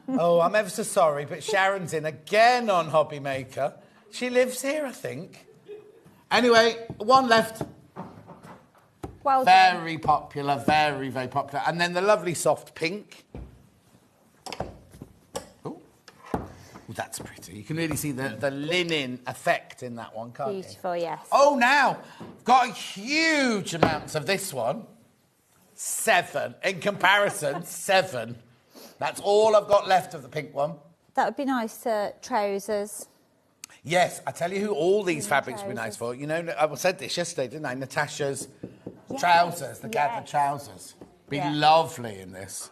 Oh, I'm ever so sorry, but Sharon's in again on Hobby Maker. She lives here, I think. Anyway, one left. Well done. Very popular, very, very popular. And then the lovely soft pink. Oh, that's pretty. You can really see the linen effect in that one, can't you? Beautiful, yes. Oh, now, got huge amounts of this one. 7. In comparison, 7. That's all I've got left of the pink one. That would be nice trousers. Yes, I tell you who all these fabrics would be nice for. You know, I said this yesterday, didn't I? Natasha's trousers, the gathered trousers. Be lovely in this.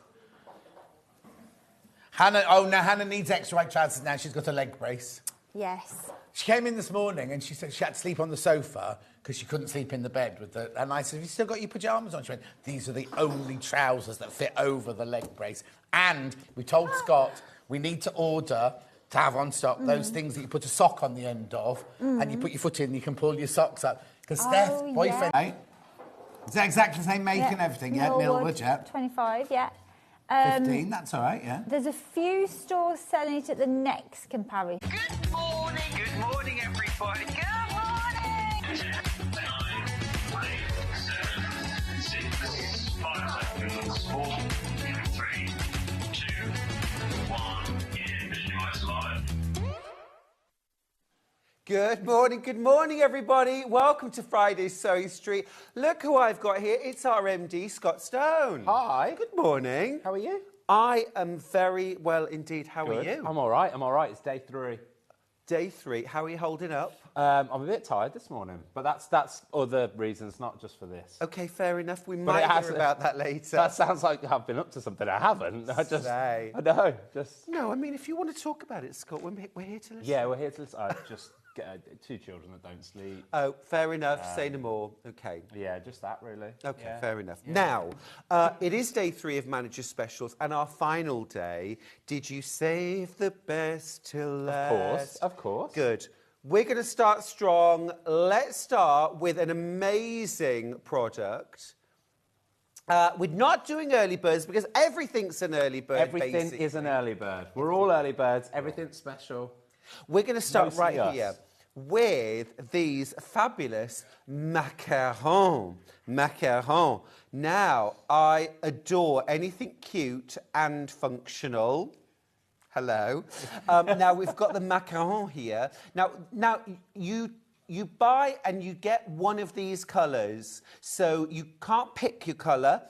Hannah, now Hannah needs extra white trousers now. She's got a leg brace. Yes. She came in this morning and she said she had to sleep on the sofa because she couldn't sleep in the bed with the. And I said, "Have you still got your pyjamas on?" She went, "These are the only trousers that fit over the leg brace." And we told Scott we need to order to have on stock those things that you put a sock on the end of, and you put your foot in, you can pull your socks up. Because Steph's boyfriend, right? Is that exactly the same make and everything? Yeah, Millwood, yeah. 25, yeah. 15, that's all right, yeah. There's a few stores selling it at the next comparison. Good morning, everybody. Good morning. 9, 8, 7, 6, 5 seconds, 4, 3, 2, 1. Visualize live. Good morning, everybody. Welcome to Friday's Sewing Street. Look who I've got here. It's our MD, Scott Stone. Hi. Good morning. How are you? I am very well indeed. How are you? I'm all right. It's day 3. Day 3. How are you holding up? I'm a bit tired this morning, but that's other reasons, not just for this. Okay, fair enough. We might hear about that later. That sounds like I've been up to something. I haven't. I know. No, I mean, if you want to talk about it, Scott, we're here to listen. Yeah, we're here to listen. I just get 2 children that don't sleep. Oh, fair enough. Say no more. Okay. Yeah, just that, really. Okay, yeah. Fair enough. Yeah. Now, it is day 3 of Manager Specials and our final day. Did you save the best till last? Of course. Good. We're going to start strong. Let's start with an amazing product. We're not doing early birds because everything's an early bird. Everything is an early bird. We're all early birds. Everything's special. We're going to start Mostly right here with these fabulous macarons. Now, I adore anything cute and functional. Hello. Now, we've got the macaron here. Now you buy and you get one of these colours. So you can't pick your colour,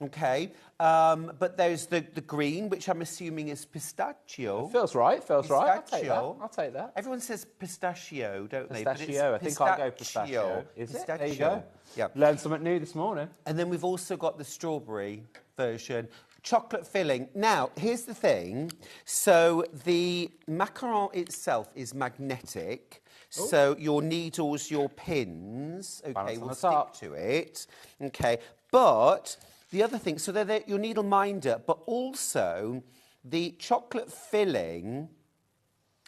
okay? But there's the green, which I'm assuming is pistachio. It feels right. Pistachio. I'll take that. Everyone says pistachio, don't they? Pistachio. I think I'll go pistachio. Is it? There you go. Yeah. Learned something new this morning. And then we've also got the strawberry version. Chocolate filling. Now, here's the thing. So the macaron itself is magnetic. Ooh. So your needles, your pins, okay, will stick to it. Okay. But the other thing, so they're your needle minder, but also the chocolate filling,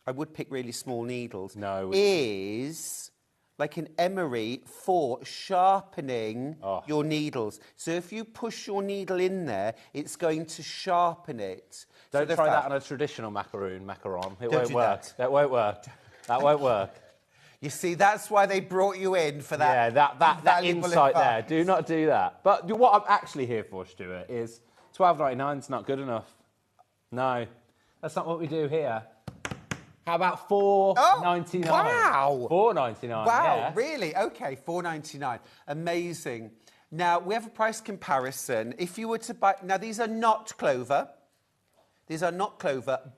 I would pick really small needles, is like an emery for sharpening your needles. So if you push your needle in there, it's going to sharpen it. Don't try that on a traditional macaron. It won't work. That won't work. That won't work. You see, that's why they brought you in for that. Yeah, that insight there. Do not do that. But what I'm actually here for, Stuart, is $12.99 is not good enough. No, that's not what we do here. How about $4.99? Wow! $4.99. Wow, yeah. Really? Okay, $4.99. Amazing. Now, we have a price comparison. If you were to buy... Now, these are not clover.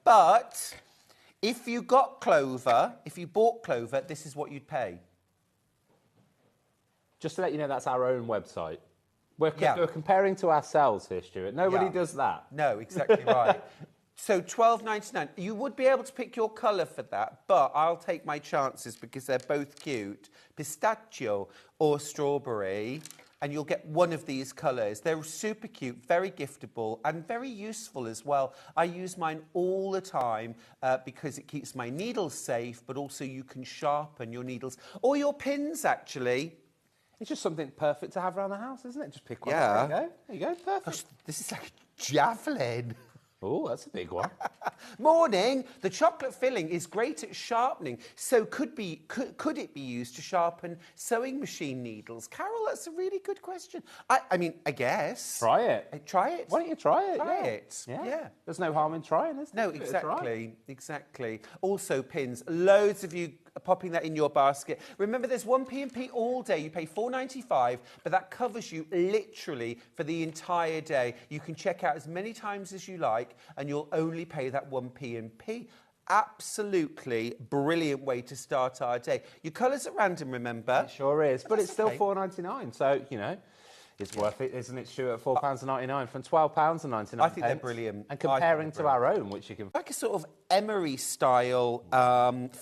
But if you got clover, if you bought clover, this is what you'd pay. Just to let you know, that's our own website. We're comparing to ourselves here, Stuart. Nobody does that. No, exactly right. So $12.99. You would be able to pick your colour for that, but I'll take my chances because they're both cute. Pistachio or strawberry, and you'll get one of these colours. They're super cute, very giftable, and very useful as well. I use mine all the time because it keeps my needles safe, but also you can sharpen your needles. Or your pins, actually. It's just something perfect to have around the house, isn't it? Just pick one up. There you go. There you go. Perfect. Gosh, this is like a javelin. Oh, that's a big one. Morning. The chocolate filling is great at sharpening, so could it be used to sharpen sewing machine needles? Carol, that's a really good question. I mean, I guess. Try it. Try it. Why don't you try it? Try yeah. it. Yeah. There's no harm in trying, is there? No, Give it a try. exactly. Exactly. Also, pins. Loads of you are popping that in your basket. Remember, there's one P&P all day. You pay $4.95, but that covers you literally for the entire day. You can check out as many times as you like, and you'll only pay that one P&P. Absolutely brilliant way to start our day. Your colours at random, remember? It sure is, but That's it's still okay. $4.99. So, you know, it's worth it, isn't it, Stuart? £4.99 from £12.99. I think they're brilliant. And comparing to our own, which you can... Like a sort of emery style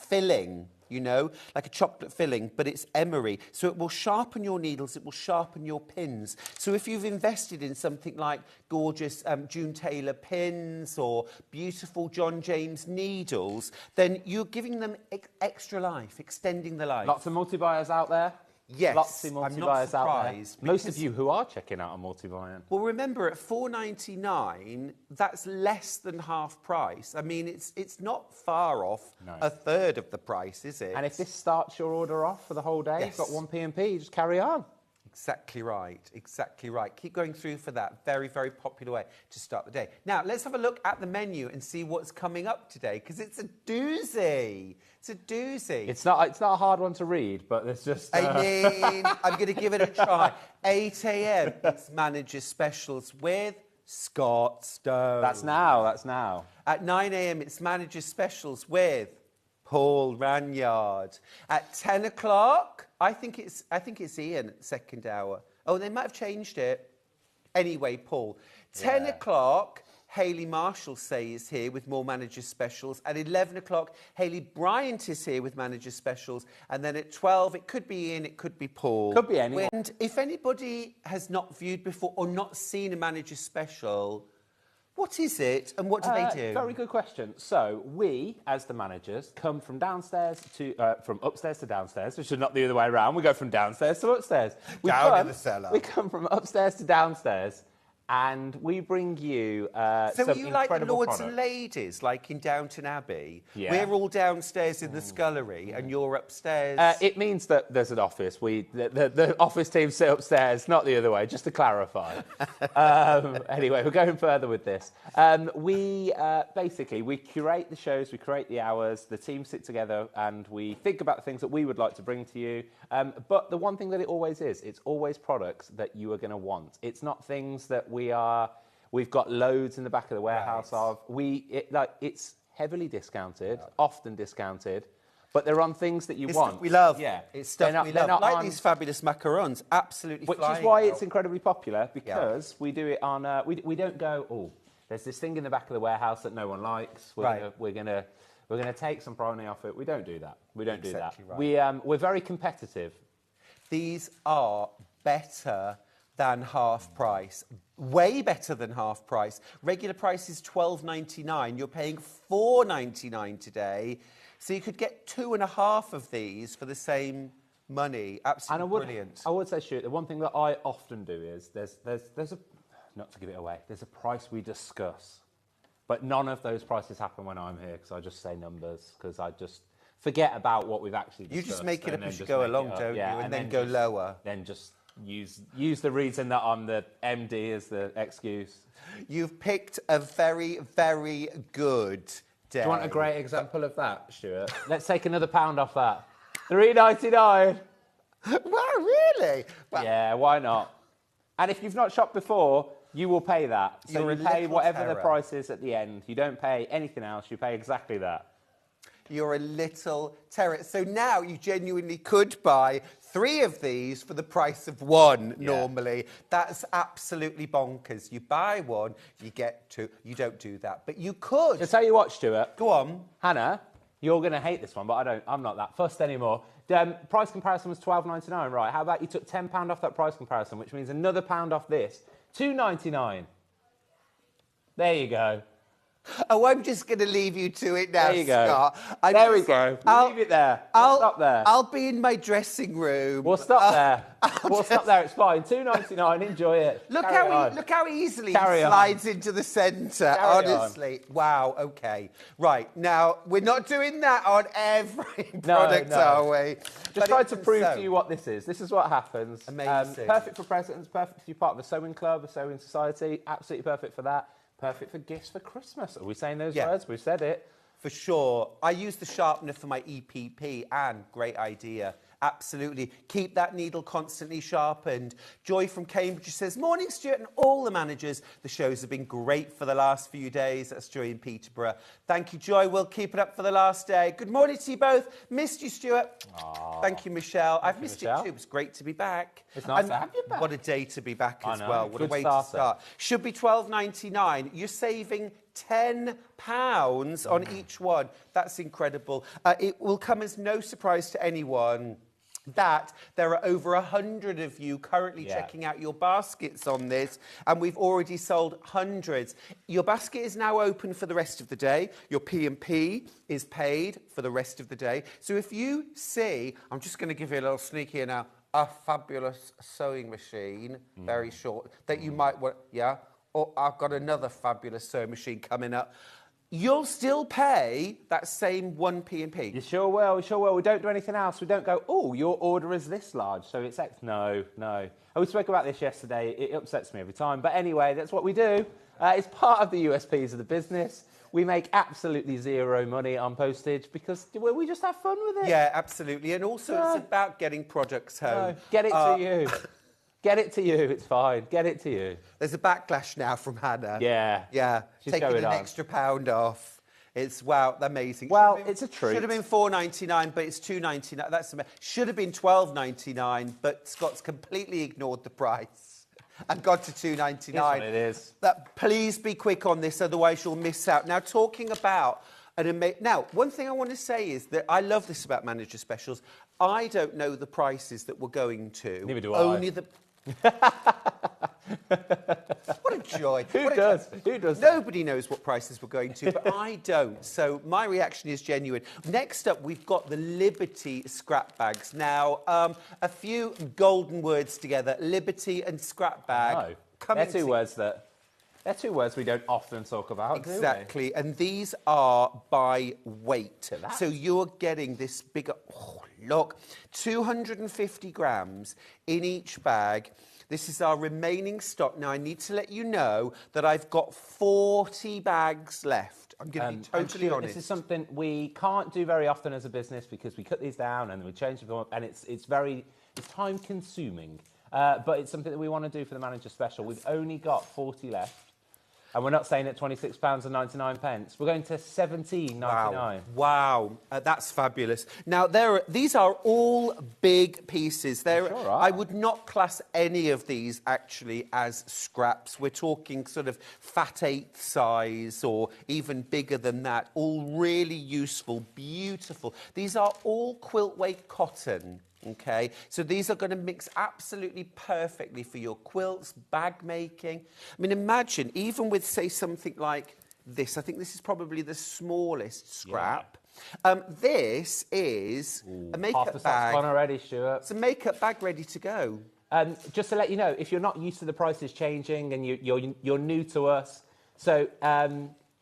filling, you know, like a chocolate filling, but it's emery. So it will sharpen your needles, it will sharpen your pins. So if you've invested in something like gorgeous June Taylor pins or beautiful John James needles, then you're giving them extra life, extending the life. Lots of multi-buyers out there. Yes, Lots of I'm not multi-buyers out there. surprised, Most of because- you who are checking out a multi-buyer. Well, remember, at $4.99, that's less than half price. I mean, it's not far off a third of the price, is it? And if this starts your order off for the whole day, Yes. you've got one P&P, just carry on. Exactly right, exactly right. Keep going through for that. Very, very popular way to start the day. Now, let's have a look at the menu and see what's coming up today, because it's a doozy. It's a doozy. It's not a hard one to read, but there's just... I mean, I'm going to give it a try. 8 a.m, it's manager specials with Scott Stone. That's now. At 9 a.m, it's manager specials with Paul Ranyard. At 10 o'clock, I think it's Ian at second hour. Oh, they might have changed it. Anyway, Paul. 10 o'clock, Hayley Marshall is here with more manager specials. At 11 o'clock, Hayley Bryant is here with manager specials. And then at 12, it could be Ian, it could be Paul. Could be anyone. And if anybody has not viewed before or not seen a manager special, what is it and what do they do? Very good question. So we, as the managers, come from upstairs to downstairs, which is not the other way around. We go from downstairs to upstairs. Down in the cellar. We come from upstairs to downstairs, and we bring you So some are you like the incredible lords products. and ladies, like in Downton Abbey? Yeah. We're all downstairs in the scullery and you're upstairs. It means that there's an office. The office team sit upstairs, not the other way, just to clarify. Anyway, we're going further with this. We curate the shows, we create the hours, the team sit together and we think about the things that we would like to bring to you. But the one thing that it always is, it's always products that you are going to want. It's not things that we've got loads in the back of the warehouse of. It's heavily discounted, often discounted, but they're on things that you it's want. stuff we love. Yeah. It's stuff we love. Like these fabulous macarons, absolutely Which flying is why out. it's incredibly popular, because we do it on... we don't go, oh, there's this thing in the back of the warehouse that no one likes. We're gonna take some priority off it. We don't do that. We don't do that. Right. We're very competitive. These are better than half price. Way better than half price. Regular price is $12.99. You're paying $4.99 today. So you could get 2.5 of these for the same money. Absolutely brilliant. I would say, Stuart, the one thing that I often do is there's a, not to give it away, there's a price we discuss, but none of those prices happen when I'm here because I just say numbers, because I just forget about what we've actually discussed. You just make it up as you just go make it along, up. don't Yeah, you? And then go lower. Then just use the reason that I'm the MD as the excuse. You've picked a very, very good day. Do you want a great example of that, Stuart? Let's take another pound off that. $3.99. Wow, really? Well, Yeah, why not? And if you've not shopped before, you will pay that. So You're you a pay little whatever terror. the price is at the end. You don't pay anything else. You pay exactly that. You're a little terror. So now you genuinely could buy 3 of these for the price of 1 normally. That's absolutely bonkers. You buy 1, you get 2. You don't do that. But you could. I'll tell you what, Stuart. Go on. Hannah, you're going to hate this one, but I'm not that fussed anymore. Price comparison was $12.99, right? How about you took £10 off that price comparison, which means another £1 off this. $2.99. There you go. Oh, I'm just going to leave you to it now, There you go. Scott. There we go. We'll leave it there. We'll stop there. I'll be in my dressing room. We'll stop there. We'll stop there. It's fine. $2.99. Enjoy it. Look Carry how on. easily Carry he on. slides into the centre. Carry Honestly, wow. Okay, right now we're not doing that on every product, no. are we? Just tried to prove to you what this is. This is what happens. Amazing. Perfect for presents. Perfect if you're part of a sewing club, a sewing society. Absolutely perfect for that. Perfect for gifts for Christmas. Are we saying those words? We've said it. For sure. I use the sharpener for my EPP, and great idea. Absolutely. Keep that needle constantly sharpened. Joy from Cambridge says, morning, Stuart and all the managers. The shows have been great for the last few days. That's Joy in Peterborough. Thank you, Joy. We'll keep it up for the last day. Good morning to you both. Missed you, Stuart. Aww. Thank you, Michelle. I've missed you too. It's great to be back. It's nice to have you back. What a day to be back as know. well. What a Good way starter. to start. Should be £12.99. You're saving £10 on each one. That's incredible. It will come as no surprise to anyone that there are over 100 of you currently checking out your baskets on this, and we've already sold hundreds. Your basket is now open for the rest of the day. Your P&P is paid for the rest of the day. So if you see, I'm just going to give you a little sneak here now, a fabulous sewing machine, very short, that you might want, or I've got another fabulous sewing machine coming up. You'll still pay that same 1 P&P. You sure will. We sure will. We don't do anything else. We don't go, oh, your order is this large, so it's X. No. We spoke about this yesterday. It upsets me every time. But anyway, that's what we do. It's part of the USPs of the business. We make absolutely zero money on postage because we just have fun with it. Yeah, absolutely. And also it's about getting products home. Get it to you. Get it to you. It's fine. Get it to you. There's a backlash now from Hannah. Yeah. Yeah. She's Taking going an on. extra £1 off. It's, wow, amazing. Well, Should've been- it's a treat. Should have been $4.99, but it's $2.99. That's should have been $12.99, but Scott's completely ignored the price and got to $2.99. It's what it is. Please be quick on this, otherwise you'll miss out. Now, talking about now, one thing I want to say is that I love this about manager specials. I don't know the prices that we're going to. Neither do I. Only the. What a joy. Who What a does? joy. Who does that? Nobody knows what prices we're going to, but I don't. So my reaction is genuine. Next up, we've got the Liberty scrap bags. Now, a few golden words together. Liberty and scrap bag. No. They're two words we don't often talk about, Exactly. do And these are by weight. At that. So you're getting this bigger, look, 250 grams in each bag. This is our remaining stock. Now, I need to let you know that I've got 40 bags left. I'm going to be totally Stuart, honest. This is something we can't do very often as a business because we cut these down and then we change them up, and it's time consuming. But it's something that we want to do for the manager special. We've only got 40 left. And we're not saying at £26.99. We're going to £17.99. Wow. That's fabulous. Now, these are all big pieces. Sure are. I would not class any of these actually as scraps. We're talking sort of fat 8 size or even bigger than that. All really useful, beautiful. These are all quilt weight cotton. Okay, so these are going to mix absolutely perfectly for your quilts, bag making. I mean, imagine, even with, say, something like this. I think this is probably the smallest scrap. This is a makeup Half the stock's bag. gone already, Stuart. It's a makeup bag ready to go. Just to let you know, if you're not used to the prices changing and you're new to us, so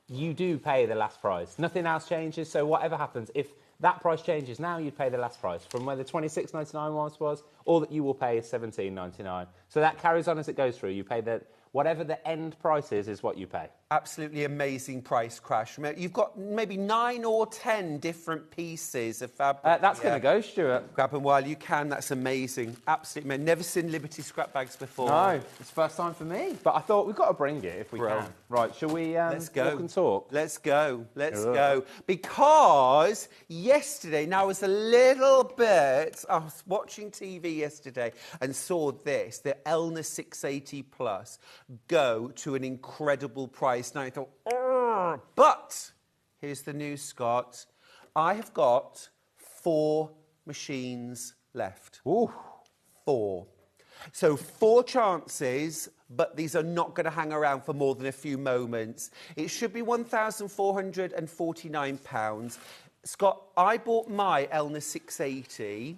you do pay the last price. Nothing else changes, so whatever happens, if that price changes now, you pay the last price. From where the £26.99 once was, all that you will pay is £17.99. So that carries on as it goes through. You pay whatever the end price is what you pay. Absolutely amazing price crash. You've got maybe 9 or 10 different pieces of fabric. That's going to go, Stuart. Grab them while you can. That's amazing. Absolutely. Never seen Liberty scrap bags before. No, it's first time for me. But I thought we've got to bring it if we Bro. can. Right, shall we Let's go. walk and talk? Let's go. Let's go. Because yesterday, now I was a little bit, I was watching TV yesterday and saw this, the Elna 680 Plus go to an incredible price. Now I thought, but here's the news, Scott. I have got 4 machines left. Ooh. 4. So 4 chances but these are not going to hang around for more than a few moments. It should be £1,449. Scott, I bought my Elna 680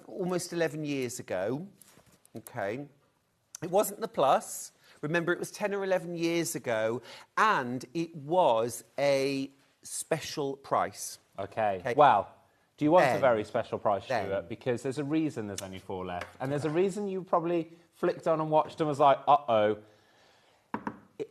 almost 11 years ago. Okay. It wasn't the Plus. Remember, it was 10 or 11 years ago, and it was a special price. Okay. Well, do you want a Then- very special price, then- Stuart? Because there's a reason there's only 4 left. And there's a reason you probably flicked on and watched and was like, uh-oh.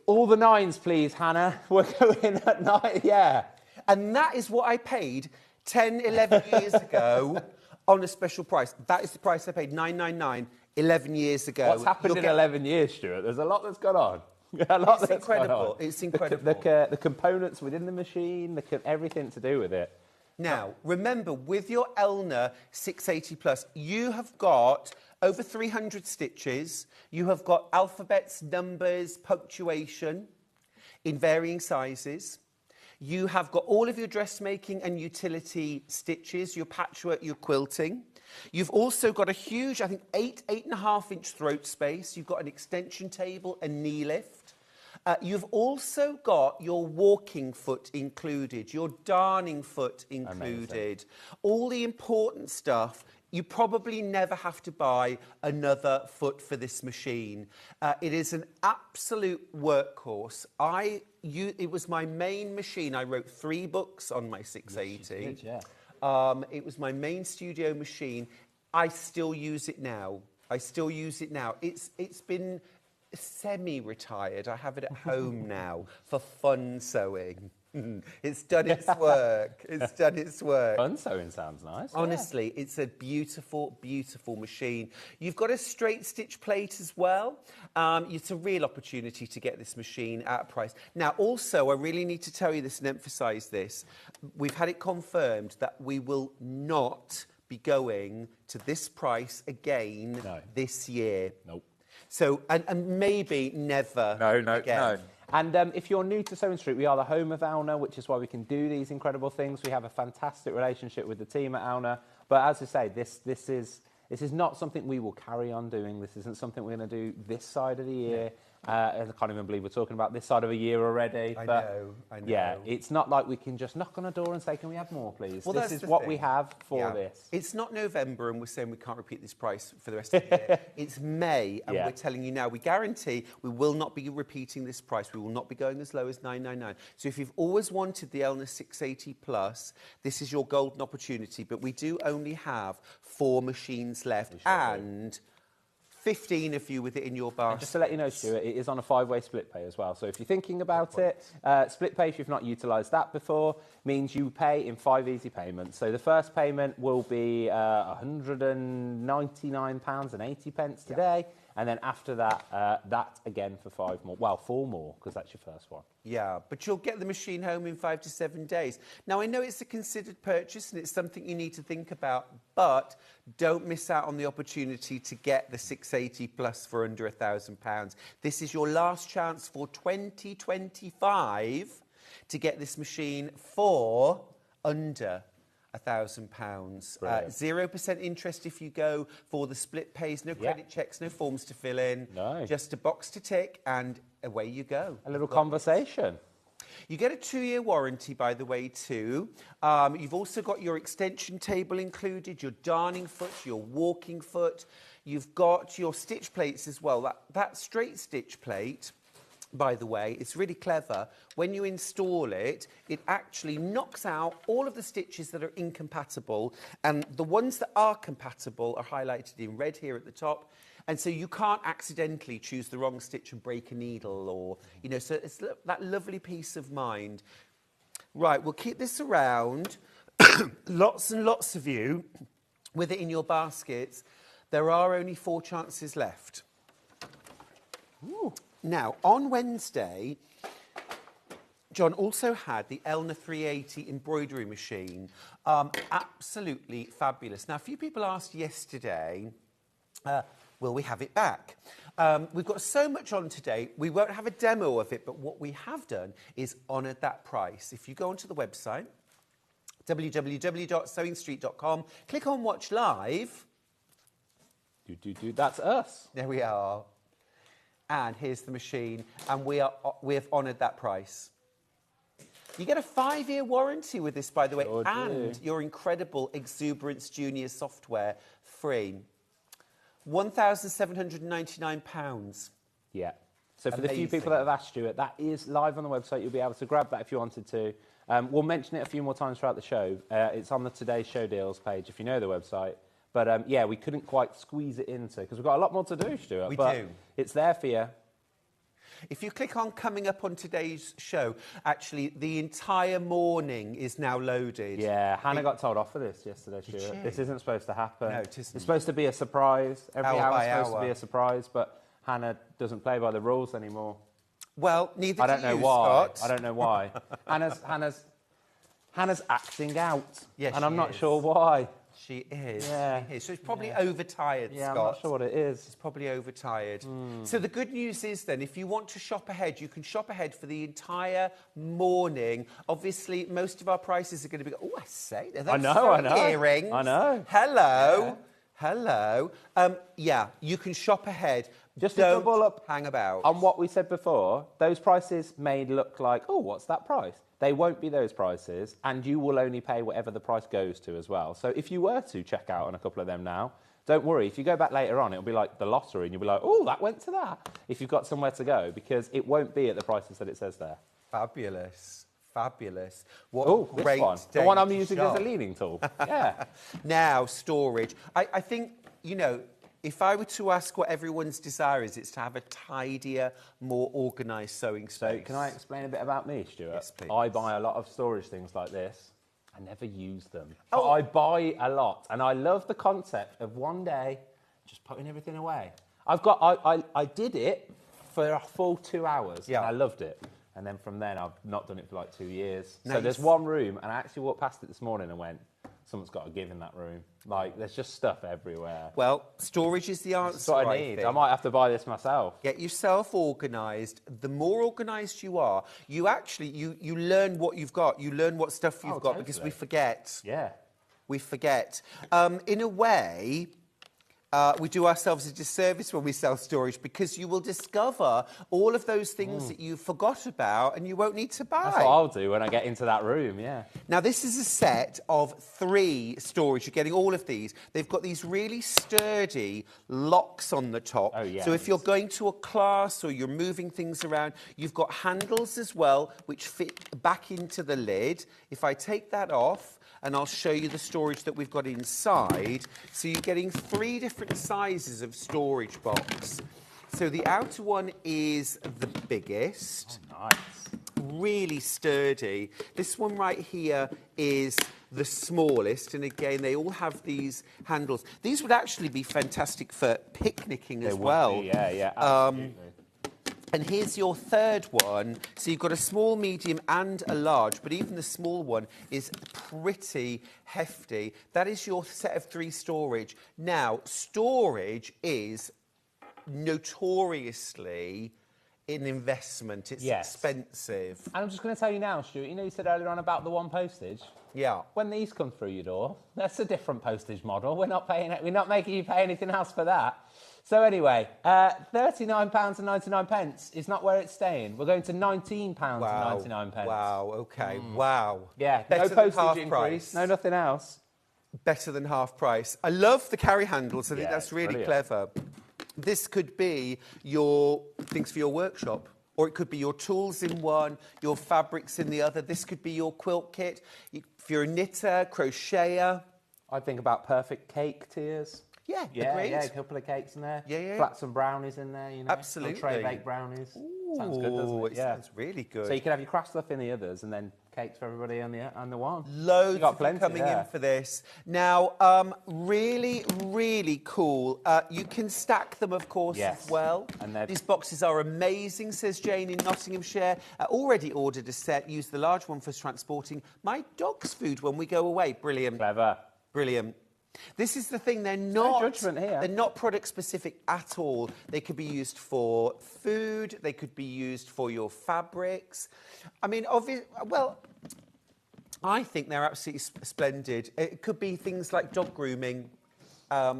All the 9s, please, Hannah. We're going at 9, yeah. And that is what I paid 10, 11 years ago on a special price. That is the price I paid, $9.99, 11 years ago. What's happened in 11 years, Stuart? There's a lot that's gone on. A lot It's that's gone incredible. on. It's incredible. The components within the machine, everything to do with it. Now, remember, with your Elna 680 Plus, you have got over 300 stitches. You have got alphabets, numbers, punctuation in varying sizes. You have got all of your dressmaking and utility stitches, your patchwork, your quilting. You've also got a huge, I think, 8.5 inch throat space. You've got an extension table, a knee lift. You've also got your walking foot included, your darning foot included. Amazing. All the important stuff. You probably never have to buy another foot for this machine. It is an absolute workhorse. It was my main machine. I wrote 3 books on my 680. Yes, you did, yeah. It was my main studio machine. I still use it now. It's been semi-retired. I have it at home now for fun sewing. It's done its work. It's done its work. Fun sewing sounds nice. Honestly, it's a beautiful, beautiful machine. You've got a straight stitch plate as well. It's a real opportunity to get this machine at a price. Now, also, I really need to tell you this and emphasise this. We've had it confirmed that we will not be going to this price again this year. Nope. So, and maybe never again. And if you're new to Sewing Street, we are the home of Elna, which is why we can do these incredible things. We have a fantastic relationship with the team at Elna. But as I say, this is not something we will carry on doing. This isn't something we're going to do this side of the year. I can't even believe we're talking about this side of a year already. I know. Yeah, it's not like we can just knock on a door and say, can we have more, please? Well, this is what we have for this. It's not November and we're saying we can't repeat this price for the rest of the year. It's May and we're telling you now, we guarantee we will not be repeating this price. We will not be going as low as $9.99. So if you've always wanted the Elna 680 Plus, this is your golden opportunity. But we do only have 4 machines left and 15 of you with it in your basket. Just to let you know, Stuart, it is on a 5-way split pay as well. So if you're thinking about it, split pay, if you've not utilised that before, means you pay in 5 easy payments. So the first payment will be £199.80 today. And then after that, that again for 5 more. Well, 4 more, because that's your first one. Yeah, but you'll get the machine home in 5 to 7 days. Now, I know it's a considered purchase and it's something you need to think about, but don't miss out on the opportunity to get the 680 Plus for under £1,000. This is your last chance for 2025 to get this machine for under £1,000. 0% interest if you go for the split pays, no credit checks, no forms to fill in, just a box to tick, and away you go. A little conversation. You get a 2-year warranty, by the way, too. You've also got your extension table included, your darning foot, your walking foot. You've got your stitch plates as well. That straight stitch plate, by the way, it's really clever. When you install it, it actually knocks out all of the stitches that are incompatible, and the ones that are compatible are highlighted in red here at the top. And so you can't accidentally choose the wrong stitch and break a needle, or, you know, so it's that lovely peace of mind. Right, we'll keep this around. Lots and lots of you with it in your baskets. There are only 4 chances left. Ooh. Now, on Wednesday, John also had the Elna 380 embroidery machine. Absolutely fabulous. Now, a few people asked yesterday, will we have it back? We've got so much on today, we won't have a demo of it, but what we have done is honoured that price. If you go onto the website, www.sewingstreet.com, click on Watch Live. That's us. There we are. And here's the machine, and we have honoured that price. You get a 5-year warranty with this, by the way, Sure and do. your incredible Exuberance Junior software free. £1,799. Yeah. So for the few people Amazing. that have asked Stuart, that is live on the website. You'll be able to grab that if you wanted to. We'll mention it a few more times throughout the show. It's on the Today's Show Deals page if you know the website. But yeah, we couldn't quite squeeze it into because we've got a lot more to do, Stuart. We but do. It's there for you. If you click on coming up on today's show, actually, the entire morning is now loaded. Yeah, Hannah got told off for this yesterday, Stuart. she? This isn't supposed to happen. No, it isn't. It's supposed to be a surprise. Every Hour hour by is supposed hour. to be a surprise, but Hannah doesn't play by the rules anymore. Well, neither I do don't know you, why. Scott. I don't know why. Hannah's acting out. Yes, and I'm she not is. sure why. She is. Yeah. She is. So it's probably overtired, Yeah, Scott. I'm not sure what it is. It's probably overtired. So the good news is then, if you want to shop ahead, you can shop ahead for the entire morning. Obviously, most of our prices are going to be... Oh, I say that. I know. Earrings. I know. Hello. Yeah. Hello. Yeah, you can shop ahead. Just to Don't double up hang about. on what we said before, those prices may look like, oh, what's that price? They won't be those prices, and you will only pay whatever the price goes to as well. So if you were to check out on a couple of them now, don't worry. If you go back later on, it'll be like the lottery, and you'll be like, oh, that went to that, if you've got somewhere to go, because it won't be at the prices that it says there. Fabulous. Fabulous. What Oh, a this great one. The day one I'm to using as shop. a leaning tool. Yeah. Now, storage. I think, you know, if I were to ask what everyone's desire is, it's to have a tidier, more organised sewing So space. can I explain a bit about me, Stuart? Yes, please. I buy a lot of storage things like this. I never use them. Oh. But I buy a lot, and I love the concept of one day just putting everything away. I did it for a full 2 hours, Yeah. and I loved it. And then from then, I've not done it for like 2 years. Now So you there's s- one room, and I actually walked past it this morning and went, someone's got to give in that room. Like, there's just stuff everywhere. Well, storage is the answer, That's what I need. think. I might have to buy this myself. Get yourself organised. The more organised you are, you actually, you learn what you've got. You learn what stuff you've got because we totally. forget. Yeah. We forget. In a way, we do ourselves a disservice when we sell storage because you will discover all of those things that you forgot about and you won't need to buy. That's what I'll do when I get into that room, yeah. Now, this is a set of 3 storage. You're getting all of these. They've got these really sturdy locks on the top. Oh, yeah. So if you're going to a class or you're moving things around, you've got handles as well, which fit back into the lid. If I take that off, and I'll show you the storage that we've got inside. So you're getting 3 different sizes of storage box. So the outer one is the biggest. Nice. Really sturdy. This one right here is the smallest, and again, they all have these handles. These would actually be fantastic for picnicking as They would well. be, yeah, absolutely. And here's your third one. So you've got a small, medium, and a large, but even the small one is pretty hefty. That is your set of 3 storage. Now, storage is notoriously an investment. It's Yes. expensive. And I'm just going to tell you now, Stuart, you know you said earlier on about the one postage? Yeah. When these come through your door, that's a different postage model. We're not making you pay anything else for that. So anyway, £39.99 is not where it's staying. We're going to £19.99. Wow, okay, wow. Yeah, Better no than postage half increase, price. no nothing else. Better than half price. I love the carry handles. I think Yeah, that's it's really brilliant. clever. This could be your things for your workshop, or it could be your tools in one, your fabrics in the other. This could be your quilt kit. If you're a knitter, crocheter. I think about perfect cake tiers. Yeah, Yeah, agreed. yeah, a couple of cakes in there. Yeah, yeah. Flats and brownies in there, you know. Absolutely. Little tray baked brownies. Sounds good, doesn't Ooh, it? Yeah. sounds really good. So you can have your craft stuff in the others and then cakes for everybody on the one. Loads You got of plenty them coming there. in for this. Now, really, really cool. You can stack them, of course, Yes. as well. And they're- These boxes are amazing, says Jane in Nottinghamshire. Already ordered a set. Use the large one for transporting my dog's food when we go away. Brilliant. Clever. Brilliant. This is the thing, they're no not judgment here. They're not product specific at all. They could be used for food, they could be used for your fabrics. I mean, I think they're absolutely splendid. It could be things like dog grooming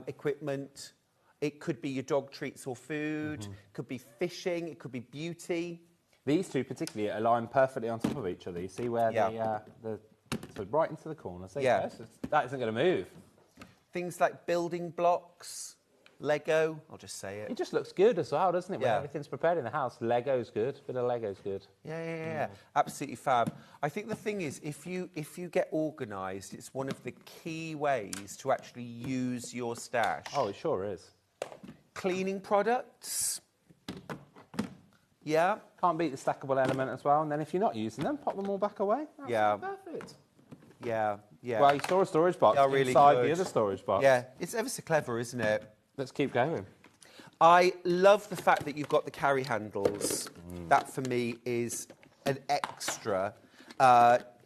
equipment. It could be your dog treats or food. It could be fishing. It could be beauty. These two particularly align perfectly on top of each other. You see where Yeah. so right into the corner. So Yeah. that isn't going to move. Things like building blocks, Lego. I'll just say It it. just looks good as well, doesn't it? When Yeah. everything's prepared in the house, Lego's good. Bit of Lego's good. Yeah. Absolutely fab. I think the thing is, if you get organised, it's one of the key ways to actually use your stash. Oh, it sure is. Cleaning products. Yeah. Can't beat the stackable element as well. And then if you're not using them, pop them all back away. Yeah. Perfect. Yeah. Well, you store a storage box They are really inside good. the other storage box. Yeah. It's ever so clever, isn't it? Let's keep going. I love the fact that you've got the carry handles. That for me is an extra.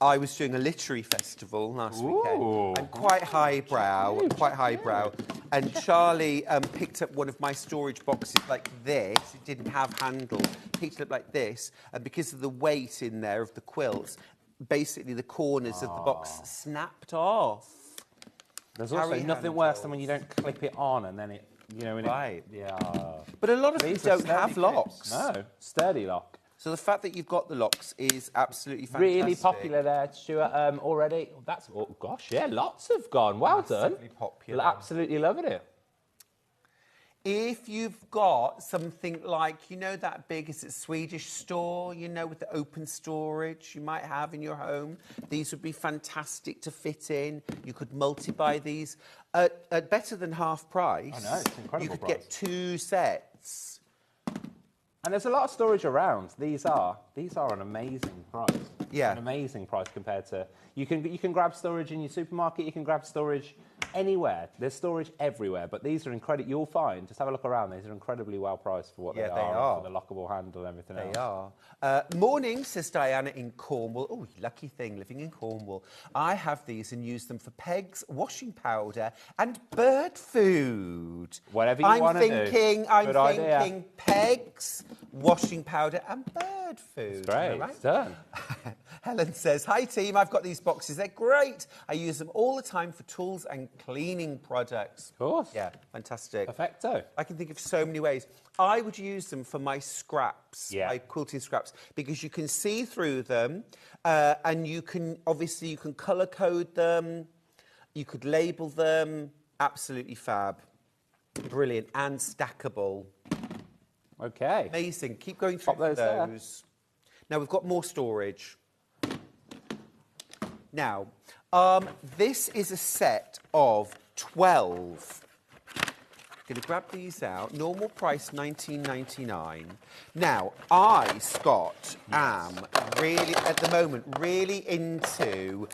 I was doing a literary festival last weekend. I'm quite highbrow, And Charlie picked up one of my storage boxes like this. It didn't have handles. Picked it up like this, and because of the weight in there of the quilts, basically the corners of the box snapped off. There's also Carry nothing worse than when handles. you don't clip it on and then it, Right. Yeah. But a lot of These people are don't sturdy have clips. locks. No, sturdy lock. So the fact that you've got the locks is absolutely fantastic. Really popular there, Stuart. Already. Oh gosh, yeah, lots have gone. Well Massively done. popular. Absolutely loving it. If you've got something like, that big, is it Swedish store, with the open storage you might have in your home, these would be fantastic to fit in. You could multi-buy these at better than half price. I know, it's incredible You could price. get 2 sets. And there's a lot of storage around. These are an amazing price. Yeah. An amazing price compared to you can grab storage in your supermarket. You can grab storage anywhere. There's storage everywhere. But these are incredible. You'll find. Just have a look around. These are incredibly well priced for what Yeah, they they are. are. For the lockable handle and everything else. They are. Morning, says Diana in Cornwall. Oh, lucky thing, living in Cornwall. I have these and use them for pegs, washing powder, and bird food. Whatever you wanna do. I'm Good idea. thinking pegs, washing powder, and bird food. Great. Am I right? It's done. Helen says, hi team, I've got these boxes. They're great. I use them all the time for tools and cleaning products. Of course. Yeah, fantastic. Perfecto. I can think of so many ways. I would use them for my scraps, Yeah. my quilting scraps, because you can see through them, and you can colour code them, you could label them. Absolutely fab, brilliant, and stackable. Okay. Amazing. Keep going through Pop those there. those. Now we've got more storage. Now, this is a set of 12. Going to grab these out. Normal price $19.99. Now, I, Scott, am really, at the moment, really into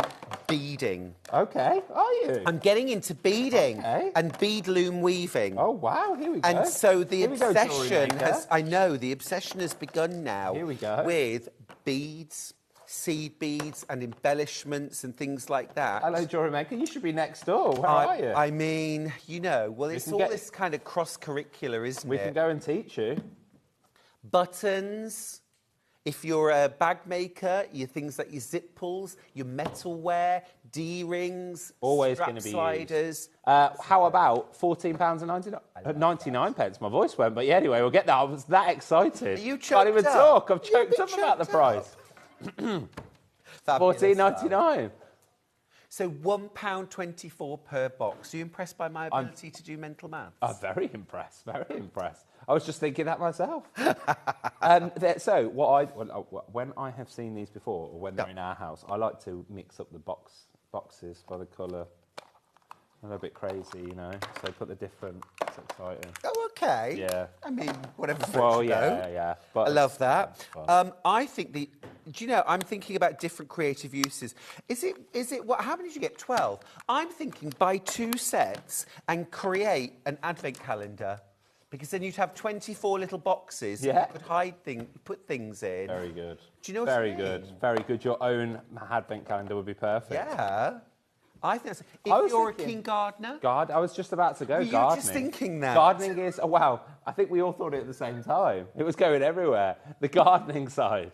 beading. Okay. Are you? I'm getting into beading Okay. and bead loom weaving. Oh wow. Here we go. And so the Here we go, jewellery obsession maker. the obsession has begun now Here we go. with beads, seed beads and embellishments and things like that. Hello, jewellery maker. You should be next door. Where are you? I mean, well, it's can all get- this kind of cross-curricular, isn't We it? can go and teach you. Buttons. If you're a bag maker, your things like your zip pulls, your metalware, D-rings, Always strap going to be sliders. used. How about £14.99? 99 pence. My voice went, but yeah, anyway, we'll get that. I was that excited. Are you Can't even choked up? talk. I've You've choked been up about the choked price. Fabulous, £14.99. So £1.24 per box. Are you impressed by my ability to do mental maths? I'm very impressed. Very impressed. I was just thinking that myself. So, when I have seen these before, or when they're in our house, I like to mix up the boxes by the colour. A little bit crazy, So put the different. It's exciting. Oh, okay. Yeah. I mean, whatever. Well, floats your boat. yeah. But I love that. it's fun. I think I'm thinking about different creative uses. How many did you get? 12. I'm thinking buy 2 sets and create an advent calendar. Because then you'd have 24 little boxes Yeah. that you could put things in. Very good. Do you know what I Very mean? good. Very good. Your own advent calendar would be perfect. Yeah. I think that's... I If was you're a thinking- keen gardener... I was just about to go Were you gardening. just thinking that? Gardening is, I think we all thought it at the same time. It was going everywhere. The gardening side.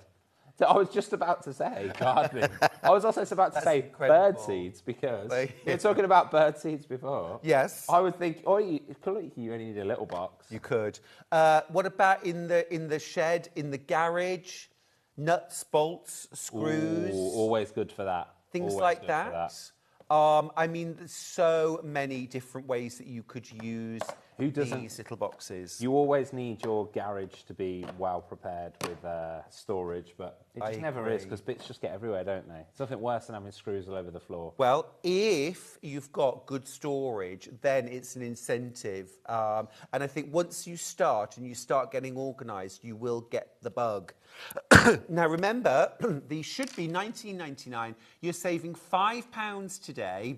I was just about to say gardening. I was also about to say incredible. bird seeds because you were talking about bird seeds before. Yes. I would think, you only need a little box. You could. What about in the shed, in the garage? Nuts, bolts, screws. Ooh, always good for that. Things Always like good for that. I mean, there's so many different ways that you could use these little boxes. You always need your garage to be well prepared with storage, but it just never is because bits just get everywhere, don't they? It's nothing worse than having screws all over the floor. Well, if you've got good storage, then it's an incentive. And I think once you start and you start getting organised, you will get the bug. Now, remember, these should be $19.99. You're saving £5 today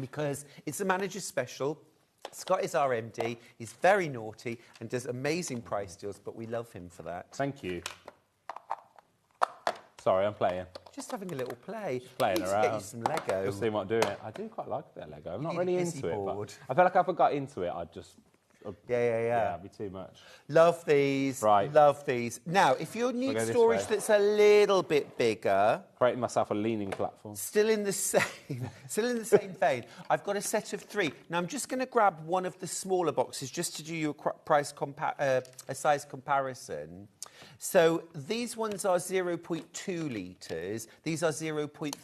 because it's a manager's special. Scott is our MD. He's very naughty and does amazing price deals, but we love him for that. Thank you. Sorry, I'm playing. Just having a little play. Just playing Need to around. get you some Lego. Just seeing what I'm doing. I do quite like a bit of Lego. I'm not need really a busy into it, board. but I feel like if I got into it, I'd just... Yeah. it'd be too much. Love these. Right. Love these. Now, if you need go this storage way. that's a little bit bigger, Creating myself a leaning platform. still in the same vein, I've got a set of 3. Now, I'm just going to grab one of the smaller boxes just to do you a size comparison. So these ones are 0.2 litres. These are 0.3.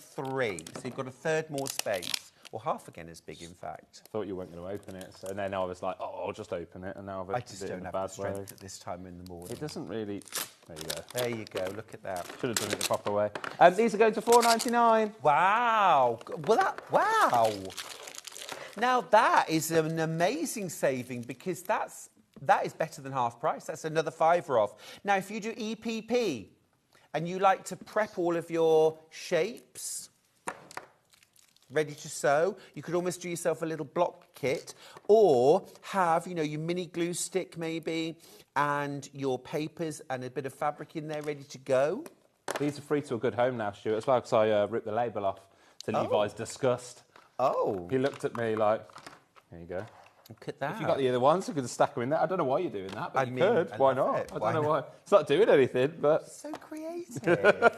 So you've got a third more space. Or half again as big, in fact. Thought you weren't going to open it, and then I was like, I'll just open it, and now I've I opened just it in don't a have bad the strength way. at this time in the morning. It doesn't really... There you go. There you go. Look at that. Should have done it the proper way. These are going to $4.99. Wow. Well, wow. Now, that is an amazing saving because that is better than half price. That's another £5 off. Now, if you do EPP and you like to prep all of your shapes ready to sew, you could almost do yourself a little block kit or have, your mini glue stick maybe and your papers and a bit of fabric in there ready to go. These are free to a good home now, Stuart. As well because I ripped the label off to Levi's disgust. Oh. He looked at me like, here you go. Look at that. If you got the other ones, you could stack them in there. I don't know why you're doing that, but I you mean, could. I Why love not? it. I Why don't know not? why. It's not doing anything, but... So creative.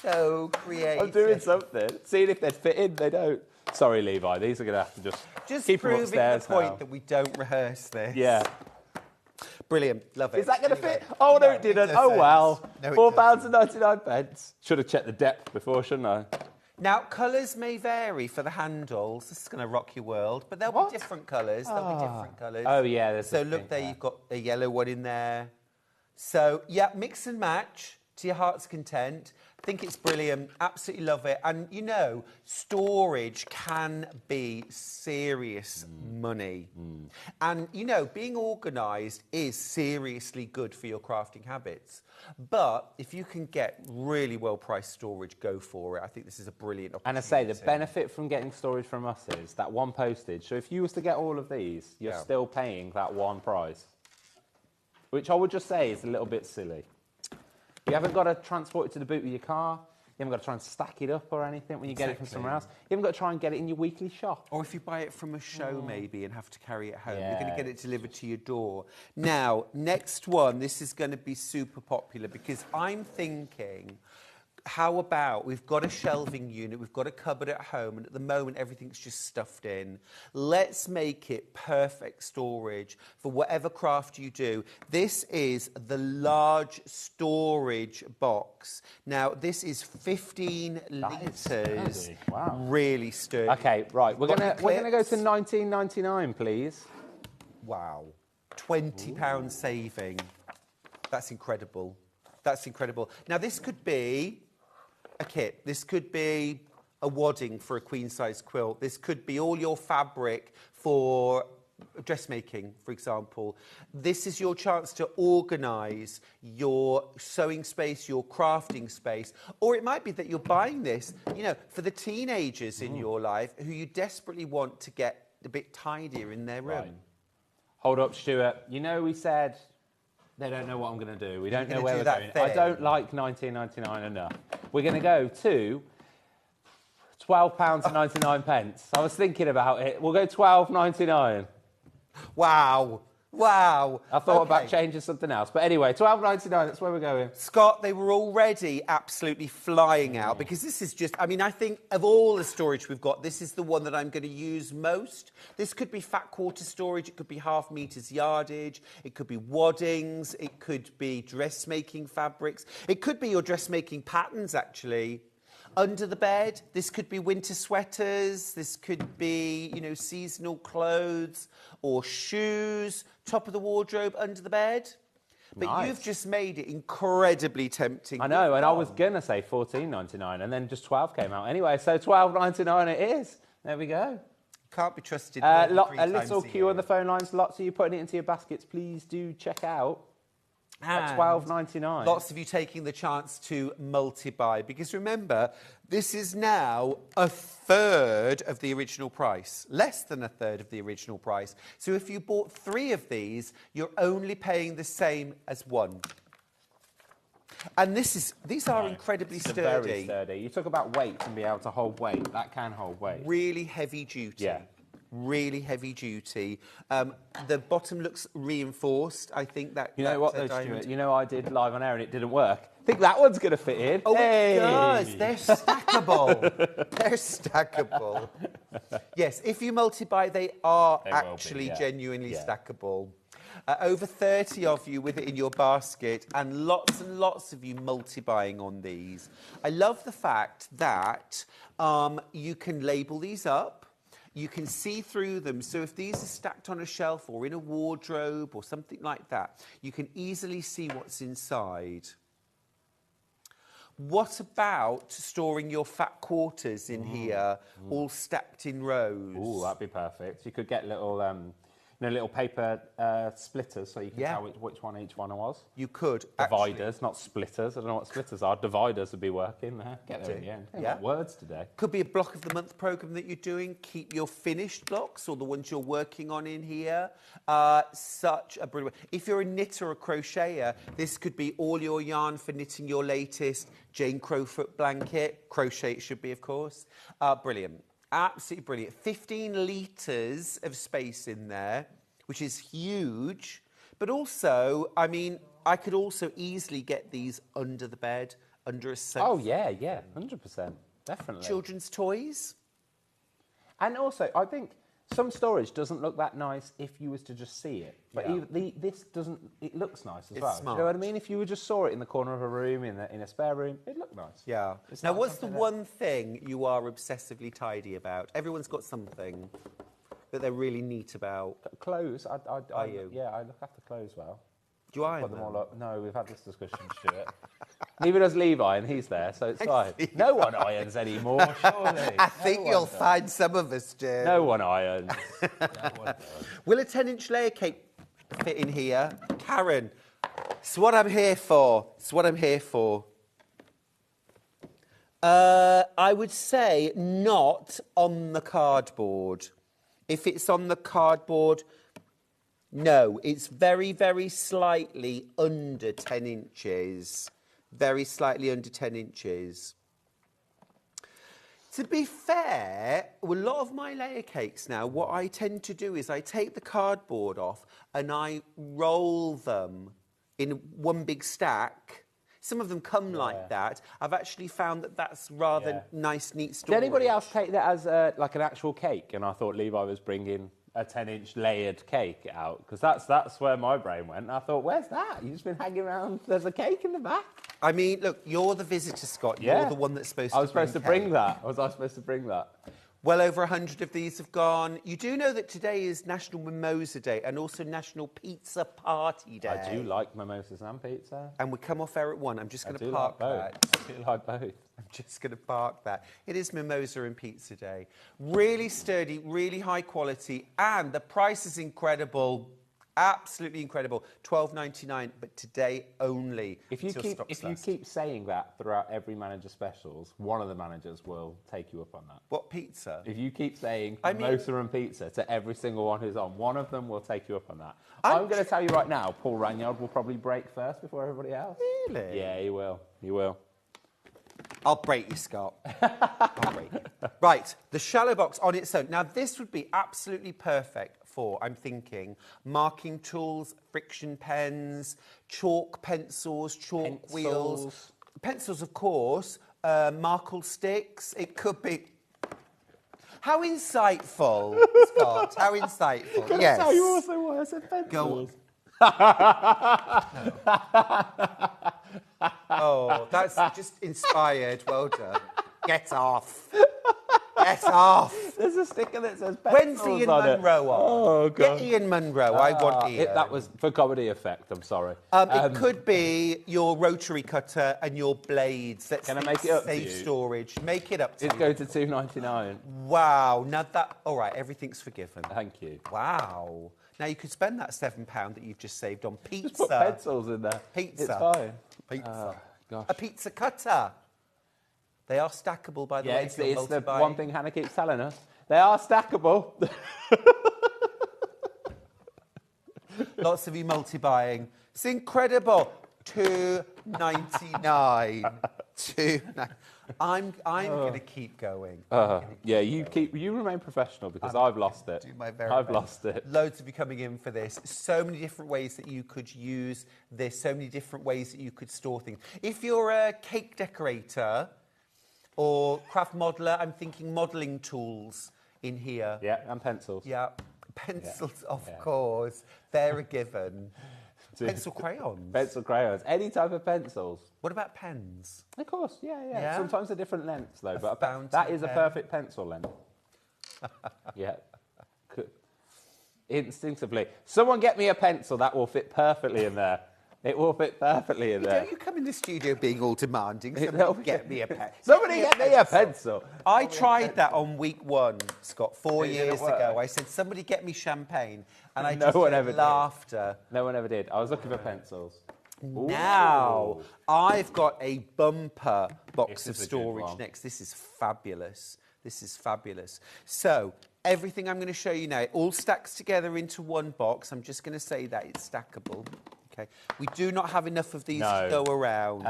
So creative. I'm doing something. Seeing if they'd fit in, they don't. Sorry, Levi. These are going to have to just keep them proving upstairs the point now. that we don't rehearse this. Yeah. Brilliant. Love it. Is that going to Anyway. fit? Oh, no, No, it didn't. it Oh, doesn't. well. No, it £4.99. Should have checked the depth before, shouldn't I? Now, colours may vary for the handles. This is going to rock your world, but there'll be different colours. There'll be different colours. Oh, yeah. There's So a look thing there, you've got a yellow one in there. So, yeah, mix and match to your heart's content. I think it's brilliant. Absolutely love it. And, storage can be serious money. And, being organised is seriously good for your crafting habits. But if you can get really well-priced storage, go for it. I think this is a brilliant opportunity. And I say, the benefit from getting storage from us is that one postage. So if you was to get all of these, you're still paying that one price. Which I would just say is a little bit silly. You haven't got to transport it to the boot of your car. You haven't got to try and stack it up or anything when you get it from somewhere else. You haven't got to try and get it in your weekly shop. Or if you buy it from a show maybe and have to carry it home, you're going to get it delivered to your door. Now, next one, this is going to be super popular because I'm thinking, how about we've got a shelving unit, we've got a cupboard at home, and at the moment everything's just stuffed in. Let's make it perfect storage for whatever craft you do. This is the large storage box. Now, this is 15 litres. heavy. Wow. Really sturdy. Okay, right. We're Got gonna your go clips? to $19.99, please. Wow. £20 saving. That's incredible. That's incredible. Now, this could be a kit. This could be a wadding for a queen-size quilt. This could be all your fabric for dressmaking, for example. This is your chance to organise your sewing space, your crafting space. Or it might be that you're buying this, for the teenagers in your life who you desperately want to get a bit tidier in their room. Right. Hold up, Stuart. We said they don't know what I'm going to do. We don't know where we're going. I don't like $19.99 enough. We're going to go to £12.99. I was thinking about it. We'll go $12.99. Wow. Wow. I thought about Okay. changing something else. But anyway, $12.99, that's where we're going. Scott, they were already absolutely flying out because this is just, I mean, I think of all the storage we've got, this is the one that I'm going to use most. This could be fat quarter storage, it could be half meters yardage, it could be waddings, it could be dressmaking fabrics, it could be your dressmaking patterns actually. Under the bed, this could be winter sweaters, this could be, you know, seasonal clothes or shoes, top of the wardrobe under the bed. But Nice. you've just made it incredibly tempting. I know, and I was going to say $14.99, and then just 12 came out. Anyway, so $12.99 it is. There we go. Can't be trusted. A more than 3 little times queue on year. the phone lines. Lots of you putting it into your baskets. Please do check out at And $12.99. Lots of you taking the chance to multi-buy because remember, this is now a third of the original price, less than a third of the original price. So if you bought 3 of these, you're only paying the same as 1. And these are incredibly It's sturdy, very sturdy. You talk about weight and be able to hold weight. That can hold weight. really heavy duty. Yeah. Really heavy duty. The bottom looks reinforced. I think that. You know what, that, though, diamond- Stuart? You know I did live on air and it didn't work. I think that one's going to fit in. Oh, Hey! it does. They're stackable. They're stackable. Yes, if you multi-buy, they are They will be, actually yeah. genuinely Yeah. stackable. Over 30 of you with it in your basket and lots of you multi-buying on these. I love the fact that you can label these up. You can see through them. So if these are stacked on a shelf or in a wardrobe or something like that, you can easily see what's inside. What about storing your fat quarters in here, all stacked in rows? Ooh, that'd be perfect. You could get little, little paper splitters so you can Yeah. tell which one each one was. You could. actually. Dividers, not splitters. I don't know what splitters are. Dividers would be working there. Get there in the end. Yeah. Words today. Could be a block of the month program that you're doing. Keep your finished blocks or the ones you're working on in here. Such a brilliant. If you're a knitter or a crocheter, this could be all your yarn for knitting your latest Jane Crowfoot blanket. Crochet it should be, of course. Brilliant. Absolutely brilliant. 15 litres of space in there, which is huge. But also, I mean, I could also easily get these under the bed, under a sofa. Oh, yeah, 100%. Definitely. Children's toys. And also, I think some storage doesn't look that nice if you was to just see it. But Yeah. this doesn't, it looks nice as It's well. Do you know what I smart. mean? If you just saw it in the corner of a room, in a spare room, it'd look nice. Yeah. It's Now, not what's the something that- one thing you are obsessively tidy about? Everyone's got something that they're really neat about. Clothes, Are you? Yeah, I look after clothes well. Do you iron Put them them? all up. No, we've had this discussion, Stuart. Neither does Levi, and he's there, so it's fine. No one irons anymore, surely. I think No you'll one does. find some of us do. No one irons. Will a 10-inch layer cake fit in here? Karen, it's what I'm here for. It's what I'm here for. I would say not on the cardboard. If it's on the cardboard, no. It's very, very slightly under 10 inches. Very slightly under 10 inches. To be fair, a lot of my layer cakes now, what I tend to do is I take the cardboard off and I roll them in one big stack. Some of them come like that. I've actually found that that's rather nice, neat Did storage. anybody else take that as like an actual cake? And I thought Levi was bringing a 10-inch layered cake out, because that's where my brain went. I thought, where's that? You've just been hanging around. There's a cake in the back. I mean, look, you're the visitor, Scott. Yeah. You're the one that's supposed I was supposed to bring cake. that. Was I supposed to bring that? Well over 100 of these have gone. You do know that today is National Mimosa Day and also National Pizza Party Day. I do like mimosas and pizza. And we come off air at 1. I'm just I going to do park like that. both. I do like both. I'm just going to park that. It is Mimosa and Pizza Day. Really sturdy, really high quality, and the price is incredible. Absolutely incredible. $12.99, but today only. If you till keep stock's if you last. keep saying that throughout every manager specials, one of the managers will take you up on that. What pizza? If you keep saying I mean- mimosa and pizza to every single one who's on, one of them will take you up on that. I'm I'm going to tell you right now, Paul Ranyard will probably break first before everybody else. Really? Yeah, he will. He will. I'll break you, Scott. I'll break you. Right, the shallow box on its own. Now, this would be absolutely perfect for? I'm thinking marking tools, friction pens, chalk pencils, chalk wheels. Pencils, of course. Markle sticks. It could be... How insightful, Scott. How insightful. Can Yes. I tell you also why I said pencils? Oh, that's just inspired. Well done. Get off. Get off. There's a sticker that says When's pencils Ian on Munro on? Oh, God. Get Ian Munro. I want Ian. That was for comedy effect, I'm sorry. It could be your rotary cutter and your blades. Can I make it up to safe you? storage. Make it up to It's you. going to $2.99. Wow. Now that... All right, everything's forgiven. Thank you. Wow. Now you could spend that £7 that you've just saved on pizza. Just put pencils in there. Pizza. It's fine. Pizza. Gosh. A pizza cutter. They are stackable, by the Yeah, way. it's if you're the multi-buying. one thing Hannah keeps telling us. They are stackable. Lots of you multi-buying. It's incredible. $2.99. I'm going to keep going. Yeah, you remain professional because I've lost it. Do my very I've best. lost it. Loads of you coming in for this. So many different ways that you could use this. So many different ways that you could store things. If you're a cake decorator or craft modeller, I'm thinking modelling tools in here. Yeah, and pencils. Yeah. Pencils, of course. They're a given. Pencil crayons. Pencil crayons. Any type of pencils. What about pens? Of course, yeah. Yeah? Sometimes they're different lengths, though. But fountain that is a pen. perfect pencil length. Yeah. Instinctively. Someone get me a pencil that will fit perfectly in there. It will fit perfectly in there. Don't you come in the studio being all demanding. No. Somebody get me a pen. Somebody get me a pencil. I tried that on week 1, Scott, 4 It didn't years work. ago. I said, somebody get me champagne. And I No just one heard ever did. laughter. No one ever did. I was looking for pencils. Now, I've got a bumper box This of is a good storage one. next. This is fabulous. This is fabulous. So, everything I'm going to show you now, it all stacks together into one box. I'm just going to say that it's stackable. Okay. We do not have enough of these to go around.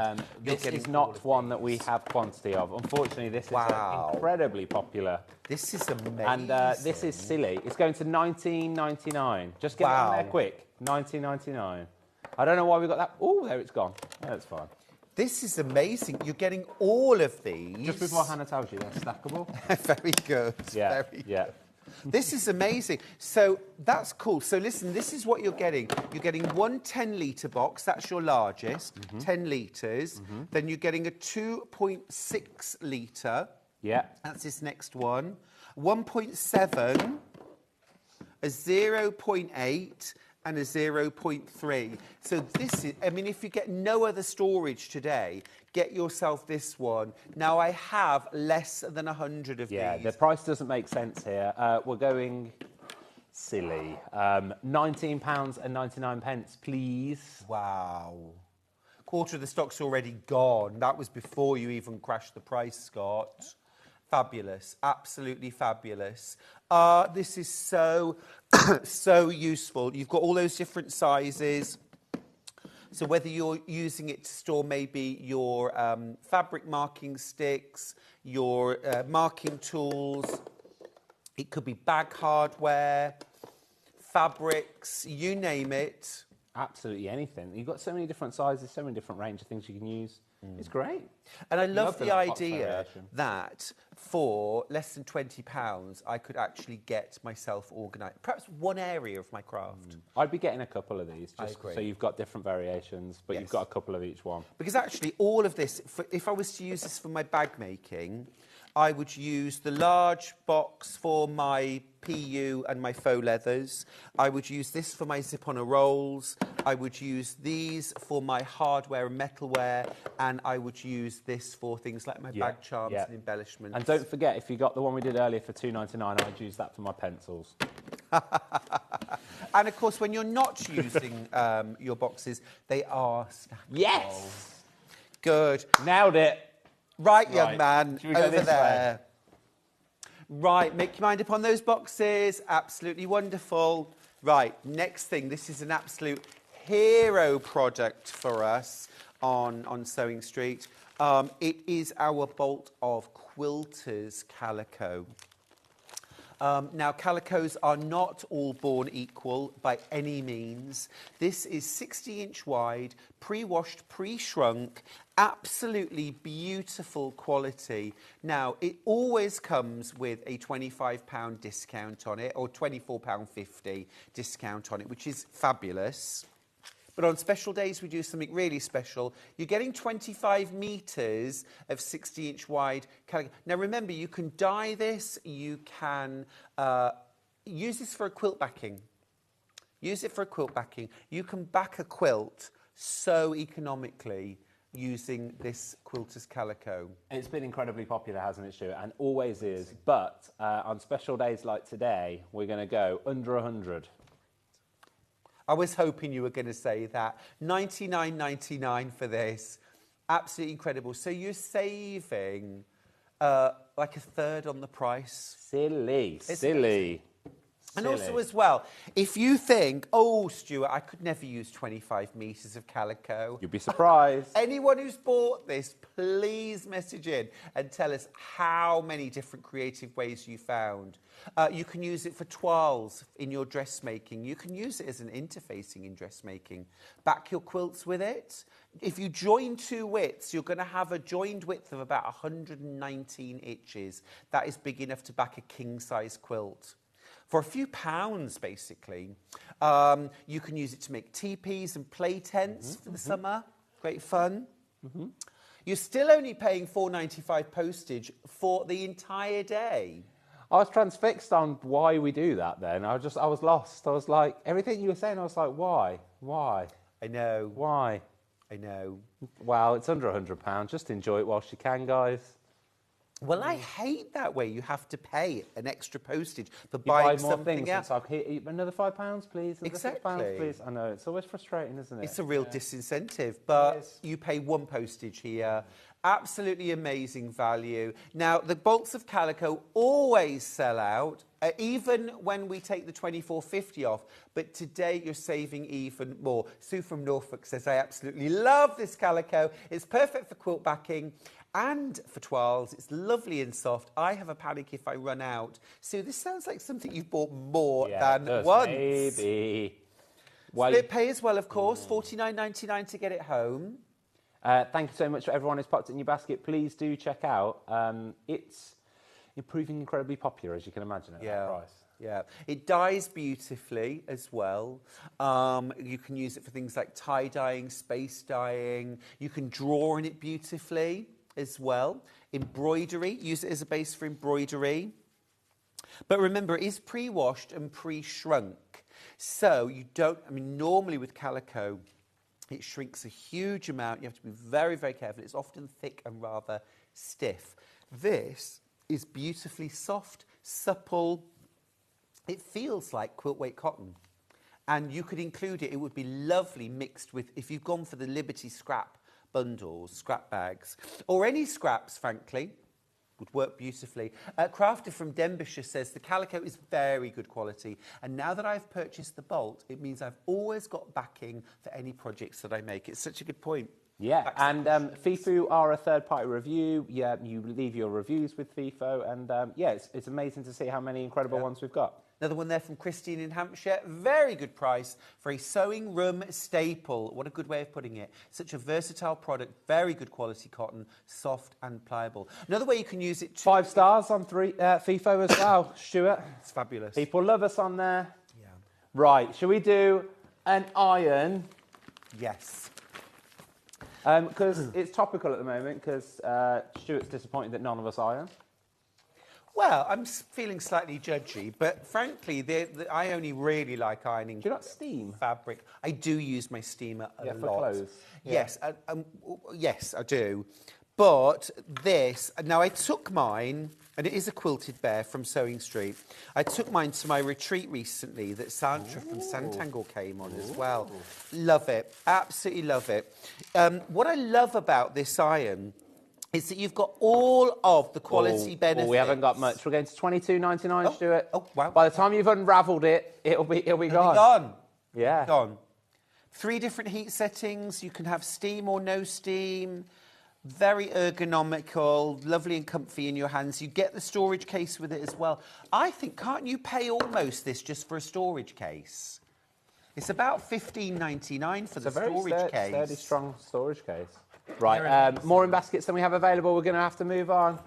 You're This getting is all not of one these. that we have quantity of. Unfortunately, this is Wow. incredibly popular. This is amazing. And this is silly. It's going to $19.99. Just get it on there Wow. quick. $19.99. I don't know why we got that. Oh, there it's gone. That's fine. This is amazing. You're getting all of these. Just before Hannah tells you, they're stackable. Very good. Yeah, Very yeah. This is amazing. So that's cool. So listen, this is what you're getting. You're getting one 10-litre box. That's your largest, 10 litres. Then you're getting a 2.6 litre. Yeah. That's this next one. 1.7, a 0.8, and a 0.3. So this is, I mean, if you get no other storage today, get yourself this one. Now, I have less than 100 of Yeah, these. the price doesn't make sense here. We're going silly. £19.99, please. Wow. Quarter of the stock's already gone. That was before you even crashed the price, Scott. Fabulous. Absolutely fabulous. This is so, so useful. You've got all those different sizes. So whether you're using it to store maybe your fabric marking sticks, your marking tools, it could be bag hardware, fabrics, you name it. Absolutely anything. You've got so many different sizes, so many different range of things you can use. It's great. And I love the the box idea variation. that for less than £20, I could actually get myself organised. Perhaps one area of my craft. I'd be getting a couple of these, just agree. so you've got different variations, but Yes. you've got a couple of each one. Because actually, all of this, if I was to use this for my bag making, I would use the large box for my PU and my faux leathers. I would use this for my zip-on rolls. I would use these for my hardware and metalware. And I would use this for things like my bag charms and embellishments. And don't forget, if you got the one we did earlier for $2.99, I'd use that for my pencils. And of course, when you're not using your boxes, they are stackable. Yes! Good. Nailed it. Right, young Right. man, Should we go over this there. Right, make your mind upon those boxes. Absolutely wonderful. Right, next thing. This is an absolute hero product for us on Sewing Street. It is our bolt of quilters calico. Now, calicos are not all born equal by any means. This is 60-inch wide, pre-washed, pre-shrunk, absolutely beautiful quality. Now, it always comes with a £25 discount on it, or £24.50 discount on it, which is fabulous. But on special days, we do something really special. You're getting 25 metres of 60-inch wide calico. Now, remember, you can dye this. You can use this for a quilt backing. Use it for a quilt backing. You can back a quilt so economically using this quilter's calico. It's been incredibly popular, hasn't it, Stuart? And always is. But on special days like today, we're going to go under 100. I was hoping you were going to say that. $99.99 for this. Absolutely incredible. So you're saving like a third on the price. Silly. And also as well, if you think, oh, Stuart, I could never use 25 metres of calico. You'd be surprised. Anyone who's bought this, please message in and tell us how many different creative ways you found. You can use it for toiles in your dressmaking. You can use it as an interfacing in dressmaking. Back your quilts with it. If you join two widths, you're going to have a joined width of about 119 inches. That is big enough to back a king-size quilt. For a few pounds, basically. You can use it to make teepees and play tents for the summer. Great fun. You're still only paying $4.95 postage for the entire day. I was transfixed on why we do that then. I was lost. I was like, everything you were saying, I was like, why? I know. Why? I know. Well, it's under £100. Just enjoy it whilst you can, guys. Well, I hate that way. You have to pay an extra postage for You buying buy more something things. else. It's like, another £5, please. Another Exactly. £6, please. I know, it's always frustrating, isn't it? It's a real disincentive, but you pay one postage here. Absolutely amazing value. Now, the bolts of calico always sell out, even when we take the $24.50 off. But today you're saving even more. Sue from Norfolk says, I absolutely love this calico. It's perfect for quilt backing and for toiles. It's lovely and soft. I have a panic if I run out. Sue, this sounds like something you've bought more than once. Maybe. Well, Split pay as well, of course. $49.99 to get it home. thank you so much for everyone who's popped it in your basket. Please do check out. It's proving incredibly popular, as you can imagine, at that price. Yeah, it dyes beautifully as well. You can use it for things like tie-dyeing, space dyeing. You can draw in it beautifully as well. Embroidery, use it as a base for embroidery. But remember, it is pre-washed and pre-shrunk. So you don't, normally with calico, it shrinks a huge amount. You have to be very, very careful. It's often thick and rather stiff. This is beautifully soft, supple. It feels like quilt weight cotton. And you could include it. It would be lovely mixed with, if you've gone for the Liberty scrap bundles, scrap bags, or any scraps, frankly, would work beautifully. Crafter from Denbighshire says, the calico is very good quality. And now that I've purchased the bolt, it means I've always got backing for any projects that I make. It's such a good point. Yeah, and FIFO are a third-party review. Yeah, you leave your reviews with FIFO, and yeah, it's amazing to see how many incredible ones we've got. Another one there from Christine in Hampshire. Very good price for a sewing room staple. What a good way of putting it. Such a versatile product, very good quality cotton, soft and pliable. Another way you can use it too. 5 stars on FIFO as well, Stuart. It's fabulous. People love us on there. Yeah. Right, shall we do an iron? Yes. Because it's topical at the moment, because Stuart's disappointed that none of us iron. Well, I'm feeling slightly judgy, but frankly, I only really like ironing. Do you not steam? Fabric. I do use my steamer a lot. For clothes? Yes, yes, I do. But this, now I took mine, and it is a quilted bear from Sewing Street. I took mine to my retreat recently that Sandra from Santangle came on as well. Love it, absolutely love it. What I love about this iron is that you've got all of the quality benefits. We haven't got much. We're going to $22.99, Stuart. Oh, wow. By the time you've unravelled it, it'll be gone. Gone. Yeah. Gone. 3 different heat settings. You can have steam or no steam. Very ergonomical, lovely and comfy in your hands. You get the storage case with it as well. I think, can't you pay almost this just for a storage case? It's about $15.99 for the storage case. Sturdy, strong storage case. Right, more in baskets than we have available. We're going to have to move on.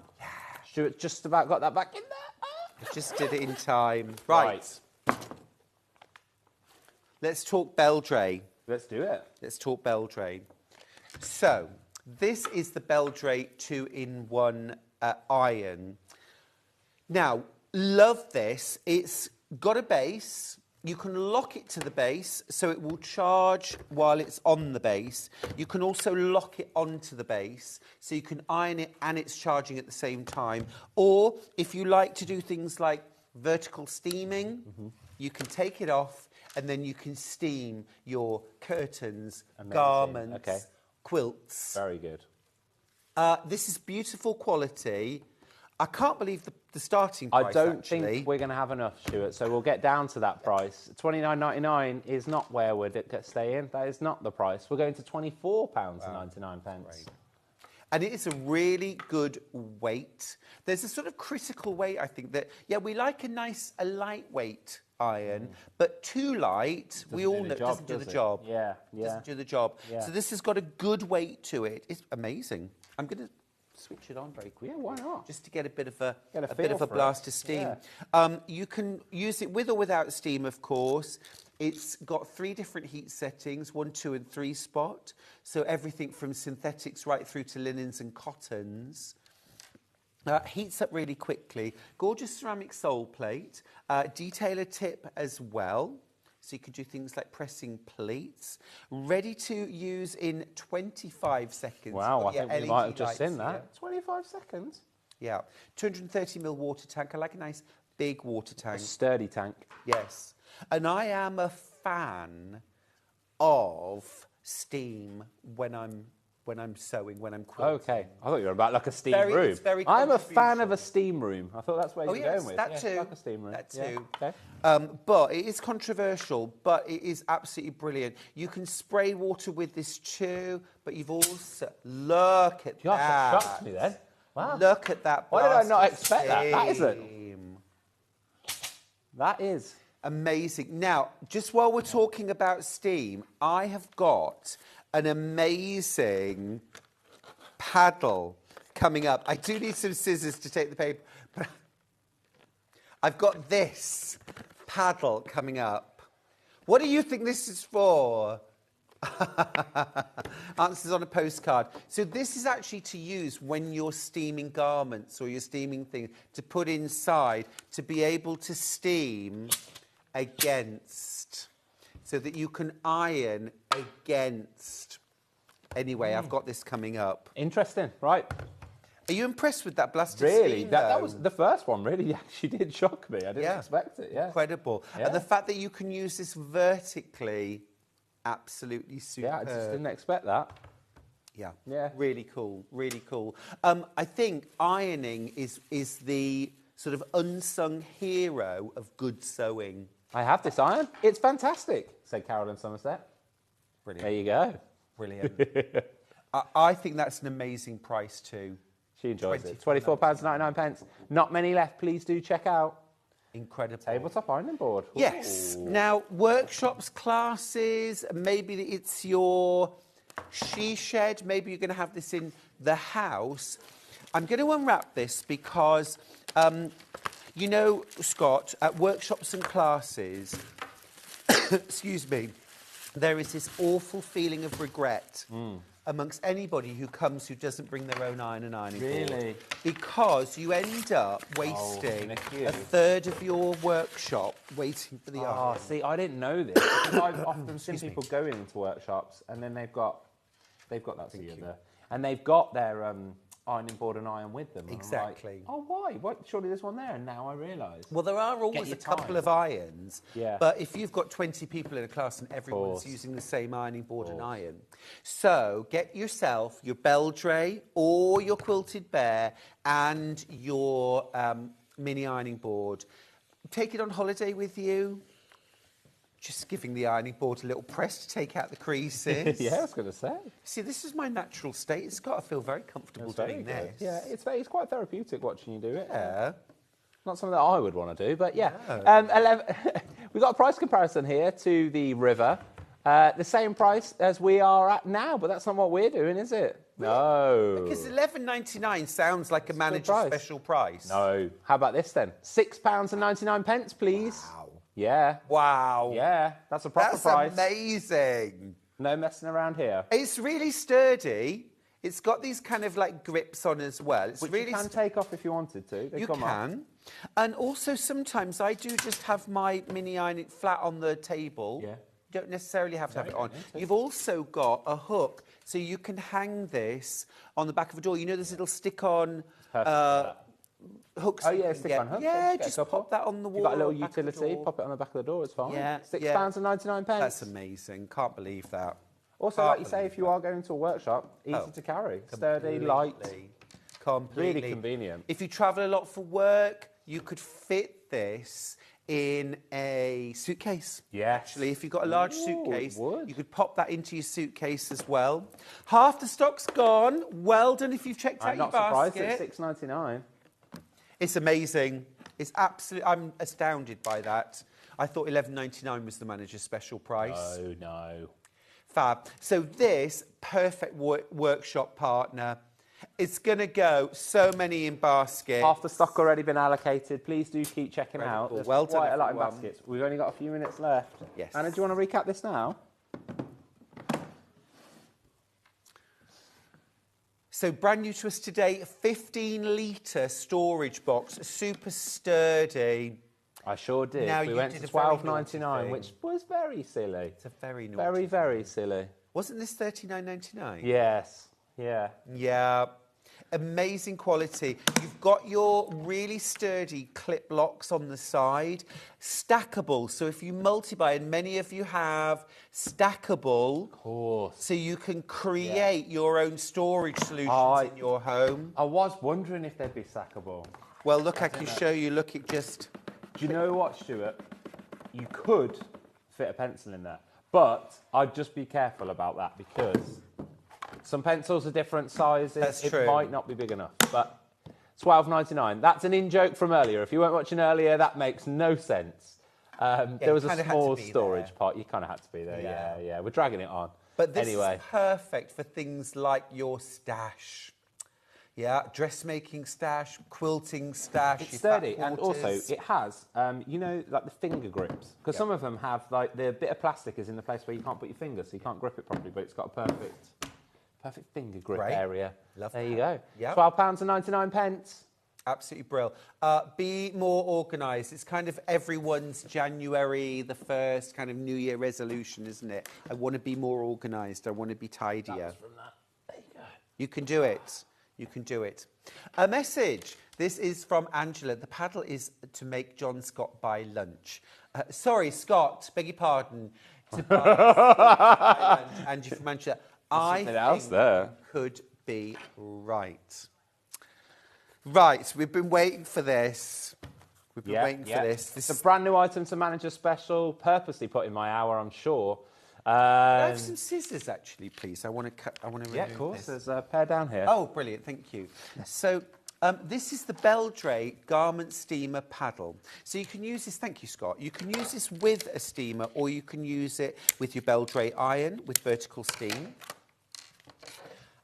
Stuart just about got that back in there. Just did it in time. Right. Let's talk Embroidery. Let's do it. Let's talk Embroidery. So, this is the Embroidery 2-in-1 iron. Now, love this. It's got a base. You can lock it to the base, so it will charge while it's on the base. You can also lock it onto the base, so you can iron it and it's charging at the same time. Or, if you like to do things like vertical steaming, you can take it off and then you can steam your curtains, garments, quilts. Very good. This is beautiful quality. I can't believe the starting price, I don't think we're going to have enough, Stuart, so we'll get down to that price. $29.99 is not where we're staying. That is not the price. We're going to £24.99. Right. And it is a really good weight. There's a sort of critical weight, I think, that, we like a lightweight iron, but too light, we all know, doesn't do the job. Yeah. Doesn't do the job. Yeah. So this has got a good weight to it. It's amazing. I'm going to switch it on very quickly. Yeah, why not? Just to get a bit of a feel for blast it. of steam. Yeah. You can use it with or without steam, of course. It's got 3 different heat settings, 1, 2, and 3 spot. So everything from synthetics right through to linens and cottons. Heats up really quickly. Gorgeous ceramic sole plate. Detailer tip as well. So you could do things like pressing pleats. Ready to use in 25 seconds. Wow, I think we might have just seen that. Here. 25 seconds? Yeah. 230ml water tank. I like a nice big water tank. A sturdy tank. Yes. And I am a fan of steam when I'm sewing, when I'm quilting. Okay. I thought you were about like a steam room. It's very I'm a fan contribution. of a steam room. I thought that's where you're going with. That too. Like a steam room. That too. Yeah. Okay. But it is controversial, but it is absolutely brilliant. You can spray water with this too, but you've also... Look at Gosh, that. that shocked me then. Wow. Look at that. Why did I not blast of expect that? That isn't. steam. That is. Amazing. Now, just while we're talking about steam, I have got an amazing paddle coming up. I do need some scissors to take the paper, but I've got this paddle coming up. What do you think this is for? Answers on a postcard. So this is actually to use when you're steaming garments or you're steaming things, to put inside, to be able to steam against, so that you can iron against. Anyway, I've got this coming up. Interesting, right? Are you impressed with that blasted Really? steam, That though? was the first one, really actually did shock me. I didn't expect it, yeah. Incredible. Yeah. And the fact that you can use this vertically, absolutely superb. Yeah, I just didn't expect that. Yeah. Yeah. Really cool, really cool. I think ironing is the sort of unsung hero of good sewing. I have this iron. It's fantastic, said Carolyn Somerset. Brilliant. There you go. Brilliant. I think that's an amazing price too. She enjoys it. £24.99. Not many left. Please do check out. Incredible. Tabletop ironing board. Ooh. Yes. Now, workshops, classes, maybe it's your she shed, maybe you're going to have this in the house. I'm going to unwrap this because, you know, Scott, at workshops and classes, excuse me, there is this awful feeling of regret amongst anybody who comes who doesn't bring their own iron and ironing board. Really? Because you end up wasting a third of your workshop waiting for the Oh, iron. see, I didn't know this. Because I've often seen people going into workshops and then they've got that for you there. And they've got their ironing board and iron with them. And Exactly. I'm like, oh, why? What? Surely there's one there. And now I realise. Well, there are always your a couple time. of irons, Yeah. but if you've got 20 people in a class and everyone's course. using the same ironing board and iron, so get yourself your Embroidery or your quilted bear and your mini ironing board. Take it on holiday with you. Just giving the ironing board a little press to take out the creases. Yeah, I was going to say. See, this is my natural state. It's got to feel very comfortable doing this. Yeah, it's quite therapeutic watching you do it. Yeah. Not something that I would want to do, but yeah. We've got a price comparison here to the River. The same price as we are at now, but that's not what we're doing, is it? No. Because £11.99 sounds like a manager's special price. No. How about this then? £6.99, please. Wow. Yeah. Wow. Yeah, that's a proper price. That's amazing. No messing around here. It's really sturdy. It's got these kind of like grips on as well. It's Which really you can take off if you wanted to. They You come can. off. And also sometimes I do just have my mini iron flat on the table. Yeah. You don't necessarily have to have it on. You've also got a hook, so you can hang this on the back of a door. You know, there's little stick-on hooks. Oh, yeah, stick-on hooks. Yeah, Get a just couple. pop that on the wall. You've got a little back of the utility, door. pop it on the back of the door, it's fine. Yeah, £6.99. That's amazing. Can't believe that. Also, like you say, if you are going to a workshop, easy to carry. Sturdy, light. Completely. Really convenient. If you travel a lot for work, you could fit this in a suitcase. Yes. Actually, if you've got a large Ooh, suitcase, it would. you could pop that into your suitcase as well. Half the stock's gone. Well done if you've checked out I'm your not surprised basket. it's £6.99. It's amazing. It's absolutely. I'm astounded by that. I thought £11.99 was the manager's special price. No. Fab. So this perfect workshop partner. It's going to go so many in basket. Half the stock already been allocated. Please do keep checking out. Incredible. There's Well done, quite a lot in everyone. baskets. We've only got a few minutes left. Yes. Anna, do you want to recap this now? So brand new to us today, 15-litre storage box, super sturdy. I sure did. Now, we you went did to a very naughty £12.99, thing. which was very silly. It's a very naughty Very, thing. very silly. Wasn't this £39.99? Yes. Yeah. Yeah. Amazing quality. You've got your really sturdy clip locks on the side. Stackable. So if you multi-buy, and many of you have, stackable. Of course. So you can create your own storage solutions in your home. I was wondering if they'd be stackable. Well, look, I can show you. Look, it just... Do you know what, Stuart? You could fit a pencil in there, but I'd just be careful about that because some pencils are different sizes. That's it true. might not be big enough, but £12.99. That's an in-joke from earlier. If you weren't watching earlier, that makes no sense. There was a kinda had to small be storage there. part. You kind of had to be there. Yeah. Yeah. We're dragging it on. But this anyway. is perfect for things like your stash. Yeah, dressmaking stash, quilting stash. It's your sturdy, fat and also quarters. it has, you know, like the finger grips. Because some of them have, like, the bit of plastic is in the place where you can't put your finger, so you can't grip it properly, but it's got a perfect finger grip Great. area. Love there that. you go. Yep. £12.99. Absolutely brilliant. Be more organised. It's kind of everyone's January the 1st kind of New Year resolution, isn't it? I want to be more organised. I want to be tidier. From that. There you go. You can do it. You can do it. A message. This is from Angela. The paddle is to make John Scott buy lunch. Sorry, Scott. Beg your pardon. To buy lunch. Angie from Manchester. I something else think there. you could be right. Right. We've been waiting for this. We've been waiting for this. It's a brand new item to manager special. Purposely put in my hour, I'm sure. I have some scissors, actually, please. I want to cut. I want to remove Yeah, of course. this. There's a pair down here. Oh, brilliant. Thank you. So this is the Embroidery garment steamer paddle. So you can use this, thank you, Scott. You can use this with a steamer or you can use it with your Embroidery iron with vertical steam.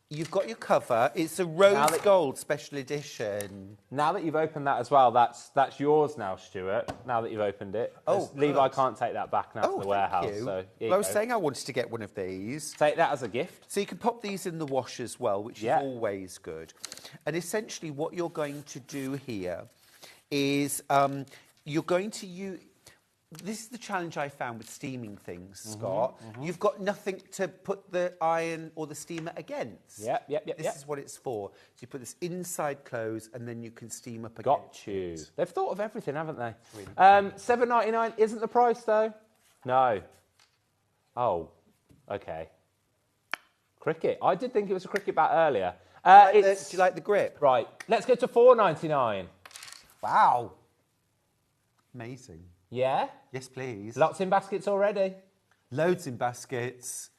You've got your cover. It's a rose gold special edition. Now that you've opened that as well, that's yours now, Stuart. Now that you've opened it. Oh, Levi good. can't take that back now to the warehouse. Thank you. So here Well, I you was go. saying I wanted to get one of these. Take that as a gift. So you can pop these in the wash as well, which is always good. And essentially what you're going to do here is you're going to use... This is the challenge I found with steaming things, Scott. You've got nothing to put the iron or the steamer against. Yep. This is what it's for. So you put this inside close and then you can steam up against Got you. it. They've thought of everything, haven't they? $7.99 isn't the price, though? No. Oh, OK. Cricket. I did think it was a cricket bat earlier. Do you like the grip? Right. Let's get to $4.99. Wow. Amazing. Yeah? Yes, please. Lots in baskets already. Loads in baskets.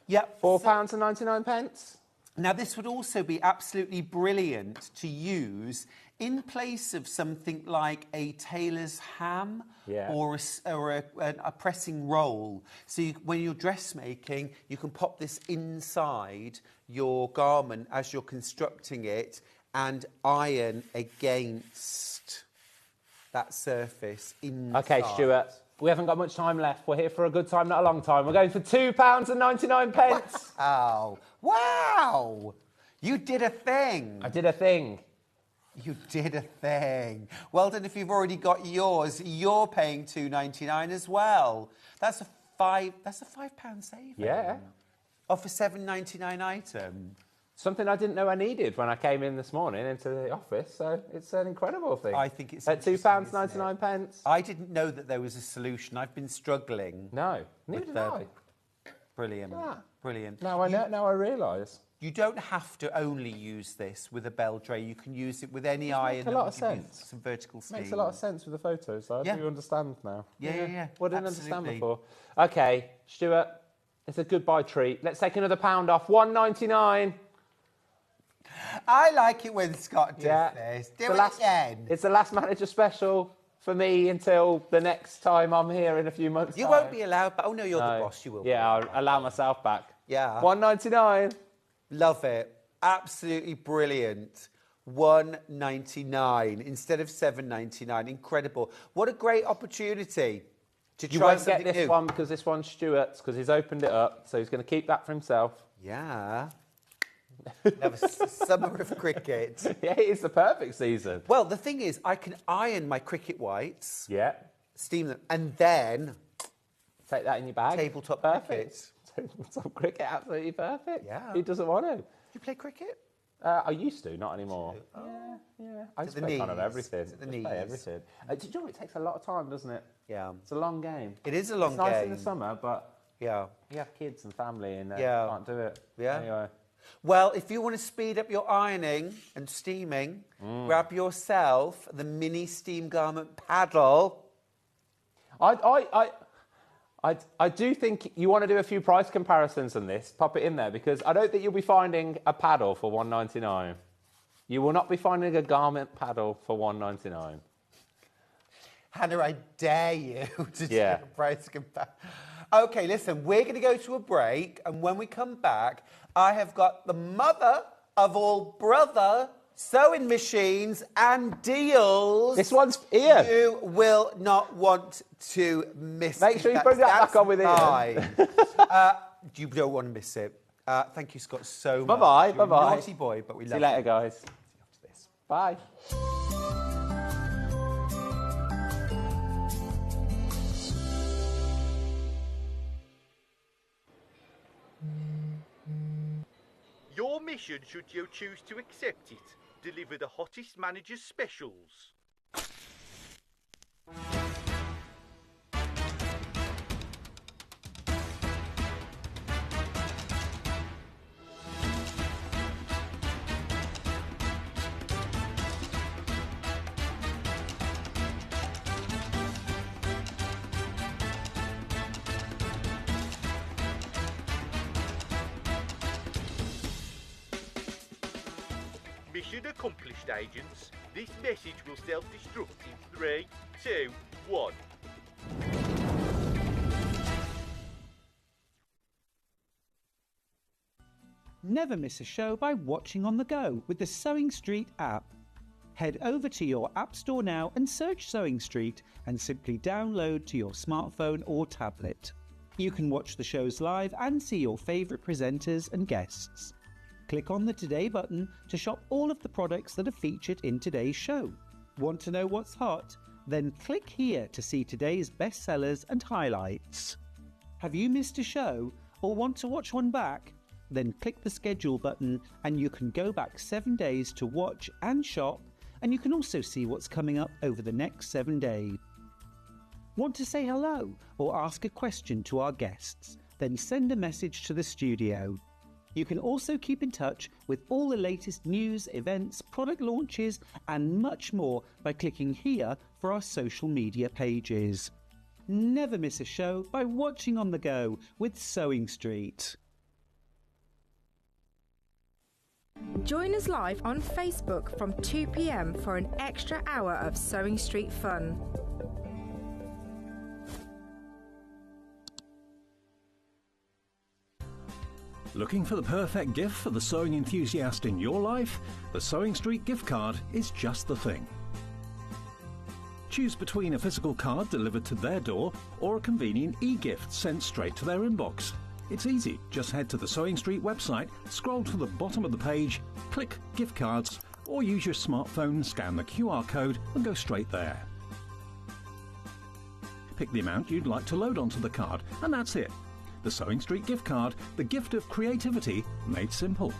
Yep. £4.99. Now, this would also be absolutely brilliant to use in place of something like a tailor's ham or a pressing roll. So when you're dressmaking, you can pop this inside your garment as you're constructing it and iron against that surface inside. OK, Stuart, we haven't got much time left. We're here for a good time, not a long time. We're going for £2.99. Wow. Wow. You did a thing. I did a thing. You did a thing. Well done. If you've already got yours, you're paying $2.99 as well. That's a £5 saving. Yeah. Off a $7.99 item. Something I didn't know I needed when I came in this morning into the office, so it's an incredible thing. I think it's at £2.99. I didn't know that there was a solution. I've been struggling. No, neither did I. Brilliant. Yeah. Brilliant. Now I realise. You don't have to only use this with a bell tray. You can use it with any iron. Makes a lot of sense. Some vertical steam. Makes a lot of sense with the photos, though. Yeah. Do you understand now? Yeah. What didn't Absolutely. understand before? OK, Stuart, it's a goodbye treat. Let's take another £1 off. £1.99. I like it when Scott does this. Do it again. It's the last manager special for me until the next time I'm here in a few months. You won't be allowed back. Oh, no, you're the boss. You will. Yeah, I'll allow myself back. Yeah. £1.99. Love it. Absolutely brilliant. $1.99 instead of $7.99. Incredible. What a great opportunity to try You won't something get this new. one because this one's Stuart's because he's opened it up, so he's going to keep that for himself. Yeah. Have a summer of cricket. Yeah, it's the perfect season. Well, the thing is, I can iron my cricket whites, Yeah. steam them, and then Take that in your bag. tabletop Perfect. cricket. Tabletop cricket, absolutely perfect. Yeah. Who doesn't want to? Do you play cricket? I used to, not anymore. Oh. Yeah. I used the to play kind of knees. everything. To the Just play knees. everything. Do you know it takes a lot of time, doesn't it? Yeah. It's a long game. It is a long It's nice game. in the summer, but Yeah. you have kids and family and Yeah. can't do it. Yeah. Anyway. Well, if you want to speed up your ironing and steaming, grab yourself the mini steam garment paddle. I do think you want to do a few price comparisons on this. Pop it in there because I don't think you'll be finding a paddle for $1.99. You will not be finding a garment paddle for $1.99. Hannah, I dare you to do Yeah. a price comparison. Okay, listen, we're going to go to a break, and when we come back, I have got the mother of all brother sewing machines and deals. This one's Ian. You will not want to miss it. Make sure you bring that back on with Ian. You don't want to miss it. Thank you, Scott, so much. Bye-bye, You're a bye-bye. naughty boy, but we See love you later, you. guys. See you after this. Bye. Your mission, should you choose to accept it, deliver the hottest manager's specials. Mission accomplished, agents. This message will self-destruct in 3, 2, 1. Never miss a show by watching on the go with the Sewing Street app. Head over to your app store now and search Sewing Street and simply download to your smartphone or tablet. You can watch the shows live and see your favourite presenters and guests. Click on the Today button to shop all of the products that are featured in today's show. Want to know what's hot? Then click here to see today's bestsellers and highlights. Have you missed a show or want to watch one back? Then click the schedule button and you can go back 7 days to watch and shop, and you can also see what's coming up over the next 7 days. Want to say hello or ask a question to our guests? Then send a message to the studio. You can also keep in touch with all the latest news, events, product launches, and much more by clicking here for our social media pages. Never miss a show by watching on the go with Sewing Street. Join us live on Facebook from 2 p.m. for an extra hour of Sewing Street fun. Looking for the perfect gift for the sewing enthusiast in your life? The Sewing Street gift card is just the thing. Choose between a physical card delivered to their door or a convenient e-gift sent straight to their inbox. It's easy. Just head to the Sewing Street website, scroll to the bottom of the page, click Gift Cards, or use your smartphone, scan the QR code and go straight there. Pick the amount you'd like to load onto the card, and that's it. The Sewing Street gift card, the gift of creativity made simple.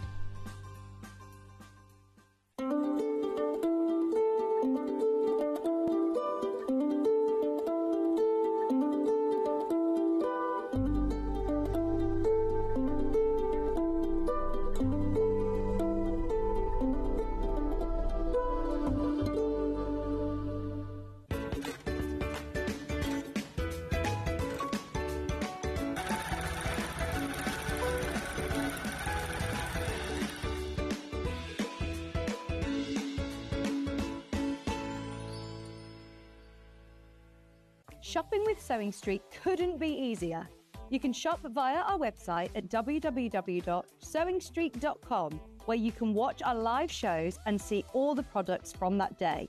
Shopping with Sewing Street couldn't be easier. You can shop via our website at www.sewingstreet.com, where you can watch our live shows and see all the products from that day.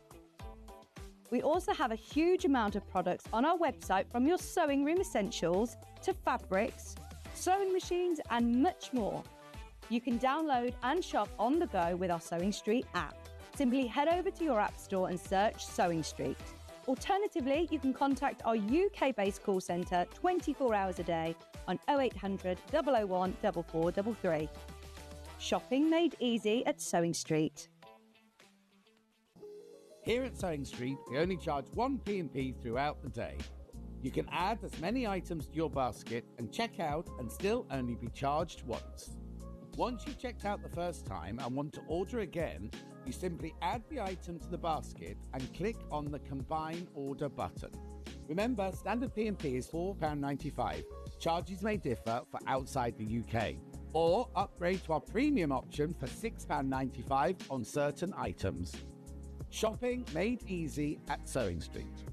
We also have a huge amount of products on our website, from your sewing room essentials to fabrics, sewing machines and much more. You can download and shop on the go with our Sewing Street app. Simply head over to your app store and search Sewing Street. Alternatively, you can contact our UK-based call centre 24 hours a day on 0800 001 4433. Shopping made easy at Sewing Street. Here at Sewing Street, we only charge 1 P&P throughout the day. You can add as many items to your basket and check out and still only be charged once. Once you've checked out the first time and want to order again, you simply add the item to the basket and click on the Combine Order button. Remember, standard P&P is £4.95. Charges may differ for outside the UK. Or upgrade to our premium option for £6.95 on certain items. Shopping made easy at Sewing Street.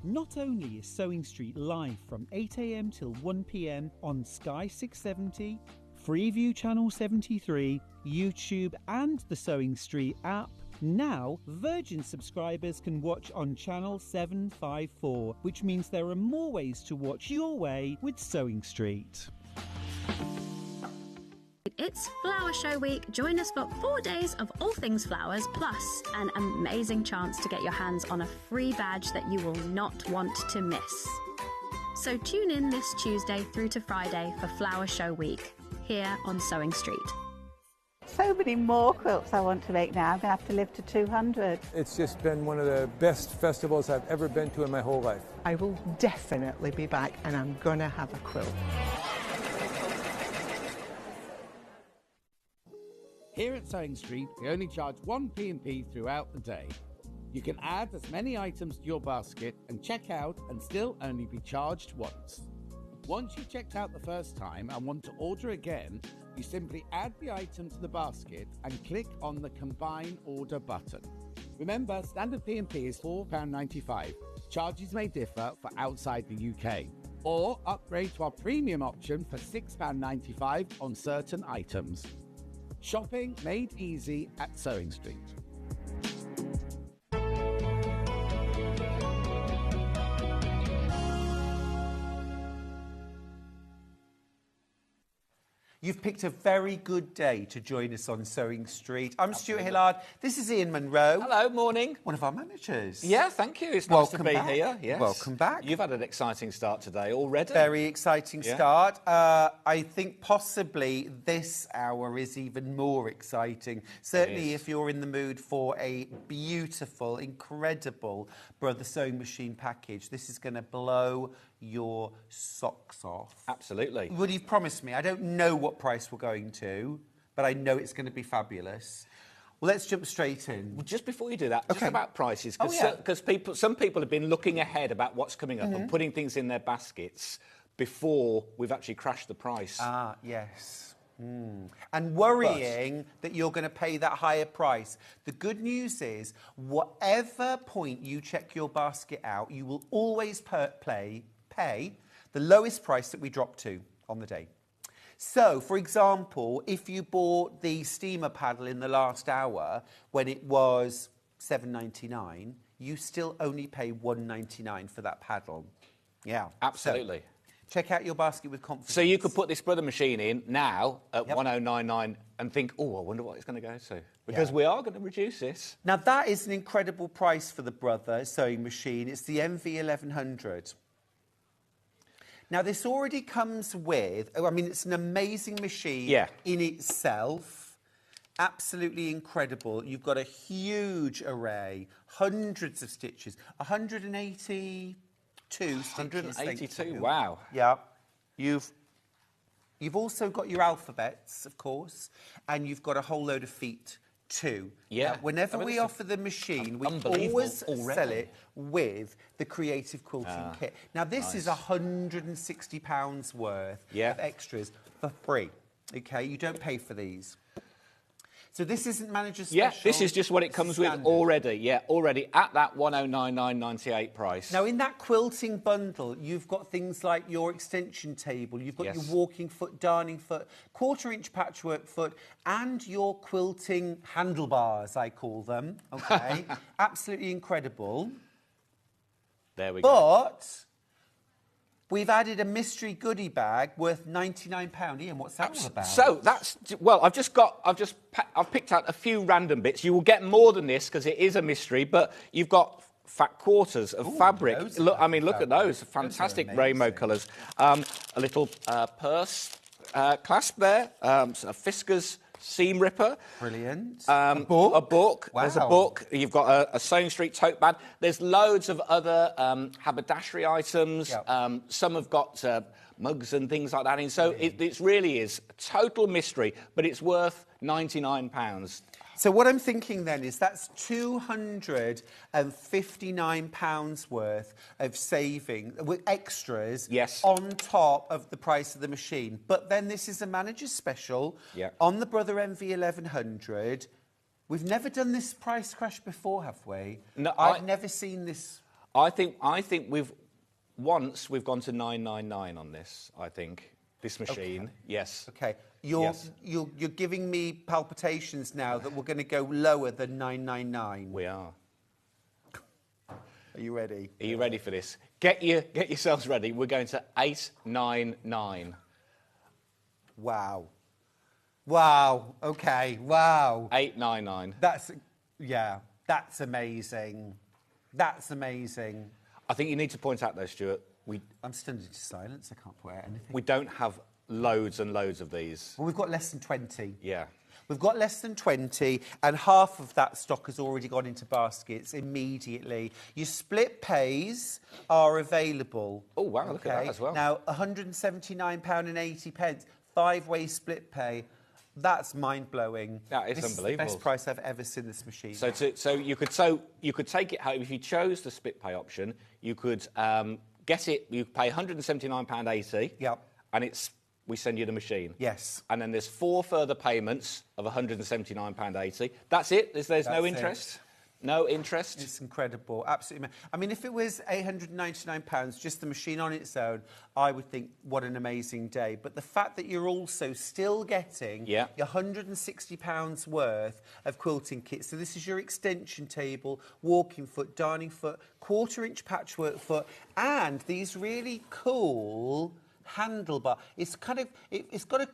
Not only is Sewing Street live from 8 a.m. till 1 p.m. on Sky 670, Freeview Channel 73, YouTube and the Sewing Street app, now Virgin subscribers can watch on Channel 754, which means there are more ways to watch your way with Sewing Street. It's Flower Show Week. Join us for 4 days of all things flowers, plus an amazing chance to get your hands on a free badge that you will not want to miss. So tune in this Tuesday through to Friday for Flower Show Week, here on Sewing Street. So many more quilts I want to make now. I'm going to have to live to 200. It's just been one of the best festivals I've ever been to in my whole life. I will definitely be back, and I'm going to have a quilt. Here at Sewing Street, we only charge 1 P&P throughout the day. You can add as many items to your basket and check out and still only be charged once. Once you've checked out the first time and want to order again, you simply add the item to the basket and click on the Combine Order button. Remember, standard P&P is £4.95. Charges may differ for outside the UK. Or upgrade to our premium option for £6.95 on certain items. Shopping made easy at Sewing Street. You've picked a very good day to join us on Sewing Street. I'm Stuart Hillard. This is Ian Munro. Hello, morning. One of our managers. Yeah, thank you. It's nice to be back. here. Yes. Welcome back. You've had an exciting start today already. Very exciting start. I think possibly this hour is even more exciting. Certainly if you're in the mood for a beautiful, incredible Brother Sewing Machine package. This is going to blow your socks off. Absolutely. Would you promise me? I don't know what price we're going to, but I know it's going to be fabulous. Well, let's jump straight in. Well, just before you do that, just about prices, because some people have been looking ahead about what's coming up and putting things in their baskets before we've actually crashed the price. Ah, yes. And worrying that you're going to pay that higher price. The good news is, whatever point you check your basket out, you will always pay the lowest price that we drop to on the day. So, for example, if you bought the steamer paddle in the last hour when it was $7.99, you still only pay $1.99 for that paddle. Yeah. Absolutely. So, check out your basket with confidence. So you could put this brother machine in now at 1099 and think, oh, I wonder what it's going to go to. Because we are going to reduce this. Now, that is an incredible price for the brother sewing machine. It's the MV1100. Now, this already comes with, I mean, it's an amazing machine in itself. Absolutely incredible. You've got a huge array, hundreds of stitches, 182 stitches. 182, wow. Yeah. You've also got your alphabets, of course, and you've got a whole load of feet too. Yeah. Now, whenever we offer the machine, we always sell it with the Creative Quilting Kit. Now, this is £160 worth of extras for free. Okay, you don't pay for these. So this isn't manager's special. Yeah, this is just what it comes with already. Yeah, already at that 1099.98 price. Now, in that quilting bundle, you've got things like your extension table, you've got your walking foot, darning foot, quarter-inch patchwork foot, and your quilting handlebars, I call them. Okay, absolutely incredible. There we go. But we've added a mystery goodie bag worth £99. Ian, what's that all about? So that's, well, I've picked out a few random bits. You will get more than this because it is a mystery, but you've got fat quarters of fabric. Look, I mean, look at those fantastic rainbow colours. A little purse clasp there, a Fiskars seam ripper. Brilliant. A book. Wow. There's a book. You've got a Sewing Street tote bag. There's loads of other haberdashery items. Yep. Some have got mugs and things like that in. So it really is a total mystery, but it's worth £99. So what I'm thinking then is that's £259 worth of saving with extras on top of the price of the machine. But then this is a manager's special on the Brother MV1100. We've never done this price crash before, have we? No, I've never seen this. I think we've gone to £999 on this. I think this machine. Okay. Yes. Okay. You're giving me palpitations now that we're going to go lower than £999. We are. Are you ready? Are you ready for this? Get yourselves ready. We're going to £899. Wow. Wow. Okay. Wow. £899. That's amazing. That's amazing. I think you need to point out though, Stuart. I'm stunned into silence. I can't wear anything. We don't have loads and loads of these. Well, we've got less than 20. Yeah. We've got less than 20, and half of that stock has already gone into baskets immediately. Your split pays are available. Oh, wow, look at that as well. Now, £179.80, 5-way split pay. That's mind-blowing. That is This unbelievable. Is the best price I've ever seen this machine. So you could take it home if you chose the split pay option. You could get it. You pay £179.80. Yep. And we send you the machine. Yes. And then there's 4 further payments of £179.80. That's it. There's no interest. No interest. It's incredible, absolutely. I mean, if it was £899, just the machine on its own, I would think, what an amazing day. But the fact that you're also still getting your £160 worth of quilting kits. So this is your extension table, walking foot, darning foot, quarter-inch patchwork foot, and these really cool handlebar. It's got a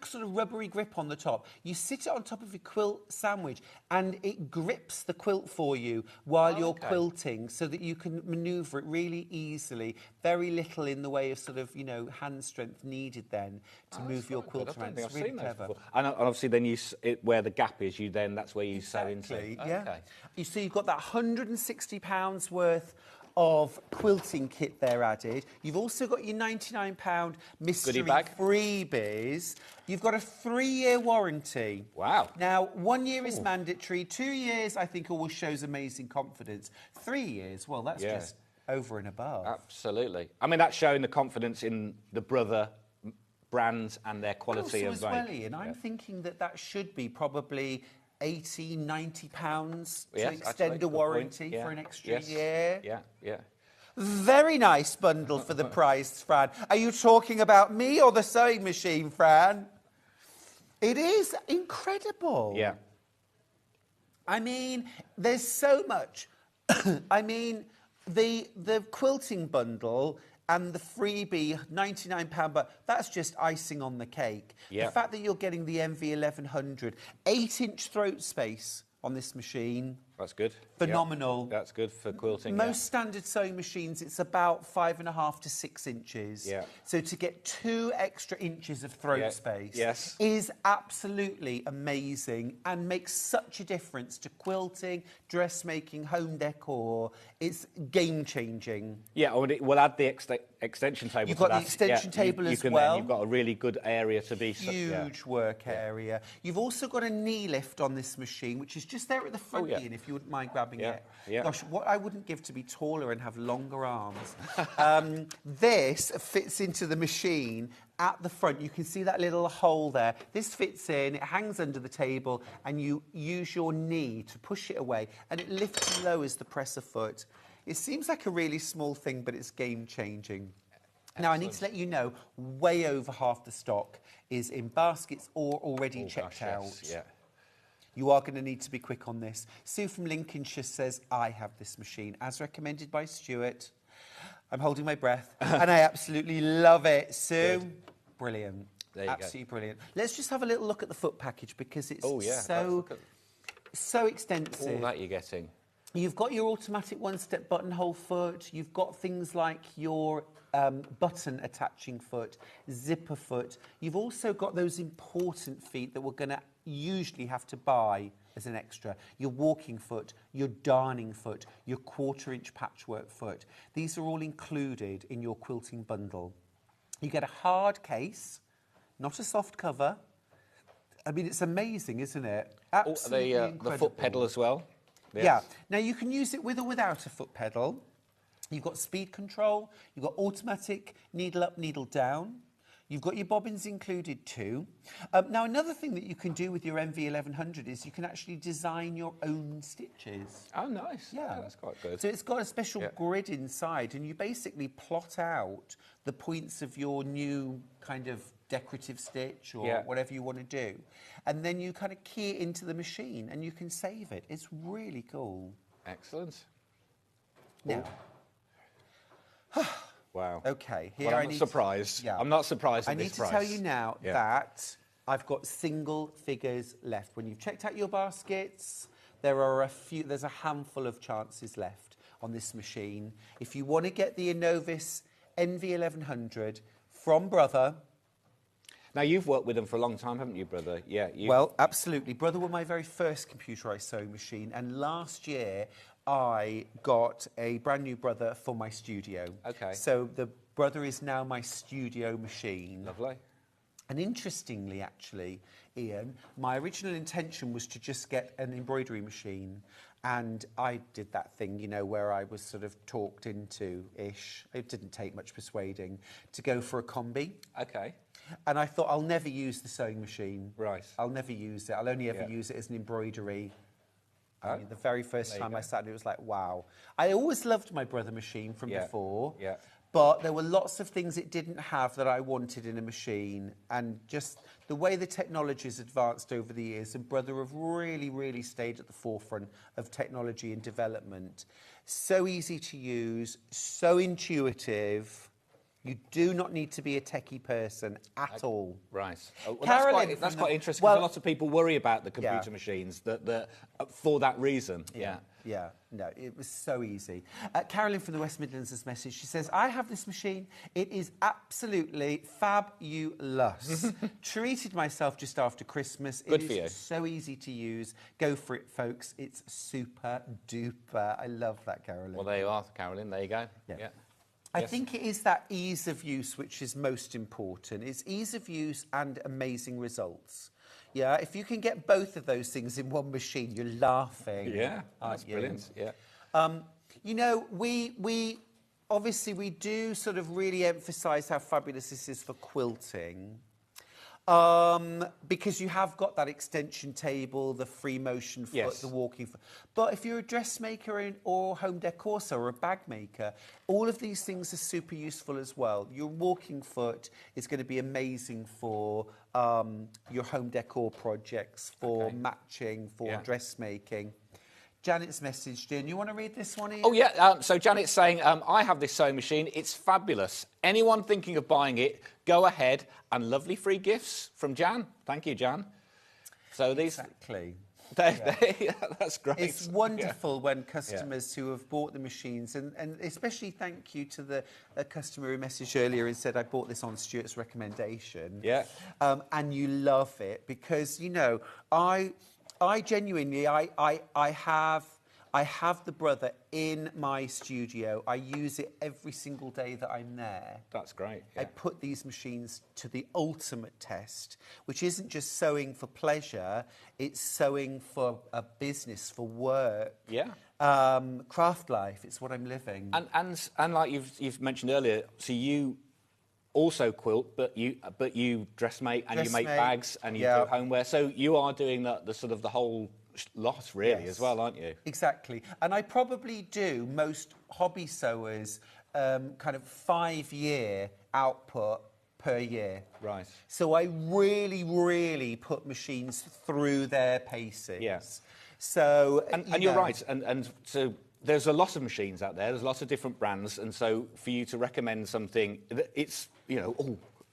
sort of rubbery grip on the top. You sit it on top of your quilt sandwich and it grips the quilt for you while you're quilting so that you can manoeuvre it really easily. Very little in the way of sort of, hand strength needed then to move your quilt around. It's really clever. And obviously then where the gap is, that's where you sew into. Yeah. You see, you've got that £160 worth of quilting kit there added. You've also got your £99 mystery Goodie bag. freebies. You've got a 3-year warranty. Wow. Now, 1 year is mandatory. 2 years, I think, always shows amazing confidence. 3 years, well, that's just over and above. Absolutely. I mean, that's showing the confidence in the brother brands and their quality of as well, Ian, I'm thinking that should be probably £80, £90 to extend a warranty for an extra year. Yeah. Very nice bundle for the price, Fran. Are you talking about me or the sewing machine, Fran? It is incredible. Yeah. I mean, there's so much. I mean, the quilting bundle and the freebie £99, but that's just icing on the cake. Yeah. The fact that you're getting the MV1100, 8-inch throat space on this machine. That's good. Phenomenal. Yeah. That's good for quilting. Most standard sewing machines, it's about 5.5 to 6 inches. Yeah. So to get 2 extra inches of throat space is absolutely amazing and makes such a difference to quilting, dressmaking, home decor. It's game-changing. Yeah, we'll add the extension table. You've got the extension table as well. You've got a really good area to be. Huge work area. You've also got a knee lift on this machine, which is just there at the front, Ian, if you wouldn't mind grabbing it. Yeah. Gosh, what I wouldn't give to be taller and have longer arms. This fits into the machine at the front. You can see that little hole there. This fits in, it hangs under the table, and you use your knee to push it away, and it lifts and lowers the presser foot. It seems like a really small thing, but it's game-changing. Now, I need to let you know, way over half the stock is in baskets or already checked out. Yeah. You are going to need to be quick on this. Sue from Lincolnshire says, I have this machine, as recommended by Stuart. I'm holding my breath, and I absolutely love it. Sue, brilliant. There you absolutely brilliant. Let's just have a little look at the foot package, because it's so extensive. All that you're getting. You've got your automatic one-step buttonhole foot. You've got things like your button attaching foot, zipper foot. You've also got those important feet that we're going to usually have to buy as an extra. Your walking foot, your darning foot, your 1/4-inch patchwork foot. These are all included in your quilting bundle. You get a hard case, not a soft cover. I mean, it's amazing, isn't it? Absolutely incredible. The foot pedal as well. Yes. Yeah. Now, you can use it with or without a foot pedal. You've got speed control. You've got automatic needle up, needle down. You've got your bobbins included too. Now, another thing that you can do with your MV1100 is you can actually design your own stitches. Oh, nice. Yeah. That's quite good. So it's got a special grid inside, and you basically plot out the points of your new kind of decorative stitch or whatever you want to do. And then you kind of key it into the machine, and you can save it. It's really cool. Excellent. Now. Wow. Okay. Here well, I I'm need not surprised. Yeah. I'm not surprised at I need this to price. tell you now that I've got single figures left. When you've checked out your baskets, there's a handful of chances left on this machine. If you want to get the Innovis NV1100 from Brother. Now, you've worked with them for a long time, haven't you, Brother? Yeah. Well, absolutely. Brother were my very first computerised sewing machine, and last year I got a brand new Brother for my studio. Okay. So the Brother is now my studio machine. Lovely. And interestingly, actually, Ian, my original intention was to just get an embroidery machine. And I did that thing, you know, where I was sort of talked into-ish. It didn't take much persuading to go for a combi. Okay. And I thought, I'll never use the sewing machine. Right. I'll never use it. I'll only ever use it as an embroidery. I mean, the very first time I sat, it was like, wow. I always loved my Brother machine from before. Yeah. But there were lots of things it didn't have that I wanted in a machine. And just the way the technology has advanced over the years, and Brother have really, really stayed at the forefront of technology and development. So easy to use, so intuitive. You do not need to be a techie person at all. Right. Oh, well, Carolyn that's quite interesting, well- because a lot of people worry about the computer machines that for that reason. Yeah. Yeah, no, it was so easy. Carolyn from the West Midlands has messaged. She says, I have this machine. It is absolutely fabulous. Treated myself just after Christmas. Good It for you. is so easy to use. Go for it, folks. It's super duper. I love that, Carolyn. Well, there you are, Carolyn. There you go. Yeah. I think it is that ease of use which is most important. It's ease of use and amazing results. Yeah, if you can get both of those things in one machine, you're laughing. Yeah, aren't that's you? brilliant. Yeah. You know, we obviously we do sort of really emphasise how fabulous this is for quilting. Because you have got that extension table, the free motion foot, the walking foot. But if you're a dressmaker or home decor or a bag maker, all of these things are super useful as well. Your walking foot is going to be amazing for your home decor projects, for matching, for dressmaking. Janet's messaged in. You want to read this one, Ian? Oh, yeah. So Janet's saying, I have this sewing machine. It's fabulous. Anyone thinking of buying it, go ahead. And lovely free gifts from Jan. Thank you, Jan. So these... Exactly. That's great. It's wonderful when customers who have bought the machines, and especially thank you to the customer who messaged earlier and said, I bought this on Stuart's recommendation. Yeah. And you love it because, you know, I genuinely, I have the Brother in my studio. I use it every single day that I'm there. That's great. I put these machines to the ultimate test, which isn't just sewing for pleasure, it's sewing for a business, for work. Yeah. Craft life, it's what I'm living. And like you've mentioned earlier, so you also quilt, but you dressmake and you make bags and you do homeware. So you are doing the sort of the whole lot really as well, aren't you? Exactly. And I probably do most hobby sewers kind of 5-year output per year. Right. So I really, really put machines through their paces. Yes. So and you're right. And so there's a lot of machines out there. There's lots of different brands, and so for you to recommend something, it's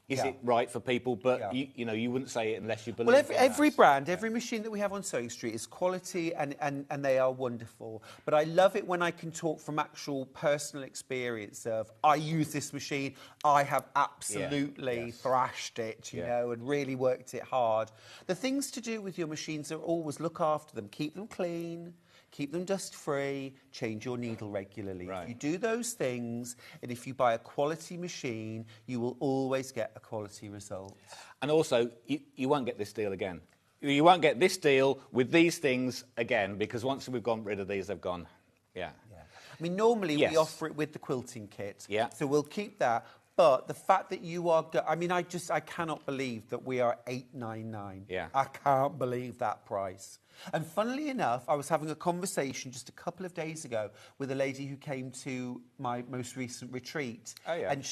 is it right for people? But you know, you wouldn't say it unless you believe. Well, every brand, every machine that we have on Sewing Street is quality, and they are wonderful. But I love it when I can talk from actual personal experience of, I use this machine, I have absolutely thrashed it, you know, and really worked it hard. The things to do with your machines are always look after them, keep them clean, keep them dust-free, change your needle regularly. If you do those things, and if you buy a quality machine, you will always get a quality result. And also, you won't get this deal again. You won't get this deal with these things again, because once we've gone rid of these, they've gone. Yeah. I mean, normally we offer it with the quilting kit. Yeah. So we'll keep that. But the fact that you are... I mean, I cannot believe that we are $8.99. Yeah. I can't believe that price. And funnily enough, I was having a conversation just a couple of days ago with a lady who came to my most recent retreat. Oh, yeah. And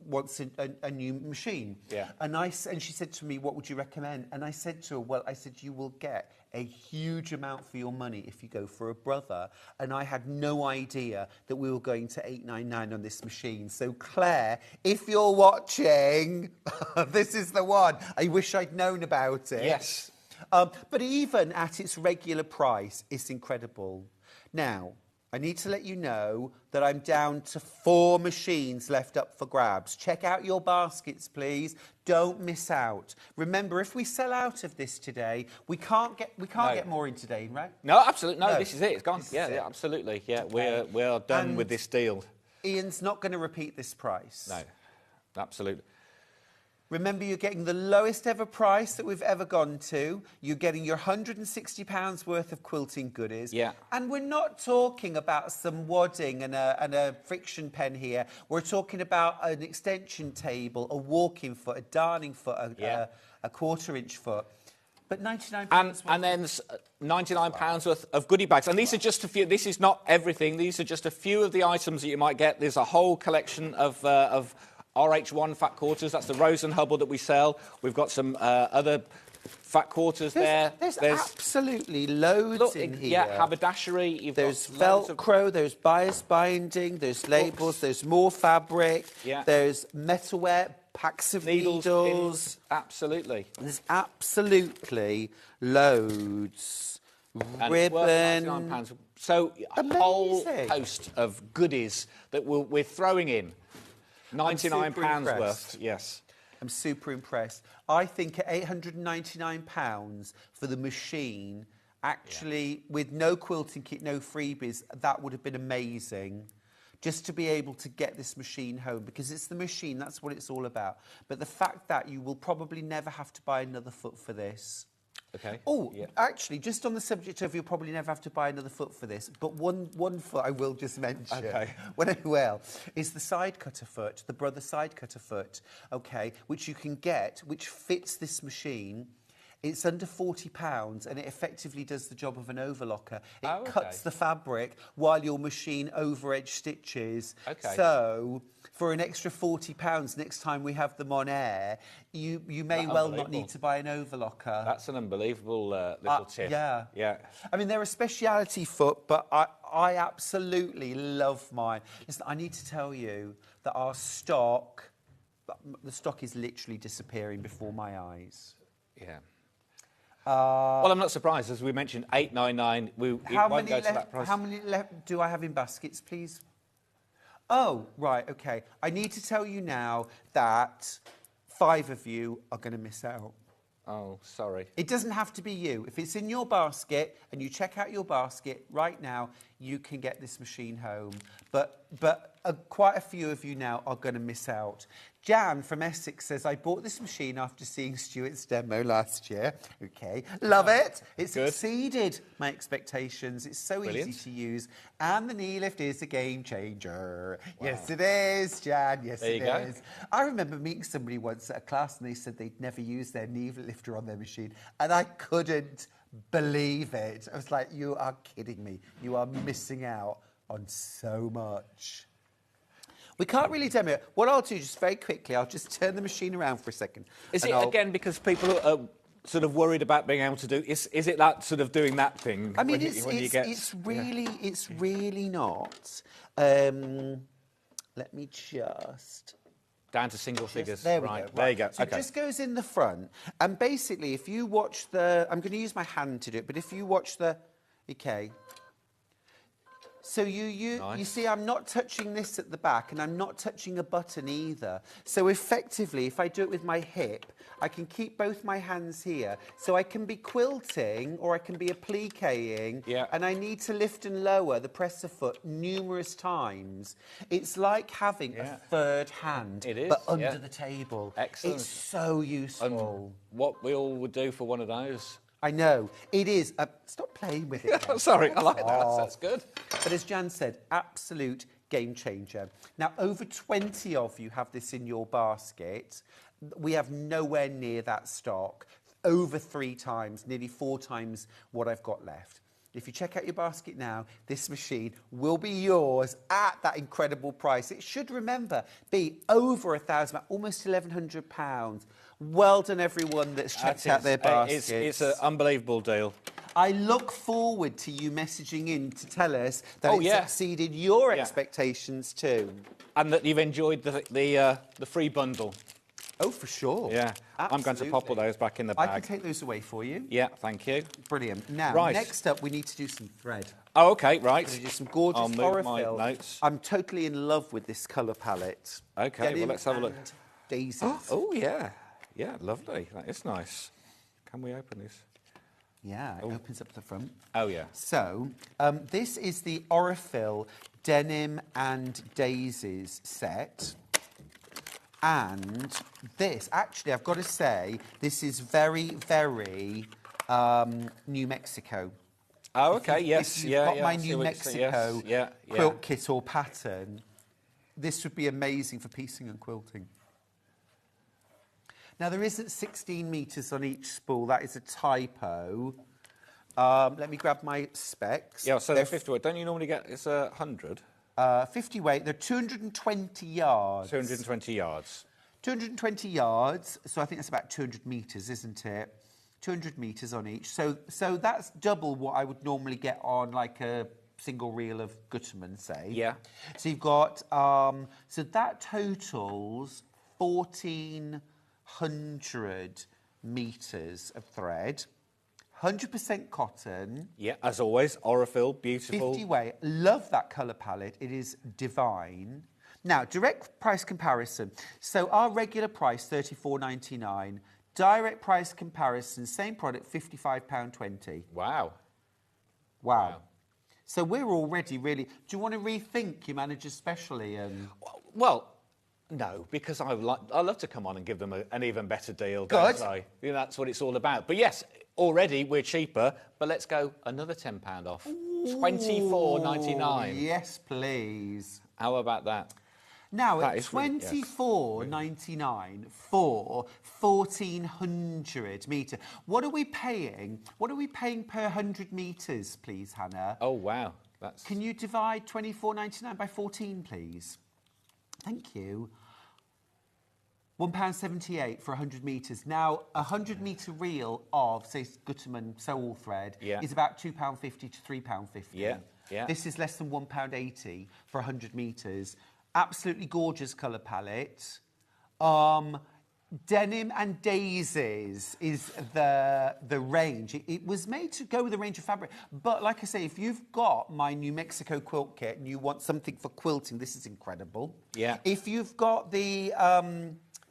wants a new machine. Yeah. And she said to me, what would you recommend? And I said to her, well, I said, you will get a huge amount for your money if you go for a Brother. And I had no idea that we were going to $8.99 on this machine. So Claire, if you're watching, this is the one. I wish I'd known about it. Yes. But even at its regular price, it's incredible. Now, I need to let you know that I'm down to 4 machines left up for grabs. Check out your baskets, please. Don't miss out. Remember, if we sell out of this today, we can't get more in today, right? No, absolutely. No, this is it. It's gone. Yeah, absolutely. Yeah, we're done with this deal. Ian's not going to repeat this price. No, absolutely. Remember, you're getting the lowest ever price that we've ever gone to. You're getting your £160 worth of quilting goodies. Yeah. And we're not talking about some wadding and a friction pen here. We're talking about an extension table, a walking foot, a darning foot, a 1/4-inch foot. But £99 and then £99 worth of goodie bags. And these are just a few. This is not everything. These are just a few of the items that you might get. There's a whole collection of RH1 fat quarters. That's the Rose and Hubble that we sell. We've got some other fat quarters there. There's absolutely loads in here. Yeah, haberdashery. There's Velcro, there's bias binding, there's labels, there's more fabric, there's metalware, packs of needles. Pins. Absolutely. There's absolutely loads. And Ribbon. £99. So a whole host of goodies that we're throwing in. £99 worth. Yes. I'm super impressed. I think at £899 for the machine, actually, with no quilting kit, no freebies, that would have been amazing. Just to be able to get this machine home, because it's the machine, that's what it's all about. But the fact that you will probably never have to buy another foot for this. Okay. Oh, actually, just on the subject of you'll probably never have to buy another foot for this, but one foot I will just mention. Okay. When I will, is the side cutter foot, the brother side cutter foot, okay, which you can get, which fits this machine. It's under £40 and it effectively does the job of an overlocker. It cuts the fabric while your machine over-edge stitches. Okay. So for an extra £40 next time we have them on air, you may well not need to buy an overlocker. That's an unbelievable little tip. Yeah. Yeah. I mean, they're a speciality foot, but I absolutely love mine. Listen, I need to tell you that our stock, the stock is literally disappearing before my eyes. Yeah. Well, I'm not surprised. As we mentioned, $899. How won't many go to that price. How many left do I have in baskets, please? Oh, right, okay. I need to tell you now that 5 of you are going to miss out. Oh, sorry. It doesn't have to be you. If it's in your basket and you check out your basket right now, you can get this machine home. But quite a few of you now are going to miss out. Jan from Essex says, I bought this machine after seeing Stuart's demo last year. Okay, love it. It's exceeded my expectations. It's so easy to use. And the knee lift is a game changer. Wow. Yes, it is, Jan. Yes, it is. I remember meeting somebody once at a class and they said they'd never used their knee lifter on their machine. And I couldn't believe it. I was like, you are kidding me. You are missing out on so much. We can't really demo it. What I'll do, just very quickly, I'll just turn the machine around for a second. Is it, again, because people are sort of worried about being able to do... Is it that sort of doing that thing? I mean, it's really not. Let me just... Down to single figures. There we go. There you go. So it just goes in the front. And basically, if you watch the... I'm going to use my hand to do it, but if you watch the... Okay. So you see, I'm not touching this at the back, and I'm not touching a button either. So effectively, if I do it with my hip, I can keep both my hands here. So I can be quilting, or I can be appliquing, and I need to lift and lower the presser foot numerous times. It's like having a third hand, but under the table. Excellent. It's so useful. What we all would do for one of those. I know. It is. Stop playing with it. Sorry, I like that. That's good. But as Jan said, absolute game changer. Now, over 20 of you have this in your basket. We have nowhere near that stock. Over 3 times, nearly 4 times what I've got left. If you check out your basket now, this machine will be yours at that incredible price. It should, remember, be over £1,000, almost £1,100. Well done, everyone that's checked out their baskets. It's an unbelievable deal. I look forward to you messaging in to tell us that it's exceeded your expectations too. And that you've enjoyed the free bundle. Oh, for sure. Yeah. Absolutely. I'm going to pop all those back in the bag. I can take those away for you. Yeah, thank you. Brilliant. Now, next up, we need to do some thread. Oh, OK, right. We're going to do some gorgeous I'll move my Orifil. notes. I'm totally in love with this colour palette. OK, well, let's have a look. Daisies. Oh, yeah. Yeah, lovely. That is nice. Can we open this? Yeah, it opens up at the front. Oh, yeah. So, this is the Orifil Denim and Daisies set. And this, actually, I've got to say, this is very, very New Mexico. Oh, OK, yes. If you've got my New Mexico quilt kit or pattern, this would be amazing for piecing and quilting. Now, there isn't 16 metres on each spool. That is a typo. Let me grab my specs. Yeah, so they're 50 weight. Don't you normally get, it's 100? 50 weight. They're 220 yards. 220 yards. 220 yards. So I think that's about 200 metres, isn't it? 200 metres on each. So that's double what I would normally get on like a single reel of Gutermann, say. Yeah. So you've got, so that totals 1,400 metres of thread, 100% cotton. Yeah, as always, Aurifil, beautiful. 50 weight. Love that colour palette. It is divine. Now, direct price comparison. So our regular price, £34.99. Direct price comparison, same product, £55.20. Wow. Wow. So we're already really... Do you want to rethink your manager's specially? Well, no, because I love to come on and give them an even better deal. Good. Don't I? You know, that's what it's all about. But yes, already we're cheaper, but let's go another £10 off. $24.99. Yes, please. How about that? Now, That at is really- yes. $24.99 for 1,400 metre. What are we paying? What are we paying per 100 metres, please, Hannah? Oh, wow. That's... Can you divide £24.99 by 14, please? Thank you. £1.78 for 100 metres. Now, a 100 metre reel of, say, Gutermann sew-all thread is about £2.50 to £3.50. Yeah, yeah. This is less than £1.80 for 100 metres. Absolutely gorgeous colour palette. Denim and Daisies is the range. It was made to go with a range of fabric. But like I say, if you've got my New Mexico quilt kit and you want something for quilting, this is incredible. Yeah. If you've got the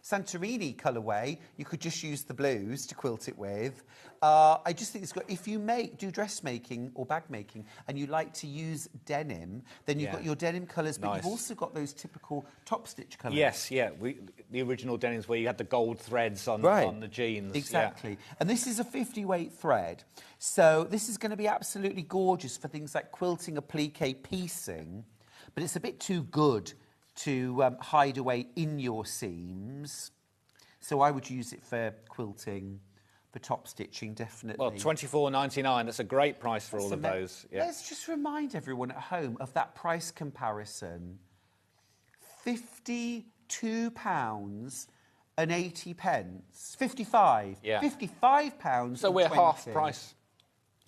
Santorini colourway, you could just use the blues to quilt it with. I just think it's good. If you do dressmaking or bag making and you like to use denim, then you've got your denim colours, but you've also got those typical top stitch colours. Yes, yeah. The original denims where you had the gold threads on the jeans. Exactly. And this is a 50 weight thread. So this is going to be absolutely gorgeous for things like quilting, applique, piecing, but it's a bit too good to hide away in your seams. So I would use it for quilting, for top stitching, definitely. Well, $24.99, that's a great price for all of those. Yeah. Let's just remind everyone at home of that price comparison. £52.80. 55. Yeah. £55. So we're half price.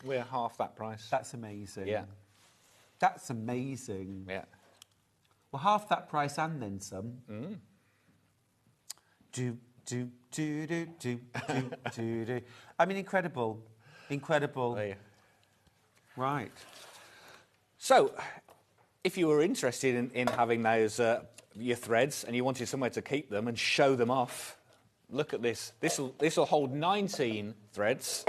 We're half that price. That's amazing. Yeah. That's amazing. Yeah. Well, half that price and then some. Do. I mean, incredible. Incredible. Right. So, if you were interested in having those, your threads, and you wanted somewhere to keep them and show them off, look at this. This will hold 19 threads.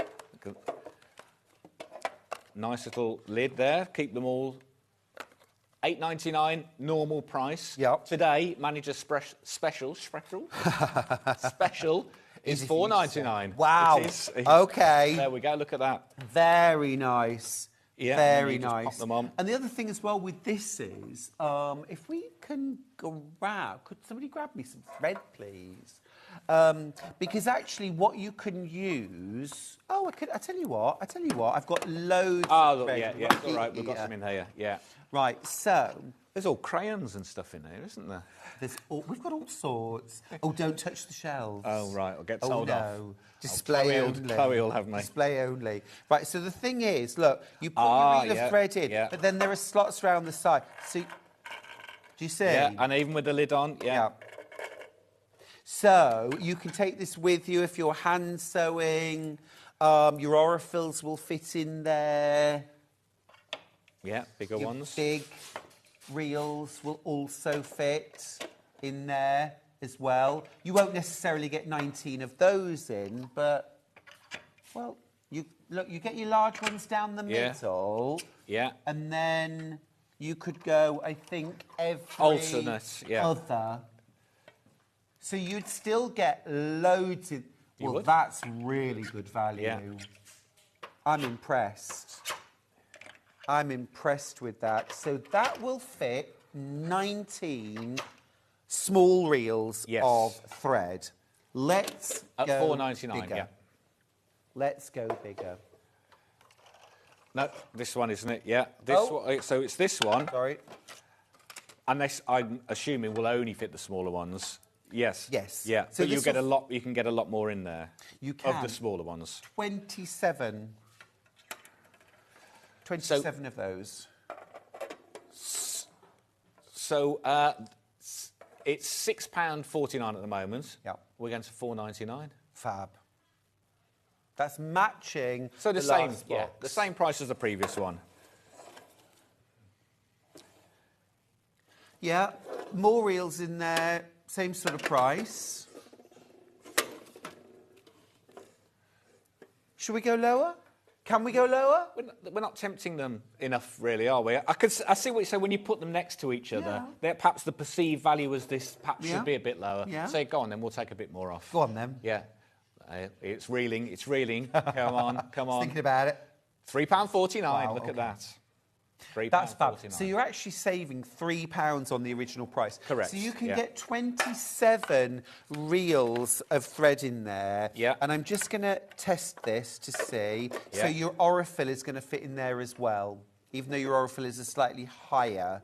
Nice little lid there. Keep them all. $8.99 normal price. Yep. Today, manager special is $4.99. Wow. Okay. There we go. Look at that. Very nice. Yeah. Very and you just nice. Pop them on. And the other thing as well with this is, if we can could somebody grab me some thread, please? Because actually, what you can use. Oh, I tell you what. I've got loads. Oh, of thread. yeah. It's all right. We've got some in here. Yeah. Right. So there's all crayons and stuff in there, isn't there? We've got all sorts. Oh, don't touch the shelves. Oh, right. I'll get told off. Display only. Chloe will have me. Display only. Right, so the thing is, look, you put your reel of thread in, but then there are slots around the side. So, do you see? Yeah, and even with the lid on, yeah. So you can take this with you if you're hand sewing. Your Aurifils will fit in there. Yeah, bigger Your ones. Big reels will also fit in there as well. You won't necessarily get 19 of those in, but, well, you get your large ones down the middle. Yeah. And then you could go, I think, every alternate, other. So you'd still get loads of... Well, would. that's really good value. Yeah. I'm impressed. I'm impressed with that. So that will fit 19 small reels of thread. Let's at go $4.99. bigger. Yeah. Let's go bigger. No, this one, isn't it? Yeah. This one. So it's this one. Sorry. And this, I'm assuming, will only fit the smaller ones. Yes. Yes. Yeah. So but you this get a will- lot. You can get a lot more in there. You Of can. the smaller ones. 27. 27 of those. So it's £6.49 at the moment. Yeah. We're going to £4.99. Fab. That's matching. So the same. last Yeah. box. The same price as the previous one. Yeah. More reels in there. Same sort of price. Should we go lower? Can we go lower? We're not tempting them enough, really, are we? I see what you say when you put them next to each other. Perhaps the perceived value as this perhaps Yeah. should be a bit lower. Yeah. Say, go on, then we'll take a bit more off. Go on then. Yeah. It's reeling. It's reeling. Come on. Come on. Thinking about it. £3.49. Wow, Look okay. at that. That's fab. £3.49. So you're actually saving £3 on the original price. Correct, So you can yeah. get 27 reels of thread in there. Yeah. And I'm just going to test this to see. So Yeah. your Aurifil is going to fit in there as well, even though your Aurifil is a slightly higher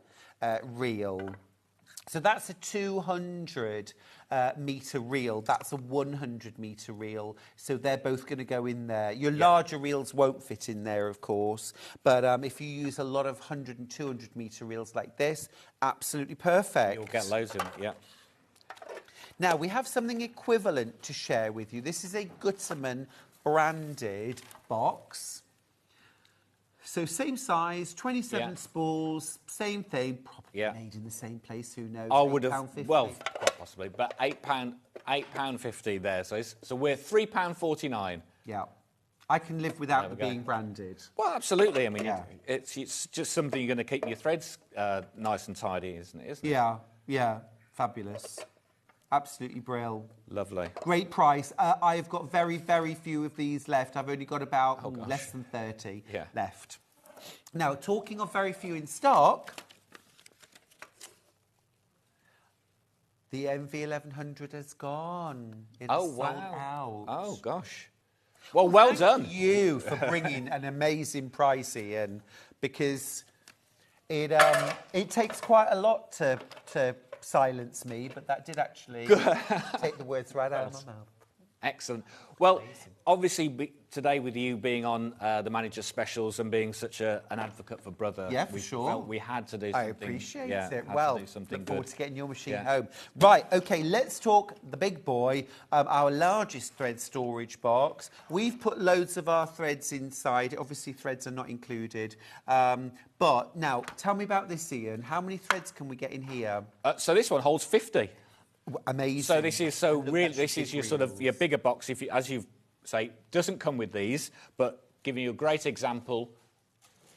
reel. So that's a 200 metre reel. That's a 100 metre reel. So they're both going to go in there. Your larger reels won't fit in there, of course. But if you use a lot of 100 and 200 metre reels like this, absolutely perfect. You'll get loads in it, yeah. Now, we have something equivalent to share with you. This is a Gutterman branded box. So same size, 27 Yeah. spools, same thing, probably Yeah. made in the same place, who knows? I would have, £8.50. well, quite possibly, but £8.50 there. So we're £3.49. Yeah. I can live without There we the go. being branded. Well, absolutely. I mean, Yeah. it's just something you're going to keep your threads nice and tidy, isn't it? Yeah, yeah, fabulous. Absolutely brill. Lovely. Great price. I've got very, very few of these left. I've only got about gosh. less than 30 Yeah. left. Now, talking of very few in stock, the MV1100 has gone. It's Oh, sold wow. out. Oh, gosh. Well done. Thank you for bringing an amazing price, Ian, because it takes quite a lot to silence me, but that did actually take the words right out of my mouth. Excellent. Well, obviously, today with you being on the manager specials and being such an advocate for Brother, Yeah, for we sure. felt we had to do I something. appreciate yeah, it. had Well, to do something look forward good. to getting your machine Yeah. home. Right, okay, let's talk the big boy, our largest thread storage box. We've put loads of our threads inside. Obviously, threads are not included. But now, tell me about this, Ian. How many threads can we get in here? So this one holds 50. Amazing. So this is Look, really that's this your is big your sort of reels. your bigger box. If you, as you say, doesn't come with these, but giving you a great example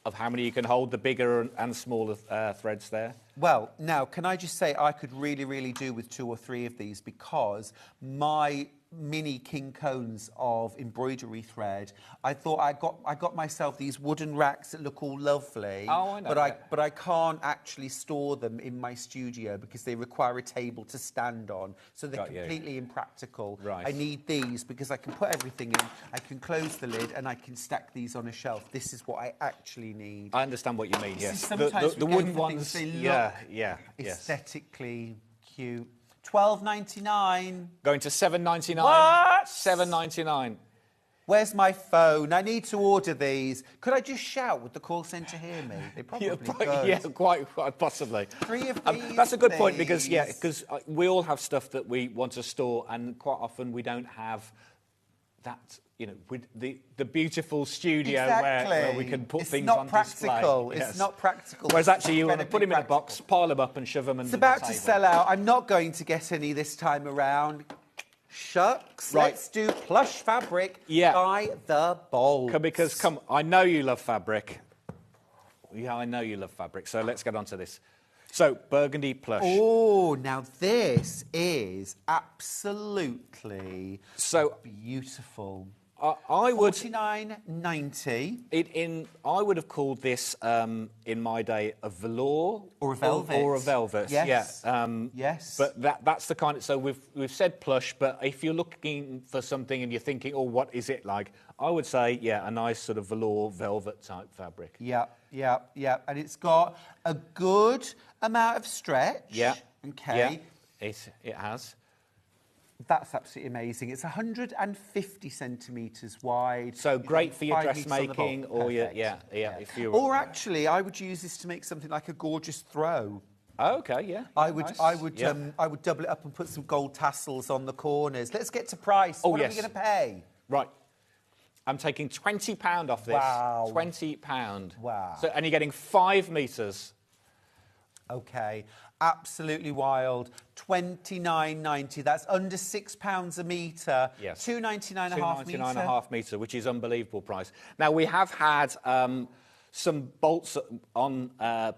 of how many you can hold, the bigger and smaller threads there. Well, now, can I just say I could really, really do with 2 or 3 of these because my mini king cones of embroidery thread, I thought I got myself these wooden racks that look all lovely. Oh, I know But that. I can't actually store them in my studio because they require a table to stand on. So they're Got you. completely impractical. Right. I need these because I can put everything in, I can close the lid and I can stack these on a shelf. This is what I actually need. I understand what you mean. See, Yes, sometimes the we go wooden for things, ones. they Yeah, look yeah, yes. aesthetically cute. $12.99. Going to $7.99. What? $7.99. Where's my phone? I need to order these. Could I just shout? Would the call centre hear me? They probably could. Yeah, quite possibly. 3 of these, That's a good point because please. we all have stuff that we want to store, and quite often we don't have that. You know, with the beautiful studio where we can put It's things not on practical. display. It's not practical. Whereas actually, you It's want to incredibly put them in a practical. box, pile them up, and shove them. It's about to sell out. I'm not going to get any this time around. Shucks. Right. Let's do plush fabric Yeah. by the bolt. Because I know you love fabric. Yeah, I know you love fabric. So let's get on to this. So burgundy plush. Oh, now this is absolutely beautiful. I would $49.90. I would have called this in my day a velour or a velvet. or a velvet. Yes. Yeah. Yes. But that's the kind of. So we've said plush, but if you're looking for something and you're thinking, oh, what is it like? I would say, yeah, a nice sort of velour velvet type fabric. Yeah, yeah, yeah. And it's got a good amount of stretch. Yeah. Okay. Yeah. It has. That's absolutely amazing. It's 150 centimetres wide. So great for your 5 metres on the dressmaking bolt. or your, Perfect. if you're... Or actually, I would use this to make something like a gorgeous throw. Oh, okay, yeah. I would double it up and put some gold tassels on the corners. Let's get to price. Oh, what yes. are we going to pay? Right. I'm taking £20 off this. Wow. £20. Wow. So, and you're getting 5 metres. Okay, absolutely wild. $29.90. That's under £6 a metre. Yes. $2.99 a half metre. $2.99 a half metre, which is unbelievable price. Now, we have had some bolts on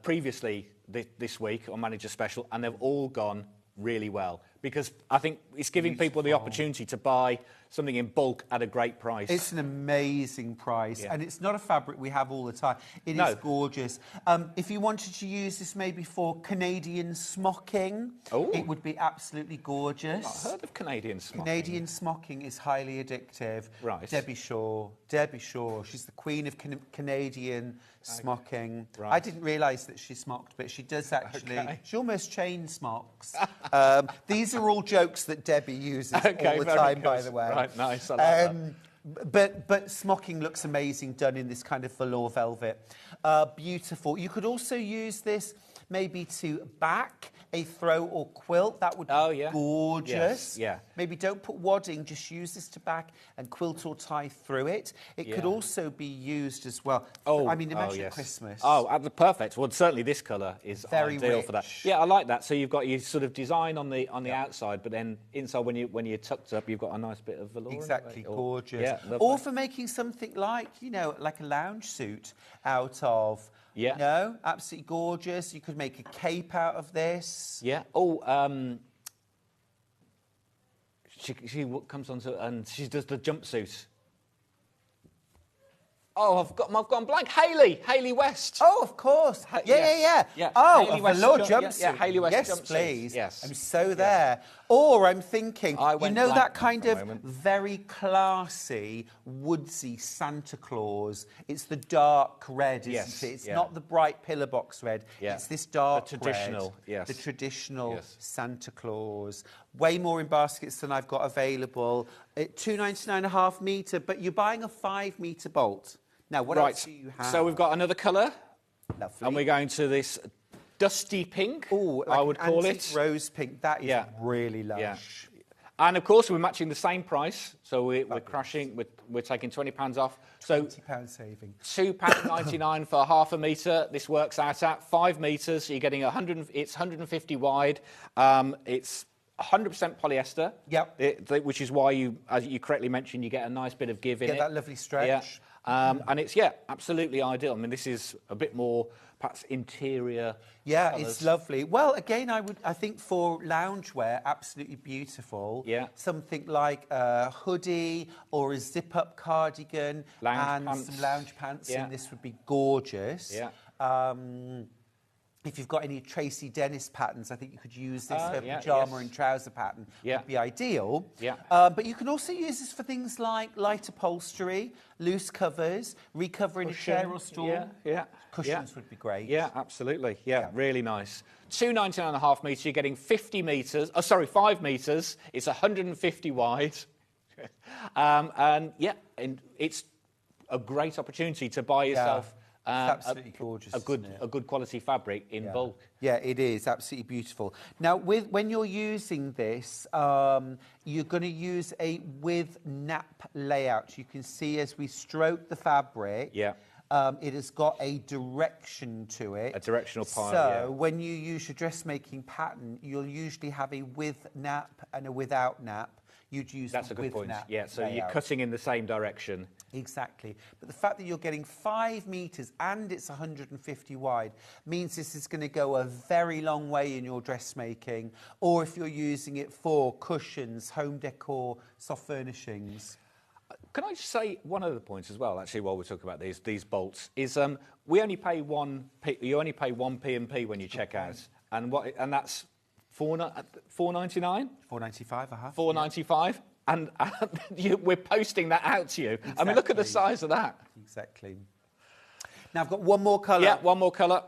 previously this week on Manager Special, and they've all gone really well because I think it's giving people the opportunity to buy something in bulk at a great price. It's an amazing price, and it's not a fabric we have all the time. It is gorgeous. If you wanted to use this maybe for Canadian smocking, it would be absolutely gorgeous. I've heard of Canadian smocking. Canadian smocking is highly addictive. Right. Debbie Shaw, she's the queen of Canadian smocking. Right. I didn't realise that she smocked, but she does actually. Okay. She almost chain smocks. These are all jokes that Debbie uses all the time, by the way. Right, nice. I like that. But smocking looks amazing done in this kind of velour velvet. Beautiful. You could also use this maybe to back a throw or quilt. That would be gorgeous. Yes, yeah. Maybe don't put wadding, just use this to back and quilt or tie through it. It could also be used as well. I mean, imagine at Christmas. Oh, perfect. Well, certainly this colour is Very ideal rich. for that. Yeah, I like that. So you've got your sort of design on the outside, but then inside when you're tucked up, you've got a nice bit of velour. Exactly, gorgeous. Yeah, or for making something like, like a lounge suit out of. Yeah. No, absolutely gorgeous. You could make a cape out of this. Yeah. Oh, she comes onto and she does the jumpsuit. Oh, I've gone blank. Hayley West. Oh, of course. Yeah. Oh, Hayley a West velour jump- jumpsuit. yeah, Hayley West yes, jumpsuit. please. Yes. I'm so there. Or I'm thinking, went that blank kind for a of moment. very classy, woodsy Santa Claus. It's the dark red, isn't it? It's not the bright pillar box red. Yeah. It's this dark The traditional, red. yes. The traditional Yes. Santa Claus. Way more in baskets than I've got available. At $2.99 a half metre, but you're buying a 5 metre bolt. Now, what else do you have? So we've got another colour. Lovely. And we're going to this dusty pink, I would an call antique it. rose pink. That is really lush. Yeah. And, of course, we're matching the same price. So we're crashing. We're taking £20 off. So £20 saving. £2.99 for half a metre. This works out at 5 metres. You're getting 100. It's 150 wide. It's 100% polyester. Yep. Which is why as you correctly mentioned, you get a nice bit of give in it. Get that lovely stretch. Yeah. And it's, absolutely ideal. I mean, this is a bit more, perhaps, interior colours. It's lovely. Well, again, I think for loungewear, absolutely beautiful. Yeah. Something like a hoodie or a zip-up cardigan some lounge pants in this would be gorgeous. Yeah. If you've got any Tracy Dennis patterns, I think you could use this for yeah, pyjama yes. and trouser pattern. Would be ideal. Yeah. But you can also use this for things like light upholstery, loose covers, recovering a chair or stool. Yeah. Cushions would be great. Yeah, absolutely. Yeah, really nice. $2.99 a half metre, you're getting 50 metres. Oh, sorry, 5 metres. It's 150 wide. And it's a great opportunity to buy yourself it's absolutely gorgeous, a good quality fabric in bulk. Yeah, it is absolutely beautiful. Now, when you're using this, you're going to use a with nap layout. You can see as we stroke the fabric. Yeah. It has got a direction to it. A directional pile, So when you use your dressmaking pattern, you'll usually have a with nap and a without nap. You'd use That's a good with point. nap Yeah, so layout. you're cutting in the same direction. Exactly. But the fact that you're getting 5 metres and it's 150 wide means this is going to go a very long way in your dressmaking, or if you're using it for cushions, home decor, soft furnishings. Can I just say one other point as well, actually, while we're talking about these bolts, is we only pay 1p. You only pay 1 P&P when you check out, and that's $4.99. $4.95 a half. $4.95, and we're posting that out to you. Exactly. I mean, look at the size of that. Exactly. Now I've got one more colour. Yeah, one more colour.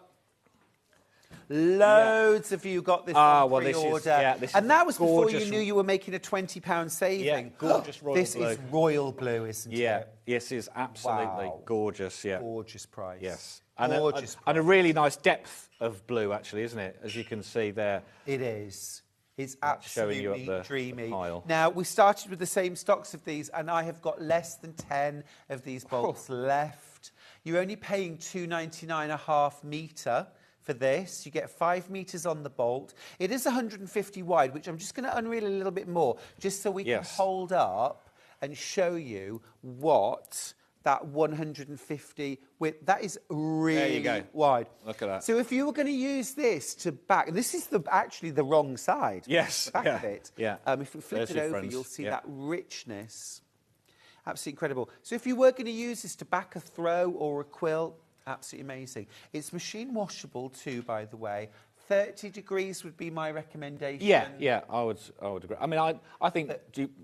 Loads of you got this on pre-order. This is and that was before gorgeous. you knew you were making a £20 saving. Yeah, gorgeous royal blue. This is royal blue, isn't it? Yeah, yes, it's absolutely gorgeous. Yeah, gorgeous price. Yes, Gorgeous and a really nice depth of blue, actually, isn't it? As you can see there. It is. It's showing you absolutely up the dreamy. pile. Now, we started with the same stocks of these, and I have got less than 10 of these bolts left. You're only paying £2.99 a half metre for this. You get 5 metres on the bolt. It is 150 wide, which I'm just going to unreel a little bit more, just so we can hold up and show you what that 150 width, that is really wide. Look at that. So if you were going to use this to back, and this is actually the wrong side. Yes. Back of it. Yeah. If we flip it over, you'll see that richness. Absolutely incredible. So if you were going to use this to back a throw or a quilt, absolutely amazing. It's machine washable too, by the way. 30 degrees would be my recommendation. Yeah, I would agree. I mean, I think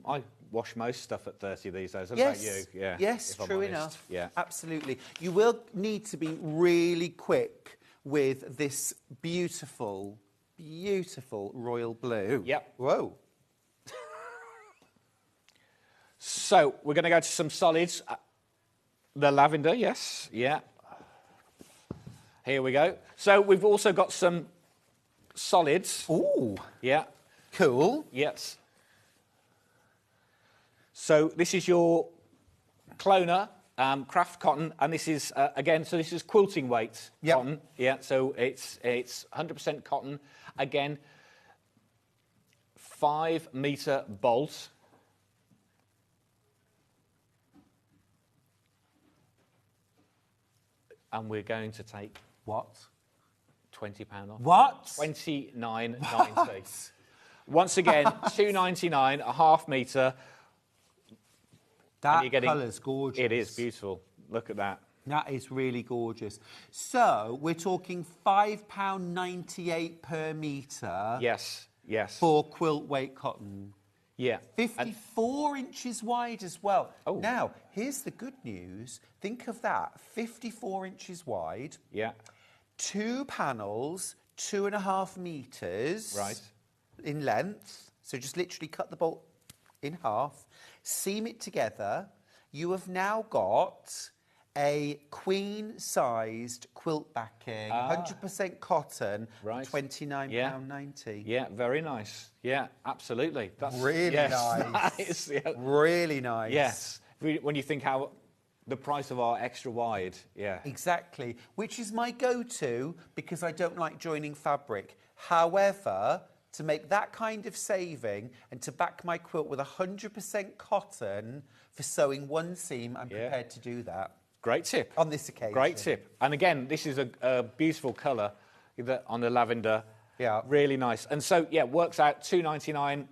I wash most stuff at 30 these days. What about you? Yeah. Yes, true honest. enough. Yeah. Absolutely. You will need to be really quick with this beautiful, beautiful royal blue. Yep. Whoa. So we're going to go to some solids. The lavender, yes. Yeah. Here we go. So we've also got some solids. Ooh. Yeah. Cool. Yes. So this is your Clona craft cotton, and this is again. So this is quilting weight cotton. Yeah. So it's 100% cotton. Again, 5 metre bolt. And we're going to take what? £20 off. What? $29.90. Once again, $2.99 a half metre. That colour's gorgeous. It is beautiful. Look at that. That is really gorgeous. So we're talking £5.98 per metre. Yes. Yes. For quilt weight cotton. Yeah. 54 inches wide as well. Oh. Now, here's the good news. Think of that. 54 inches wide. Yeah. 2 panels, 2.5 metres. Right. In length. So just literally cut the bolt in half. Seam it together. You have now got a queen-sized quilt backing, 100% cotton, right. £29.90. Yeah, very nice. Yeah, absolutely. That's really nice. Nice. Yeah. Really nice. Yes. When you think how the price of our extra wide, yeah. Exactly, which is my go-to because I don't like joining fabric. However, to make that kind of saving and to back my quilt with 100% cotton for sewing one seam, I'm prepared to do that. Great tip. On this occasion. Great tip. And again, this is a beautiful colour on the lavender. Yeah. Really nice. And so, yeah, works out $2.99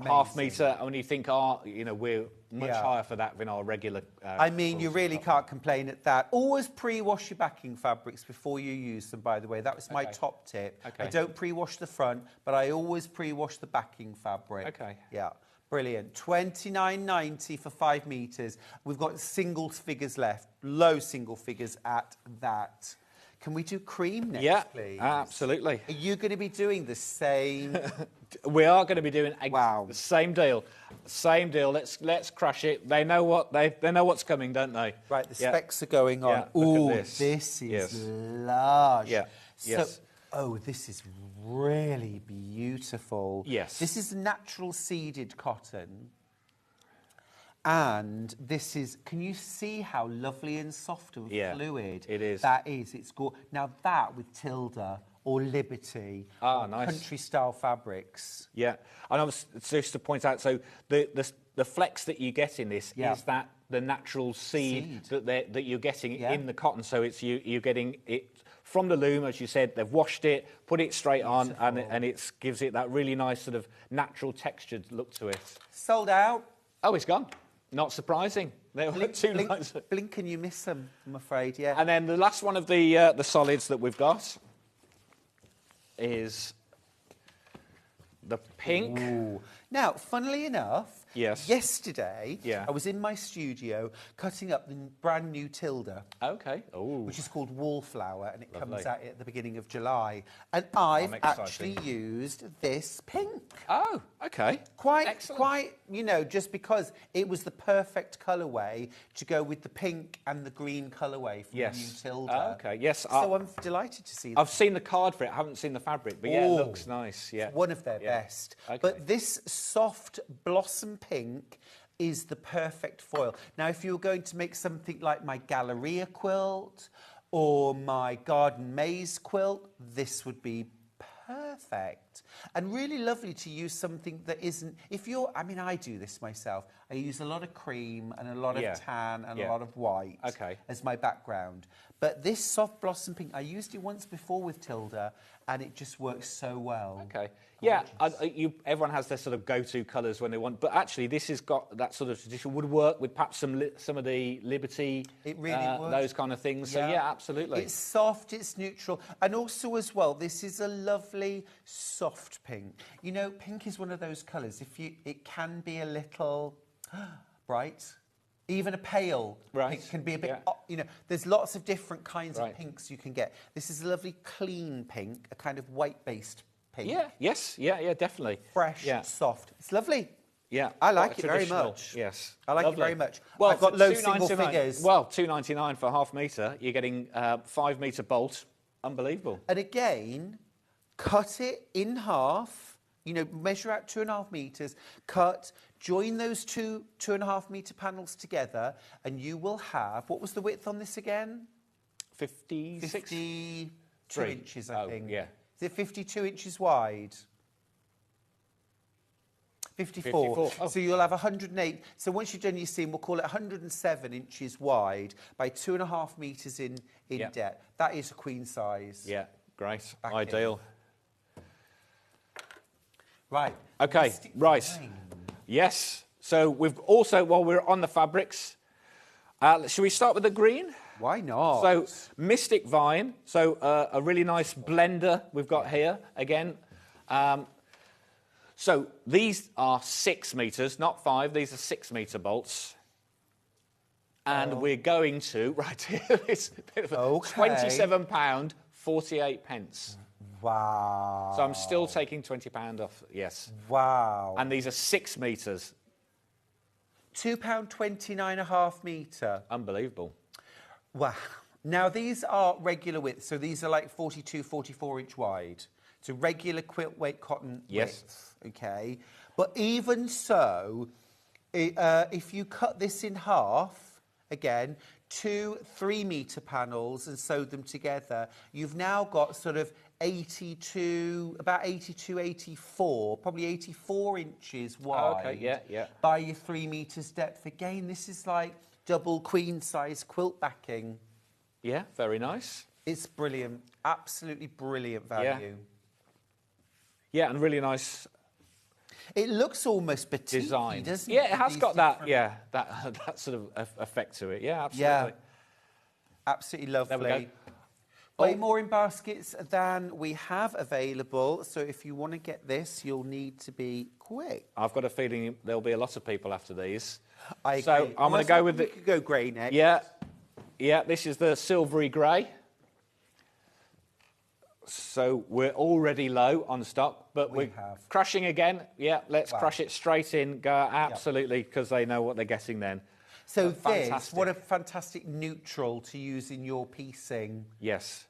half metre. And when you think, we're much higher for that than our regular... I mean, you really can't complain at that. Always pre-wash your backing fabrics before you use them, by the way. That was my top tip. Okay. I don't pre-wash the front, but I always pre-wash the backing fabric. Okay. Yeah. Brilliant. $29.90 for 5 metres. We've got single figures left. Low single figures at that. Can we do cream next, please? Yeah, absolutely. Are you going to be doing the same? We are going to be doing the same deal. Same deal. Let's crush it. They know what they know what's coming, don't they? Right. The specs are going on. Yeah, Ooh, look at this. is large. Yeah. So, this is really beautiful. Yes. This is natural seeded cotton. And this is, can you see how lovely and soft and fluid it is? That is. It's now that with Tilda or Liberty, nice. country style fabrics. Yeah, and I was just to point out, so the flex that you get in this is that the natural seed. that you're getting in the cotton. So it's you're getting it from the loom, as you said. They've washed it, put it straight on, and it gives it that really nice sort of natural textured look to it. Sold out. Oh, it's gone. Not surprising. There were two lines. Blink and you miss them, I'm afraid, yeah. And then the last one of the solids that we've got is the pink. Ooh. Now, funnily enough, Yes. yesterday Yeah. I was in my studio cutting up the brand new Tilda. Okay. Ooh. Which is called Wallflower, and it Lovely. comes out at the beginning of July. And I've excited. actually used this pink. Oh, okay. Quite, you know, just because it was the perfect colourway to go with the pink and the green colourway from the new Tilda. Oh, okay. Yes. So I'm delighted to see that. I've seen the card for it. I haven't seen the fabric, but yeah, it looks nice. Yeah. It's one of their best. Okay. But this soft blossom pink is the perfect foil. Now, if you were going to make something like my Galleria quilt or my garden maze quilt, this would be perfect. And really lovely to use something that isn't, if you're, I mean, I do this myself. I use a lot of cream and a lot of tan and a lot of white as my background. But this soft blossom pink, I used it once before with Tilda, and it just works so well. Okay. Yeah, everyone has their sort of go-to colours when they want, but actually this has got that sort of tradition. Would work with perhaps some of the Liberty, it really would. those kind of things. So yeah, absolutely. It's soft, it's neutral, and also as well, this is a lovely soft pink. You know, pink is one of those colours. It can be a little bright. Even a pale pink can be a bit, you know, there's lots of different kinds of pinks you can get. This is a lovely clean pink, a kind of white-based pink. Yeah, yes, yeah, definitely. Fresh, soft. It's lovely. Yeah. I like it very much. Yes. I like Lovely. it very much. Well, I've got for low single $2.99 figures. Well, $2.99 for a half metre. You're getting 5 metre bolt. Unbelievable. And again, cut it in half, you know, measure out 2.5 metres, cut, join those 2.5 metre panels together, and you will have, what was the width on this again? 52 inches, I think. Yeah. Is it 52 inches wide? 54. So you'll have 108. So once you've done your seam, we'll call it 107 inches wide by 2.5 metres in depth. That is a queen size. Yeah, great. Ideal. Right. Okay, right. Yes. So we've also, while we're on the fabrics, should we start with the green? Why not? So Mystic Vine. So a really nice blender we've got here again. So these are 6 metres, not 5. These are 6 metre bolts. And we're going to, right here, it's a bit of a £27, 48 pence. Wow. So I'm still taking £20 off, yes. Wow. And these are 6 metres. £2.29.5 metre. Unbelievable. Wow. Now, these are regular width, so these are like 42, 44 inch wide. So regular quilt weight cotton width, okay? But even so, if you cut this in half, again, 2 3-metre panels and sewed them together, you've now got sort of 82, about 82, 84, probably 84 inches wide. Okay, yeah. By your 3 metres depth. Again, this is like double queen size quilt backing. Yeah, very nice. It's brilliant. Absolutely brilliant value. Yeah, and really nice. It looks almost batik-y, design, doesn't it? Yeah, it has got that. Yeah, that sort of effect to it. Yeah, absolutely. Yeah, absolutely lovely. There we go. Way more in baskets than we have available. So if you want to get this, you'll need to be quick. I've got a feeling there'll be a lot of people after these. I so agree. I'm going to go with the. We could go grey next. Yeah. This is the silvery grey. So we're already low on stock, but we're crushing again. Yeah, let's crush it straight in. Go absolutely, because they know what they're getting then. So this, what a fantastic neutral to use in your piecing. Yes.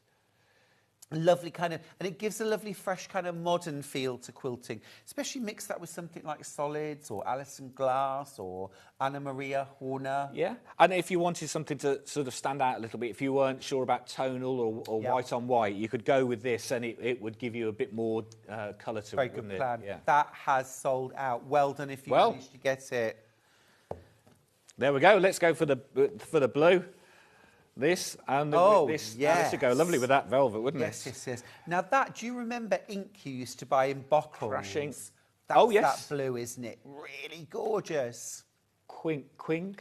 Lovely kind of, and it gives a lovely fresh kind of modern feel to quilting, especially mix that with something like Solids or Alison Glass or Anna Maria Horner. Yeah, and if you wanted something to sort of stand out a little bit, if you weren't sure about tonal or white on white, you could go with this and it would give you a bit more colour to it. Very good plan. Yeah. That has sold out. Well done if you managed to get it. There we go. Let's go for the blue. This and this. Yes. This would go lovely with that velvet, wouldn't it? Yes. Now that, do you remember ink you used to buy in bottles? Crushing. That's that blue, isn't it? Really gorgeous. Quink.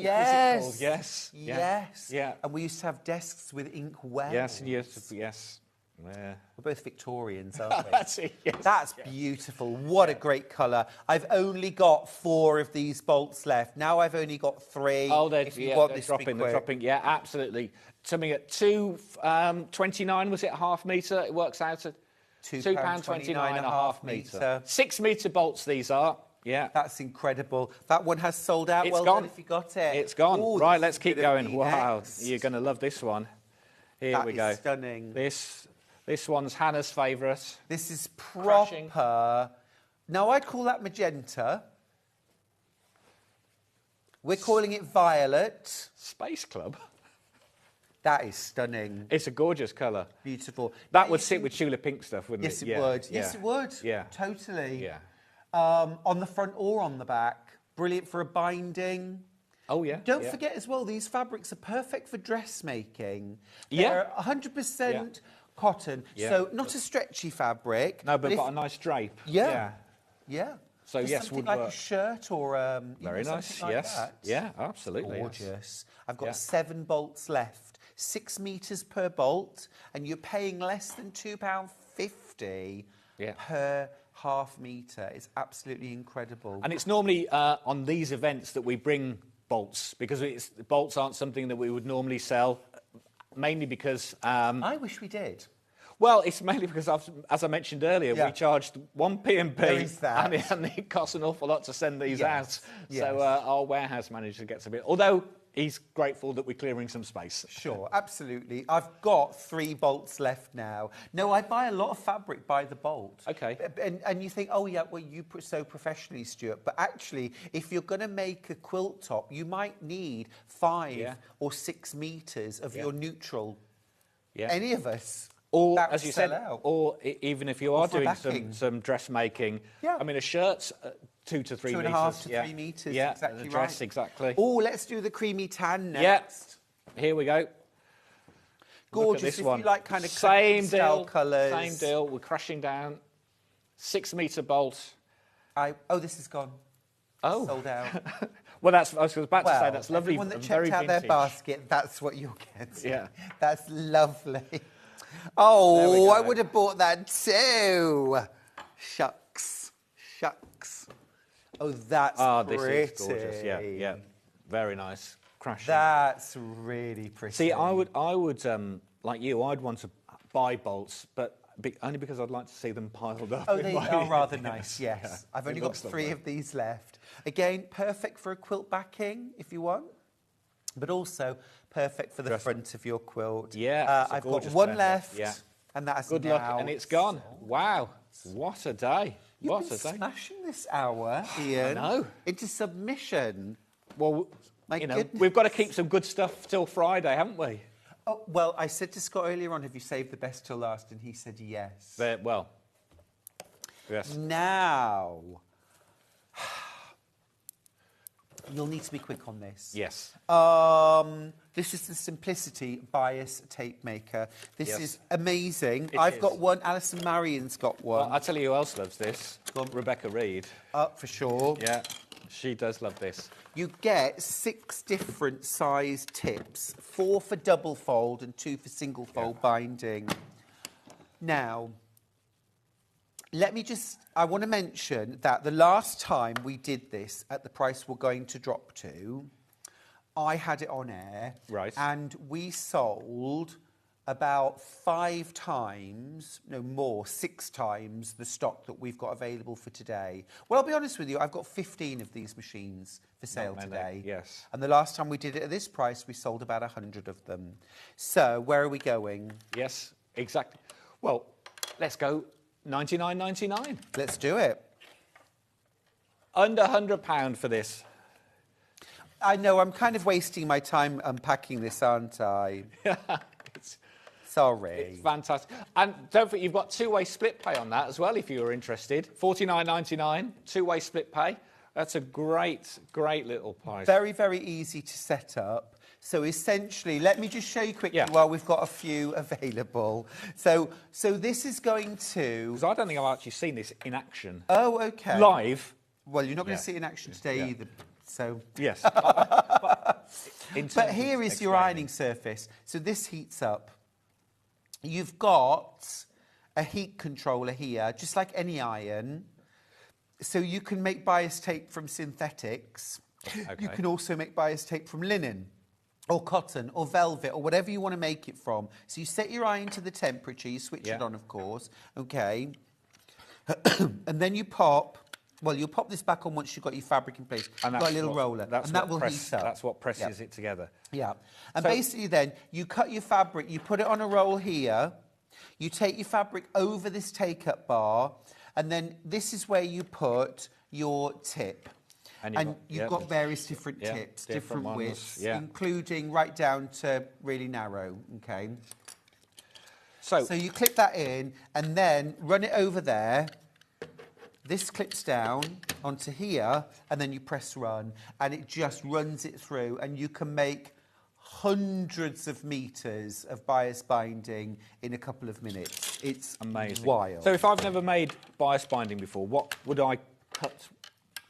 Yes. Yes. Yes. Yeah. And we used to have desks with ink wells. Yes. Yeah. We're both Victorians, aren't we? That's it, yes, That's beautiful. What a great colour. I've only got 4 of these bolts left. Now I've only got 3. Oh, they're, if you yeah, want they're this to be dropping, they're quick. dropping. Yeah, absolutely. Something at 2.29, was it, half metre? It works out at £2.29 a half metre. 6 metre bolts these are. Yeah. That's incredible. That one has sold out. It's Well gone. done if you got it. It's gone. Ooh, right, this let's is keep gonna going. be Wow, next. you're going to love this one. Here That we is go. stunning. This one's Hannah's favourite. This is Crashing. proper. Now, I'd call that magenta. We're calling it violet. Space Club. That is stunning. It's a gorgeous colour. Beautiful. That would sit with Tula Pink stuff, wouldn't Yes, it? it would. Yeah. Yes, it would. Yeah. Totally. Yeah. On the front or on the back. Brilliant for a binding. Oh, yeah. Don't yeah. forget as well, these fabrics are perfect for Yeah. dressmaking. They're 100% cotton, Yeah. so not a stretchy fabric. No, but if- got a nice drape. Yeah. Yeah. So, Just yes, something would like work. a shirt or Very nice, something like yes. that. Yeah, absolutely. yes. Gorgeous. I've got Yeah. 7 bolts left, 6 metres per bolt, and you're paying less than £2.50 Yeah. per half metre. It's absolutely incredible. And it's normally on these events that we bring bolts, because bolts aren't something that we would normally sell, mainly because... I wish we did. Well, it's mainly because, as I mentioned earlier, we charged 1p&p, There is that. and it costs an awful lot to send these out. Yes. So our warehouse manager gets a bit... Although he's grateful that we're clearing some space. Sure, absolutely. I've got 3 bolts left now. No, I buy a lot of fabric by the bolt. Okay. And you think, oh, yeah, well, you put so professionally, Stuart. But actually, if you're going to make a quilt top, you might need 5 or 6 metres of your neutral. Yeah. Any of us. Or, that as would you sell said, out. or even if you Or are for doing backing. some dressmaking. Yeah. I mean, a shirt's 2 to 3 metres. 2.5 to 3 metres, yeah, exactly the dress, right. exactly. Oh, let's do the creamy tan Yeah. next. Here we go. Gorgeous, Look at this if one. you like kind of same style deal, colours. Same deal. We're crashing down. 6 metre bolt. Oh, this is gone. Oh. Sold out. Well, I was about to say Well, that's lovely. everyone that and checked very out their vintage. basket, that's what you'll get. Yeah. That's lovely. There we Oh, go. I would have bought that too. Shucks. Shucks. Oh, that's This pretty. is gorgeous. Yeah, yeah. Very nice. Crashing. That's really pretty. See, I would, like you, I'd want to buy bolts, but only because I'd like to see them piled up. Oh, in they my- are rather nice, yes. Yeah, I've it only got looks 3 lovely. of these left. Again, perfect for a quilt backing, if you want, but also perfect for the front of your quilt. Yeah, it's a I've got gorgeous 1 blend. left, Yeah. and that's Good now luck, and it's gone. Wow, what a day! You've What been a day! smashing this hour, Ian. know. Into submission. Well, My goodness. we've got to keep some good stuff till Friday, haven't we? Oh, well, I said to Scott earlier on, have you saved the best till last? And he said yes. Well, yes. Now, you'll need to be quick on this. Yes. This is the Simplicity Bias Tape Maker. This Yes. is amazing. It I've is. got one. Alison Marion's got one. Well, I'll tell you who else loves this. Rebecca Reed. For sure. Yeah, she does love this. You get 6 different size tips, 4 for double fold and 2 for single fold binding. Now, I want to mention that the last time we did this at the price we're going to drop to, I had it on air. Right. And we sold about 5 times, no more, 6 times the stock that we've got available for today. Well, I'll be honest with you, I've got 15 of these machines for sale many, today. yes. And the last time we did it at this price, we sold about 100 of them. So, where are we going? Yes, exactly. Well, let's go $99.99. Let's do it. Under £100 for this. I know, I'm kind of wasting my time unpacking this, aren't I? Sorry. It's fantastic. And don't forget, you've got 2-way split pay on that as well, if you were interested. $49.99, 2-way split pay. That's a great, great little price. Very, very easy to set up. So essentially, let me just show you quickly while we've got a few available. So this is going to... Because I don't think I've actually seen this in action. Oh, OK. Live. Well, you're not going to see it in action today either, so... Yes. But here is your explaining. ironing surface. So this heats up. you've got a heat controller here, just like any iron. So you can make bias tape from synthetics. Okay. You can also make bias tape from linen or cotton or velvet or whatever you want to make it from. So you set your iron to the temperature, you switch it on, of course, okay? And then you pop, well, you'll pop this back on once you've got your fabric in place. And You've got a little roller, and that will heat up. That's what presses it together. Yeah. And So- basically then, you cut your fabric, you put it on a roll here, you take your fabric over this take-up bar, and then this is where you put your tip. And you've got various different tips, different ones, widths, including right down to really narrow, okay? So you clip that in and then run it over there. This clips down onto here and then you press run and it just runs it through and you can make hundreds of meters of bias binding in a couple of minutes. It's amazing. Wild. So if I've never made bias binding before, what would I cut?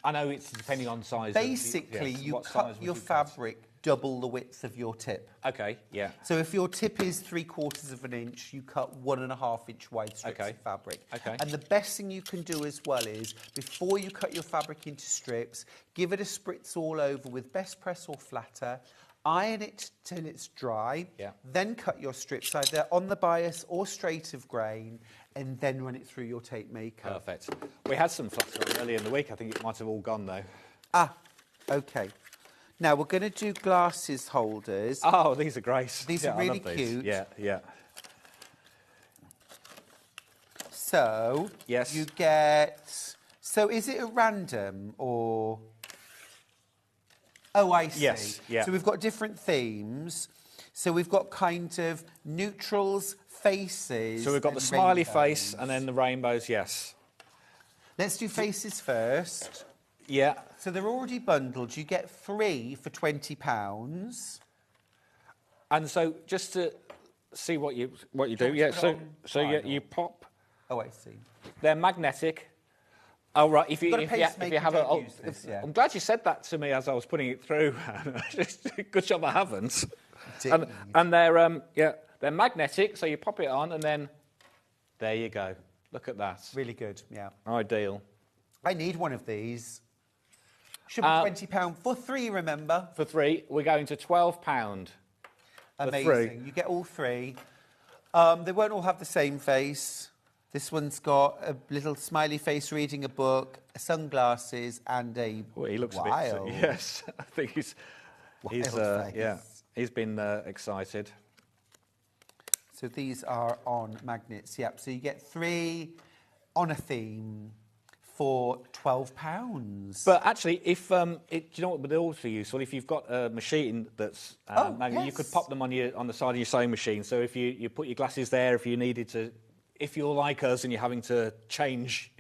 I know it's depending on size. Basically, you cut your fabric double the width of your tip. Okay, yeah. So if your tip is 3/4 of an inch, you cut 1.5 inch wide strips of fabric. Okay. And the best thing you can do as well is, before you cut your fabric into strips, give it a spritz all over with best press or flatter, iron it till it's dry, then cut your strips either on the bias or straight of grain, and then run it through your tape maker. Perfect. We had some flatter earlier in the week. I think it might have all gone though. Ah, okay. Now we're going to do glasses holders. Oh, these are great. These are really cute. Yeah, yeah. So you get. So is it at random or? Oh, I see. Yes, yeah. So we've got different themes. So we've got kind of neutrals, faces. So we've got the smiley face and then the rainbows, yes. Let's do faces first. Yeah. So they're already bundled. You get 3 for £20. And so just to see what you do, yeah. So you pop. Oh, I see. They're magnetic. Oh right, if you have a, this, yeah. I'm glad you said that to me as I was putting it through. Good job I haven't. And they're they're magnetic, so you pop it on and then there you go. Look at that. Really good, yeah. Ideal. I need one of these. Should be £20 for 3, remember? For 3, we're going to £12. Amazing. You get all 3. They won't all have the same face. This one's got a little smiley face reading a book, sunglasses, and a he looks wild. a bit. Yes, I think he's been excited. So these are on magnets. Yep. So you get 3 on a theme for £12. But actually, if do you know what would also be useful? If you've got a machine that's magnet, you could pop them on the side of your sewing machine. So if you put your glasses there, if you needed to. If you're like us and you're having to change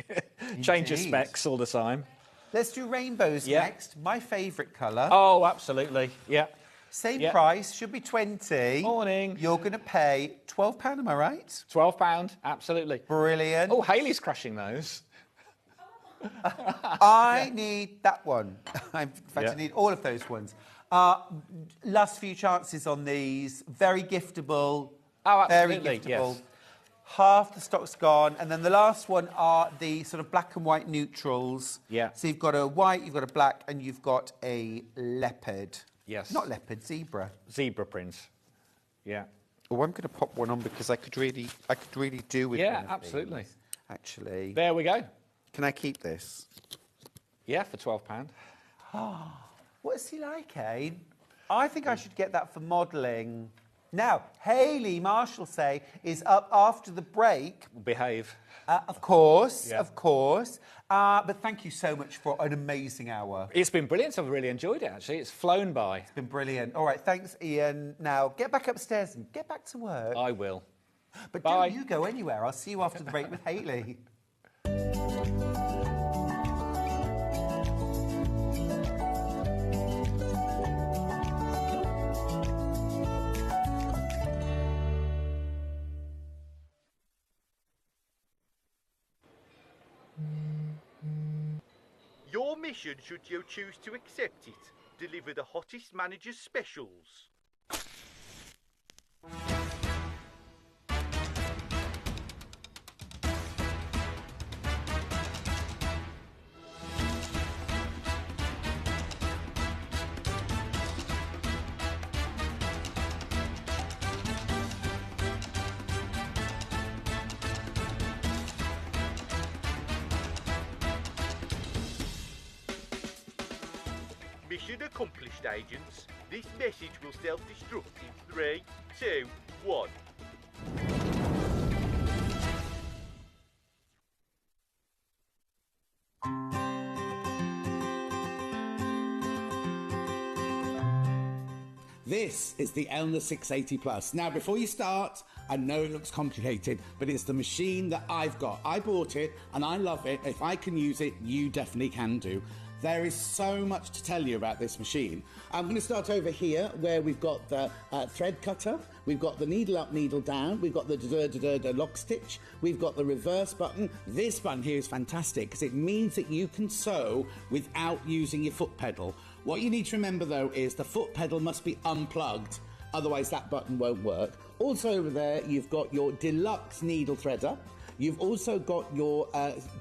your specs all the time. Let's do rainbows next. My favourite colour. Oh, absolutely. Yeah. Same price, should be 20. Morning. You're going to pay £12, am I right? £12, absolutely. Brilliant. Oh, Hayley's crashing those. I need that one. In fact, I need all of those ones. Last few chances on these. Very giftable. Oh, absolutely. Very giftable. Yes. Half the stock's gone, and then the last one are the sort of black and white neutrals. Yeah. So you've got a white, you've got a black, and you've got a leopard. Yes. Not leopard, zebra. Zebra print. Yeah. Oh, I'm going to pop one on because I could really do with one of absolutely. these, actually. There we go. Can I keep this? Yeah, for £12. What's he like, eh? I think I should get that for modelling. Now, Hayley, Marshall say, is up after the break. Behave. Of course, of course. But thank you so much for an amazing hour. It's been brilliant. I've really enjoyed it, actually. It's flown by. It's been brilliant. All right, thanks, Ian. Now, get back upstairs and get back to work. I will. But Bye. don't you go anywhere. I'll see you after the break with Hayley. Your mission, should you choose to accept it, deliver the hottest manager's specials. Mission accomplished, agents. This message will self-destruct in 3, 2, 1. This is the Elna 680 Plus. Now, before you start, I know it looks complicated, but it's the machine that I've got. I bought it and I love it. If I can use it, you definitely can do. There is so much to tell you about this machine. I'm going to start over here where we've got the thread cutter, we've got the needle up, needle down, we've got the lock stitch, we've got the reverse button. This button here is fantastic because it means that you can sew without using your foot pedal. What you need to remember though is the foot pedal must be unplugged, otherwise that button won't work. Also over there you've got your deluxe needle threader. You've also got your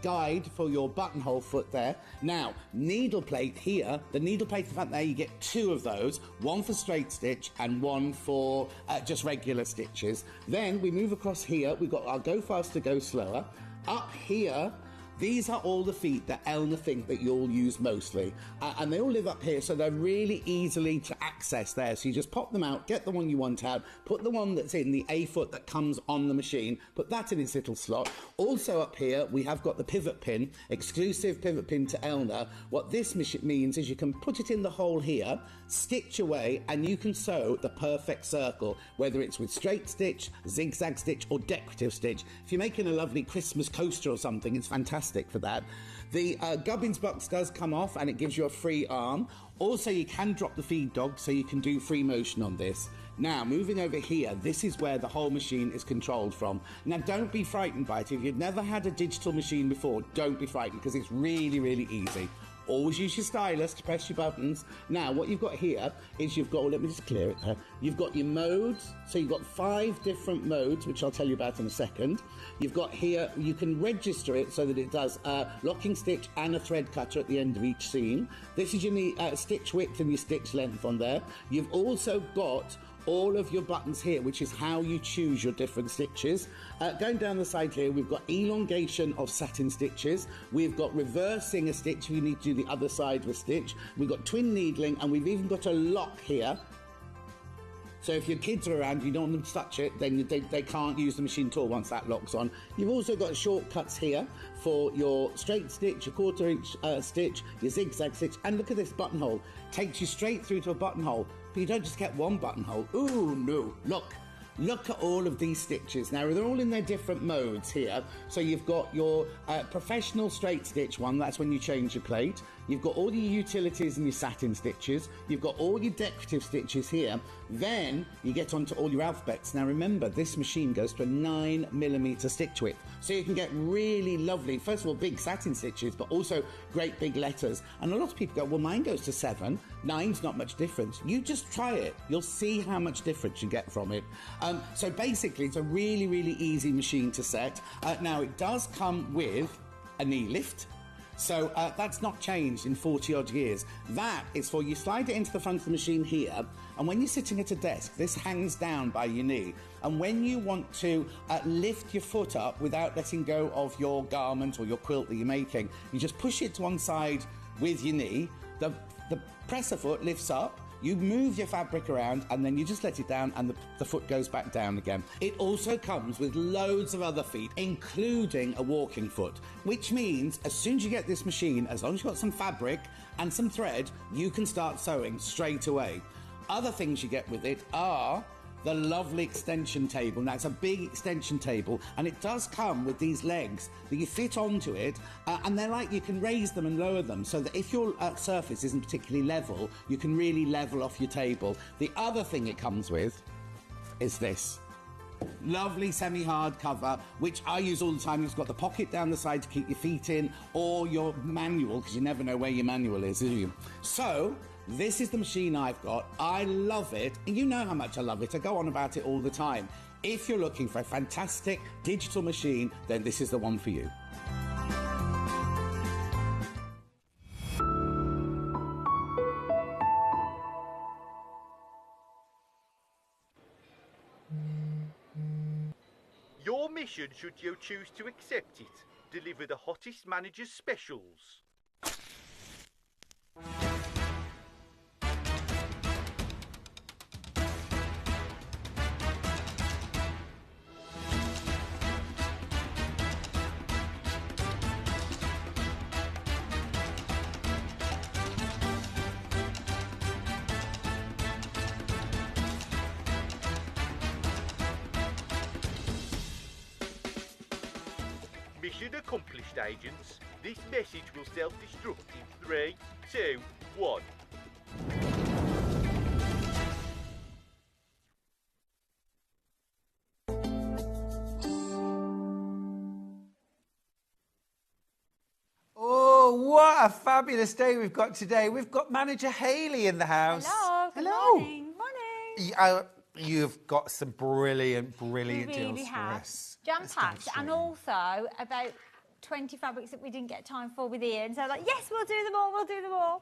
guide for your buttonhole foot there. Now, needle plate here, the needle plate in front there, you get 2 of those, one for straight stitch and one for just regular stitches. Then we move across here, we've got our go faster, go slower. Up here, these are all the feet that Elna think that you'll use mostly. And they all live up here, so they're really easily to access there. So you just pop them out, get the one you want out, put the one that's in the A foot that comes on the machine, put that in its little slot. Also up here, we have got the pivot pin, exclusive pivot pin to Elna. What this means is you can put it in the hole here, stitch away, and you can sew the perfect circle, whether it's with straight stitch, zigzag stitch, or decorative stitch. If you're making a lovely Christmas coaster or something, it's fantastic for that. The gubbins box does come off and it gives you a free arm. Also, you can drop the feed dog so you can do free motion on this. Now, moving over here, this is where the whole machine is controlled from. Now, don't be frightened by it. If you've never had a digital machine before, don't be frightened because it's really, really easy. Always use your stylus to press your buttons. Now, what you've got here is you've got, let me just clear it there. You've got your modes. So you've got 5 different modes, which I'll tell you about in a second. You've got here, you can register it so that it does a locking stitch and a thread cutter at the end of each seam. This is your stitch width and your stitch length on there. You've also got all of your buttons here, which is how you choose your different stitches. Going down the side here, we've got elongation of satin stitches. We've got reversing a stitch if you need to do the other side of a stitch. We've got twin needling, and we've even got a lock here. So if your kids are around, you don't want them to touch it, then they can't use the machine at all once that lock's on. You've also got shortcuts here for your straight stitch, your 1/4 inch stitch, your zigzag stitch, and look at this buttonhole. Takes you straight through to a buttonhole, but you don't just get one buttonhole. Ooh, no, Look at all of these stitches. Now, they're all in their different modes here. So you've got your professional straight stitch one, that's when you change your plate. You've got all your utilities and your satin stitches. You've got all your decorative stitches here. Then you get onto all your alphabets. Now remember, this machine goes to a 9mm stitch width. So you can get really lovely, first of all, big satin stitches, but also great big letters. And a lot of people go, well, mine goes to 7. 9's not much difference. You just try it. You'll see how much difference you get from it. So basically, it's a really, really easy machine to set. Now, it does come with a knee lift. So that's not changed in 40 odd years. That is for you slide it into the front of the machine here, and when you're sitting at a desk, this hangs down by your knee. And when you want to lift your foot up without letting go of your garment or your quilt that you're making, you just push it to one side with your knee. The presser foot lifts up. You move your fabric around and then you just let it down and the foot goes back down again. It also comes with loads of other feet, including a walking foot, which means as soon as you get this machine, as long as you've got some fabric and some thread, you can start sewing straight away. Other things you get with it are the lovely extension table. Now, it's a big extension table, and it does come with these legs that you fit onto it, and they're like, you can raise them and lower them, so that if your surface isn't particularly level, you can really level off your table. The other thing it comes with is this lovely semi-hard cover, which I use all the time. It's got the pocket down the side to keep your feet in, or your manual, because you never know where your manual is, do you? So this is the machine I've got. I love it, and you know how much I love it. I go on about it all the time. If you're looking for a fantastic digital machine, then this is the one for you. Your mission, should you choose to accept it, deliver the hottest manager's specials. Mission accomplished, agents. This message will self-destruct in 3, 2, 1. Oh, what a fabulous day we've got today. We've got manager Hayley in the house. Hello. Good morning. Morning. You've got some brilliant We deals really for have. us. Jam-packed, and also about 20 fabrics that we didn't get time for with Ian. So like, yes, we'll do them all.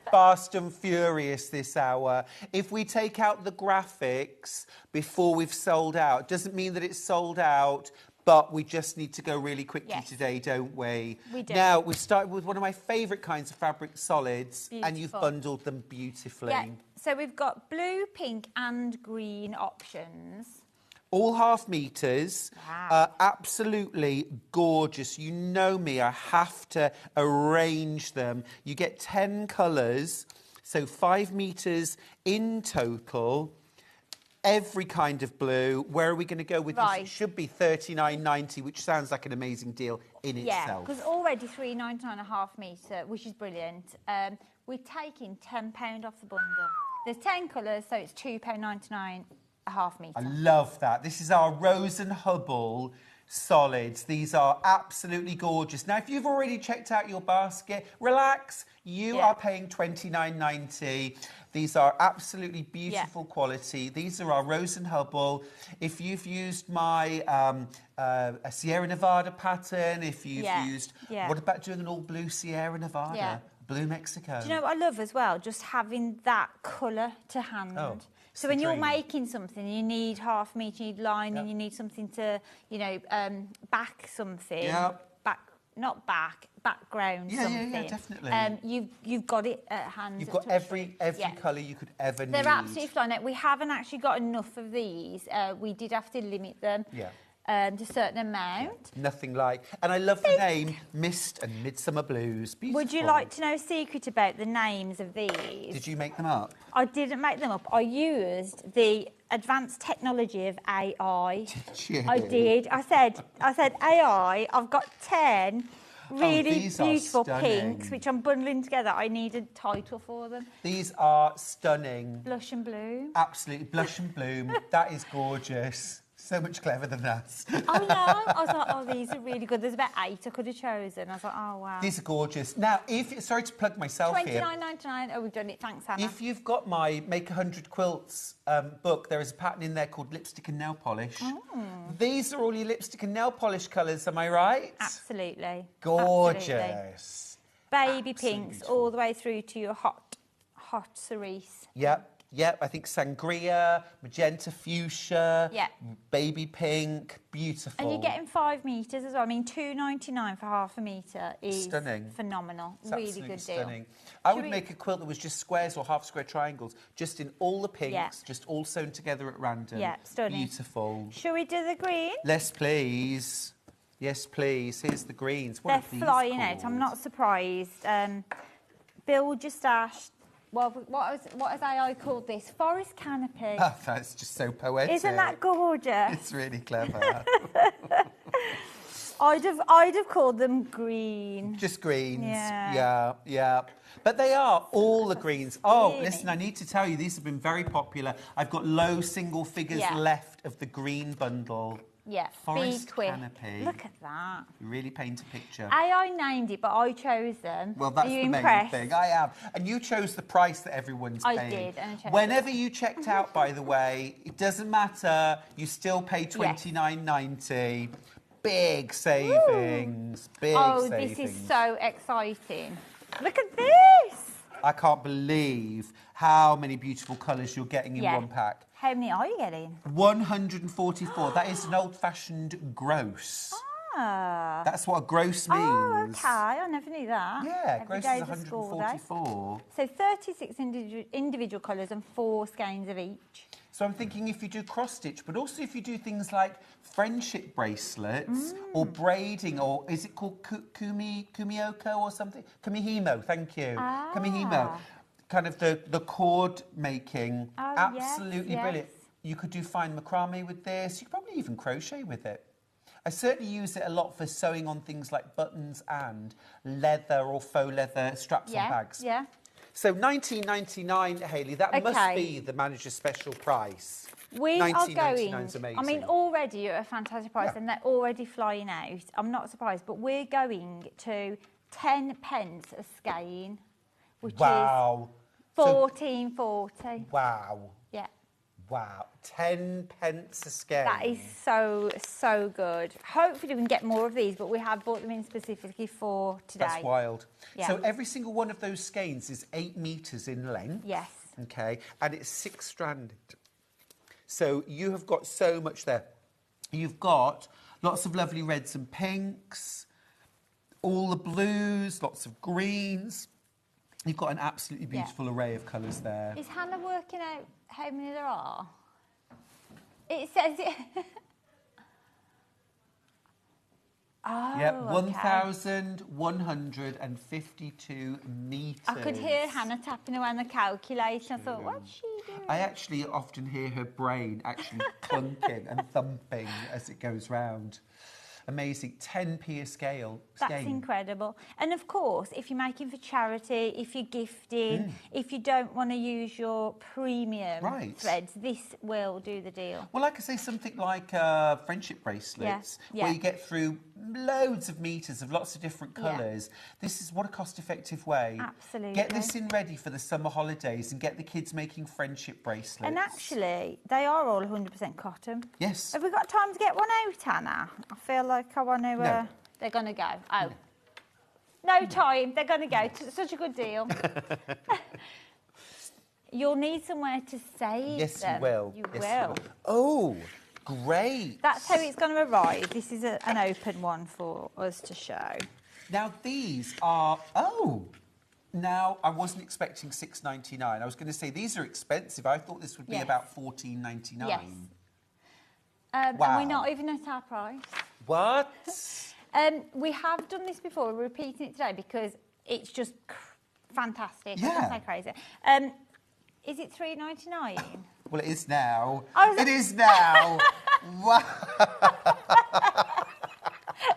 Fast and furious this hour. If we take out the graphics before we've sold out, doesn't mean that it's sold out, but we just need to go really quickly today, don't we? We do. Now, we've started with one of my favourite kinds of fabric solids, and you've Beautiful. bundled them beautifully. Yeah. So we've got blue, pink, and green options. All half meters, absolutely gorgeous. You know me, I have to arrange them. You get 10 colours, so 5 meters in total. Every kind of blue. Where are we going to go with this? It should be $39.90, which sounds like an amazing deal in Yeah, itself. because already $3.99 a half metre, which is brilliant. We're taking £10 off the bundle. There's 10 colours, so it's £2.99 a half metre. I love that. This is our Rose and Hubble solids. These are absolutely gorgeous. Now, if you've already checked out your basket, relax. You are paying $29.90. These are absolutely beautiful quality. These are our Rose and Hubble. If you've used my a Sierra Nevada pattern, if you've used... What about doing an all-blue Sierra Nevada? Yeah. Blue Mexico? Do you know what I love as well? Just having that colour to hand. Oh, so when you're making something, you need half metre, you need lining, you need something to, you know, back something. Background something. Yeah, definitely. You've got it at hand. You've got every colour you could ever need. They're absolutely flying out. We haven't actually got enough of these. We did have to limit them. To a certain amount. Nothing like. And I love the name Mist and Midsummer Blues. Beautiful. Would you like to know a secret about the names of these? Did you make them up? I didn't make them up. I used the advanced technology of AI. Did you? I did. I said AI, I've got 10 really these are beautiful stunning. pinks, which I'm bundling together. I need a title for them. These are stunning. Blush and bloom. Absolutely. Blush and bloom. That is gorgeous. So much cleverer than us. I know. I was like, oh, these are really good. There's about 8 I could have chosen. I was like, oh, wow. These are gorgeous. Now, sorry to plug myself here. $29.99. Oh, we've done it. Thanks, Hannah. If you've got my Make 100 Quilts book, there is a pattern in there called Lipstick and Nail Polish. These are all your lipstick and nail polish colours, am I right? Absolutely. Gorgeous. Absolutely. Baby pinks all the way through to your hot cerise. Yep, I think sangria, magenta fuchsia, baby pink, beautiful. And you're getting 5 metres as well. I mean, $2.99 for half a metre is stunning. Phenomenal. It's really absolutely good deal. Stunning. I would make a quilt that was just squares or half square triangles, just in all the pinks, just all sewn together at random. Yeah, stunning. Beautiful. Shall we do the green? Yes, please. Yes, please. Here's the greens. What They're are these flying called? out. I'm not surprised. Build your stash. Well, what has AI called this? Forest canopy. Oh, that's just so poetic. Isn't that gorgeous? It's really clever. I'd have called them green. Just greens. Yeah. But they are all the greens. Oh, listen, I need to tell you, these have been very popular. I've got low single figures left of the green bundle. Yeah, Forest big whip. canopy. Look at that. You really paint a picture. AI named it, but I chose them. Well, that's Are you the impressed? main thing. I am. And you chose the price that everyone's paying. I did, and I chose Whenever you checked out, by the way, it doesn't matter. You still pay $29.90. Big savings. Big savings. This is so exciting. Look at this. I can't believe how many beautiful colours you're getting in one pack. How many are you getting? 144. That is an old-fashioned gross. Ah. That's what a gross means. Oh, okay. I never knew that. Yeah, Every gross day is a school day. 144. So 36 individual colours and 4 skeins of each. So I'm thinking if you do cross-stitch, but also if you do things like friendship bracelets or braiding, or is it called kumioko or something? Kumihimo, thank you. Kumihimo. Kind of the cord making. Oh, absolutely yes. brilliant. You could do fine macrame with this. You could probably even crochet with it. I certainly use it a lot for sewing on things like buttons and leather or faux leather straps on bags. Yeah. So $19.99, Hayley, that must Okay. be the manager's special price. We are $19.99 going. is amazing. I mean, already you're at a fantastic price, and they're already flying out. I'm not surprised, but we're going to 10 pence a skein, which wow. is $14.40. Wow. Yeah. Wow. 10 pence a skein. That is so good. Hopefully we can get more of these, but we have bought them in specifically for today. That's wild. Yeah. So every single one of those skeins is 8 metres in length. Yes. Okay, and it's 6-stranded. So you have got so much there. You've got lots of lovely reds and pinks, all the blues, lots of greens. You've got an absolutely beautiful array of colours there. Is Hannah working out how many there are? It says it. Oh, Yep, okay. 1,152 metres. I could hear Hannah tapping away on the calculator. I thought, what's she doing? I actually often hear her brain actually clunking and thumping as it goes round. Amazing. 10p a scale. That's incredible. And of course, if you're making for charity, if you're gifting, if you don't want to use your premium threads, this will do the deal. Well, like I say, something like friendship bracelets, Yeah. where you get through loads of metres of lots of different colours. This is what a cost-effective way. Absolutely. Get this in ready for the summer holidays and get the kids making friendship bracelets. And actually, they are all 100% cotton. Yes. Have we got time to get one out, Hannah? I feel like I want to... No. They're going to go. Oh. No time. They're going to go. Such a good deal. You'll need somewhere to save Yes, them. you will. You Yes, will. Oh, great. That's how it's going to arrive. This is an open one for us to show. Now, these are... Oh! Now, I wasn't expecting $6.99. I was going to say, these are expensive. I thought this would be about $14.99. Yes. Wow. And we're not even at our price. What? We have done this before. We're repeating it today because it's just fantastic. Yeah. I can't say crazy. Is it $3.99? Well, it is now. Oh, it is now. Wow.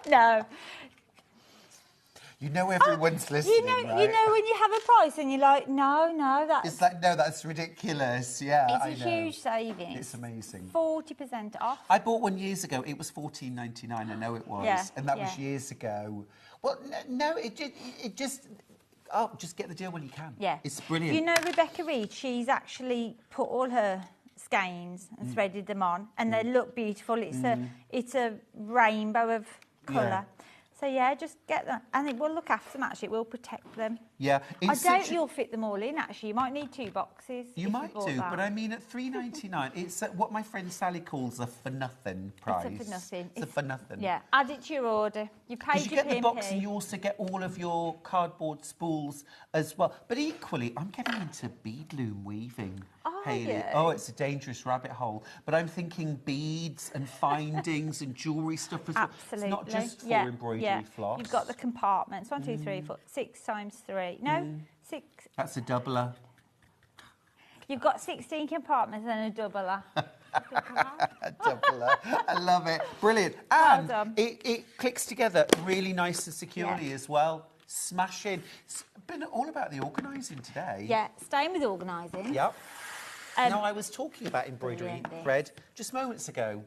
No. You know everyone's listening, right? You know when you have a price and you're like, no, that's... It's like, no, that's ridiculous. Yeah, It's I a know. huge saving. It's amazing. 40% off. I bought one years ago. It was $14.99. I know it was, Yeah, and that was years ago. Well, no, it just get the deal when you can. Yeah. It's brilliant. You know Rebecca Reed, she's actually put all her skeins and threaded them on, and they look beautiful. It's a rainbow of colour. Yeah. So yeah, just get them, and it will look after them. Actually, it will protect them. Yeah, I doubt you'll fit them all in. Actually, you might need 2 boxes. You might do, but I mean, at $3.99, it's at what my friend Sally calls a for nothing price. It's a for nothing. It's a for nothing. Yeah, add it to your order. You paid Because you your get the box P&P. and you also get all of your cardboard spools as well. But equally, I'm getting into bead loom weaving, Hayley. you? Oh, it's a dangerous rabbit hole. But I'm thinking beads and findings and jewellery stuff as well. Absolutely. It's not just for embroidery floss. You've got the compartments. 1, 2, 3, 4, 6 times 3. No, 6. That's a doubler. You've got 16 compartments and a doubler. A doubler. I love it. Brilliant. And done. it clicks together really nice and securely as well. Smashing. It's been all about the organising today. Yeah, staying with organising. Yep. Now, I was talking about embroidery Brilliant. thread just moments ago.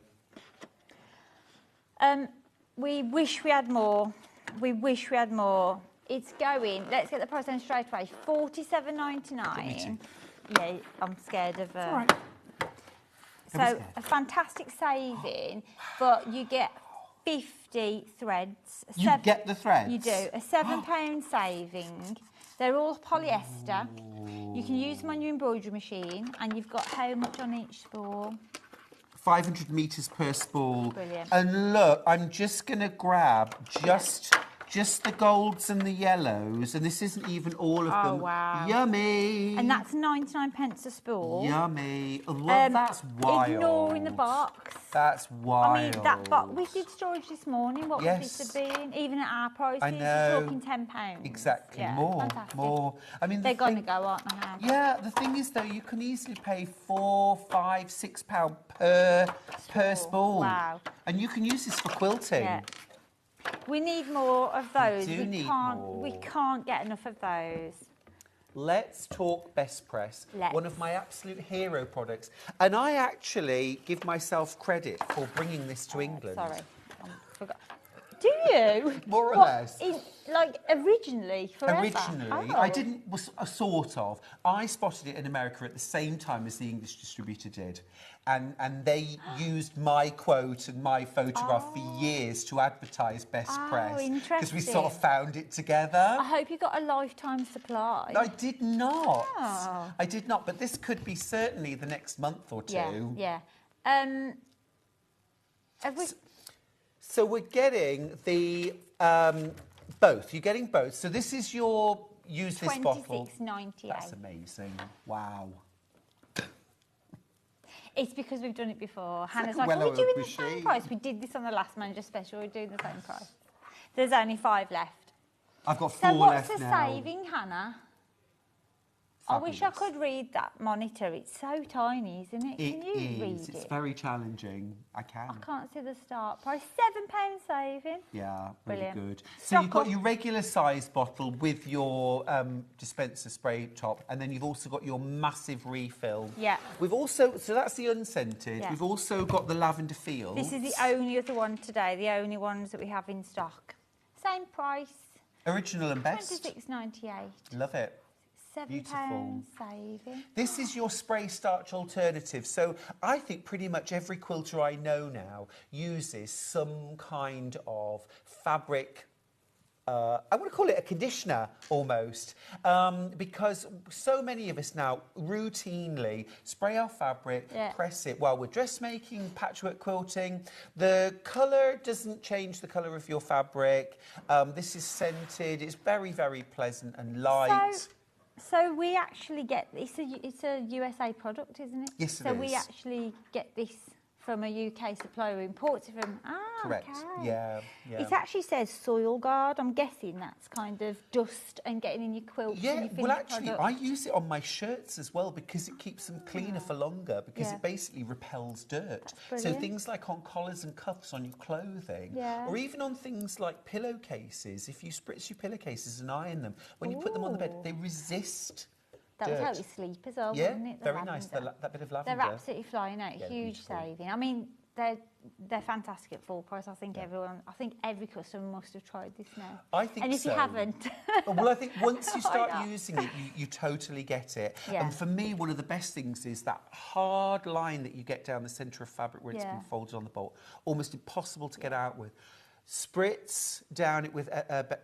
We wish we had more. We wish we had more. It's going. Let's get the price on straight away. $47.99. Yeah, I'm scared of. So a fantastic saving, but you get 50 threads. You get the threads? You do. A £7 saving. They're all polyester. You can use them on your embroidery machine, and you've got how much on each spool? 500 metres per spool. Brilliant. And look, I'm just going to grab just the golds and the yellows, and this isn't even all of them. Oh, wow. Yummy. And that's 99 pence a spool. Yummy. Well, that's wild. Ignoring the box. That's wild. I mean, but we did storage this morning. What would this have been? Even at our prices, you're talking £10. Exactly, Yeah, more, fantastic. more. I mean, they're going to go, aren't they? Now? Yeah, the thing is, though, you can easily pay £4, £5, £6 per spool. Wow. And you can use this for quilting. Yeah. We need more of those. We can't get enough of those. Let's talk Best Press, Let's. one of my absolute hero products. And I actually give myself credit for bringing this to England. Sorry, I forgot. Do you? More or less. Like originally, forever? Originally, I didn't, sort of. I spotted it in America at the same time as the English distributor did. And they used my quote and my photograph for years to advertise Best Press. Because we sort of found it together. I hope you got a lifetime supply. I did not. Oh. I did not, but this could be certainly the next month or two. Yeah. Have we... So we're getting the both. You're getting both. So this is your use this bottle. $26.98. That's amazing. Wow. It's because we've done it before. Hannah's like, like, well, are we doing the same price? We did this on the last manager special. We're doing the same price. There's only 5 left. I've got 4 left now. So what's the now. saving, Hannah? I wish I could read that monitor. It's so tiny, isn't it? Can you read it? It's very challenging. I can. I can't see the start price. £7 saving. Yeah, really Brilliant. good. So you've got your regular size bottle with your dispenser spray top, and then you've also got your massive refill. Yeah. We've also, so that's the unscented. Yeah. We've also got the lavender field. This is the only other one today, the only ones that we have in stock. Same price. Original and best. £26.98. Love it. £7 saving. This is your spray starch alternative. So I think pretty much every quilter I know now uses some kind of fabric. I want to call it a conditioner almost, because so many of us now routinely spray our fabric, press it. While we're dressmaking, patchwork quilting, the colour doesn't change the colour of your fabric. This is scented. It's very, very pleasant and light. So we actually get it's a USA product, isn't it? Yes, it so is. we actually get this from a UK supplier who imports it from. Correct. Okay. Yeah. It actually says soil guard. I'm guessing that's kind of dust and getting in your quilts. Yeah, and your well, finished actually, product. I use it on my shirts as well because it keeps them cleaner for longer because it basically repels dirt. So things like on collars and cuffs on your clothing, or even on things like pillowcases, if you spritz your pillowcases and iron them, when you put them on the bed, they resist That dirt. would help you sleep as well, Yeah, wouldn't it? The very nice, lavender. that bit of lavender. They're absolutely flying out, Yeah, huge beautiful. saving. I mean, they're fantastic at full price. I think every customer must have tried this now. I think so. And if you haven't... Well, I think once you start using it, you totally get it. Yeah. And for me, one of the best things is that hard line that you get down the centre of fabric where it's been folded on the bolt. Almost impossible to get out with. Spritz down it with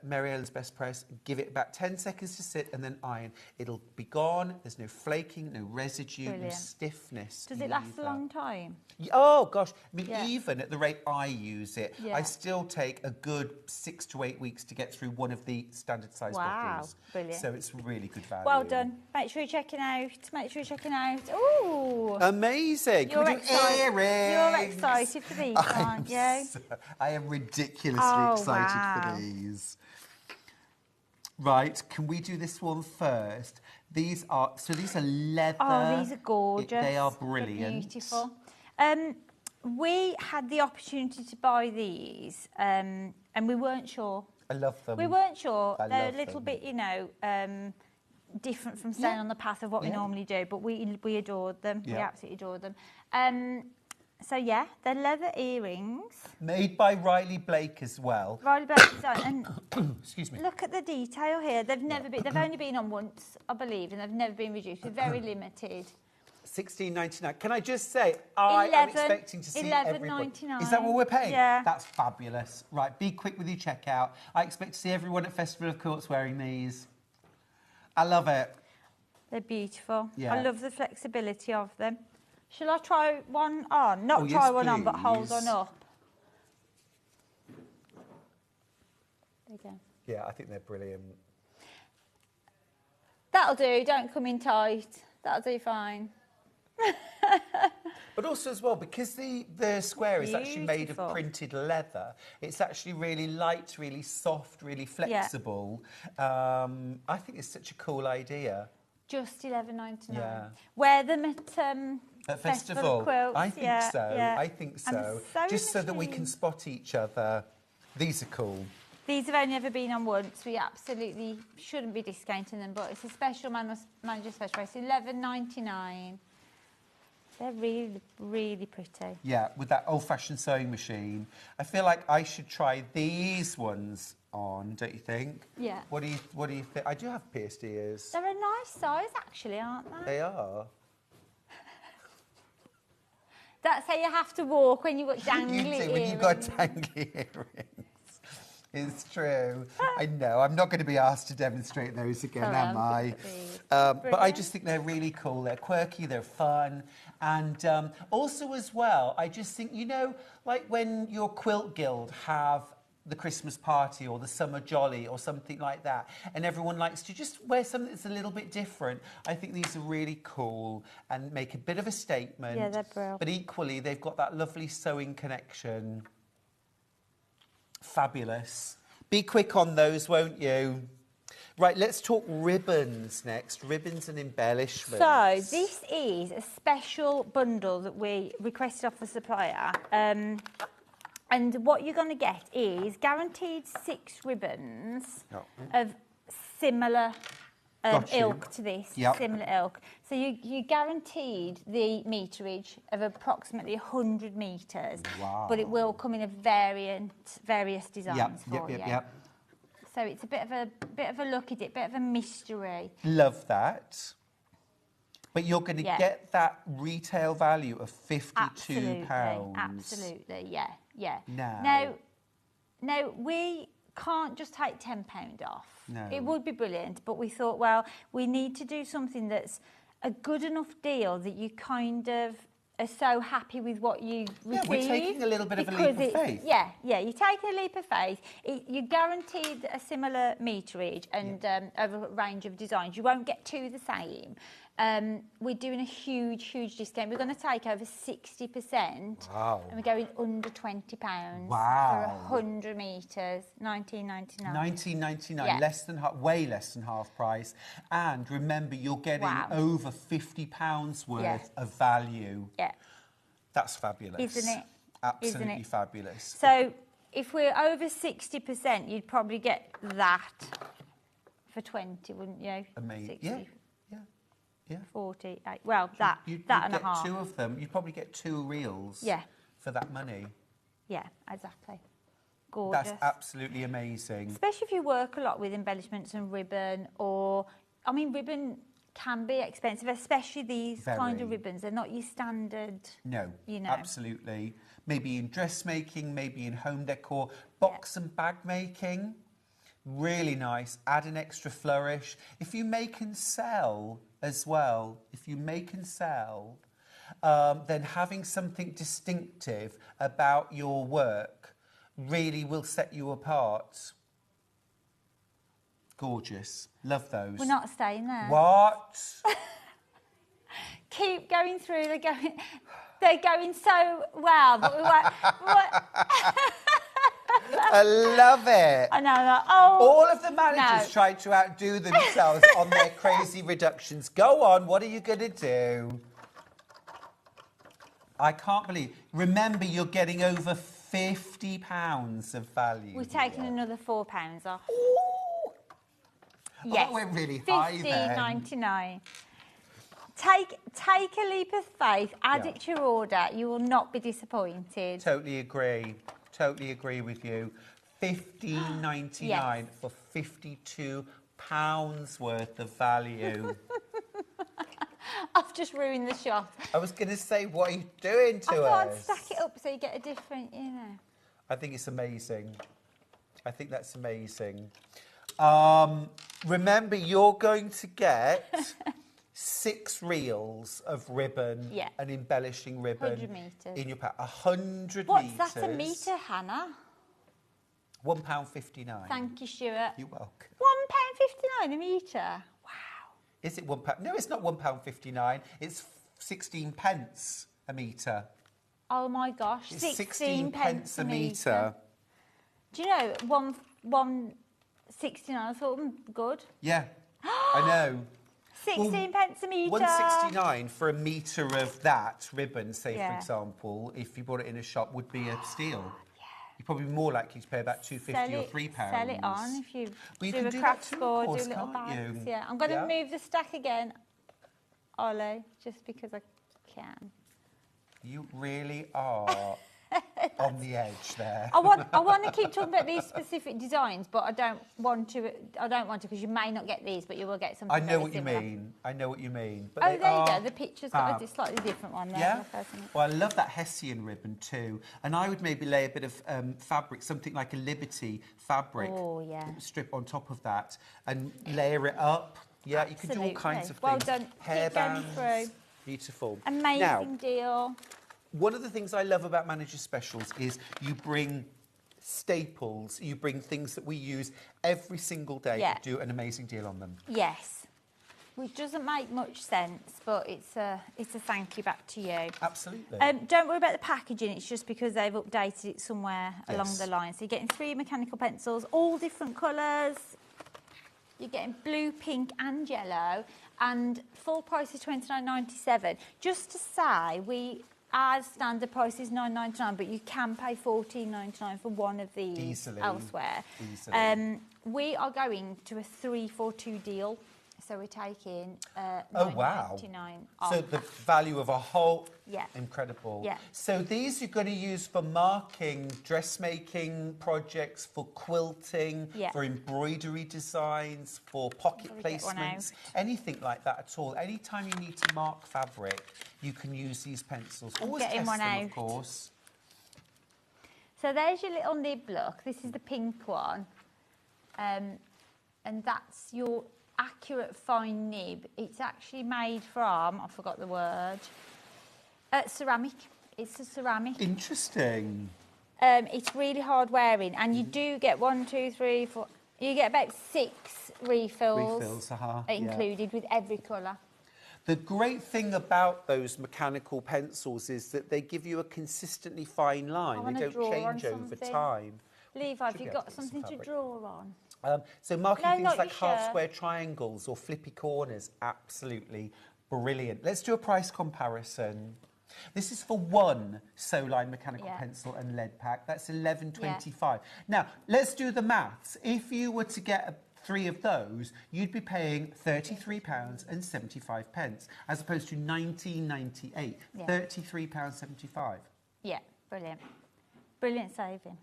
Mary Ellen's Best Press, give it about 10 seconds to sit and then iron. It'll be gone, there's no flaking, no residue, no stiffness. Does it last a long time? Oh gosh, I mean even at the rate I use it, I Yeah. still take a good 6 to 8 weeks to get through one of the standard size bottles. Brilliant. So it's really good value. Well done. Make sure you're checking out. Make sure you're checking out. Ooh. Amazing. Can we do earrings? You're excited for these, aren't you? I am ridiculously Oh, excited wow. for these. Right, can we do this one first? These are leather. Oh, these are gorgeous. They are They're brilliant. beautiful. We had the opportunity to buy these, and we weren't sure. I love them. We weren't sure. I They're love a little them. bit, different from staying on the path of what we normally do, but we adored them. We absolutely adored them. So yeah, they're leather earrings. Made by Riley Blake as well. Riley Blake design. And excuse me. Look at the detail here. They've only been on once, I believe, and they've never been reduced. They're very limited. $16.99. Can I just say, I am expecting to see everybody. $11.99. Is that what we're paying? Yeah. That's fabulous. Right, be quick with your checkout. I expect to see everyone at Festival of Quilts wearing these. I love it. They're beautiful. Yeah. I love the flexibility of them. Shall I try one on? Not Oh, try yes, one on, but hold please. on up. There you go. Yeah, I think they're brilliant. That'll do. Don't come in tight. That'll do fine. But also as well, because the square is actually made of Beautiful. printed leather, it's actually really light, really soft, really flexible. I think it's such a cool idea. Just $11.99. Yeah. Wear them At Festival Quilts. I think so. Yeah. I think And so. sewing Just so that we can machine. spot each other. These are cool. These have only ever been on once. We absolutely shouldn't be discounting them, but it's a special manager special price, $11.99. They're really, really pretty. Yeah, with that old-fashioned sewing machine. I feel like I should try these ones on, don't you think? Yeah. What do you think? I do have pierced ears. They're a nice size, actually, aren't they? They are. That's how you have to walk when you've got dangly You do, earrings. when you've got dangly earrings. It's true. I know. I'm not going to be asked to demonstrate those again, am I? But I just think they're really cool. They're quirky, they're fun. And also as well, I just think, you know, like when your quilt guild have the Christmas party or the summer jolly or something like that, and everyone likes to just wear something that's a little bit different. I think these are really cool and make a bit of a statement. Yeah, they're brilliant. But equally, they've got that lovely sewing connection. Fabulous. Be quick on those, won't you? Right, let's talk ribbons next. Ribbons and embellishments. So this is a special bundle that we requested off the supplier. And what you're going to get is guaranteed 6 ribbons of similar ilk to this, similar ilk. So you guaranteed the meterage of approximately 100 metres, but it will come in a various designs for you. So it's a bit of a look at it, bit of a mystery. Love that. But you're going to get that retail value of £52. Absolutely, yeah. Now we can't just take £10 off. No. It would be brilliant, but we thought, well, we need to do something that's a good enough deal that you kind of are so happy with what you receive. Yeah, we're taking a little bit of a leap of faith. Yeah, you're taking a leap of faith. You're guaranteed a similar meterage and over a range of designs. You won't get 2 the same. We're doing a huge discount. We're going to take over 60%. Wow. And we're going under £20 Wow. for 100 metres, $19.99. $19.99, less than way less than half price. And remember, you're getting over £50 worth of value. Yeah. That's fabulous. Isn't it? Absolutely Isn't it? fabulous. So if we're over 60%, you'd probably get that for 20, wouldn't you? Amazing. 60, Yeah. 48. Well, that You'd and a get half. 2 of them. You'd probably get 2 reels for that money. Yeah, exactly. Gorgeous. That's absolutely amazing. Especially if you work a lot with embellishments and ribbon, ribbon can be expensive, especially these kind of ribbons. They're not your standard. No, you know. absolutely. Maybe in dressmaking, maybe in home decor, box and bag making. Really nice. Add an extra flourish. If you make and sell as well, then having something distinctive about your work really will set you apart. Gorgeous. Love those. We're not staying there. What? Keep going through. They're going so well. But we I love it. I know. All of the managers tried to outdo themselves on their crazy reductions. Go on, what are you going to do? I can't believe. Remember, you're getting over £50 of value. We're taking another £4 off. Ooh. Yes. That went really high then. $15.99. Take a leap of faith. Add it to your order. You will not be disappointed. Totally agree with you. $15.99 for £52 worth of value. I've just ruined the shot. I was going to say, what are you doing to I us? thought I'd stack it up so you get a different, I think it's amazing. I think that's amazing. Remember, you're going to get 6 reels of ribbon, an embellishing ribbon 100 metres. in your pack. 100 What's metres. that a metre, Hannah? £1.59. Thank you, Stuart. You're welcome. £1.59 a metre. Wow. Is it £1? No, it's not £1.59. It's 16 pence a metre. Oh my gosh, It's 16 pence a metre. Do you know, 169, I thought, good. Yeah, I know. 16 pence a metre. 169 for a metre of that ribbon, say, for Yeah. example, if you bought it in a shop, would be a steal. You're probably more likely to pay about £2.50 or £3. Sell it on if you Well, you do can a do craft that too, of score, course, do little can't bags. you? Yeah, I'm going to Yeah. move the stack again, Ollie, just because I can. You really are on the edge there. I want to keep talking about these specific designs, but I don't want to because you may not get these, but you will get something. I know very what you similar. mean. I know what you mean. But Oh, they there you are go. The picture's got fab. a slightly different one there. Yeah? Look, hasn't it? Well, I love that Hessian ribbon too. And I would maybe lay a bit of fabric, something like a Liberty fabric strip on top of that and layer it up. Yeah, you could do all kinds of things. Well done. Keep going through. Beautiful. Amazing Now, deal. one of the things I love about Manager Specials is you bring staples, you bring things that we use every single day, Yeah. do an amazing deal on them. Yes. Which doesn't make much sense, but it's a thank you back to you. Absolutely. Don't worry about the packaging. It's just because they've updated it somewhere along Yes. the line. So you're getting 3 mechanical pencils, all different colours. You're getting blue, pink and yellow. And full price is $29.97. Just to say, our standard price is $9.99, but you can pay $14.99 for one of these Easily. elsewhere. Easily. We are going to a 3-for-2 deal. So we're taking Oh, wow. $9.99 So off. the value of a whole, Yeah. incredible. Yeah. So these you're going to use for marking, dressmaking projects, for quilting, Yeah. for embroidery designs, for pocket Shall we get one placements, anything like that at all. Anytime you need to mark fabric, you can use these pencils. I'm Always getting test one them, out. of course. So there's your little nib look. This is the pink one. And that's your accurate fine nib. It's actually made from, I forgot the word, ceramic. It's a ceramic. Interesting. It's really hard wearing, and you do get 1, 2, 3, 4. You get about 6 refills, included with every colour. The great thing about those mechanical pencils is that they give you a consistently fine line. They wanna don't draw on change over something. time. Levi, have Should you be able got to get some something to fabric. draw on? So marking No, things not like your half shirt. square triangles or flippy corners, absolutely brilliant. Let's do a price comparison. This is for one Soline mechanical pencil and lead pack. That's $11.25. Now, let's do the maths. If you were to get 3 of those, you'd be paying £33.75, as opposed to $19.98. Yeah. £33.75. Yeah, brilliant. Brilliant saving.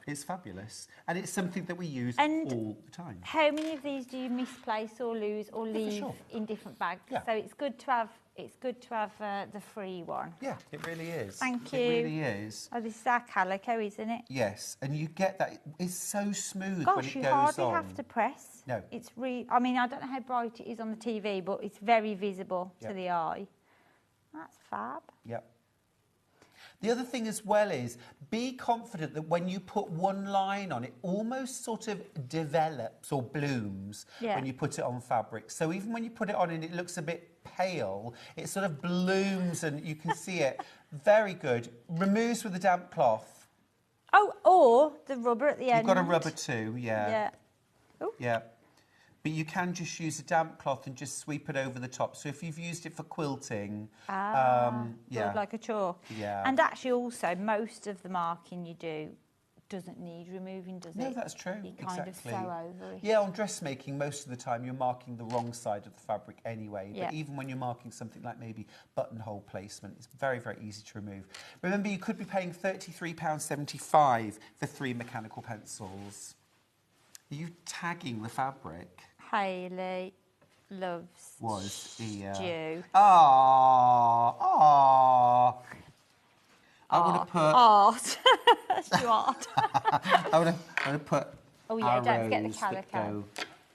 It's fabulous. And it's something that we use And all the time. How many of these do you misplace or lose or leave in different bags? Yeah. So it's good to have. It's good to have the free one. Yeah, it really is. Thank you. It really is. Oh, this is our Calico, isn't it? Yes, and you get that. It's so smooth when Gosh, it you goes hardly on. have to press. No. It's really. I mean, I don't know how bright it is on the TV, but it's very visible to Yep. the eye. That's fab. Yep. The other thing as well is be confident that when you put one line on, it almost sort of develops or blooms when you put it on fabric. So even when you put it on and it looks a bit pale, it sort of blooms and you can see it. Very good. Removes with a damp cloth. Oh, or the rubber at the end. You've got a rubber too, yeah. Yeah. Oh. Yeah. But you can just use a damp cloth and just sweep it over the top. So if you've used it for quilting, Good, like a chalk. Yeah. And actually also, most of the marking you do doesn't need removing, does it? No, that's true. You kind of sew over it. Yeah, on dressmaking, most of the time you're marking the wrong side of the fabric anyway. Yeah. But even when you're marking something like maybe buttonhole placement, it's very, very easy to remove. Remember, you could be paying £33.75 for 3 mechanical pencils. Are you tagging the fabric? Hayley loves stew. Ah. I want to put... Art. Stuart. I want to put Oh, yeah, don't forget the arrows that Calico. go-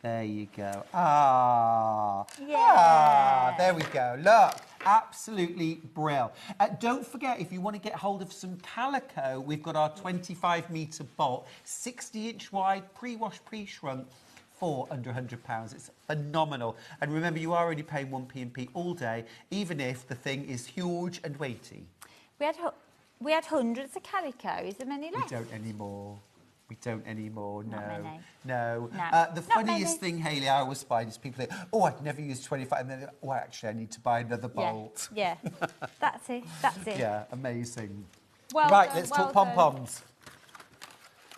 There you go. Ah. Yeah. Ah, there we go. Look, absolutely brill. Don't forget, if you want to get hold of some Calico, we've got our 25-metre bolt, 60-inch wide, pre-washed, pre-shrunk, for under £100. It's phenomenal. And remember, you are only paying 1p&p all day, even if the thing is huge and weighty. We had hundreds of Calico. Is there many left? We don't anymore. We don't anymore, no. Not many. No. No. The Not funniest many. thing, Hayley, I always find is people think, oh, I'd never use 25, and then, oh, actually, I need to buy another bolt. Yeah, that's it, that's it. Yeah, amazing. Well right, done, let's well talk pom-poms.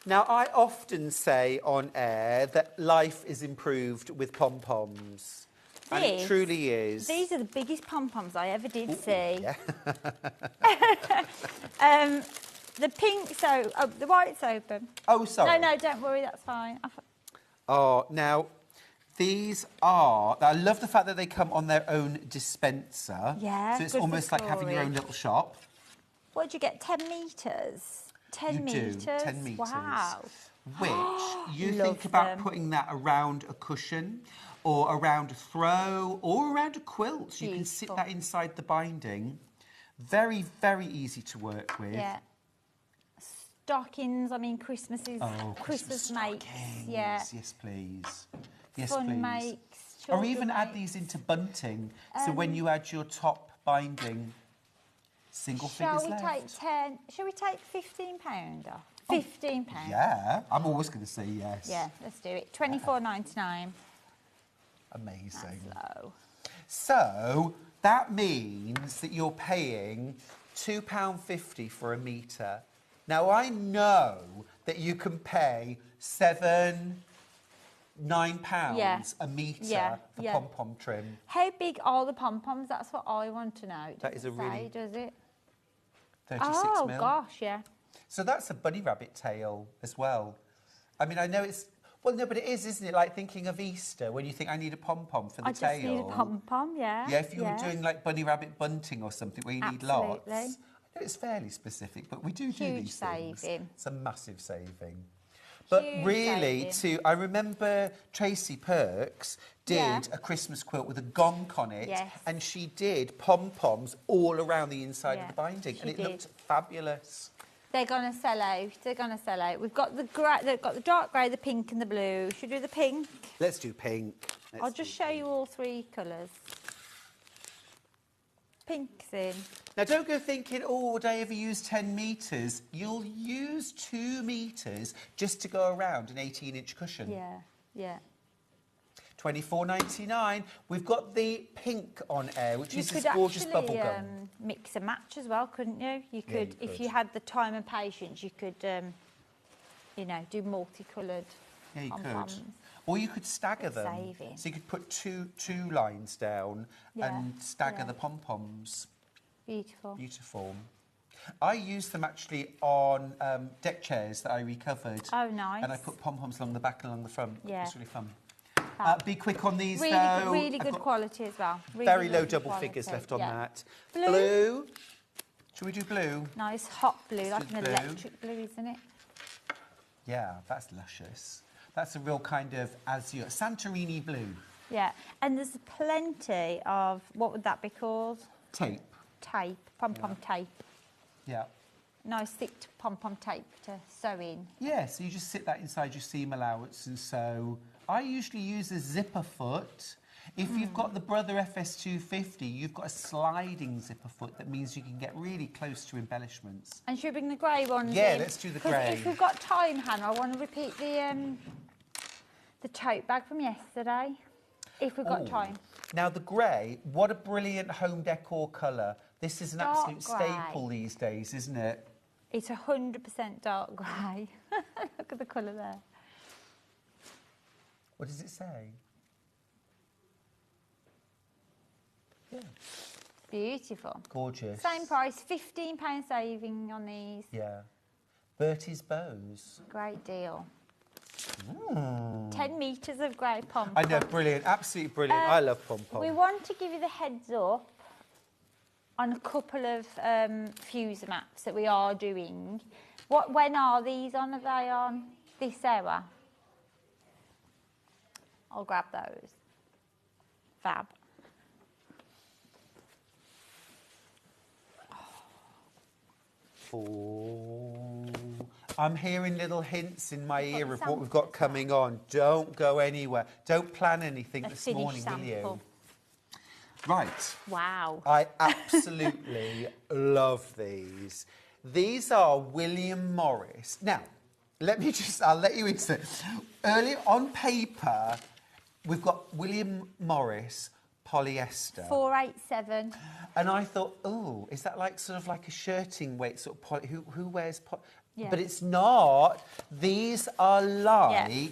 Now, I often say on air that life is improved with pom-poms. And it truly is. These are the biggest pom-poms I ever did see. Yeah. The pink soap, the white's open. Oh, sorry. No, don't worry, that's fine. Oh, now, these are... I love the fact that they come on their own dispenser. Yeah, So it's good for almost like having your own storage. little shop. What did you get, 10 metres? 10 You do, metres? 10 metres. Wow. Which you Love think about them. putting that around a cushion or around a throw or around a quilt. So you can sit Beautiful. that inside the binding. Very, very easy to work with. Yeah. Stockings, I mean, Christmas Christmas makes. Yeah. Yes, please. Yes, Fun please. makes. Or children even add makes. these into bunting. So when you add your top binding, single figures Shall we left. take 10? Shall we take £15 off? £15. Yeah, I'm always going to say yes. Yeah, let's do it. $24.99. Amazing. That's low. So that means that you're paying £2.50 for a metre. Now, I know that you can pay £9 a metre for pom-pom trim. How big are the pom-poms? That's what I want to know. It That is doesn't a really- say, does it? 36 oh, mil. gosh, yeah. So that's a bunny rabbit tail as well. I mean, I know it's... Well, no, but it is, isn't it? Like thinking of Easter when you think, I need a pom-pom for the tail. I just need a pom-pom, yeah. Yeah, if you were doing like bunny rabbit bunting or something where you need lots. Absolutely. I know it's fairly specific, but we do Huge these things. saving. It's a massive saving. But Huge really, saving. I remember Tracy Perks did a Christmas quilt with a gonk on it, Yes. and she did pom-poms all around the inside of the binding, and she it looked did. fabulous. They're going to sell out. They're going to sell out. We've got the grey, they've got the dark grey, the pink and the blue. Should we do the pink? Let's do pink. I'll just show you all three colours. Pink's in. Now, don't go thinking, oh, would I ever use 10 metres? You'll use 2 metres just to go around an 18-inch cushion. Yeah, yeah. $24.99. We've got the pink on air, which You is could this gorgeous actually bubble gum. mix and match as well, couldn't you? You could, you if could. you had the time and patience, you could, you know, do multicoloured Yeah, you could. pom-poms. Or you could stagger them. Saving. So you could put two lines down Yeah, and stagger yeah. the pom-poms. Beautiful. Beautiful. I used them actually on deck chairs that I recovered. Oh, nice. And I put pom-poms along the back and along the front. Yeah. It's really fun. Fab. Be quick on these, Really, though. really I've good got quality as well. Really very low lovely double quality. figures left on Yeah. that. Blue. Should we do blue? Nice hot blue, like do an blue. electric blue, isn't it? Yeah, that's luscious. That's a real kind of azure, Santorini blue. Yeah, and there's plenty of, what would that be called? Tape. Tape, pom-pom tape. Yeah. Nice thick pom-pom tape to sew in. Yeah, so you just sit that inside your seam allowance and sew. I usually use a zipper foot. If you've got the Brother FS250, you've got a sliding zipper foot that means you can get really close to embellishments. And should we bring the grey ones Yeah, in? let's do the 'Cause grey. if we've got time, Hannah, I want to repeat the tote bag from yesterday. If we've got Ooh. time. Now, the grey, what a brilliant home decor colour. This is an Dark absolute grey. staple these days, isn't it? It's 100% dark grey. Look at the colour there. What does it say? Yeah. Beautiful. Gorgeous. Same price, £15 saving on these. Yeah. Bertie's bows. Great deal. 10 metres of grey pom-pom. I know, brilliant, absolutely brilliant. I love pom-pom. We want to give you the heads up on a couple of fuse mats that we are doing. When are these on? Are they on this hour? I'll grab those. Fab. Oh. I'm hearing little hints in my ear of what we've got coming on. Don't go anywhere. Don't plan anything this morning, will you? Right. Wow. I absolutely love these. These are William Morris. Now, I'll let you into it. Earlier on paper, we've got William Morris polyester. 487. And I thought, oh, is that like sort of like a shirting weight sort of who wears Yeah. But it's not. These are like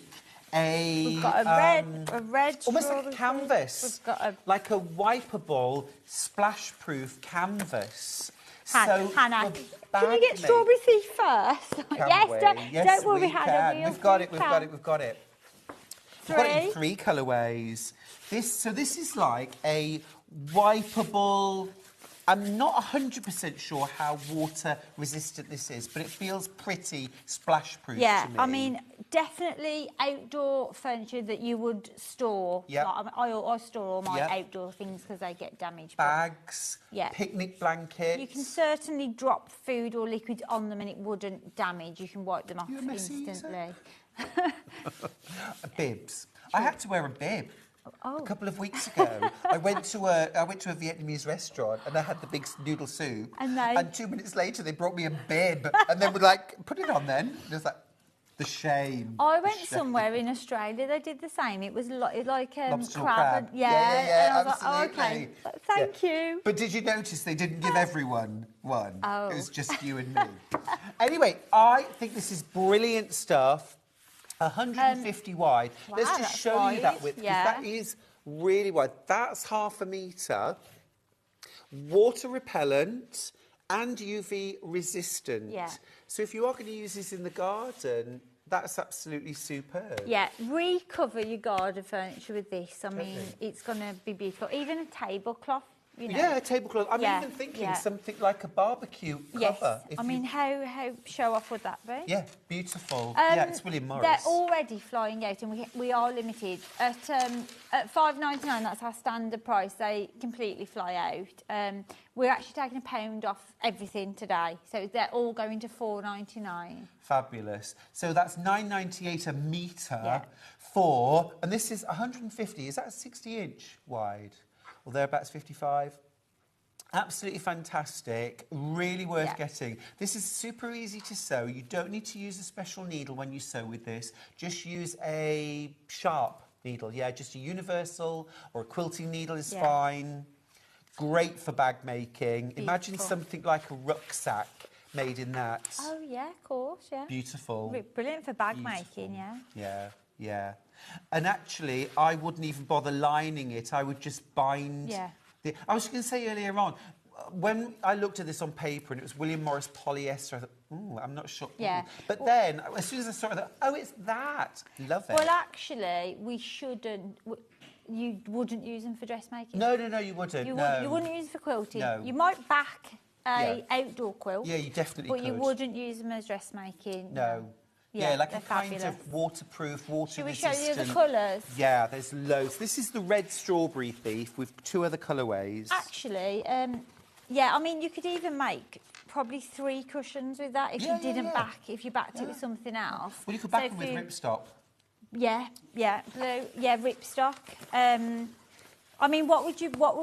We've got a red almost like a canvas. We've got like a wipeable, splash-proof canvas. Hannah, for can you get bag strawberry thief first? Don't worry, we Hannah. can. We've got it. We've got it in 3 colourways. This is like a wipeable. I'm not 100% sure how water resistant this is, but it feels pretty splash proof to me. I mean, definitely outdoor furniture that you would store. Yep. Like, I store all my outdoor things because they get damaged. Bags, picnic blankets. You can certainly drop food or liquids on them and it wouldn't damage. You can wipe them off instantly. Bibs. I had to wear a bib. A couple of weeks ago, I went to a Vietnamese restaurant and I had the big noodle soup. And 2 minutes later, they brought me a bib and then were like, "Put it on then." It was like the shame. I went somewhere in Australia. They did the same. It was like crab. And I was absolutely. like, oh, okay, thank you. But did you notice they didn't give everyone one? Oh. It was just you and me. Anyway, I think this is brilliant stuff. 150 wide. Wow, Let's just show you that width, because yeah. that is really wide. That's ½ a metre. Water repellent and UV resistant. Yeah. So if you are going to use this in the garden, that's absolutely superb. Yeah, recover your garden furniture with this. I mean, it's going to be beautiful. Even a tablecloth. You know. Yeah, a tablecloth. I'm even thinking something like a barbecue cover. Yes. I mean, how show off would that be? Yeah, beautiful. Yeah, it's William Morris. They're already flying out, and we are limited at $5.99. That's our standard price. They completely fly out. We're actually taking £1 off everything today, so they're all going to $4.99. Fabulous. So that's $9.98 a metre for, and this is 150. Is that a 60-inch wide? Well, thereabouts 55. Absolutely fantastic. Really worth getting. This is super easy to sew. You don't need to use a special needle when you sew with this. Just use a sharp needle. Yeah, just a universal or a quilting needle is fine. Great for bag making. Beautiful. Imagine something like a rucksack made in that. Oh, yeah, of course, yeah. Beautiful. Brilliant for bag making, yeah. Yeah, yeah. And actually, I wouldn't even bother lining it. I would just bind. Yeah. I was going to say earlier on, when I looked at this on paper and it was William Morris polyester, I thought, ooh, I'm not sure. Yeah. But then, as soon as I saw it, I thought, oh, it's that. Love it. Well, actually, we shouldn't. You wouldn't use them for dressmaking. No, you wouldn't. You no. You wouldn't use them for quilting. No. You might back a outdoor quilt. Yeah, you definitely could. But you wouldn't use them as dressmaking. No. Yeah, like a kind of waterproof, water resistant. Should we show you the colours? Yeah, there's loads. This is the red strawberry thief with 2 other colourways. Actually, yeah, I mean, you could even make probably 3 cushions with that if you didn't back, if you backed it with something else. Well, you could back them with ripstop. Yeah, blue, ripstock. I mean, have you got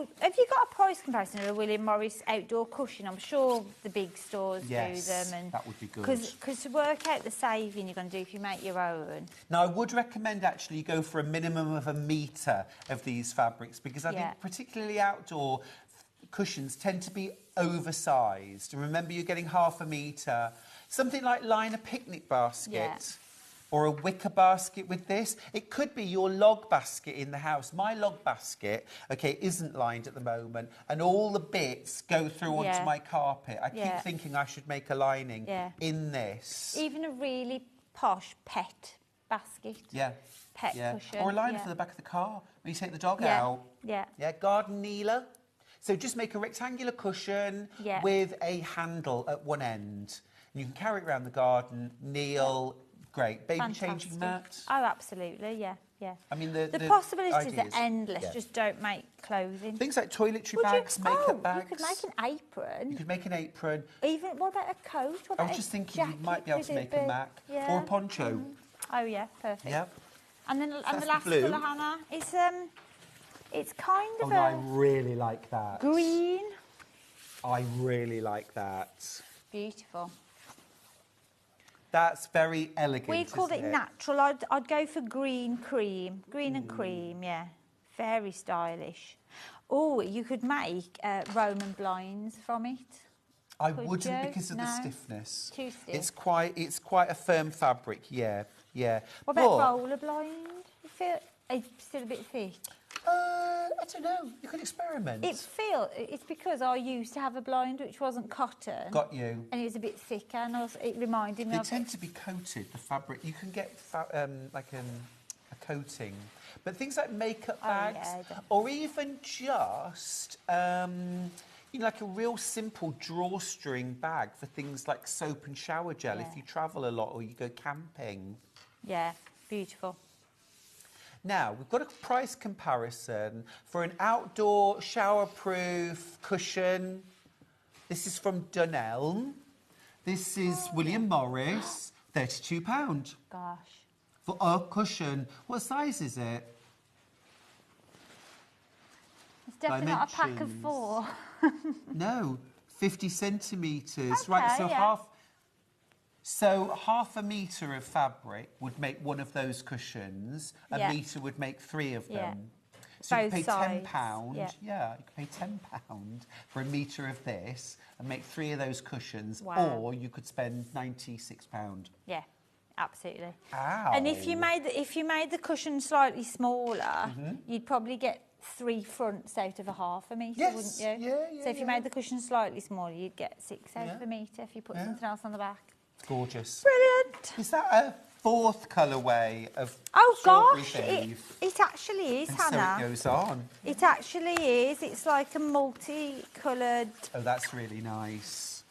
a price comparison of a William Morris outdoor cushion? I'm sure the big stores do them. And that would be good. Because to work out the saving you're going to do if you make your own. Now, I would recommend actually you go for a minimum of 1 metre of these fabrics, because I think particularly outdoor cushions tend to be oversized. And remember, you're getting ½ a metre. Something like line a picnic basket. Yeah. Or a wicker basket with this. It could be your log basket in the house. My log basket, isn't lined at the moment, and all the bits go through onto my carpet. I keep thinking I should make a lining in this. Even a really posh pet basket. Yeah. Pet cushion. Or a liner for the back of the car when you take the dog out. Yeah. Yeah, garden kneeler. So just make a rectangular cushion with a handle at one end. And you can carry it around the garden, kneel. Great. Baby changing mat? Oh, absolutely, yeah. Yeah. I mean, the possibilities ideas. are endless. Yeah. Just don't make clothing. Things like toiletry bags, makeup bags. You could make an apron. You could make an apron. Even, what about a coat? What I about was a just thinking you might be able to jacket? make Could it a be- Mac yeah. or a poncho. Oh yeah, perfect. Yep. And then and that's the the last blue. colour, Hannah, it's kind Oh, of no, I a really like that. green. I really like that. Beautiful. That's very elegant. We called it isn't natural. I'd go for green cream. Green and cream, yeah. Very stylish. Oh, you could make Roman blinds from it. I Could wouldn't you? because of No. the stiffness. Too stiff. It's quite a firm fabric. Yeah, yeah. What about But, roller blind? You feel it's still a bit thick. I don't know. You could experiment. It's because I used to have a blind which wasn't cotton. Got you. And it was a bit thicker, and also it reminded me They of tend it. to be coated. The fabric you can get like a coating, but things like makeup bags, yeah, or even just like a real simple drawstring bag for things like soap and shower gel if you travel a lot or you go camping. Yeah, beautiful. Now, we've got a price comparison for an outdoor shower-proof cushion. This is from Dunelm. This is William Morris, £32. Gosh. For a cushion. What size is it? It's definitely not a pack of Dimensions. 4. No, 50 centimetres. Right, so yeah. half a metre of fabric would make one of those cushions. A Yeah. metre would make 3 of them. Yeah. So you Both could pay sides, £10. yeah. You could pay £10 for a metre of this and make 3 of those cushions. Wow. Or you could spend £96. Yeah, absolutely. Ow. And if you made the cushion slightly smaller, Mm-hmm. you'd probably get 3 fronts out of a half a metre, Yes, wouldn't you? yeah, So if you made the cushion slightly smaller, you'd get 6 out of Yeah. a metre if you put Yeah. something else on the back. Gorgeous. Brilliant. Is that a 4th colourway of Oh strawberry gosh, thief? it actually is, And Hannah. so it goes on. It actually is. It's like a multi-coloured. Oh, that's really nice.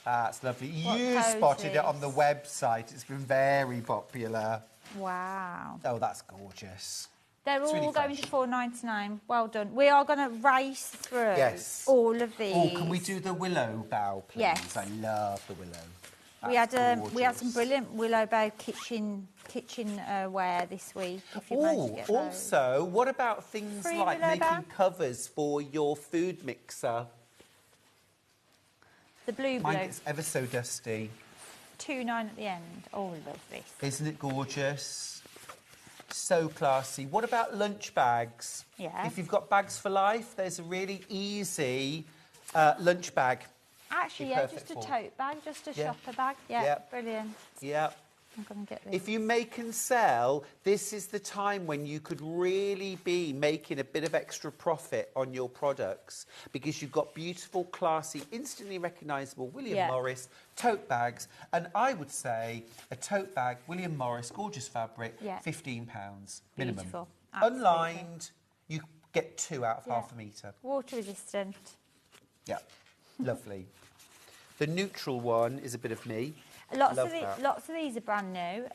That's lovely. What You code spotted is? it on the website. It's been very popular. Wow. Oh, that's gorgeous. They're It's all really going fresh. to $4.99. Well done. We are going to race through Yes. all of these. Oh, can we do the willow bough, please? Yes. I love the willow. We had That's we had some gorgeous. brilliant willow bow kitchen wear this week. If you managed to Oh, get those. also, what about things Free like willow making bow? covers for your food mixer? The blue Mine blue, gets ever so dusty. $2.9 at the end. Oh, love this. Isn't it gorgeous? So classy. What about lunch bags? Yeah. If you've got bags for life, there's a really easy lunch bag. Actually, Be yeah, perfect just a for. tote bag, just a Yeah. shopper bag. Yeah, Yeah. brilliant. Yeah. I'm going to get this. If you make and sell, this is the time when you could really be making a bit of extra profit on your products because you've got beautiful, classy, instantly recognisable William Yeah. Morris tote bags. And I would say a tote bag, William Morris, gorgeous fabric, Yeah. £15 minimum. Beautiful. Absolutely. Unlined, you get 2 out of Yeah. half a metre. Water resistant. Yeah, lovely. The neutral one is a bit of me. Lots Love of that. lots of these are brand new,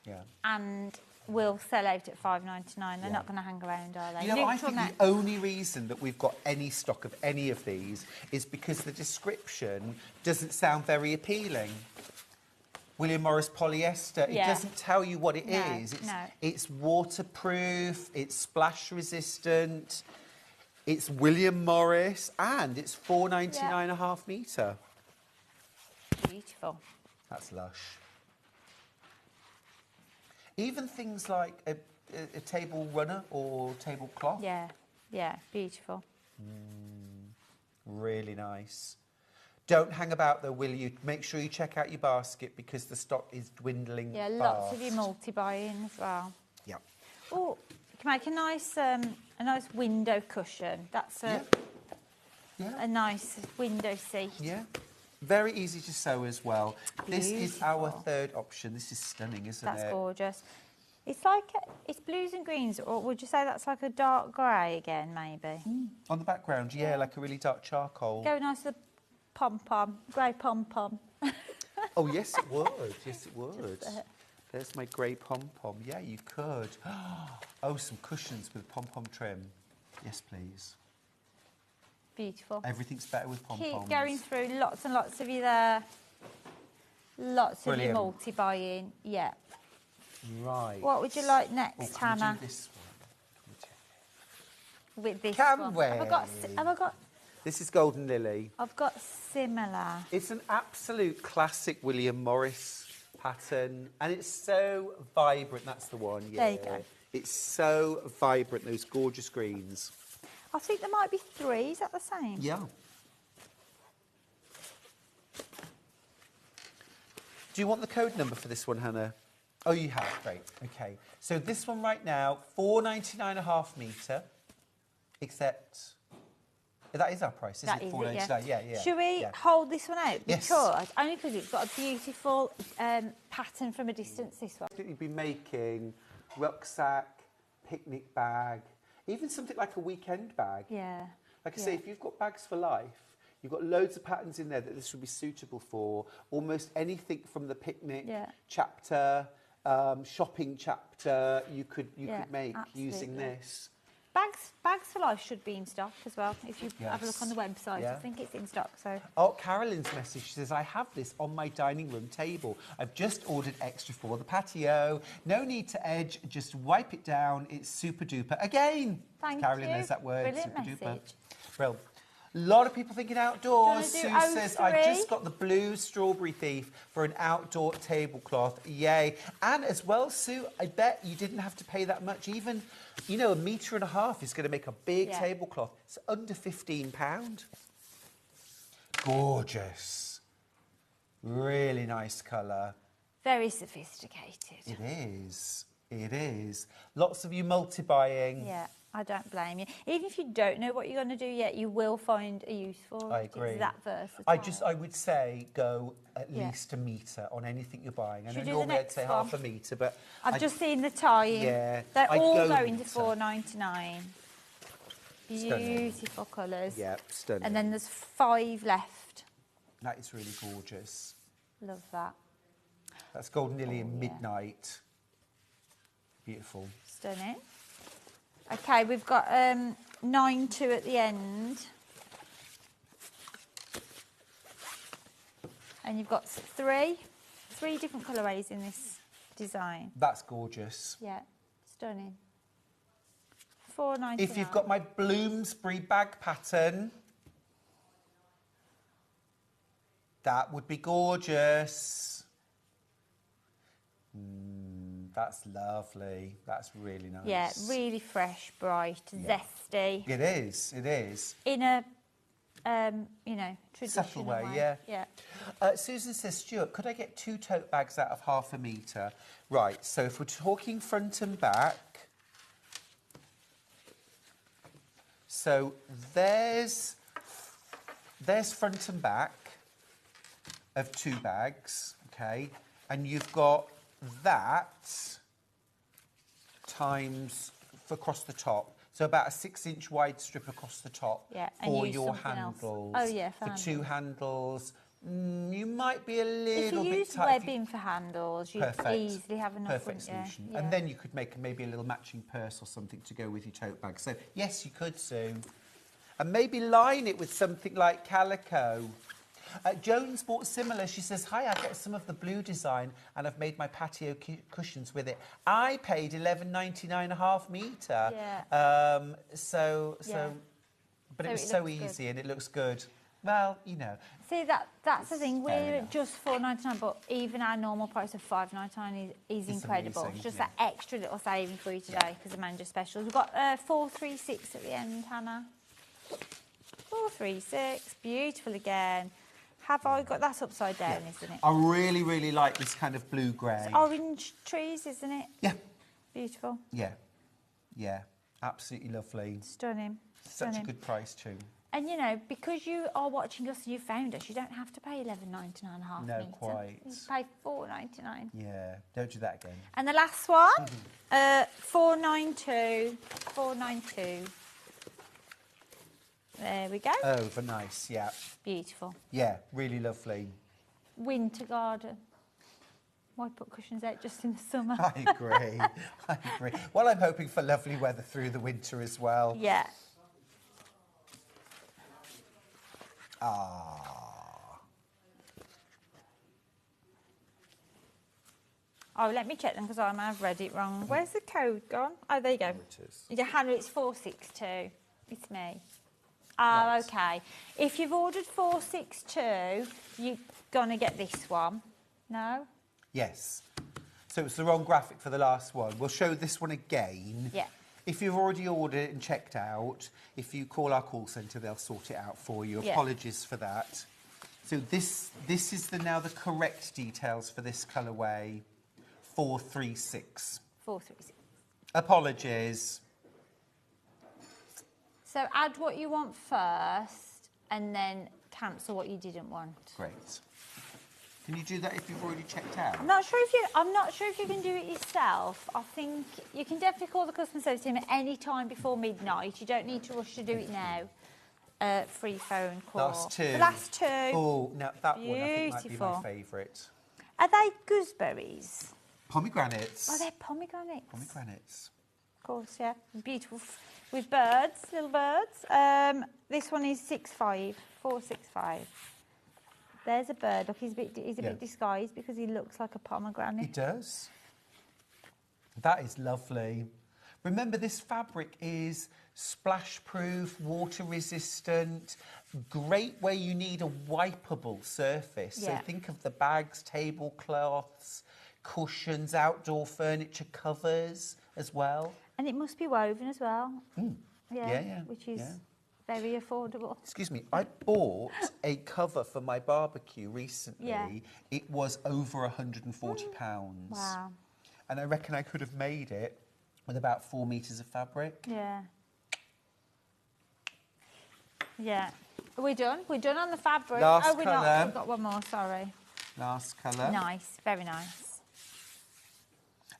Yeah. and will sell out at $5.99. They're Yeah. not going to hang around, are they? You know, I Neutral think net. the only reason that we've got any stock of any of these is because the description doesn't sound very appealing. William Morris polyester, it Yeah. doesn't tell you what it No, is. no. It's waterproof, it's splash resistant, it's William Morris, and it's $4.99 a half metre. Beautiful. That's lush. Even things like a table runner or tablecloth. Yeah, yeah, beautiful. Really nice. Don't hang about though, will you? Make sure you check out your basket because the stock is dwindling Yeah, fast. lots of your multi-buying as well. Yeah. Oh, you can make a nice window cushion. That's a nice window seat. Yeah. Very easy to sew as well. This is our Beautiful. third option. This is stunning, isn't That's it? gorgeous. It's like it's blues and greens, or would you say that's like a dark grey again, maybe? On the background, yeah, like a really dark charcoal. Go nice with pom pom, grey pom pom. Oh yes, it would. Yes, it would. There's my grey pom-pom. Yeah, you could. Oh, some cushions with pom-pom trim. Yes, please. Beautiful. Everything's better with pom-poms. Keep going through. Lots and lots of you there. Lots of you Brilliant. multi-buying. Yeah. Right. What would you like Oh, next, can we do Hannah? this With this Can one. we? Have I got? This is Golden Lily. I've got similar. It's an absolute classic William Morris pattern, and it's so vibrant. That's the one. Yeah. There you go. It's so vibrant. Those gorgeous greens. I think there might be 3. Is that the same? Yeah. Do you want the code number for this one, Hannah? Oh, you have. Great. Okay. So this one right now, $4.99 a half metre, except that is our price, isn't That it? is $4.99. it, Yeah. Should we Yeah. hold this one out? Yes. Only because it's got a beautiful pattern from a distance, this one. You'd be making rucksack, picnic bag, even something like a weekend bag. Yeah. Like I say, if you've got bags for life, you've got loads of patterns in there that this would be suitable for. Almost anything from the picnic chapter, shopping chapter, you could make using this. Bags for life should be in stock as well. If you have a look on the website, I think it's in stock. So. Oh, Carolyn's message, she says, I have this on my dining room table. I've just ordered extra for the patio. No need to edge, just wipe it down. It's super duper. Again, Thank Carolyn, you. there's that word, Brilliant super duper. message. Well, a lot of people thinking outdoors. Do Sue you wanna do says, 03? I just got the blue strawberry thief for an outdoor tablecloth. Yay. And as well, Sue, I bet you didn't have to pay that much. Even, you know, $1.5 meters is going to make a big tablecloth. It's under £15. Gorgeous. Really nice colour. Very sophisticated. It is. It is. Lots of you multi-buying. Yeah, I don't blame you. Even if you don't know what you're going to do yet, you will find a use for it. I agree. It's that versatile. I would say go at least $1 meter on anything you're buying. I Should know we do the normally I'd next say one? half a meter, but I've just seen the tie-in. Yeah, They're I'd all go going to meter. $4.99. Beautiful colours. Yeah, stunning. And then there's 5 left. That is really gorgeous. Love that. That's Golden Lily in Midnight. Beautiful. Stunning. Okay, we've got 9-2 at the end. And you've got three different colourways in this design. That's gorgeous. Yeah, stunning. $4.99. If you've got my Bloomsbury bag pattern, that would be gorgeous. That's lovely. That's really nice. Yeah, really fresh, bright, zesty. It is. It is. In a, you know, traditional Subtle way, yeah. Yeah. Susan says, Stuart, could I get 2 tote bags out of half a metre? Right, so if we're talking front and back, so there's front and back of 2 bags, okay, and you've got that times across the top. So about a 6-inch wide strip across the top for your handles. Oh yeah, for 2 handles. You might be a if little you bit use tight. webbing for handles, you'd easily have enough. Perfect solution. Yeah. And then you could make maybe a little matching purse or something to go with your tote bag. So yes, you could, Sue. And maybe line it with something like Calico. Jones bought similar. She says, hi, I got some of the blue design and I've made my patio cushions with it. I paid $11.99 a half metre. Yeah. But it was so easy and it looks good. Well, you know. See, that's the thing. We're just $4.99, but even our normal price of $5.99 is incredible. amazing, It's just that extra little saving for you today because of Manager Specials. We've got 436 at the end, Hannah. 436, beautiful again. Have I got that's upside down, isn't it? I really, really like this kind of blue-grey. It's orange trees, isn't it? Yeah. Beautiful. Yeah. Yeah. Absolutely lovely. Stunning. Such a Stunning. good price too. And you know, because you are watching us and you found us, you don't have to pay $11.99 a half No, metre. quite. You pay $4.99. Yeah. Don't do that again. And the last one, $4.92. $4.92. There we go. Over nice, yeah. Beautiful. Yeah, really lovely. Winter garden. Why put cushions out just in the summer? I agree. I agree. Well, I'm hoping for lovely weather through the winter as well. Yeah. Oh, let me check them because I may have read it wrong. Where's the code gone? Oh, there you go. Your Hannah, it's 462. It's me. Oh, okay. If you've ordered 462, you're going to get this one. No? Yes. So it's the wrong graphic for the last one. We'll show this one again. Yeah. If you've already ordered it and checked out, if you call our call centre, they'll sort it out for you. Yeah. Apologies for that. So this is now the correct details for this colourway. 436. 436. Apologies. So add what you want first and then cancel what you didn't want. Great. Can you do that if you've already checked out? I'm not sure if you can do it yourself. I think you can definitely call the customer service team at any time before midnight. You don't need to rush to do it now. Free phone call. Last two. The last two. Oh, now that one I think might be Beautiful. my favourite. Are they gooseberries? Pomegranates. Oh, they're pomegranates. Pomegranates. Of course, yeah. Beautiful. With birds, little birds. This one is 465. There's a bird. Look, he's a bit disguised because he looks like a pomegranate. He does. That is lovely. Remember, this fabric is splash-proof, water-resistant, great where you need a wipeable surface. Yeah. So think of the bags, tablecloths, cushions, outdoor furniture covers as well. And it must be woven as well. Yeah. Which is very affordable. Excuse me, I bought a cover for my barbecue recently. Yeah. It was over £140. Wow. And I reckon I could have made it with about 4 metres of fabric. Yeah. Yeah. Are we done? We're done on the fabric. Last we're colour. not. We've got one more, sorry. Last colour. Nice, very nice.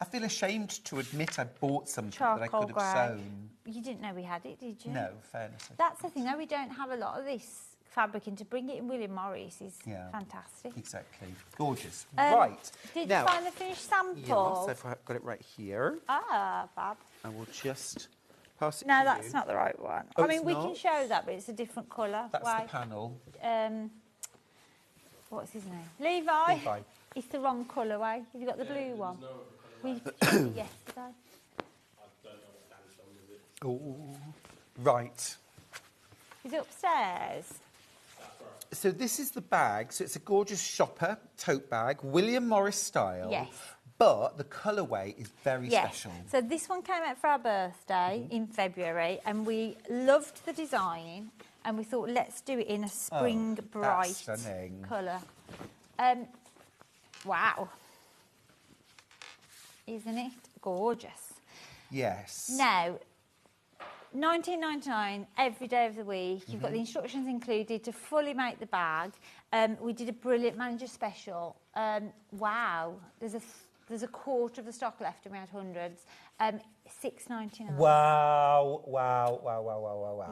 I feel ashamed to admit I bought something Charcoal that I could have grey. sewn. You didn't know we had it, did you? No, fairness. That's the thing, though, we don't have a lot of this fabric, and to bring it in William Morris is fantastic. Exactly. Gorgeous. Um, Right. Did now, you find the finished sample? Yes, I've got it right here. Ah, fab. I will just pass it No, to that's you. not the right one. Oh, I mean, it's we can not? show that, but it's a different colour. That's Why? the panel. What's his name? Levi. Levi. It's the wrong colourway. Have you got the blue one? We yesterday. Oh, right. Is it upstairs? So this is the bag. So it's a gorgeous shopper tote bag, William Morris style. Yes. But the colourway is very special. So this one came out for our birthday in February, and we loved the design, and we thought, let's do it in a spring bright stunning. colour. Wow. Isn't it gorgeous? Yes. Now, £19.99 every day of the week. You've got the instructions included to fully make the bag. We did a brilliant manager special. Wow. There's a quarter of the stock left, and we had hundreds. £6.99. Wow.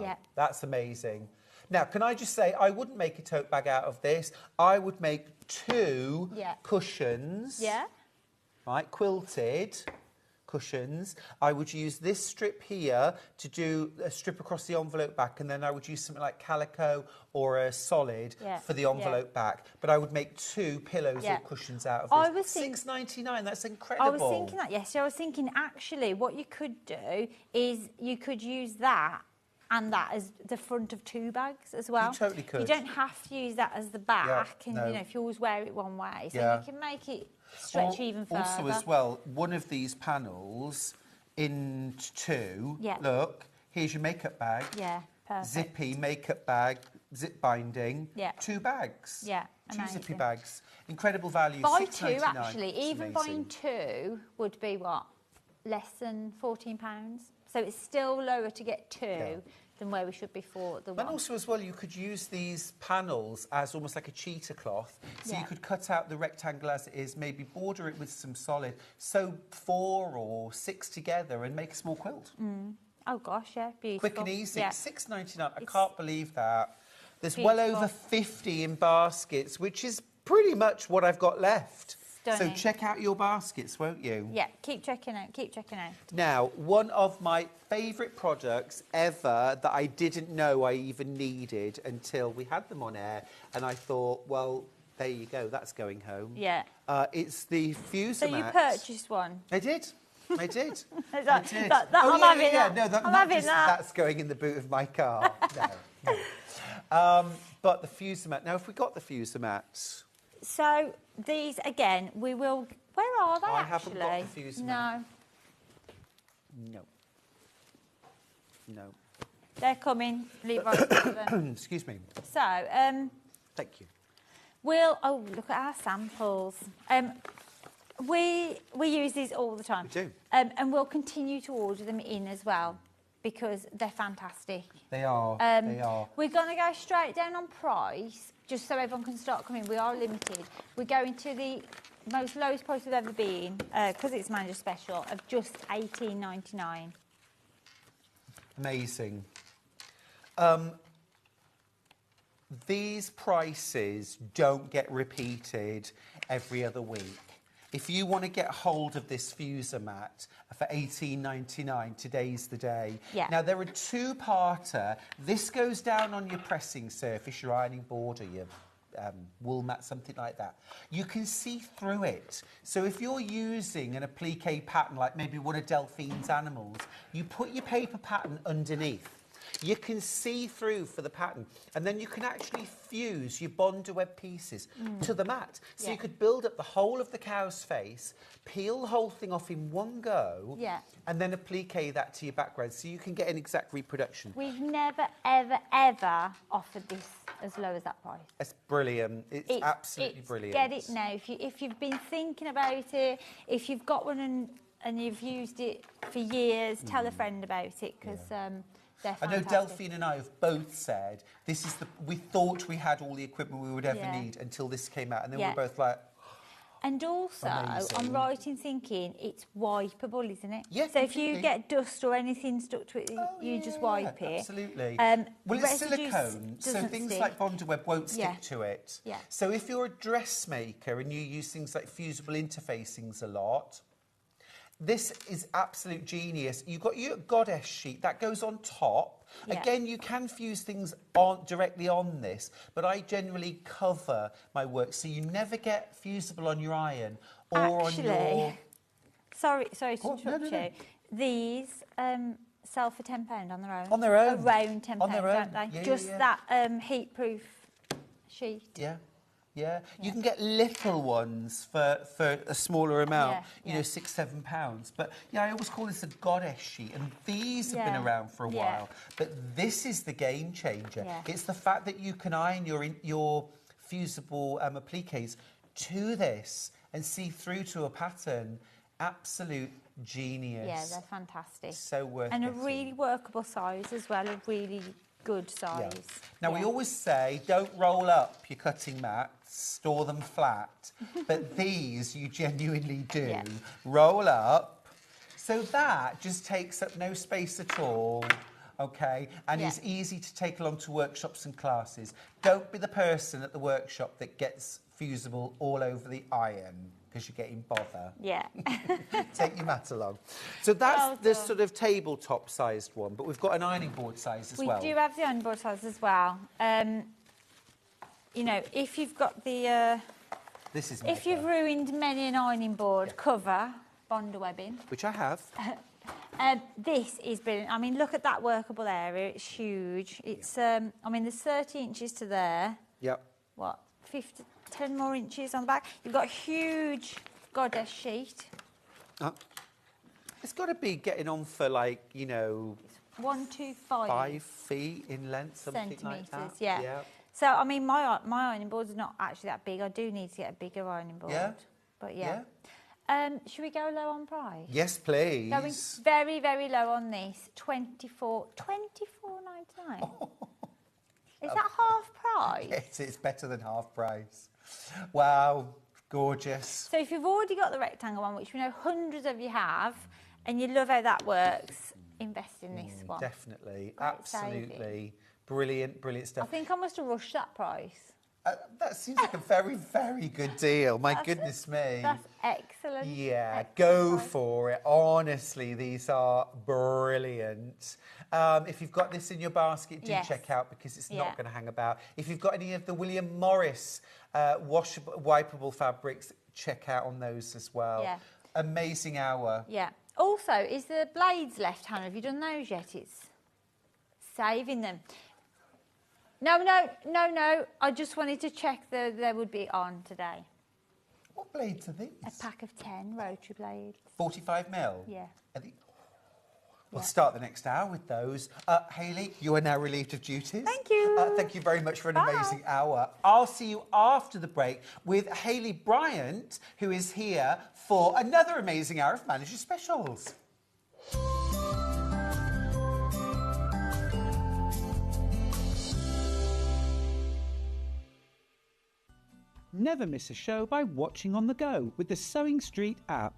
Yeah. That's amazing. Now, can I just say, I wouldn't make a tote bag out of this. I would make 2 cushions. Yeah. Right, quilted cushions. I would use this strip here to do a strip across the envelope back, and then I would use something like Calico or a solid for the envelope back. But I would make 2 pillows or cushions out of this. I was £6.99, that's incredible. I was thinking that yesterday. I was thinking, actually, what you could do is you could use that and that as the front of 2 bags as well. You totally could. You don't have to use that as the back, and no. you know, if you always wear it one way, so you can make it stretch even further. Also, as well, one of these panels into 2. Yeah. Look, here's your makeup bag. Yeah, perfect. Zippy makeup bag, zip binding. Yeah. 2 bags. Yeah, 2 zippy amazing. bags. Incredible value. Buy 2 £6.99. actually. It's Even amazing. buying 2 would be what? Less than £14. So it's still lower to get 2 than where we should be for the one. And also as well, you could use these panels as almost like a cheetah cloth. So you could cut out the rectangle as it is, maybe border it with some solid, sew 4 or 6 together and make a small quilt. Oh gosh, yeah, beautiful. Quick and easy, Yeah. £6.99. I can't believe that. There's beautiful. well over 50 in baskets, which is pretty much what I've got left. Stunning. So check out your baskets, won't you? Yeah, keep checking out, keep checking out. Now, one of my favourite products ever that I didn't know I even needed until we had them on air, and I thought, well, there you go, that's going home. Yeah. It's the Fuser So you mat. purchased one? I did. I did. I'm having No, I'm having that. That's going in the boot of my car. No. But the Fuser mat. Now, if we got the Fuser mats... So these, again, we will... Where are they, I actually? haven't got the Fuser mat. No. No. They're coming. Leroy. Excuse me. So, Thank you. oh, look at our samples. We use these all the time. We do. And we'll continue to order them in as well because they're fantastic. They are. They are. We're going to go straight down on price just so everyone can start coming. We are limited. We're going to the most lowest price we've ever been because it's manager special of just $18.99. Amazing. These prices don't get repeated every other week. If you want to get hold of this Fuser mat for $18.99, today's the day. Yeah. Now, they're a two-parter. This goes down on your pressing surface, your ironing board or your wool mat, something like that. You can see through it. So if you're using an applique pattern, like maybe one of Delphine's animals, you put your paper pattern underneath. You can see through for the pattern, and then you can actually fuse your Bonder web pieces to the mat. So you could build up the whole of the cow's face, peel the whole thing off in one go, and then applique that to your background, so you can get an exact reproduction. We've never, ever, ever offered this as low as that price. It's brilliant. It's absolutely brilliant. Get it now. If you've been thinking about it, if you've got one and you've used it for years, tell a friend about it because. I know Delphine and I have both said this is we thought we had all the equipment we would ever need until this came out, and then we're both like. And also, amazing. I'm right in thinking it's wipeable, isn't it? Yeah. So if you get dust or anything stuck to it, you just wipe it. Absolutely. Well, it's silicone, so things like Bonder web won't stick to it. Yeah. So if you're a dressmaker and you use things like fusible interfacings a lot. This is absolute genius. You've got your goddess sheet that goes on top. Yeah. Again, you can fuse things directly on this, but I generally cover my work, so you never get fusible on your iron or on your. Sorry to interrupt you. These sell for £10 on their own. On their own. Around £10, on their own. don't they? Yeah, just that heat-proof sheet. Yeah. Yeah, you can get little ones for a smaller amount, you know, £6-7. But yeah, I always call this a goddess sheet, and these have been around for a while. But this is the game changer. It's the fact that you can iron your fusible appliques to this and see through to a pattern. Absolute genius. Yeah, they're fantastic. So worth and getting. A really workable size as well. A really good size. Yeah. Now, we always say, don't roll up your cutting mats, store them flat. But these, you genuinely do. Yeah. Roll up. So that just takes up no space at all, OK? And is easy to take along to workshops and classes. Don't be the person at the workshop that gets fusible all over the iron, because you're getting bother. Yeah. Take your mat along. So that's the sort of tabletop-sized one, but we've got an ironing board size as well. We do have the ironing board size as well. You know, if you've got the... this is if you've ruined many an ironing board cover, Bonder webbing. Which I have. This is brilliant. I mean, look at that workable area. It's huge. It's, I mean, there's 30 inches to there. Yep. What, 10 more inches on the back. You've got a huge goddess sheet. It's got to be getting on for, like, you know... 5 feet in length, something like that. Yeah. So, I mean, my ironing board's not actually that big. I do need to get a bigger ironing board. Yeah. But, yeah. Should we go low on price? Yes, please. Going very, very low on this. $24.99. Is that half price? Yes, it's better than half price. Wow, gorgeous. So if you've already got the rectangle one, which we know hundreds of you have, and you love how that works, invest in this one. Definitely, Great absolutely. saving. Brilliant, brilliant stuff. I think I must have rushed that price. That seems like a very, very good deal. My goodness me. That's excellent. Yeah, go for it. Honestly, these are brilliant. If you've got this in your basket, do check out because it's not going to hang about. If you've got any of the William Morris washable, wipeable fabrics, check out on those as well. Yeah. Amazing hour. Yeah. Also, is the blades left, Hannah? Have you done those yet? It's saving them. No. I just wanted to check that they would be on today. What blades are these? A pack of 10 rotary blades. 45mm? Yeah. We'll start the next hour with those. Hayley, you are now relieved of duties. Thank you. Thank you very much for an amazing hour. I'll see you after the break with Hayley Bryant, who is here for another amazing hour of Manager Specials. Never miss a show by watching on the go with the Sewing Street app.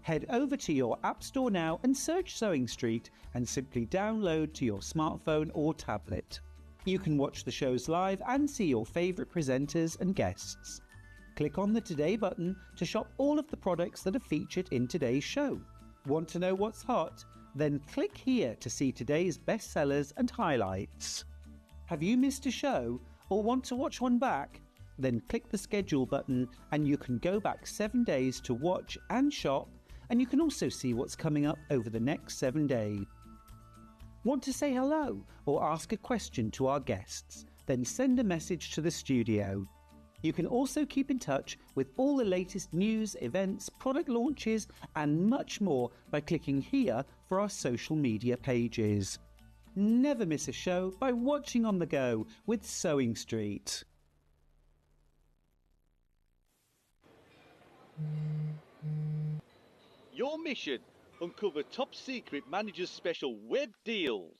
Head over to your App Store now and search Sewing Street and simply download to your smartphone or tablet. You can watch the shows live and see your favourite presenters and guests. Click on the Today button to shop all of the products that are featured in today's show. Want to know what's hot? Then click here to see today's bestsellers and highlights. Have you missed a show or want to watch one back? Then click the schedule button and you can go back 7 days to watch and shop, and you can also see what's coming up over the next 7 days. Want to say hello or ask a question to our guests? Then send a message to the studio. You can also keep in touch with all the latest news, events, product launches and much more by clicking here for our social media pages. Never miss a show by watching on the go with Sewing Street. Your mission: uncover top secret Manager's Special web deals.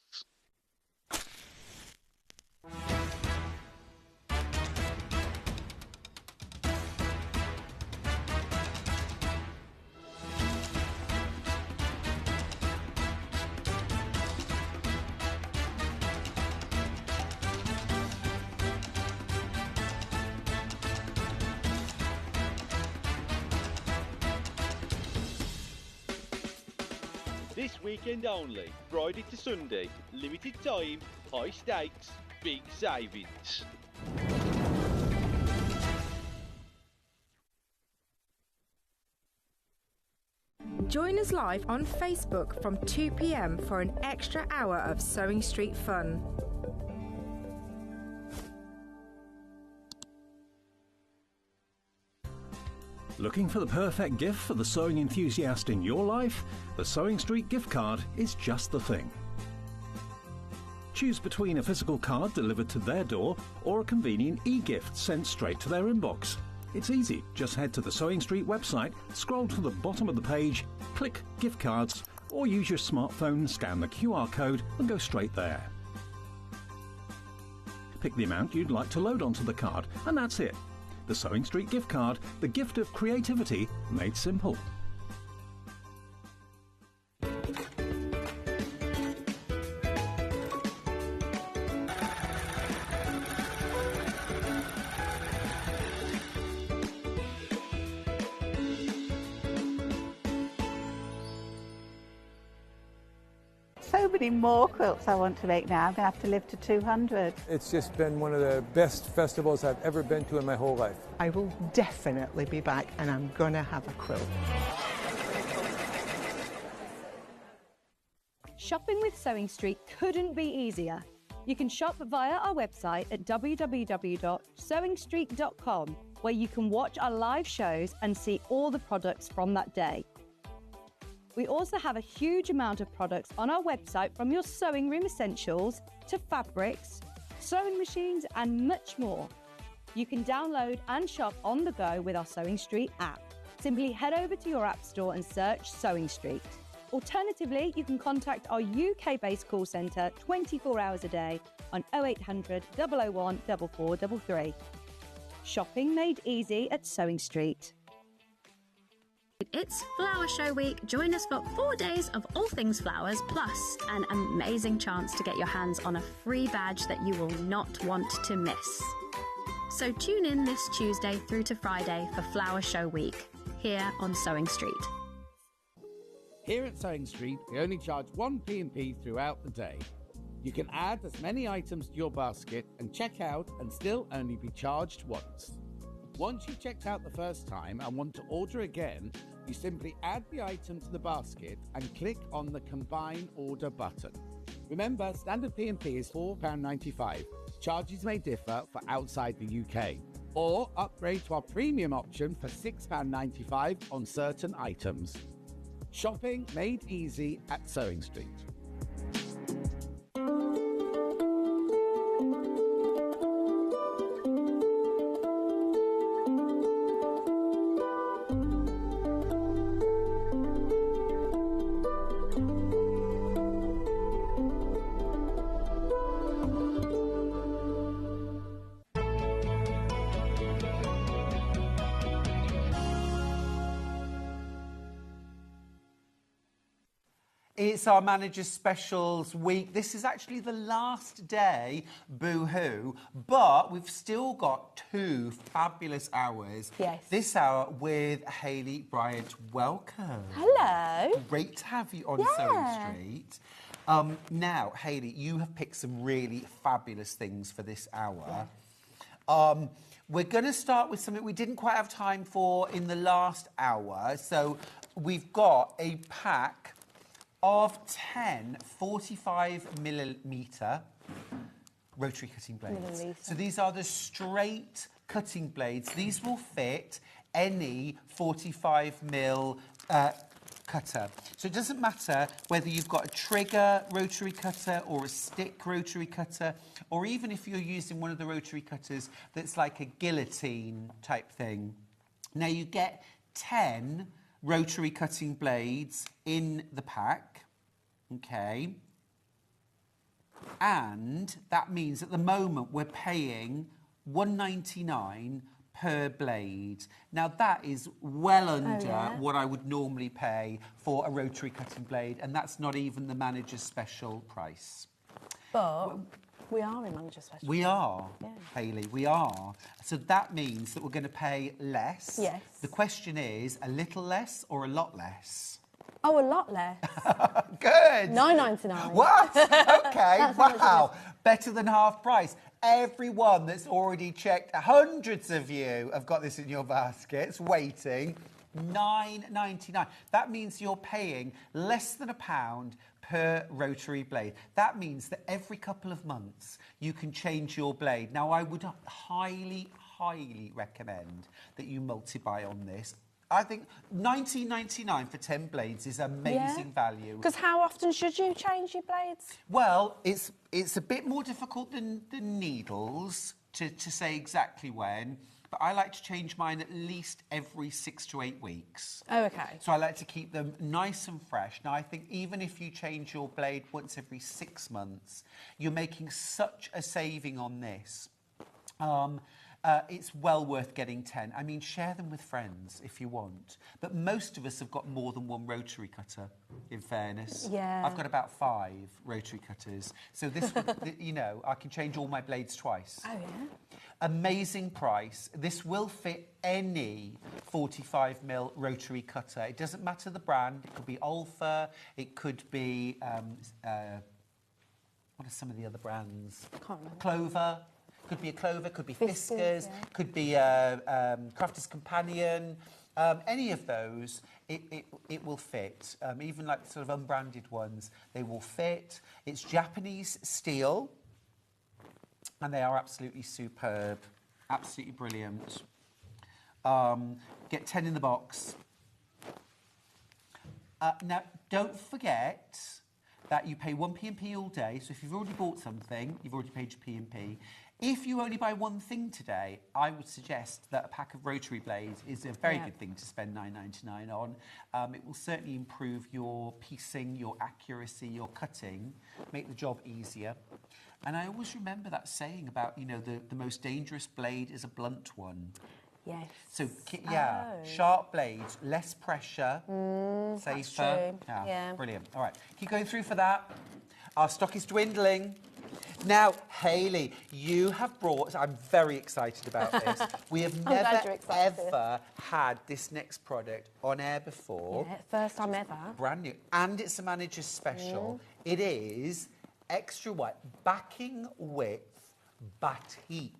This weekend only, Friday to Sunday, limited time, high stakes, big savings. Join us live on Facebook from 2 p.m. for an extra hour of Sewing Street fun. Looking for the perfect gift for the sewing enthusiast in your life? The Sewing Street gift card is just the thing. Choose between a physical card delivered to their door or a convenient e-gift sent straight to their inbox. It's easy. Just head to the Sewing Street website, scroll to the bottom of the page, click Gift Cards, or use your smartphone, scan the QR code and go straight there. Pick the amount you'd like to load onto the card, and that's it. The Sewing Street gift card, the gift of creativity made simple. So many more quilts I want to make now. I'm going to have to live to 200. It's just been one of the best festivals I've ever been to in my whole life. I will definitely be back and I'm going to have a quilt. Shopping with Sewing Street couldn't be easier. You can shop via our website at www.sewingstreet.com, where you can watch our live shows and see all the products from that day. We also have a huge amount of products on our website, from your sewing room essentials to fabrics, sewing machines and much more. You can download and shop on the go with our Sewing Street app. Simply head over to your app store and search Sewing Street. Alternatively, you can contact our UK-based call centre 24 hours a day on 0800 001 4433. Shopping made easy at Sewing Street. It's Flower Show Week. Join us for 4 days of all things flowers, plus an amazing chance to get your hands on a free badge that you will not want to miss. So tune in this Tuesday through to Friday for Flower Show Week, here on Sewing Street. Here at Sewing Street, we only charge one P&P throughout the day. You can add as many items to your basket and check out and still only be charged once. Once you've checked out the first time and want to order again, you simply add the item to the basket and click on the Combine Order button. Remember, standard P&P is £4.95. Charges may differ for outside the UK. Or upgrade to our premium option for £6.95 on certain items. Shopping made easy at Sewing Street. It's our Manager's Specials week. This is actually the last day, boo-hoo, but we've still got 2 fabulous hours. Yes. This hour with Hayley Bryant. Welcome. Hello. Great to have you on Sewing Street. Now, Hayley, you have picked some really fabulous things for this hour. We're going to start with something we didn't quite have time for in the last hour. So we've got a pack of 10 45mm rotary cutting blades. So these are the straight cutting blades. These will fit any 45mm cutter. So it doesn't matter whether you've got a trigger rotary cutter or a stick rotary cutter, or even if you're using one of the rotary cutters that's like a guillotine type thing. Now you get 10 rotary cutting blades in the pack, okay? And that means at the moment we're paying £1.99 per blade. Now that is well under what I would normally pay for a rotary cutting blade, and that's not even the Manager's Special price. But we are in Manager's Special. We are, Hayley, we are. So that means that we're going to pay less. Yes. The question is, a little less or a lot less? Oh, a lot less. Good. £9.99. What? Okay, wow. Better than half price. Everyone that's already checked, hundreds of you have got this in your baskets waiting. £9.99. That means you're paying less than £1 per rotary blade. That means that every couple of months you can change your blade. Now, I would highly, highly recommend that you multi-buy on this. I think £19.99 for 10 blades is amazing value. Because how often should you change your blades? Well, it's a bit more difficult than needles to say exactly when. But I like to change mine at least every 6 to 8 weeks. Oh, okay. So I like to keep them nice and fresh. Now, I think even if you change your blade once every 6 months, you're making such a saving on this. It's well worth getting 10. I mean, share them with friends if you want. But most of us have got more than one rotary cutter, in fairness. Yeah. I've got about 5 rotary cutters. So this, you know, I can change all my blades twice. Oh, yeah. Amazing price. This will fit any 45mm rotary cutter. It doesn't matter the brand. It could be Olfa. It could be, what are some of the other brands? Can't remember. Clover. Could be a Clover, could be Fiskars, yeah. could be a Crafter's Companion. Any of those, it will fit. Even like sort of unbranded ones, they will fit. It's Japanese steel, and they are absolutely superb, absolutely brilliant. Get 10 in the box. Now, don't forget that you pay 1 P&P all day. So if you've already bought something, you've already paid your P&P. If you only buy one thing today, I would suggest that a pack of rotary blades is a very good thing to spend £9.99 on. It will certainly improve your piecing, your accuracy, your cutting, make the job easier. And I always remember that saying about, you know, the most dangerous blade is a blunt one. Yes. So, sharp blades, less pressure, safer. That's true. Yeah, brilliant. All right, keep going through for that. Our stock is dwindling. Now, Hayley, you have brought, I'm very excited about this. We have I'm glad never, you're excited. ever had this next product on air before. Yeah, first time ever. Brand new. And it's a manager's special. It is extra wide, backing width batik.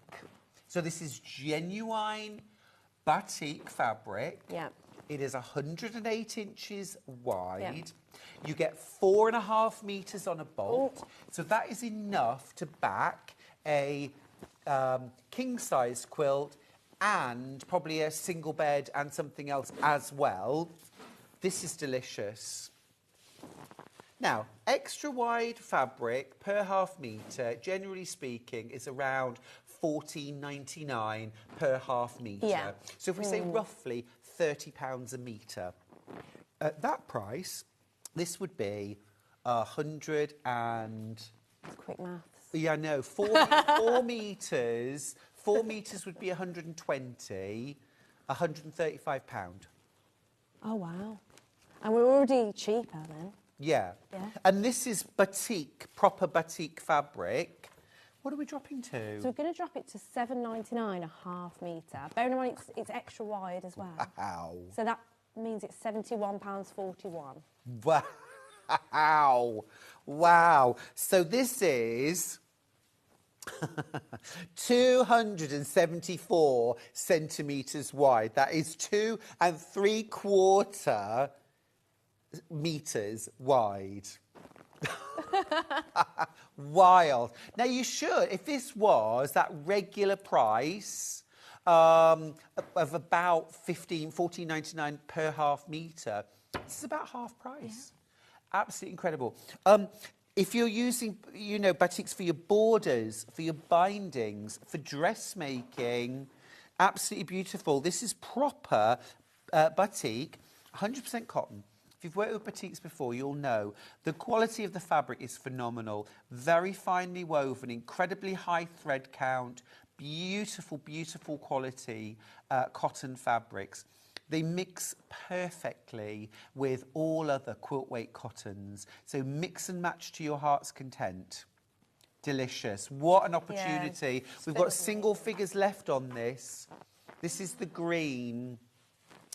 So this is genuine batik fabric. Yeah. It is 108 inches wide. Yeah. You get 4.5 metres on a bolt. So that is enough to back a king-size quilt and probably a single bed and something else as well. This is delicious. Now, extra wide fabric per half metre, generally speaking, is around $14.99 per half metre. Yeah. So if we say roughly £30 a metre, at that price, this would be 100 and... Quick maths. Yeah, no, 4 metres. 4 metres would be 120, £135. Oh, wow. And we're already cheaper then. Yeah. Yeah. And this is batik, proper batik fabric. What are we dropping to? So we're going to drop it to $7.99 a half metre. Bearing in mind it's extra wide as well. Wow. So that means it's £71.41. Wow. Wow. So this is 274 centimetres wide. That is 2 3/4 metres wide. Wild. Now you should, if this was that regular price of about $14.99 per half metre, this is about half price. Yeah. Absolutely incredible. If you're using, you know, batiks for your borders, for your bindings, for dressmaking, absolutely beautiful. This is proper batik, 100% cotton. If you've worked with batiks before, you'll know the quality of the fabric is phenomenal. Very finely woven, incredibly high thread count, beautiful, beautiful quality cotton fabrics. They mix perfectly with all other quilt weight cottons. So mix and match to your heart's content. Delicious. What an opportunity. Yeah, we've got single figures left on this. This is the green.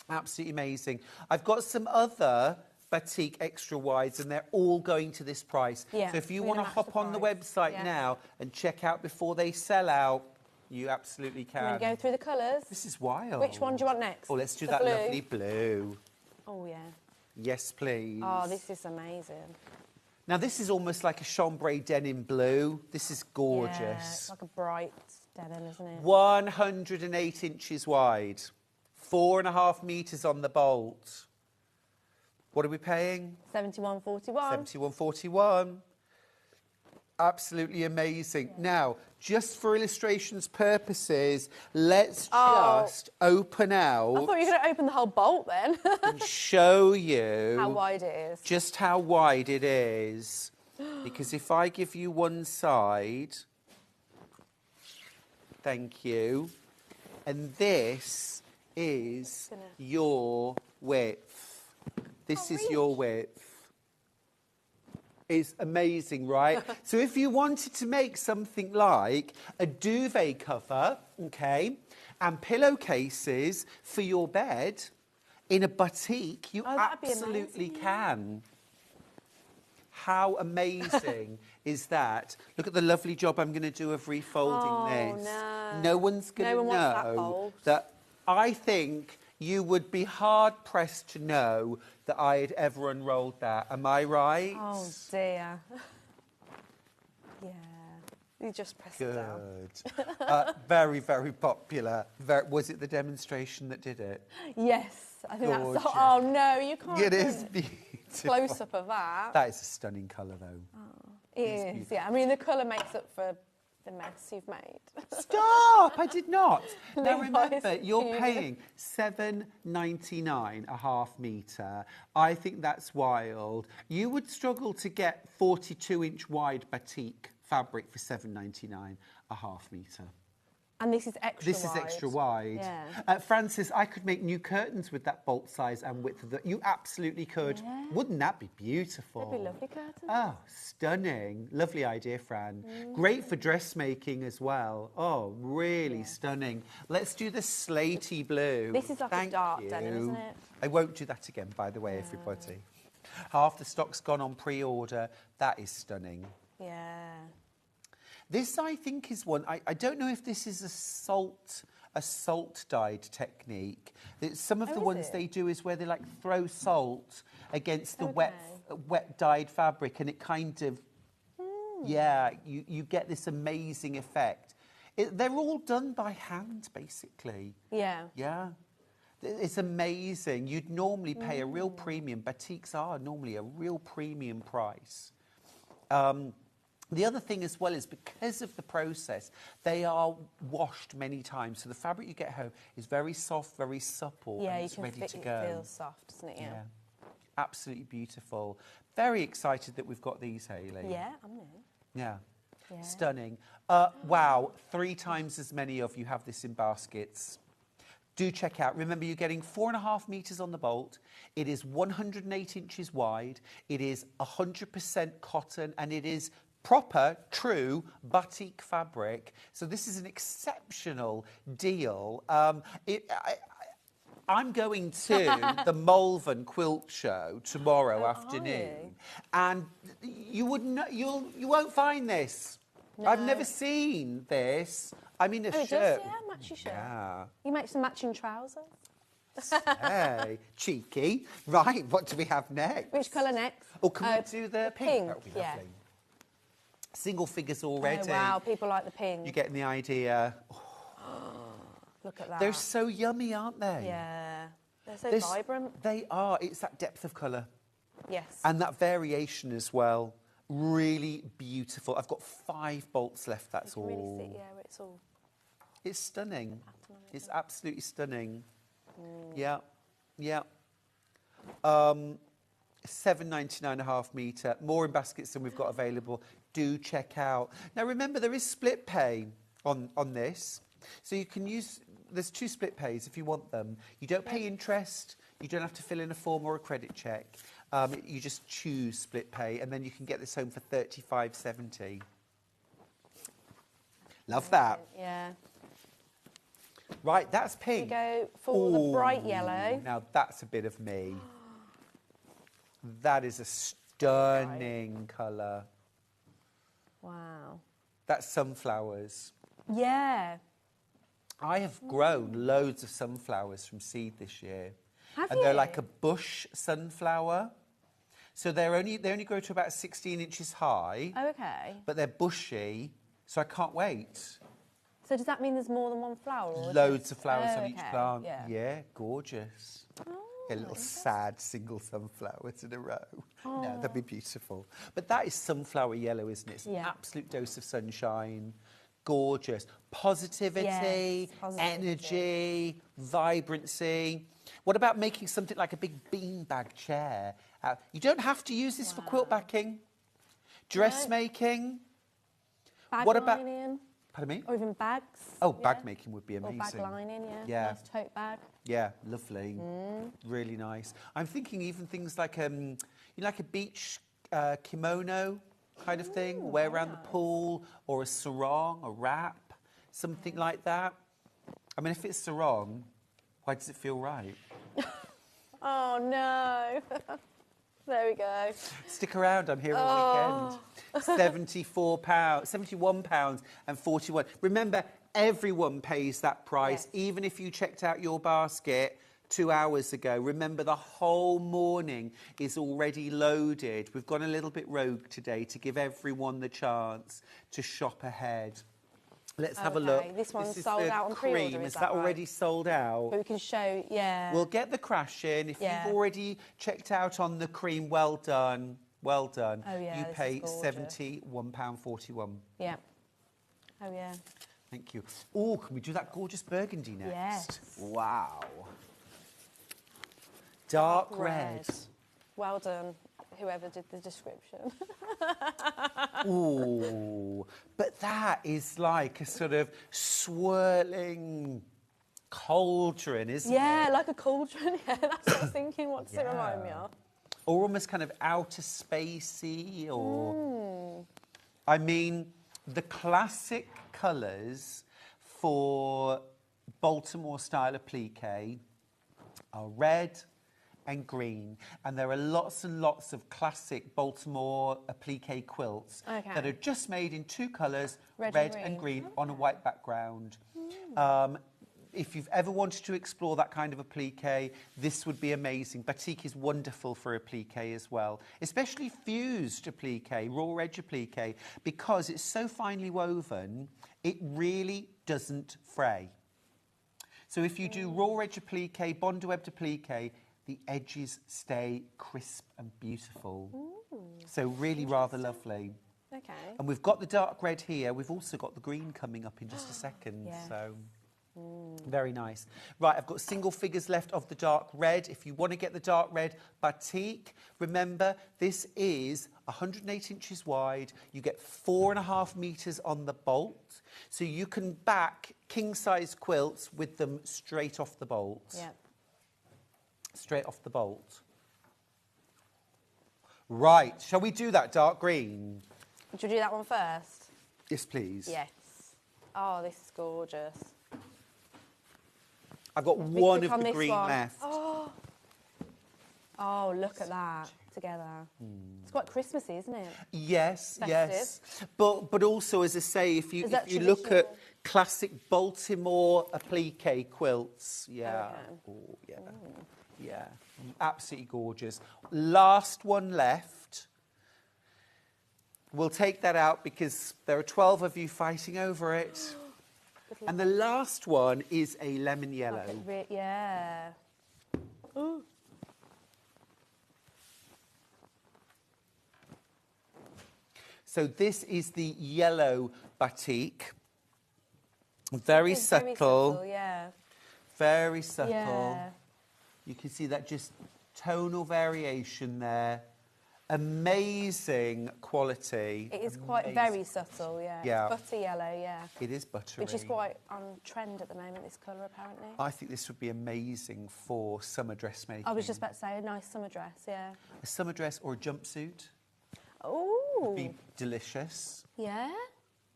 Absolutely amazing. I've got some other batik extra wides and they're all going to this price. Yeah, so if you want to hop on the website now and check out before they sell out, you absolutely can. I'm going to go through the colours. This is wild. Which one do you want next? Oh, let's do the that blue. lovely blue. Oh, yeah. Yes, please. Oh, this is amazing. Now, this is almost like a chambray denim blue. This is gorgeous. Yeah, it's like a bright denim, isn't it? 108 inches wide. 4.5 metres on the bolt. What are we paying? $71.41. $71.41. Absolutely amazing. Yeah. Now, just for illustrations purposes, let's just open out. I thought you were going to open the whole bolt then. and show you how wide it is. Just how wide it is. Because if I give you one side, thank you, and this is your width. This is your width. It's amazing, right? So if you wanted to make something like a duvet cover, okay, and pillowcases for your bed in a batik, you absolutely can. How amazing is that? Look at the lovely job I'm going to do of refolding this. No one's going to know that. I think you would be hard-pressed to know that I had ever unrolled that. Am I right? Oh, dear. Yeah. You just pressed it down. Very, very popular. Was it the demonstration that did it? Yes. I think that's... Oh, no, you can't... It is beautiful. Close-up of that. That is a stunning colour, though. Oh, it is, yeah. I mean, the colour makes up for the mess you've made. Stop! I did not. Now remember, you're paying $7.99 a half metre. I think that's wild. You would struggle to get 42-inch wide batik fabric for $7.99 a half metre. And this is extra wide. This is extra wide. Yeah. Francis, I could make new curtains with that bolt size and width of the... You absolutely could. Yeah. Wouldn't that be beautiful? They'd be lovely curtains. Oh, stunning. Lovely idea, Fran. Great for dressmaking as well. Oh, really stunning. Let's do the slaty blue. This is like Thank a dark you. denim, isn't it? I won't do that again, by the way, everybody. Half the stock's gone on pre-order. That is stunning. Yeah. This, I think, is one... I don't know if this is a salt dyed technique. Some of the ones they do is where they like throw salt against the wet dyed fabric, and it kind of... Yeah, you get this amazing effect. They're all done by hand, basically. Yeah. Yeah. It's amazing. You'd normally pay a real premium. Batiks are normally a real premium price. The other thing as well is because of the process, they are washed many times. So the fabric you get home is very soft, very supple, Yeah, and it's ready to go. It feels soft, doesn't it? Yeah. Absolutely beautiful. Very excited that we've got these, Hayley. Yeah, I'm new. Yeah. Yeah. Stunning. Wow, 3 times as many of you have this in baskets. Do check out. Remember, you're getting 4.5 metres on the bolt. It is 108 inches wide. It is 100% cotton, and it is proper, true batik fabric. So this is an exceptional deal. I'm going to the Malvern Quilt Show tomorrow afternoon, and you won't find this. No. I've never seen this. I mean, a it shirt. does, yeah, match your shirt. Yeah. You make some matching trousers. Hey, cheeky. Right, what do we have next? Which colour next? Oh, can we do the pink? That would be yeah. lovely. Single figures already. Oh, wow, people like the pink. You're getting the idea. Look at that. They're so yummy, aren't they? Yeah. They're so vibrant. They are. It's that depth of colour. Yes. And that variation as well. Really beautiful. I've got 5 bolts left, that's all. Really see, yeah, it's all... It's stunning. It's absolutely stunning. Yeah, yeah. $7.99.5 metre. More in baskets than we've got available. Do check out. Now, remember, there is split pay on this. So you can use... There's 2 split pays if you want them. You don't pay interest. You don't have to fill in a form or a credit check. You just choose split pay, and then you can get this home for $35.70. Love that. Yeah. Right, that's pink. We go for the bright yellow. Now, that's a bit of me. That is a stunning colour. Wow. That's sunflowers. Yeah. I have grown loads of sunflowers from seed this year. Have and you? they're like a bush sunflower. So they only grow to about 16 inches high. Oh, okay. But they're bushy, so I can't wait. So does that mean there's more than one flower? Or Loads of flowers on each okay, plant. Yeah. Gorgeous. A little sad single sunflowers in a row. No, that'd be beautiful. But that is sunflower yellow, isn't it? It's an absolute dose of sunshine. Gorgeous. Positivity, energy, vibrancy. What about making something like a big beanbag chair? You don't have to use this for quilt backing. Dressmaking. Bag What about... lining. Pardon me? Or even bags. Oh, bag making would be amazing. Or bag lining, yeah. Yeah. Nice tote bag. Yeah, lovely. Really nice. I'm thinking even things like, like a beach kimono kind of thing, wear around the pool, or a sarong, a wrap, something like that. I mean, if it's sarong, why does it feel right? Oh, no. There we go. Stick around, I'm here all weekend. £71 and 41. Remember, everyone pays that price, even if you checked out your basket 2 hours ago. Remember, the whole morning is already loaded. We've gone a little bit rogue today to give everyone the chance to shop ahead. Let's have a look. This one's is sold the out on cream. pre-order, Is is that that right? already sold out? But we can show, yeah. We'll get the crash in. If you've already checked out on the cream, well done. Well done. Oh, yeah, you this pay is gorgeous. £71.41. Yeah. Oh, yeah. Thank you. Oh, can we do that gorgeous burgundy next? Yes. Wow. Dark red. Well done. whoever did the description. Ooh, but that is like a sort of swirling cauldron, isn't it? Yeah, like a cauldron. Yeah, that's what I was thinking. What does it remind me of? Or almost kind of outer spacey, or... I mean, the classic colours for Baltimore style applique are red and green, and there are lots and lots of classic Baltimore applique quilts that are just made in two colours, red and green, on a white background. If you've ever wanted to explore that kind of applique, this would be amazing. Batik is wonderful for applique as well, especially fused applique, raw edge applique, because it's so finely woven, it really doesn't fray. So if you do raw edge applique, bond webbed applique, the edges stay crisp and beautiful. So really rather lovely. Okay. And we've got the dark red here. We've also got the green coming up in just a second. So very nice. Right, I've got single figures left of the dark red. If you want to get the dark red batik, remember this is 108 inches wide. You get 4.5 meters on the bolt. So you can back king size quilts with them straight off the bolt. Yeah. Straight off the bolt. Right, shall we do that dark green? Should we do that one first? Yes, please. Yes. Oh, this is gorgeous. I've got Be one quick of on the this green one. left. Oh, look at that together. It's quite Christmassy, isn't it? Yes, Festive. yes. But also, as I say, if you Is that look at traditional? classic Baltimore applique quilts, yeah. Okay. Oh, yeah. Yeah. Absolutely gorgeous. Last one left. We'll take that out because there are 12 of you fighting over it. And the last one is a lemon yellow. Yeah. Ooh. So this is the yellow batik. Very subtle. Yeah. Very subtle. Yeah. You can see that just tonal variation there. Amazing quality. It is quite very subtle, yeah. Yeah. It's butty yellow, yeah. It is buttery. Which is quite on trend at the moment, this colour, apparently. I think this would be amazing for summer dressmaking. I was just about to say, a nice summer dress, yeah. A summer dress or a jumpsuit Ooh. would be delicious. Yeah?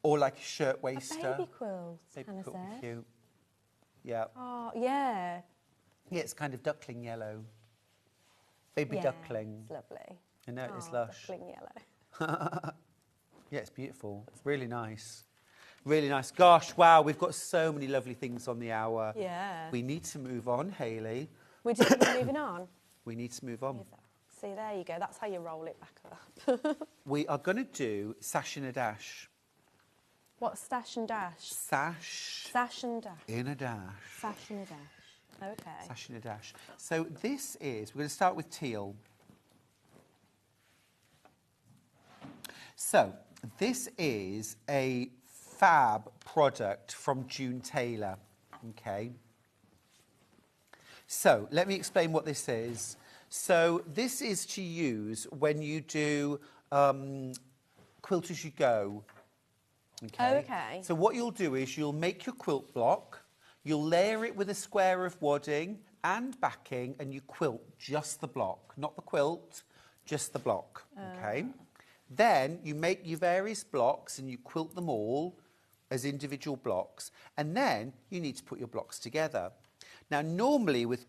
Or like a shirt waister. A baby quilt, Baby Hannah quilt would be said. cute. Yeah. Oh, yeah. Yeah, it's kind of duckling yellow. Baby Yeah, duckling. It's lovely. I know, it's Oh, lush. Duckling yellow. Yeah, it's beautiful. It's really nice. Really nice. Gosh, wow, we've got so many lovely things on the hour. Yeah. We need to move on, Hayley. We're moving on. We need to move on. See, there you go. That's how you roll it back up. We are going to do Sash in a Dash. What's stash and dash? Sash Sash and dash. in a dash. Sash and a dash. Okay. Sash in a dash. So this is, we're going to start with teal. So this is a fab product from June Taylor, okay? So let me explain what this is. So this is to use when you do quilt as you go. Okay. Okay. So what you'll do is you'll make your quilt block, you'll layer it with a square of wadding and backing, and you quilt just the block, not the quilt, just the block. Okay. Then you make your various blocks and you quilt them all as individual blocks, and then you need to put your blocks together. Now, normally with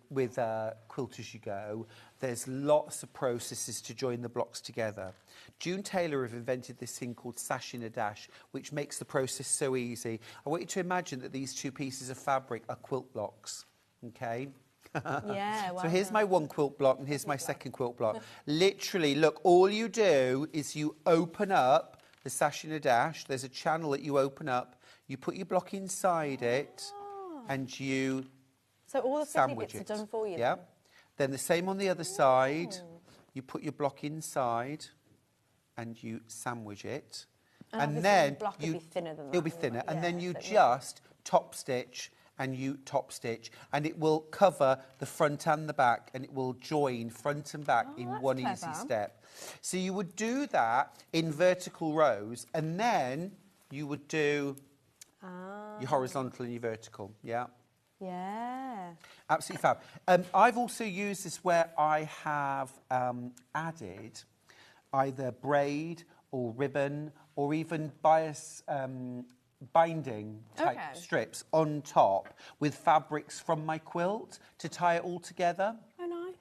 Quilt As You Go, there's lots of processes to join the blocks together. June Taylor have invented this thing called Sash in a Dash, which makes the process so easy. I want you to imagine that these two pieces of fabric are quilt blocks, okay? Yeah, So here's my one quilt block and here's my second quilt block. Literally, look, all you do is you open up the Sash in a Dash. There's a channel that you open up. You put your block inside it and you So all the fiddly sandwich bits it. are done for you Yeah. then? Then the same on the other side. You put your block inside and you sandwich it. And obviously then the block will you, be thinner than that it'll be anyway. thinner. And Yeah, then you so it just top stitch and you top stitch, and it will cover the front and the back, and it will join front and back in one easy step. So you would do that in vertical rows, and then you would do your horizontal and your vertical. Yeah. Yeah. Absolutely fab. I've also used this where I have added either braid or ribbon or even bias binding type strips on top with fabrics from my quilt to tie it all together. Oh, nice.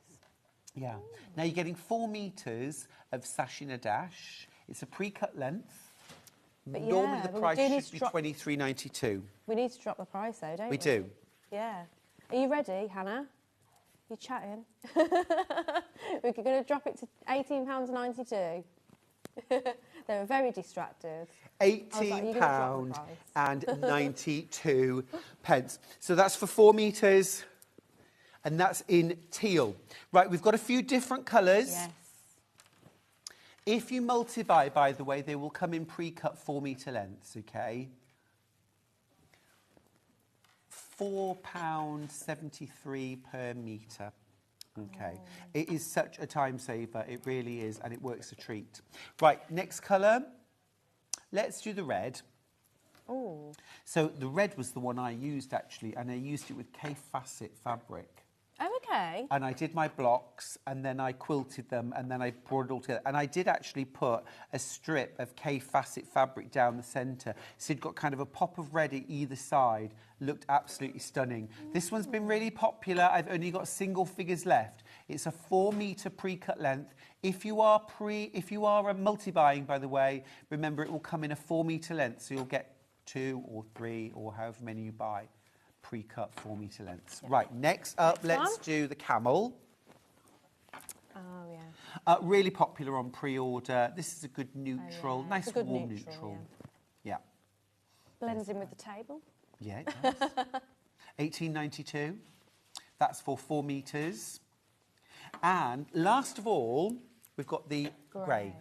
Yeah. Now you're getting 4 meters of sash in a dash. It's a pre-cut length. But Normally the price should be $23.92. We need to drop the price though, don't we? We do. Yeah. Are you ready, Hannah? You chatting? We're going to drop it to £18.92. They were very distracted. £18 and 92 pence. So that's for 4 meters, and that's in teal. Right, we've got a few different colours. Yes. If you multi-buy, by the way, they will come in pre-cut 4 metre lengths, okay? £4.73 per metre. Okay, it is such a time saver, it really is, and it works a treat. Right, next colour, let's do the red. Oh. So the red was the one I used actually, and I used it with K-Facet fabric. Oh, okay. And I did my blocks, and then I quilted them, and then I brought it all together. And I did actually put a strip of K-Facet fabric down the centre. So you've got kind of a pop of red at either side. Looked absolutely stunning. This one's been really popular. I've only got single figures left. It's a 4 metre pre-cut length. If you are multi-buying, by the way, remember it will come in a 4 metre length. So you'll get 2 or 3 or however many you buy. Pre-cut 4 metre lengths. Yep. Right, next up, let's do the camel. Oh, yeah. Really popular on pre-order. This is a good neutral, nice good warm neutral, neutral. Yeah. Blends in with the table. Yeah, it does. $18.92. That's for 4 metres. And last of all, we've got the grey,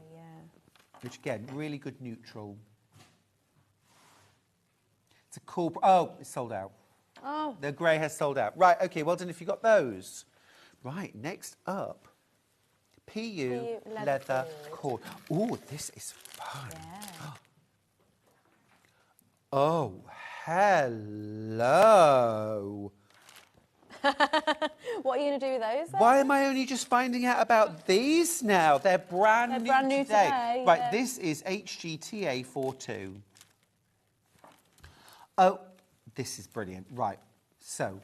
which again, really good neutral. It's a cool. Oh, it's sold out. Oh. The grey has sold out. Right, okay, well done if you got those. Right, next up, PU leather cord. Oh, this is fun. Yeah. Oh, hello. What are you going to do with those then? Why am I only just finding out about these now? They're brand new today. Right, yeah. This is HGTA 42. Oh, this is brilliant. Right, so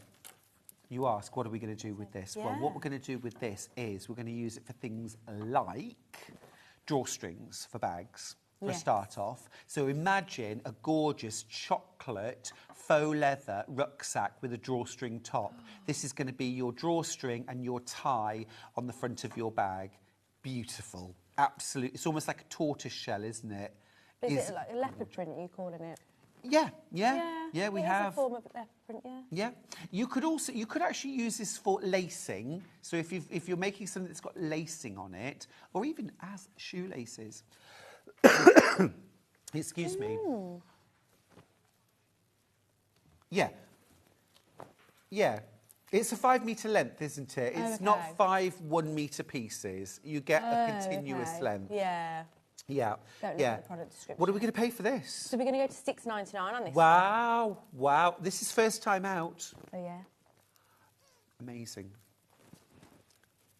you ask, what are we going to do with this? Yeah. Well, what we're going to do with this is we're going to use it for things like drawstrings for bags. For a start off. So imagine a gorgeous chocolate faux leather rucksack with a drawstring top. This is going to be your drawstring and your tie on the front of your bag. Beautiful. Absolutely. It's almost like a tortoise shell, isn't it? Is it like a leopard print, are you calling it? Yeah, we It have. is a form of leopard print, Yeah. You could actually use this for lacing. So if you're making something that's got lacing on it, or even as shoelaces. Excuse me. Yeah. Yeah. It's a 5 metre length, isn't it? It's not 5 1 metre pieces. You get a continuous length. Yeah. Yeah. Don't look at the product description. What are we going to pay for this? So we're going to go to $6.99 on this. Wow. Wow. This is first time out. Oh, yeah. Amazing.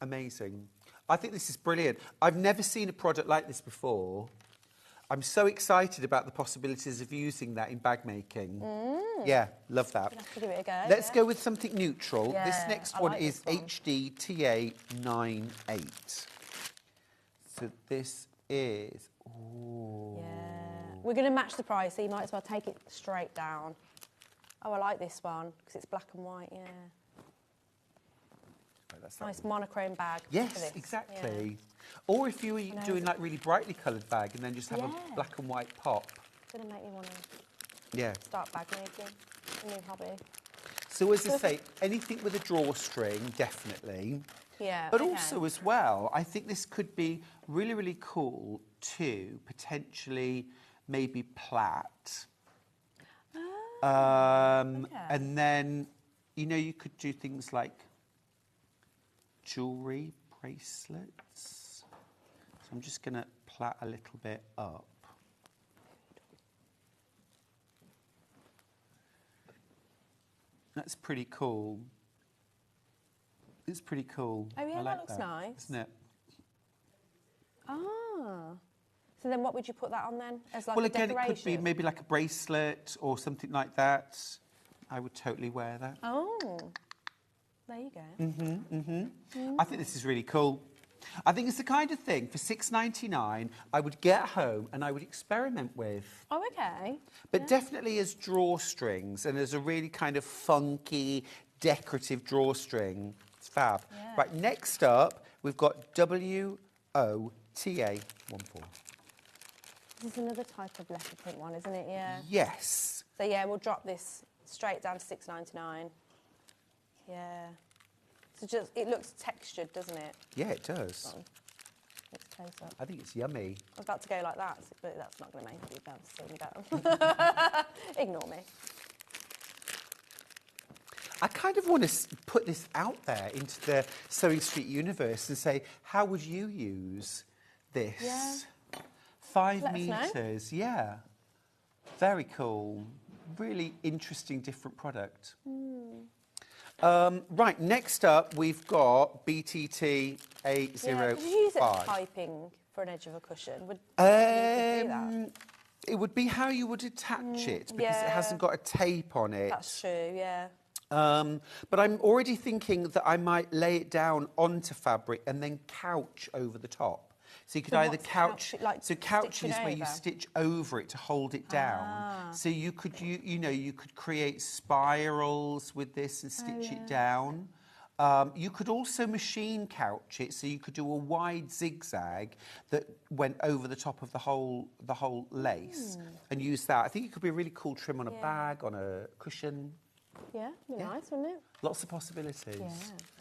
Amazing. I think this is brilliant. I've never seen a product like this before. I'm so excited about the possibilities of using that in bag making. Yeah, love that. We'll have to give it a go. Let's go with something neutral. Yeah, This next one is HDTA 98. So this is... Ooh. Yeah. We're going to match the price, so you might as well take it straight down. Oh, I like this one, because it's black and white, yeah. Nice monochrome bag. Yes, exactly. Yeah. Or if you were doing like really brightly coloured bag and then just have a black and white pop. It's going to make me want to start bag making, a new hobby. So as I say, anything with a drawstring, definitely. Yeah. But also as well, I think this could be really, really cool to potentially maybe plait. And then, you know, you could do things like jewellery, bracelets. So I'm just going to plait a little bit up. That's pretty cool. It's pretty cool. Oh, yeah, I like that looks nice. Isn't it? Ah. So then what would you put that on then? As like Well, a again, decoration? it could be maybe like a bracelet or something like that. I would totally wear that. Oh. There you go. I think this is really cool. I think it's the kind of thing for $6.99 I would get home and I would experiment with. Oh, okay. But definitely as drawstrings and as a really kind of funky, decorative drawstring. It's fab. Yeah. Right, next up, we've got WOTA 14. This is another type of leopard print one, isn't it? Yeah. Yes. So yeah, we'll drop this straight down to $6.99. Yeah. So just it looks textured, doesn't it? Yeah, it does. Let's close up. I think it's yummy. I was about to go like that, but that's not going to make you be able to see me better. Ignore me. I kind of want to put this out there into the Sewing Street universe and say, how would you use this? Yeah. 5 Let us know. metres, yeah. Very cool. Really interesting, different product. Right, next up, we've got BTT 805. Yeah, could you use it for piping for an edge of a cushion? Would you do that? It would be how you would attach it, because it yeah. hasn't got a tape on it. That's true, yeah. But I'm already thinking that I might lay it down onto fabric and then couch over the top. So you could So either what's couch, like so couch stitching is where you over? stitch over it to hold it down. So you could, you know, you could create spirals with this and stitch it down. You could also machine couch it, so you could do a wide zigzag that went over the top of the whole lace and use that. I think it could be a really cool trim on a bag, on a cushion. Yeah, be nice, wouldn't it? Lots of possibilities. Yeah.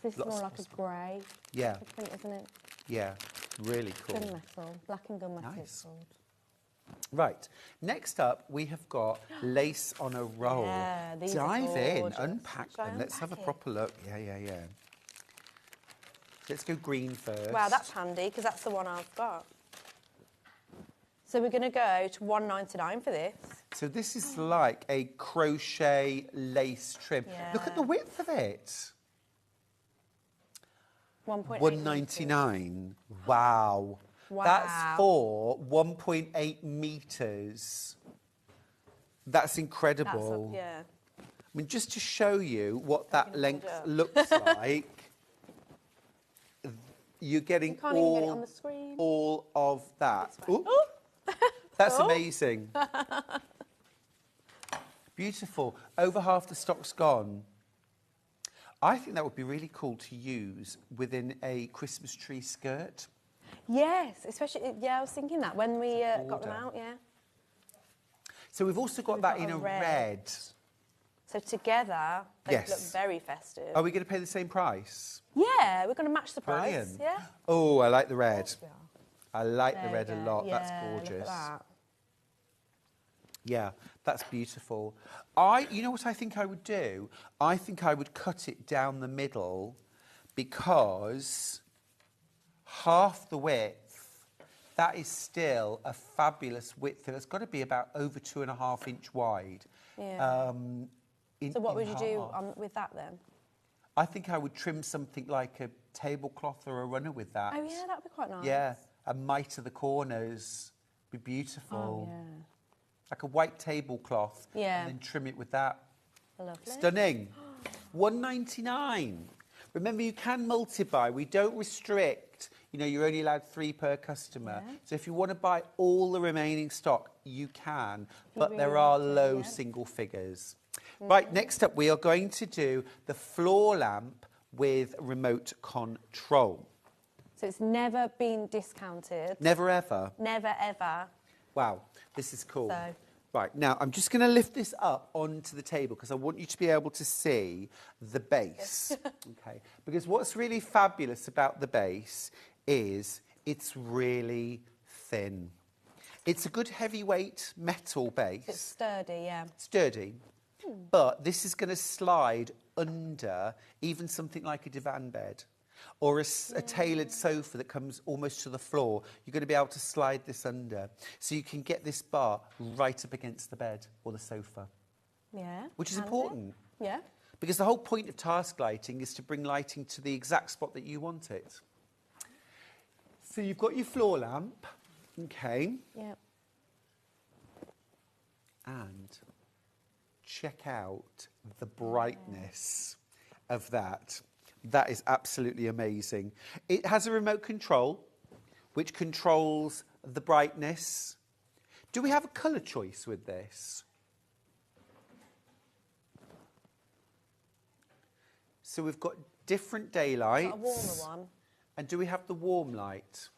This is Lots more of like a grey Yeah. print, isn't it? Yeah, really cool. Gunmetal, black and gunmetal. Nice. Right, next up we have got lace on a roll. Yeah, these are Dive in, gorgeous. unpack Shall I them. Let's have a unpack it? proper look. Yeah. Let's go green first. Wow, that's handy, because that's the one I've got. So we're going to go to $1.99 for this. So this is like a crochet lace trim. Look at the width of it. 1.8 $1.99. Wow. Wow. That's for 1.8 metres. That's incredible. Yeah. I mean, just to show you what that length up. looks like, you're getting can't even get it on the screen. all of that. Ooh. That's amazing. Beautiful. Over half the stock's gone. I think that would be really cool to use within a Christmas tree skirt. Yes, especially, yeah, I was thinking that when we got them out, yeah. So we've also got that in a red. So together, they Yes. look very festive. Are we going to pay the same price? Yeah, we're going to match the price. Brilliant. Yeah. Oh, I like the red. I like the There red you a go. lot. That's Yeah, look at gorgeous. that. Yeah, that's beautiful. You know what I think I would do? I think I would cut it down the middle, because half the width, that is still a fabulous width. And it's got to be about over 2.5 inch wide. Yeah. So what in would you do half. with that then? I think I would trim something like a tablecloth or a runner with that. Oh yeah, that would be quite nice. Yeah, and mite of the corners. Be beautiful. Oh yeah. Like a white tablecloth. Yeah. And then trim it with that. Lovely. Stunning. $1.99. Remember, you can multi-buy. We don't restrict. You know, you're only allowed 3 per customer. Yeah. So if you want to buy all the remaining stock, you can. But really there are want to, low yeah. single figures. Right, next up, we are going to do the floor lamp with remote control. So it's never been discounted. Never ever. Never ever. Wow, this is cool. So- Right, now I'm just going to lift this up onto the table because I want you to be able to see the base. Okay, because what's really fabulous about the base is it's really thin. It's a good heavyweight metal base. It's sturdy, yeah. Sturdy. But this is going to slide under even something like a divan bed or a tailored sofa that comes almost to the floor. You're going to be able to slide this under. So you can get this bar right up against the bed or the sofa. Yeah. Which is important. Yeah. Because the whole point of task lighting is to bring lighting to the exact spot that you want it. So you've got your floor lamp. Okay. Yeah. And check out the brightness of that. That is absolutely amazing. It has a remote control, which controls the brightness. Do we have a colour choice with this? So we've got different daylights. Got a warmer one. And do we have the warm light?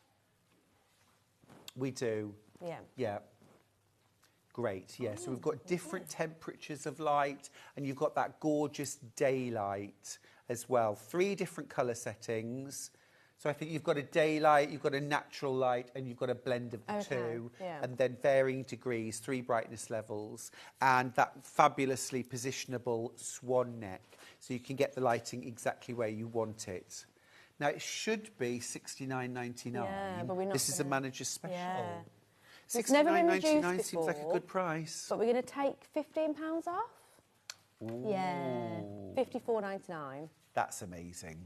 We do. Yeah. Yeah. Great, yeah. So we've got different temperatures of light, and you've got that gorgeous daylight as well. 3 different colour settings. So I think you've got a daylight, you've got a natural light, and you've got a blend of the two. Yeah. And then varying degrees, 3 brightness levels, and that fabulously positionable swan neck. So you can get the lighting exactly where you want it. Now, it should be $69.99. Yeah, but we're not This is a manager's special. Yeah. It's never been reduced $69.99 seems like a before, good price. But we're going to take £15 off? Ooh. Yeah. $54.99. That's amazing.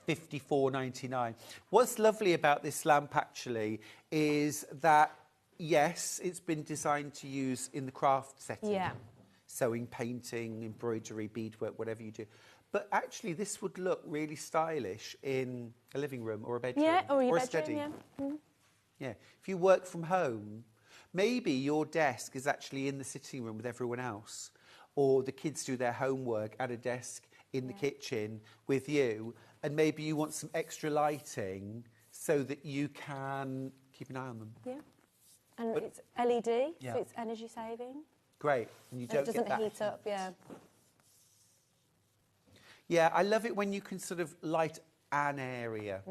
$54.99. What's lovely about this lamp, actually, is that, yes, it's been designed to use in the craft setting. Yeah. Sewing, painting, embroidery, beadwork, whatever you do. But actually, this would look really stylish in a living room or a bedroom. Yeah, or your a bedroom, study. yeah. Mm. Yeah. If you work from home, maybe your desk is actually in the sitting room with everyone else, or the kids do their homework at a desk in the kitchen with you, and maybe you want some extra lighting so that you can keep an eye on them. Yeah. And it's LED, Yeah. so it's energy saving. Great. And you And don't it doesn't get that heat up, yeah. Yeah, I love it when you can sort of light an area.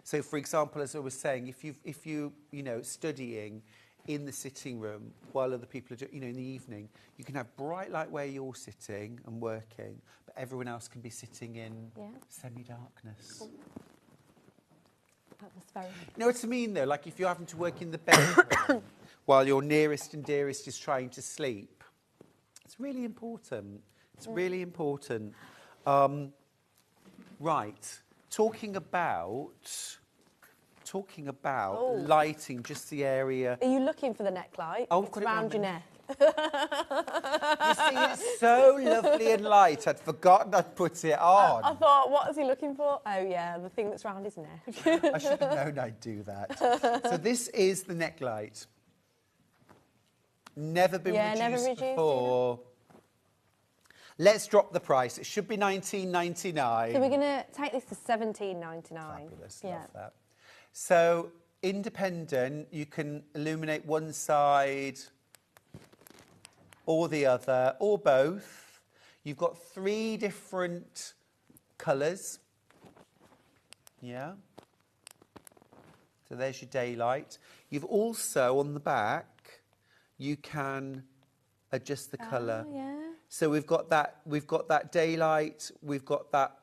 So, for example, as I was saying, if you studying in the sitting room while other people are in the evening, you can have bright light where you're sitting and working, but everyone else can be sitting in semi-darkness. That was very... You know what I mean, though? Like if you're having to work in the bedroom while your nearest and dearest is trying to sleep, it's really important. It's really important. Right. Talking about lighting, just the area. Are you looking for the neck light? Oh, it's around your neck. You see, it's so lovely and light. I'd forgotten I'd put it on. I thought, what is he looking for? Oh, yeah, the thing that's round his neck. I should have known I'd do that. So this is the neck light. Never been reduced before. Let's drop the price. It should be $19.99. So we're going to take this to $17.99. Fabulous, love that. So independent, you can illuminate one side or the other, or both. You've got 3 different colours. Yeah. So there's your daylight. You've also, on the back, you can adjust the colour. Yeah. So we've got that daylight, we've got that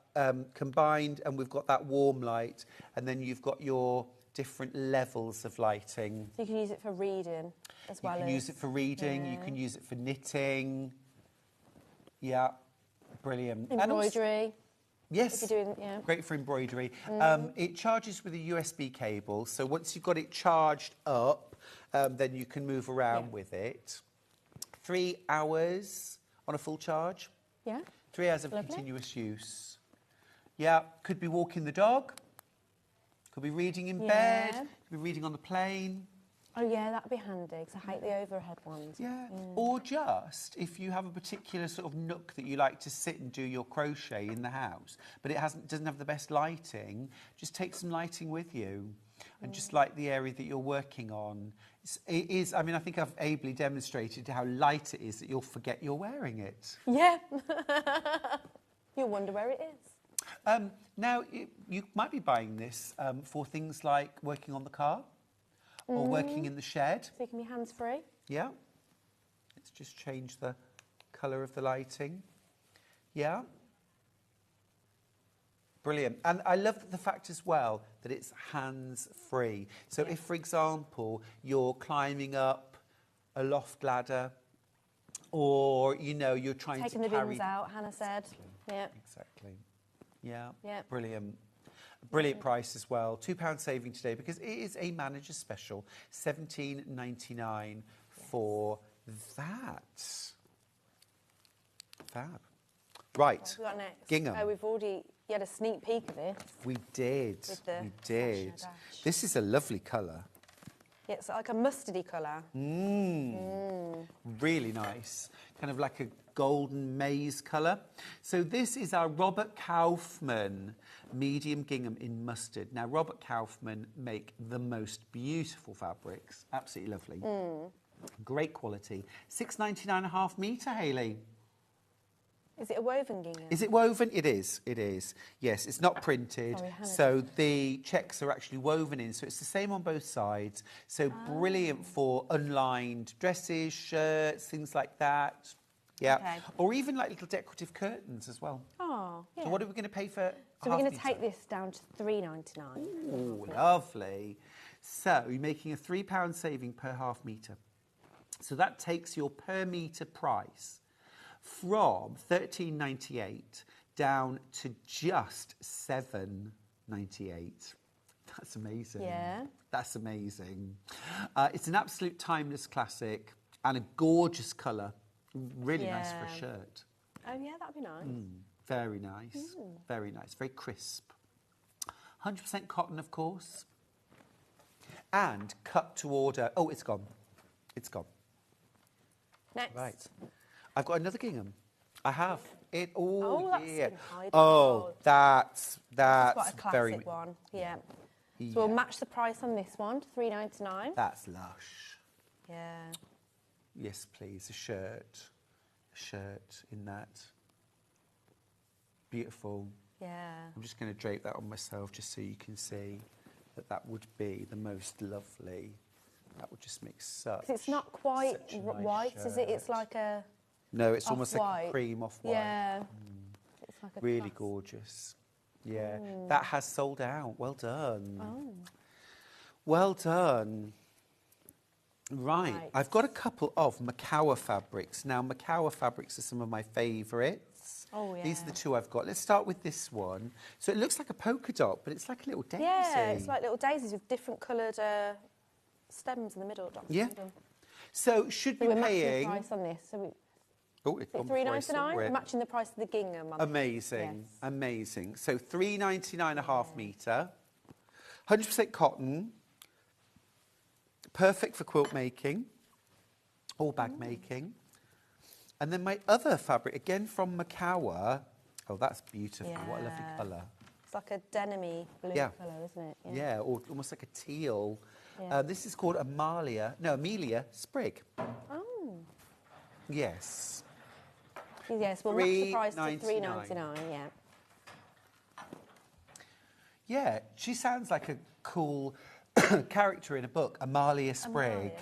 combined, and we've got that warm light, and then you've got your different levels of lighting. So you can use it for reading as well as... You can use it for reading, you can use it for knitting. Yeah, brilliant. Embroidery. Yes, if you're doing, yeah. Great for embroidery. It charges with a USB cable, so once you've got it charged up, then you can move around with it. 3 hours on a full charge. Yeah. 3 hours of continuous use. Yeah, could be walking the dog, could be reading in bed, could be reading on the plane. Oh, yeah, that'd be handy, because I hate the overhead ones. Yeah. Or just, if you have a particular sort of nook that you like to sit and do your crochet in the house, but it doesn't have the best lighting, just take some lighting with you and just light the area that you're working on. It is, I mean, I think I've ably demonstrated how light it is that you'll forget you're wearing it. Yeah. You'll wonder where it is. Now, you might be buying this for things like working on the car or working in the shed. So you can be hands-free. Yeah. Let's just change the colour of the lighting. Yeah? Brilliant. And I love the fact as well that it's hands-free. So if, for example, you're climbing up a loft ladder or, you know, you're trying Taking to the carry... bins out, Hannah said. Yep. Exactly. Yeah. Yep. Brilliant. Brilliant price as well. £2 saving today because it is a manager's special. $17.99 for that. Fab. Right. What have we got next? Gingham. Oh, you had a sneak peek of this. We did. With the We did. Fashion Dash. This is a lovely colour. Yeah, it's like a mustardy colour. Really nice. Kind of like a golden maize colour. So this is our Robert Kaufman medium gingham in mustard. Now, Robert Kaufman make the most beautiful fabrics. Absolutely lovely. Great quality. $6.99 a half metre, Hayley. Is it a woven gingham? Is it woven? It is. It is. Yes, it's not printed. Sorry, Hannah. So the checks are actually woven in. So it's the same on both sides. So brilliant for unlined dresses, shirts, things like that. Yeah. Okay. Or even like little decorative curtains as well. Oh, yeah. So what are we going to pay for? So we're going to take this down to $3.99. Oh, lovely. So you're making a £3 saving per half metre. So that takes your per metre price from $13.98 down to just $7.98. That's amazing. Yeah. That's amazing. It's an absolute timeless classic and a gorgeous colour. Really nice for a shirt. Oh, yeah, that'd be nice. Very nice. Very nice. Very crisp. 100% cotton, of course. And cut to order. Oh, it's gone. It's gone. Next. Right. I've got another gingham. I have. It. Oh, that's yeah. in hiding. Oh, that's Quite a classic very. one. Yeah. So we'll match the price on this one to $3.99. That's lush. Yeah. Yes, please. A shirt in that. Beautiful. Yeah. I'm just going to drape that on myself just so you can see that that would be the most lovely. That would just make such. 'Cause it's not quite such a nice white, is it? It's shirt. like a. No, it's almost like a off-white. cream off-white. Yeah. It's like a Really class. gorgeous. Yeah. That has sold out. Well done. Oh. Well done. Right. I've got a couple of Macawa fabrics. Now, Macawa fabrics are some of my favourites. Oh, yeah. These are the two I've got. Let's start with this one. So it looks like a polka dot, but it's like a little daisy. Yeah, it's like little daisies with different coloured stems in the middle. Dots Yeah. in the middle. So should So be we're matching the paying... price on this. So Oh, it's gone three before I saw $3.99. it. Matching the price of the gingham. on Amazing, Yes. amazing. So $3.99 a half metre, 100% cotton, perfect for quilt making or bag making. And then my other fabric, again from Macawa. Oh, that's beautiful. What a lovely Yeah. colour. It's like a denim-y blue Yeah. colour, isn't it? Yeah, or almost like a teal. Yeah. This is called Amelia Sprig. Oh. Yes. Yes, we'll match the price to $3.99. $3.99, yeah. Yeah, she sounds like a cool character in a book, Amalia Sprig.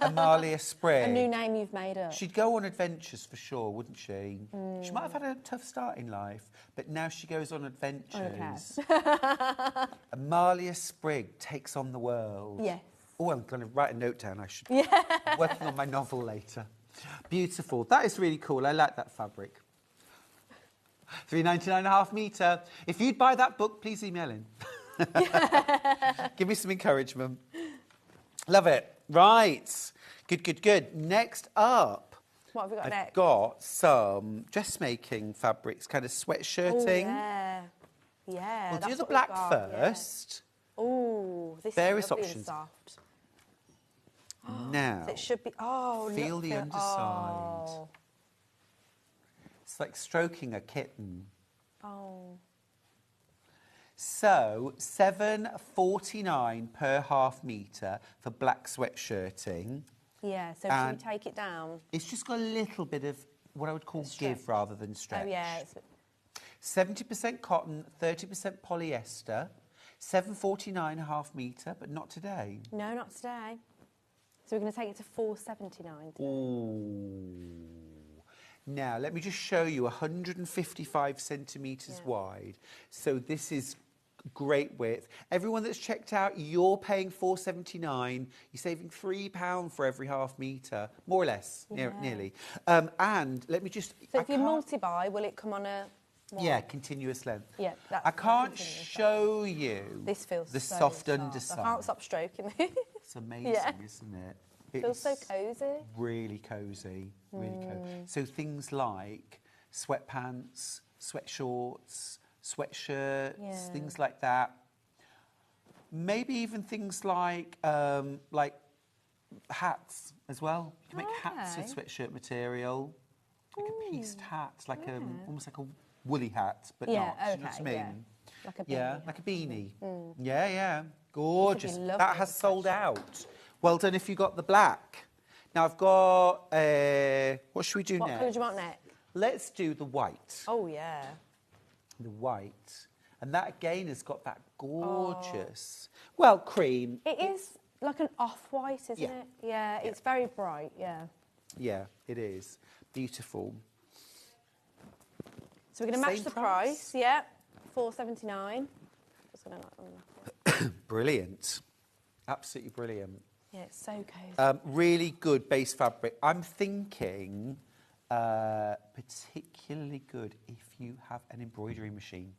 Amalia Sprig. A new name you've made up. She'd go on adventures for sure, wouldn't she? She might have had a tough start in life, but now she goes on adventures. Amalia Sprig takes on the world. Yes. Oh, I'm going to write a note down. I should be working on my novel later. Beautiful. That is really cool. I like that fabric. $3.99 a half metre. If you'd buy that book, please email in. Give me some encouragement. Love it. Right. Good, good, good. Next up, What have we got I've next? got some dressmaking fabrics, kind of sweatshirting. Oh, yeah. Yeah. We'll do that's the what we've black got, first. Yeah. Oh, this Various is lovely options. and soft. Now, So it should be. Oh, feel look, the underside. Oh. It's like stroking a kitten. Oh. So, $7.49 per half metre for black sweatshirting. Yeah, so should And we take it down? It's just got a little bit of what I would call give rather than stretch. Oh, yeah. It's, 70% cotton, 30% polyester. $7.49 a half metre, but not today. no, not today. So we're going to take it to $4.79. Ooh. Now, let me just show you 155 centimetres wide. So this is great width. Everyone that's checked out, you're paying £4.79. You're saving £3 for every half metre, more or less, nearly. And let me just... So if you multi-buy, will it come on a... What? Yeah, continuous length. Yeah, that's I can't show you this feels the so soft soft. underside. I can't stop stroking this. It's amazing, isn't it? It Feels so cosy. Really cosy, really cozy. So things like sweatpants, sweatshorts, sweatshirts, things like that. Maybe even things like hats as well. You can make hats of sweatshirt material, like a pieced hat, like almost like a woolly hat, but not. Do you know what I mean? Like a beanie. Like a beanie. Yeah. Gorgeous. That has sold out. Well done if you got the black. Now I've got, what should we do next? What colour do you want next? Let's do the white. Oh, yeah. The white. And that again has got that gorgeous, well, cream. It is like an off-white, isn't it? Yeah, it's very bright, yeah. Yeah, it is. Beautiful. So we're going to match the price, yeah. £4.79. Just going to Brilliant. Absolutely brilliant. Yeah, it's so cosy. Really good base fabric. I'm thinking particularly good if you have an embroidery machine.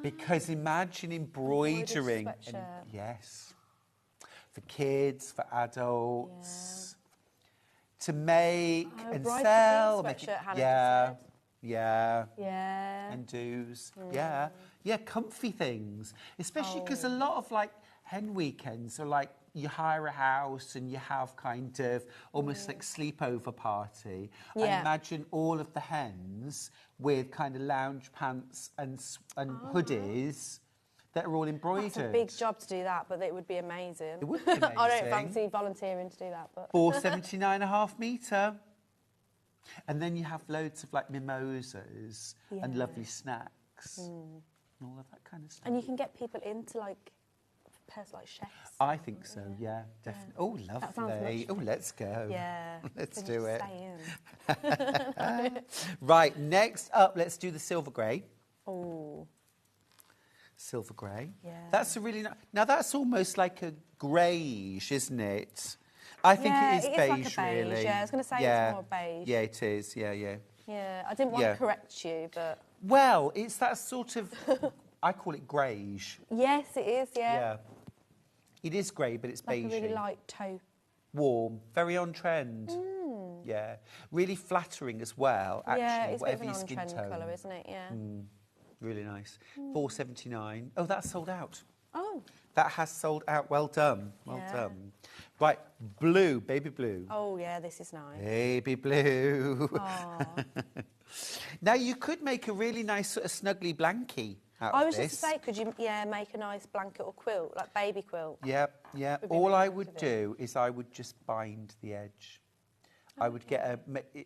Because imagine embroidering. Yes. For kids, for adults. To make and sell. Yeah. And do's. Yeah, comfy things. Especially because a lot of like hen weekends are like you hire a house and you have kind of almost like sleepover party. I imagine all of the hens with kind of lounge pants and hoodies that are all embroidered. It's a big job to do that, but it would be amazing. It would be amazing. I don't fancy volunteering to do that, but... £4.79 a half metre. And then you have loads of like mimosas and lovely snacks and all of that kind of stuff. And you can get people into like chefs. I think so, yeah, definitely. Oh, lovely. Oh, let's go. Yeah. Let's do it. Right, next up, let's do the silver grey. Oh. Silver grey. Yeah. That's a really nice... Now, that's almost like a greyish, isn't it? I think it is beige, like a beige, really. Yeah, I was going to say it's more beige. Yeah, it is, yeah. Yeah, I didn't want to correct you, but... Well, it's that sort of... I call it greyish. Yes, it is, yeah. It is grey, but it's beige. Like a really light taupe. Warm, very on trend. Yeah, really flattering as well, actually. Yeah, it's a bit whatever of an your skin on-trend tone. colour, isn't it? Yeah. Really nice. £4.79. Oh, that's sold out. Oh. That has sold out. Well done. Well done. Right, blue, baby blue. Oh, yeah, this is nice. Baby blue. Now, you could make a really nice sort of snuggly blankie out I of was this. just to say, could you, make a nice blanket or quilt, like baby quilt? Yeah. All I would do is I would just bind the edge. I would get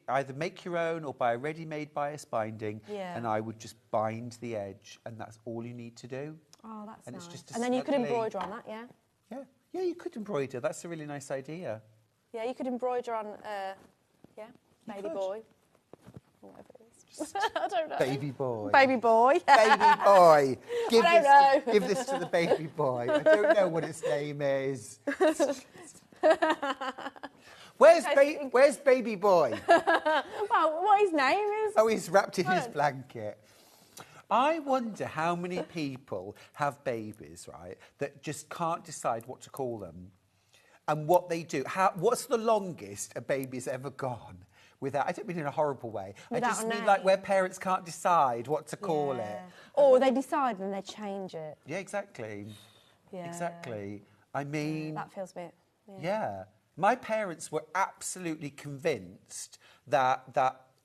either make your own or buy a ready-made bias binding, and I would just bind the edge, and that's all you need to do. Oh, that's and nice. It's just and then you could embroider on that, yeah? Yeah, you could embroider. That's a really nice idea. Yeah, you could embroider on, baby boy. Whatever it is. I don't know. Baby boy. Baby boy. Baby boy. I don't know. Give this to the baby boy. I don't know what its name is. Where's baby boy? Well, what his name is? Oh, he's wrapped in his blanket. I wonder how many people have babies, right, that just can't decide what to call them and what they do. What's the longest a baby's ever gone without, I don't mean in a horrible way, I just mean like where parents can't decide what to call it. Or they decide and they change it. Yeah, exactly. Yeah. Exactly. I mean... that feels a bit... Yeah. My parents were absolutely convinced that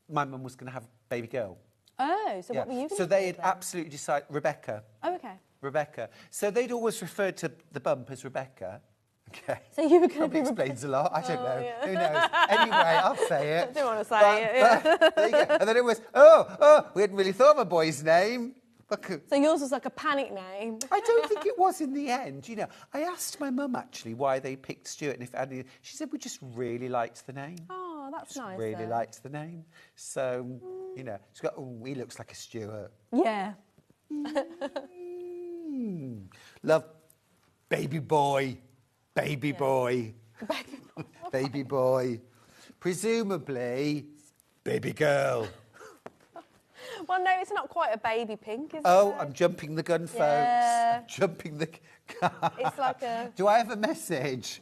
my mum was going to have a baby girl. Oh, so what were you going to So they had absolutely decided... Rebecca. Oh, OK. Rebecca. So they'd always referred to the bump as Rebecca. OK. So you were going to be... explains a lot. I don't know. Who knows? Anyway, I'll say it. I didn't want to say it, But there you go. And then it was, we hadn't really thought of a boy's name. So yours was like a panic name. I don't think it was in the end. You know, I asked my mum actually why they picked Stuart and if Andy. She said we just really liked the name. Oh, that's nice. Really though. liked the name. So, you know, she's got, oh, he looks like a Stuart. Yeah. Love baby boy. Baby boy. Baby boy. Presumably, baby girl. Well, no, it's not quite a baby pink, is Oh, it? I'm jumping the gun, folks. Yeah. I'm jumping the gun. It's like a... Do I have a message?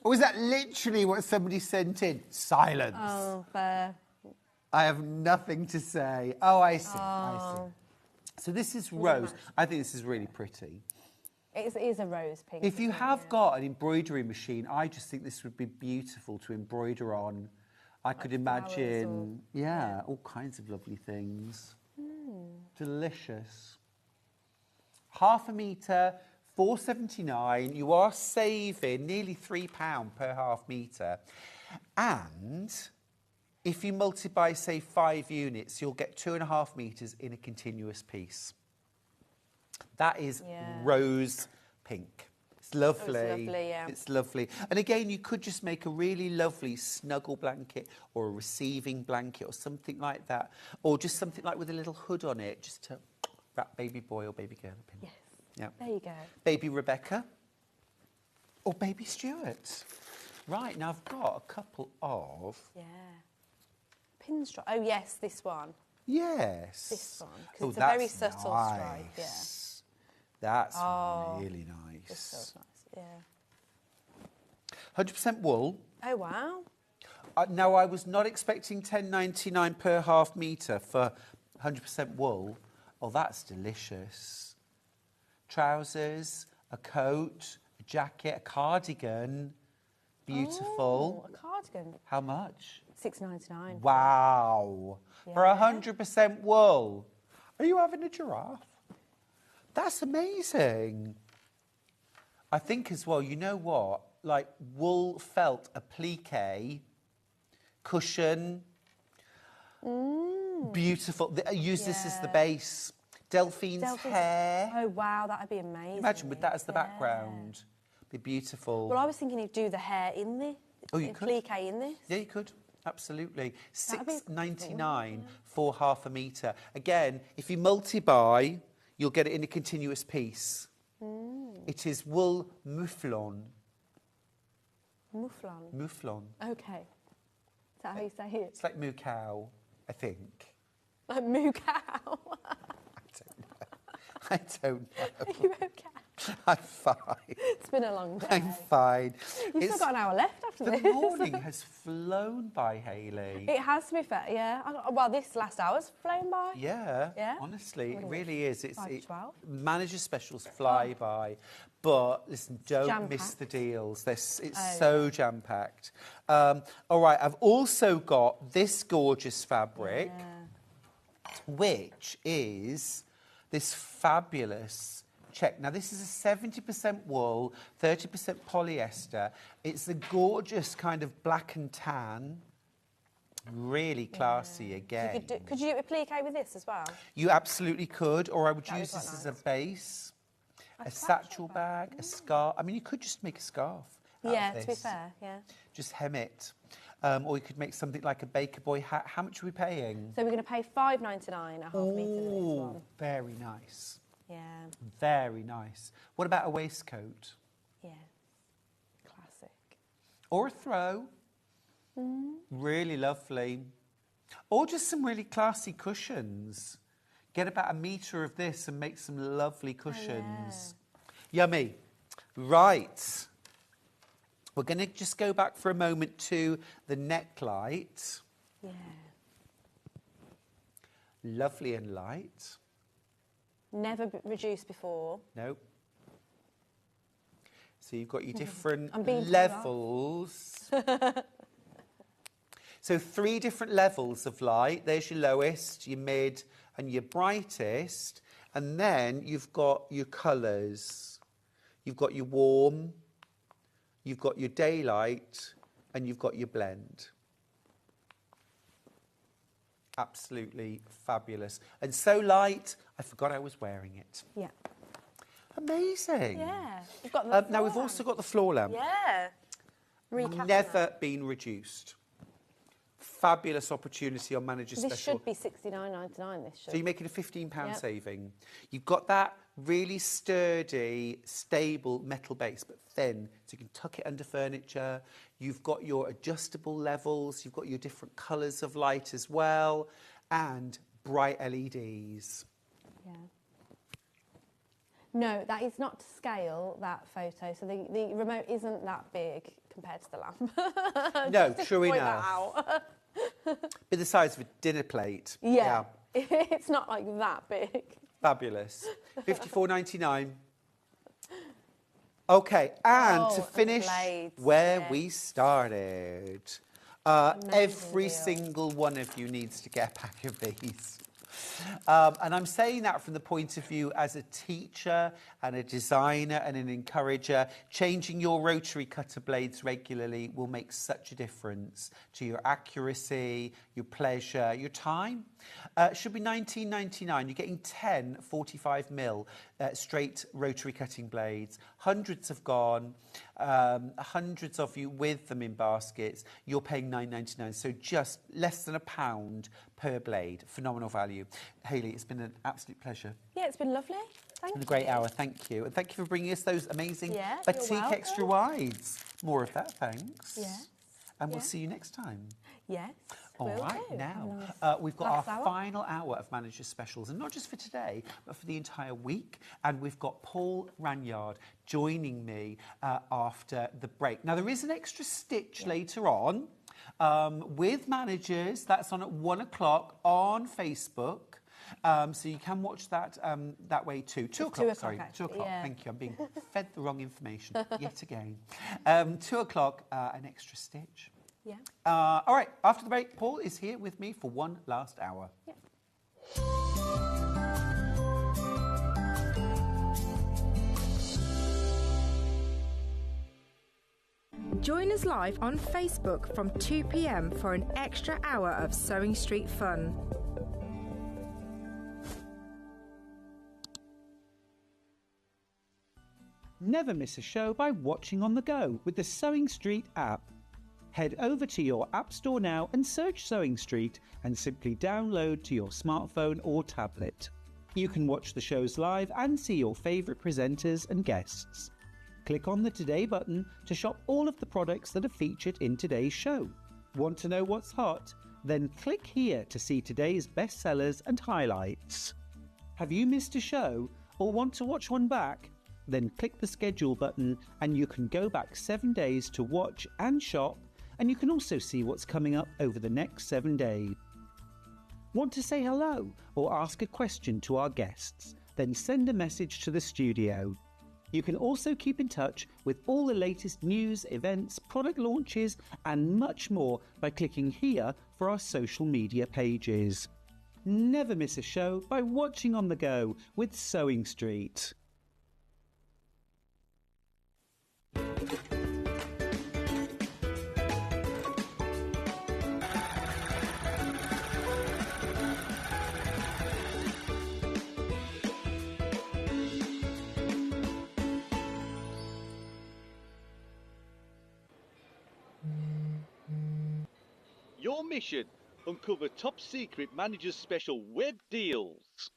Or was that literally what somebody sent in? Silence. Oh, fair. I have nothing to say. Oh, I see. I see. So this is rose. I think this is really pretty. It is a rose pink. If you have got an embroidery machine, I just think this would be beautiful to embroider on. I could imagine, all kinds of lovely things. Delicious. Half a metre, £4.79. You are saving nearly £3 per half metre. And if you multiply, say, 5 units, you'll get 2.5 metres in a continuous piece. That is rose pink. It's lovely. It's lovely, yeah. It's lovely. And again, you could just make a really lovely snuggle blanket or a receiving blanket or something like that. Or just something like with a little hood on it, just to wrap baby boy or baby girl up in. Yes. Yeah. There you go. Baby Rebecca or baby Stuart. Right, now I've got a couple of... Yeah. Pinstripe. Oh, yes, this one. Yes. This one. Because it's a very subtle stripe, yeah. That's really nice. This feels nice, yeah. 100% wool. Oh, wow. Now, I was not expecting £10.99 per half metre for 100% wool. Oh, that's delicious. Trousers, a coat, a jacket, a cardigan. Beautiful. Oh, a cardigan. How much? $6.99. Wow. For 100% wool. Are you having a giraffe? That's amazing. I think as well, you know what? Like wool felt applique, cushion, beautiful. Use this as the base. Delphine's hair. Oh, wow, that would be amazing. Imagine with that as the background. Be beautiful. Well, I was thinking you'd do the hair in this. Oh, you could? Applique in this. Yeah, you could. Absolutely. £6.99 for half a metre. Again, if you multi-buy, you'll get it in a continuous piece. It is wool mouflon. Mouflon. Mouflon. Okay. Is that how you say it? It's like moo cow, I think. Like moo cow. I don't know. Are you okay? I'm fine. It's been a long day. I'm fine. You've still got an hour left after this. The morning has flown by, Hayley. It has, to be fair, yeah. Well, this last hour's flown by. Yeah, Yeah? honestly, What it is really is. It's 5 to 12? manager specials fly by, but listen, don't miss the deals. It's so jam-packed. All right, I've also got this gorgeous fabric, which is this fabulous check. Now, this is a 70% wool, 30% polyester. It's a gorgeous kind of black and tan. Really classy again. Could you do applique with this as well? You absolutely could, or I would use this as a base, a satchel bag, a scarf. I mean, you could just make a scarf out Yeah, of this. to be fair, yeah. Just hem it. Or you could make something like a baker boy hat. How much are we paying? So we're going to pay $5.99 a half metre for this one. Very nice. Yeah. Very nice. What about a waistcoat? Yeah. Classic. Or a throw? Really lovely. Or just some really classy cushions. Get about a metre of this and make some lovely cushions. Yummy. Right. We're going to just go back for a moment to the neck light. Yeah. Lovely and light. Never reduced before. Nope. So you've got your different I'm being levels. So 3 different levels of light. There's your lowest, your mid, and your brightest. And then you've got your colours. You've got your warm, you've got your daylight, and you've got your blend. Absolutely fabulous. And so light, I forgot I was wearing it. Yeah. Amazing. Yeah. We've got the now, we've also got the floor lamp. Yeah. Recap Never been reduced. Fabulous opportunity on Manager This Special. should be $69.99. This should. So you're making a £15 Yep. saving. You've got that really sturdy, stable metal base, but thin, so you can tuck it under furniture. You've got your adjustable levels. You've got your different colours of light as well, and bright LEDs. Yeah. No, that is not to scale, that photo. So the remote isn't that big compared to the lamp. No, Just to true point that enough. out. But the size of a dinner plate. Yeah. It's not like that big. Fabulous. $54.99. Okay, and to finish blades, where yes. we started, every single one of you needs to get a pack of these. And I'm saying that from the point of view as a teacher and a designer and an encourager. Changing your rotary cutter blades regularly will make such a difference to your accuracy, your pleasure, your time. Should be $19.99. You're getting 10 45mm straight rotary cutting blades. Hundreds have gone. Hundreds of you with them in baskets. You're paying $9.99, so just less than £1 per blade. Phenomenal value. Hayley, it's been an absolute pleasure. Yeah, it's been lovely. Thank you. It's been a great hour, thank you. And thank you for bringing us those amazing Yeah, batik you're extra wides. More of that, thanks. Yes. And we'll Yeah. see you next time. Yes. All will right, do. now we've got Last our hour. final hour of Manager Specials, and not just for today, but for the entire week. And we've got Paul Ranyard joining me after the break. Now, there is an extra stitch later on with managers. That's on at 1 o'clock on Facebook. So you can watch that that way too. 2 o'clock, sorry. actually, 2 o'clock, yeah. thank you. I'm being fed the wrong information yet again. 2 o'clock, an extra stitch. Yeah. All right, after the break, Paul is here with me for one last hour. Yeah. Join us live on Facebook from 2 p.m. for an extra hour of Sewing Street fun. Never miss a show by watching on the go with the Sewing Street app. Head over to your App Store now and search Sewing Street and simply download to your smartphone or tablet. You can watch the shows live and see your favourite presenters and guests. Click on the Today button to shop all of the products that are featured in today's show. Want to know what's hot? Then click here to see today's bestsellers and highlights. Have you missed a show or want to watch one back? Then click the schedule button and you can go back 7 days to watch and shop, and you can also see what's coming up over the next 7 days. Want to say hello or ask a question to our guests? Then send a message to the studio. You can also keep in touch with all the latest news, events, product launches and much more by clicking here for our social media pages. Never miss a show by watching on the go with Sewing Street. Your mission: uncover top secret Manager's Special web deals.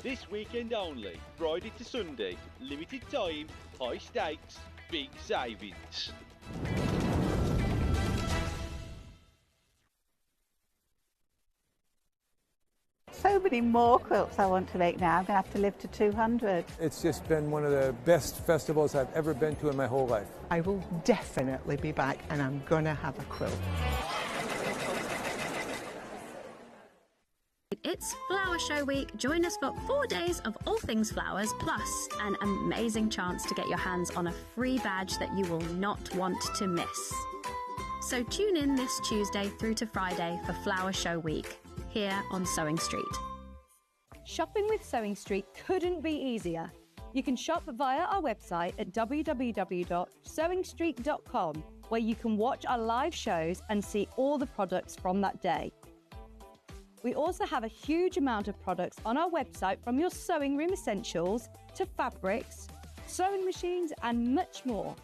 This weekend only, Friday to Sunday, limited time, high stakes, big savings. So many more quilts I want to make now. I'm going to have to live to 200. It's just been one of the best festivals I've ever been to in my whole life. I will definitely be back and I'm going to have a quilt. It's Flower Show Week. Join us for 4 days of all things flowers, plus an amazing chance to get your hands on a free badge that you will not want to miss. So tune in this Tuesday through to Friday for Flower Show Week, here on Sewing Street. Shopping with Sewing Street couldn't be easier. You can shop via our website at www.sewingstreet.com, where you can watch our live shows and see all the products from that day. We also have a huge amount of products on our website, from your sewing room essentials to fabrics, sewing machines and much more.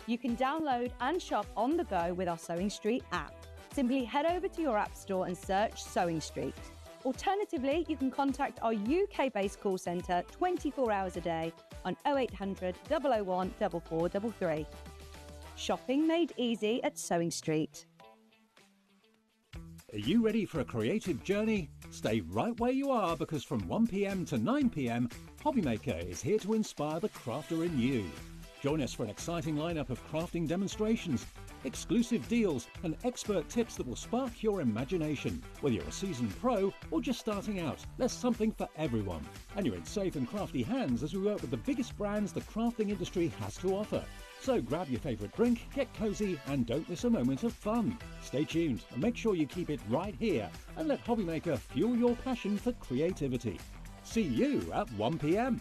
You can download and shop on the go with our Sewing Street app. Simply head over to your app store and search Sewing Street. Alternatively, you can contact our UK-based call centre 24 hours a day on 0800 001 4433. Shopping made easy at Sewing Street. Are you ready for a creative journey? Stay right where you are, because from 1 p.m. to 9 p.m, Hobbymaker is here to inspire the crafter in you. Join us for an exciting lineup of crafting demonstrations, exclusive deals and expert tips that will spark your imagination. Whether you're a seasoned pro or just starting out, there's something for everyone. And you're in safe and crafty hands as we work with the biggest brands the crafting industry has to offer. So grab your favourite drink, get cosy and don't miss a moment of fun. Stay tuned and make sure you keep it right here and let Hobbymaker fuel your passion for creativity. See you at 1 p.m.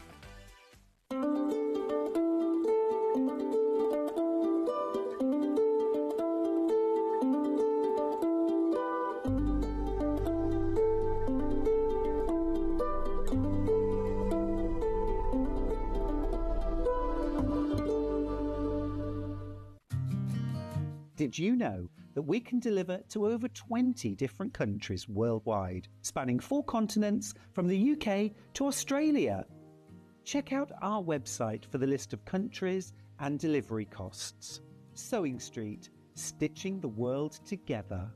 Did you know that we can deliver to over 20 different countries worldwide, spanning 4 continents from the UK to Australia? Check out our website for the list of countries and delivery costs. Sewing Street, stitching the world together.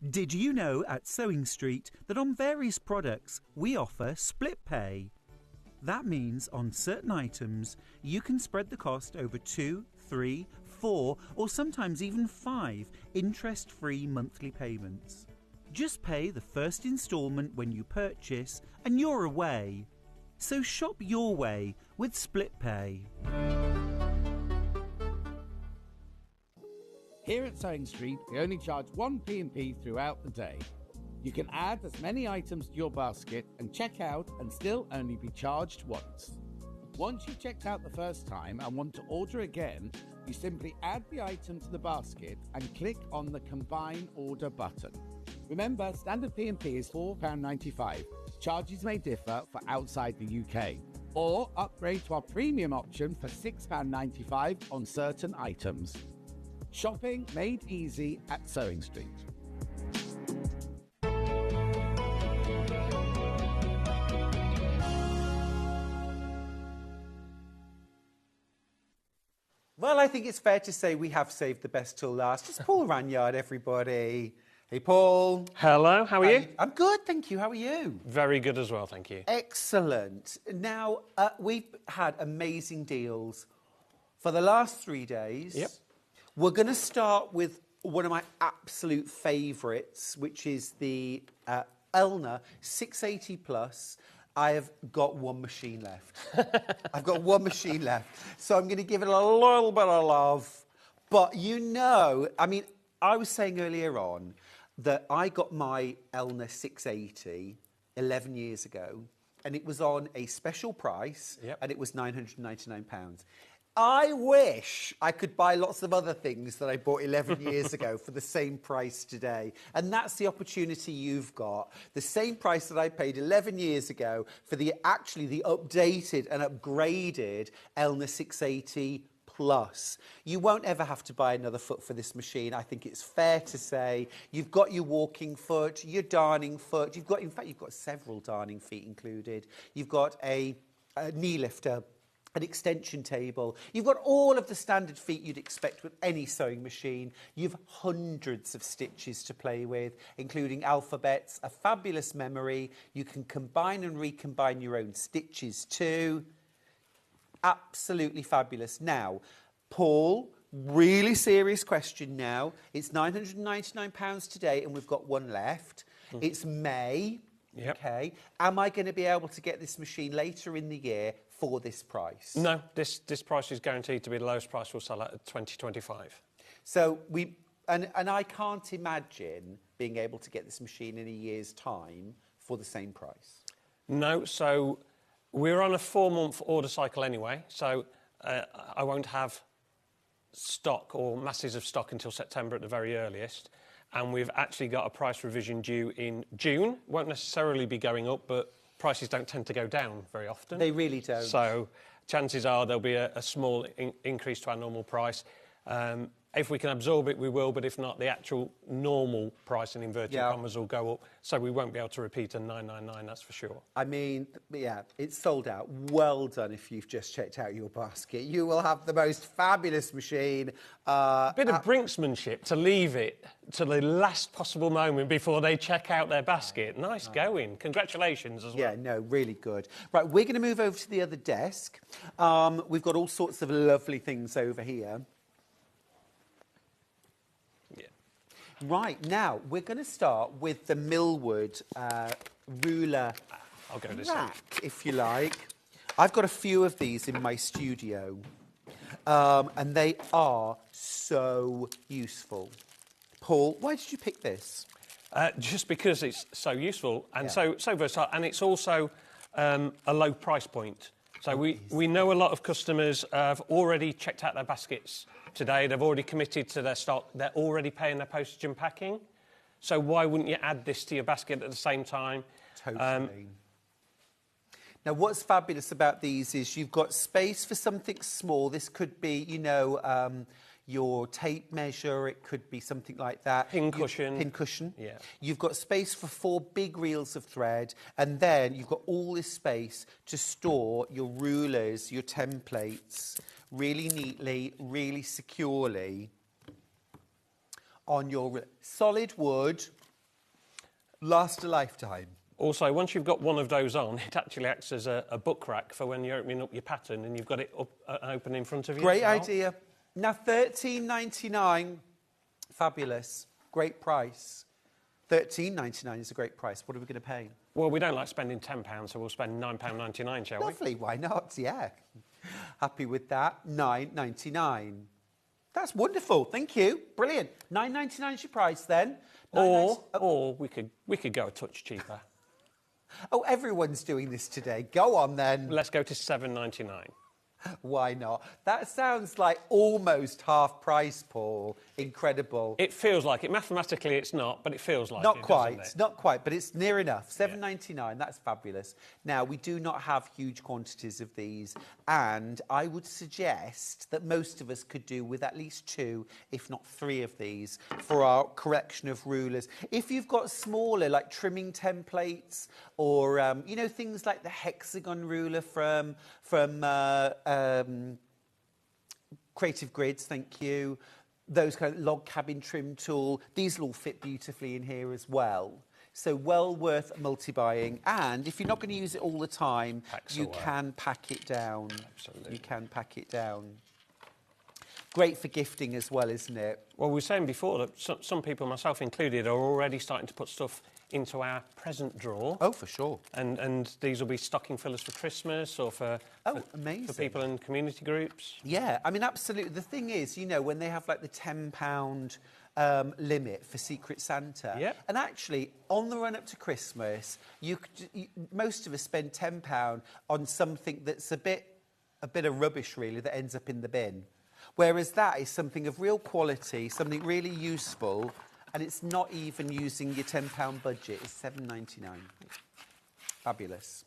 Did you know at Sewing Street that on various products we offer split pay? That means on certain items you can spread the cost over 2, 3, 4 or sometimes even 5 interest-free monthly payments. Just pay the first instalment when you purchase and you're away. So shop your way with split pay. Here at Sewing Street, we only charge one P&P throughout the day. You can add as many items to your basket and check out and still only be charged once. Once you've checked out the first time and want to order again, you simply add the item to the basket and click on the Combine Order button. Remember, standard P&P is £4.95. Charges may differ for outside the UK. Or upgrade to our premium option for £6.95 on certain items. Shopping made easy at Sewing Street. Well, I think it's fair to say we have saved the best till last. It's Paul Ranyard, everybody. Hey, Paul. Hello, how are you? I'm good, thank you. How are you? Very good as well, thank you. Excellent. Now, we've had amazing deals for the last 3 days. Yep. We're going to start with one of my absolute favourites, which is the Elna 680 Plus. I have got one machine left. I've got one machine left. So I'm going to give it a little bit of love. But you know, I mean, I was saying earlier on that I got my Elna 680 11 years ago, and it was on a special price, and it was £999. I wish I could buy lots of other things that I bought 11 years ago for the same price today. And that's the opportunity you've got. The same price that I paid 11 years ago for the updated and upgraded Elna 680 Plus. You won't ever have to buy another foot for this machine. I think it's fair to say you've got your walking foot, your darning foot. In fact, you've got several darning feet included. You've got a knee lifter, an extension table. You've got all of the standard feet you'd expect with any sewing machine. You've hundreds of stitches to play with, including alphabets, a fabulous memory. You can combine and recombine your own stitches too. Absolutely fabulous. Now, Paul, really serious question now. It's £999 today and we've got one left. It's May. Yep. Okay. Am I going to be able to get this machine later in the year for this price? No, this price is guaranteed to be the lowest price we'll sell at 2025. So And I can't imagine being able to get this machine in a year's time for the same price. No, so we're on a 4-month order cycle anyway, so I won't have stock or masses of stock until September at the very earliest. And we've actually got a price revision due in June. Won't necessarily be going up, but prices don't tend to go down very often. They really don't. So chances are there'll be a small increase to our normal price. If we can absorb it, we will, but if not, the actual normal price in inverted commas will go up. So we won't be able to repeat a 999, that's for sure. I mean, yeah, it's sold out. Well done if you've just checked out your basket. You will have the most fabulous machine. A bit of brinksmanship to leave it to the last possible moment before they check out their basket. Nice going. Congratulations as well. Yeah, no, really good. Right, we're going to move over to the other desk. We've got all sorts of lovely things over here. Right, now, we're going to start with the Millwood ruler rack, if you like. I've got a few of these in my studio, and they are so useful. Paul, why did you pick this? Just because it's so useful and so versatile, and it's also a low price point. So we know a lot of customers have already checked out their baskets today. They've already committed to their stock. They're already paying their postage and packing. So why wouldn't you add this to your basket at the same time? Totally. Now, what's fabulous about these is you've got space for something small. This could be, you know, your tape measure. It could be something like that. Pin cushion. Pin cushion. Yeah. You've got space for 4 big reels of thread, and then you've got all this space to store your rulers, your templates, really neatly, really securely on your solid wood. Last a lifetime. Also, once you've got one of those on, it actually acts as a book rack for when you're opening up your pattern and you've got it up, open in front of you. Great idea. Now, $13.99, fabulous, great price. $13.99 is a great price. What are we going to pay? Well, we don't like spending £10, so we'll spend £9.99, shall we? Lovely, why not? Yeah. Happy with that. $9.99. That's wonderful. Thank you. Brilliant. $9.99 is your price then. Or we could go a touch cheaper. Oh, everyone's doing this today. Go on then. Let's go to $7.99. Why not? That sounds like almost half price, Paul. Incredible. It feels like it. Mathematically, it's not, but it feels like not it. Quite, not quite, but it's near enough. $7.99, that's fabulous. Now, we do not have huge quantities of these, and I would suggest that most of us could do with at least 2, if not 3 of these for our collection of rulers. If you've got smaller, like trimming templates, or, you know, things like the hexagon ruler from Creative Grids, thank you. Those kind of log cabin trim tool. These will all fit beautifully in here as well. So well worth multi-buying. And if you're not going to use it all the time, you can pack it down. Absolutely. You can pack it down. Great for gifting as well, isn't it? Well, we were saying before that some people, myself included, are already starting to put stuff into our present drawer. Oh, for sure. And these will be stocking fillers for Christmas or for people in community groups. Yeah, I mean, absolutely. The thing is, you know, when they have like the £10 limit for Secret Santa, and actually on the run up to Christmas, most of us spend £10 on something that's a bit of rubbish, really, that ends up in the bin. Whereas that is something of real quality, something really useful. And it's not even using your £10 budget. It's $7.99. Fabulous.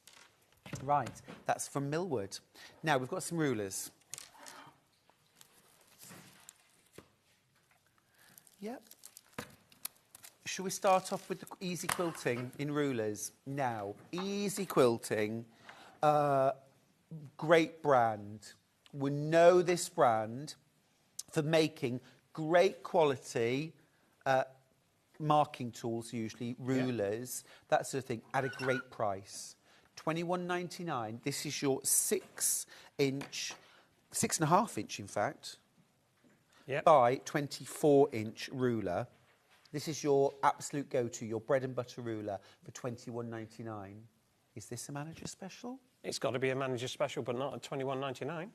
Right, that's from Millwood. Now, we've got some rulers. Yep. Shall we start off with the easy quilting in rulers? Now, easy quilting, great brand. We know this brand for making great quality marking tools, usually rulers, that sort of thing, at a great price. $21.99. This is your 6-inch, 6.5-inch, in fact, by 24-inch ruler. This is your absolute go-to, your bread and butter ruler for $21.99. Is this a manager special? It's got to be a manager special, but not at $21.99.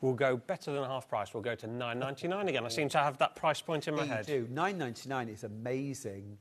will go better than half price. We'll go to £9.99 again. I seem to have that price point in my head. You do. £9.99 is amazing.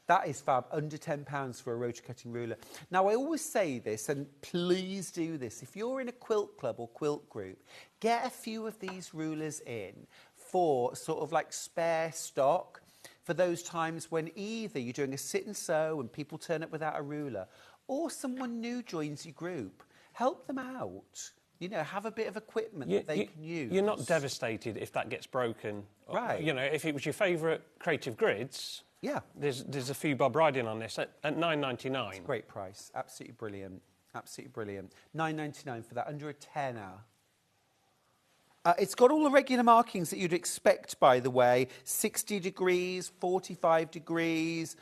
That is fab. Under £10 for a rotary cutting ruler. Now, I always say this, and please do this. If you're in a quilt club or quilt group, get a few of these rulers in for sort of like spare stock for those times when either you're doing a sit and sew and people turn up without a ruler, or someone new joins your group. Help them out. You know, have a bit of equipment that they can use. You're not devastated if that gets broken. Right. You know, if it was your favourite Creative Grids... Yeah. There's a few bob riding on this at £9.99. It's a great price. Absolutely brilliant. Absolutely brilliant. £9.99 for that, under a tenner. It's got all the regular markings that you'd expect, by the way. 60 degrees, 45 degrees.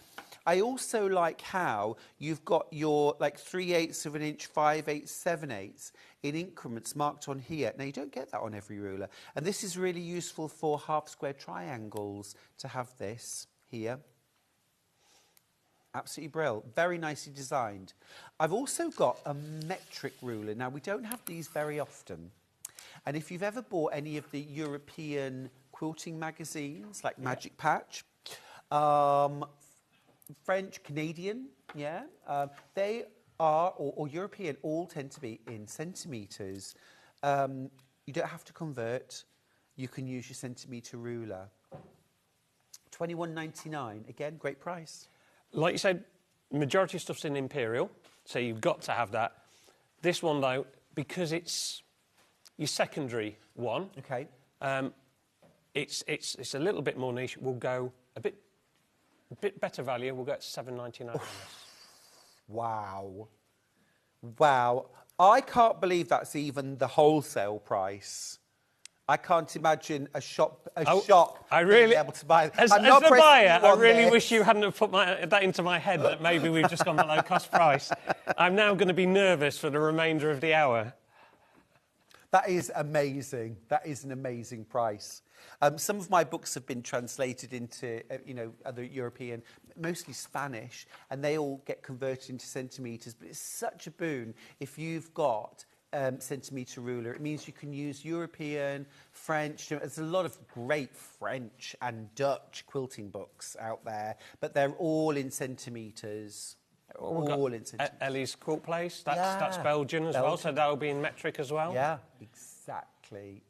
I also like how you've got your like 3/8 of an inch, 5/8, 7/8 in increments marked on here. Now, you don't get that on every ruler. And this is really useful for half square triangles to have this here. Absolutely brilliant. Very nicely designed. I've also got a metric ruler. Now, we don't have these very often. And if you've ever bought any of the European quilting magazines, like Magic Patch, French, Canadian, they are, or European, all tend to be in centimetres. You don't have to convert. You can use your centimetre ruler. $21.99. Again, great price. Like you said, majority of stuff's in Imperial, so you've got to have that. This one, though, because it's your secondary one, okay, it's a little bit more niche. We'll go a bit better value. We'll go at $7.99. Wow. Wow. I can't believe that's even the wholesale price. I can't imagine a shop I really, being able to buy it. As a buyer, I really wish you hadn't have put that into my head, that maybe we've just gone below cost price. I'm now going to be nervous for the remainder of the hour. That is amazing. That is an amazing price. Some of my books have been translated into, other European, mostly Spanish, and they all get converted into centimetres. But it's such a boon if you've got centimetre ruler. It means you can use European, French. There's a lot of great French and Dutch quilting books out there, but they're all in centimetres. All in centimetres. Ellie's Quilt Place, that's Belgian as well, so that'll be in metric as well. Yeah, exactly.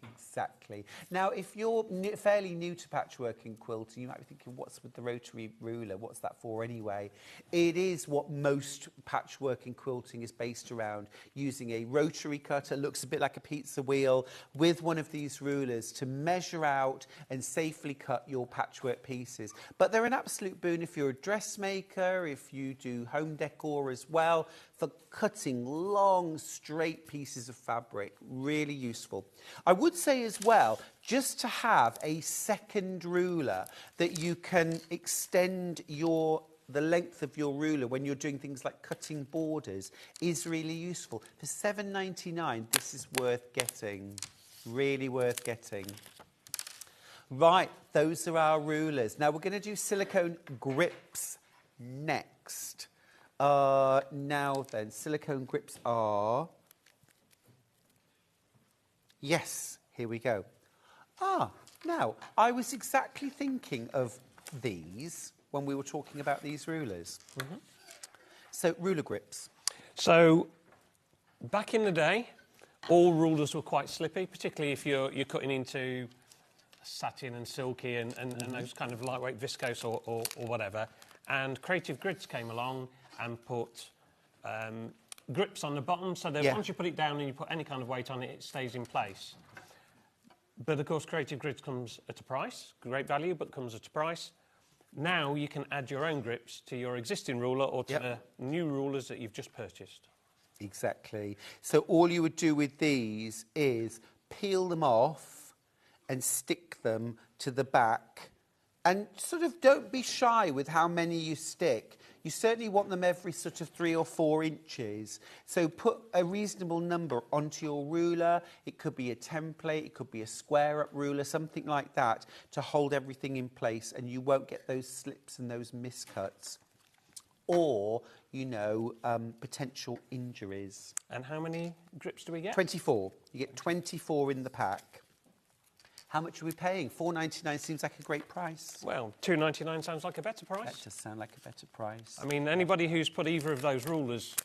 Now, if you're fairly new to patchworking quilting, you might be thinking, what's with the rotary ruler? What's that for anyway? It is what most patchworking quilting is based around, using a rotary cutter, looks a bit like a pizza wheel, with one of these rulers to measure out and safely cut your patchwork pieces. But they're an absolute boon if you're a dressmaker, if you do home decor as well, for cutting long, straight pieces of fabric. Really useful. I would say as well, just to have a second ruler that you can extend the length of your ruler when you're doing things like cutting borders is really useful. For $7.99, this is worth getting. Really worth getting. Right, those are our rulers. Now we're going to do silicone grips next. Now then, silicone grips are... Yes, here we go. Now, I was exactly thinking of these when we were talking about these rulers. Mm-hmm. So, ruler grips. So, back in the day, all rulers were quite slippy, particularly if you're cutting into satin and silky and those kind of lightweight viscose or whatever. And Creative Grids came along and put grips on the bottom, so that once you put it down and you put any kind of weight on it, it stays in place. But of course, Creative Grids comes at a price, great value, but comes at a price. Now you can add your own grips to your existing ruler or to the new rulers that you've just purchased. Exactly. So all you would do with these is peel them off and stick them to the back. And sort of don't be shy with how many you stick. You certainly want them every sort of 3 or 4 inches. So put a reasonable number onto your ruler. It could be a template, it could be a square-up ruler, something like that, to hold everything in place, and you won't get those slips and those miscuts. or, you know, potential injuries. And how many grips do we get? 24. You get 24 in the pack. How much are we paying? $4.99 seems like a great price. Well, $2.99 sounds like a better price. That does sound like a better price. I mean, anybody who's put either of those rulers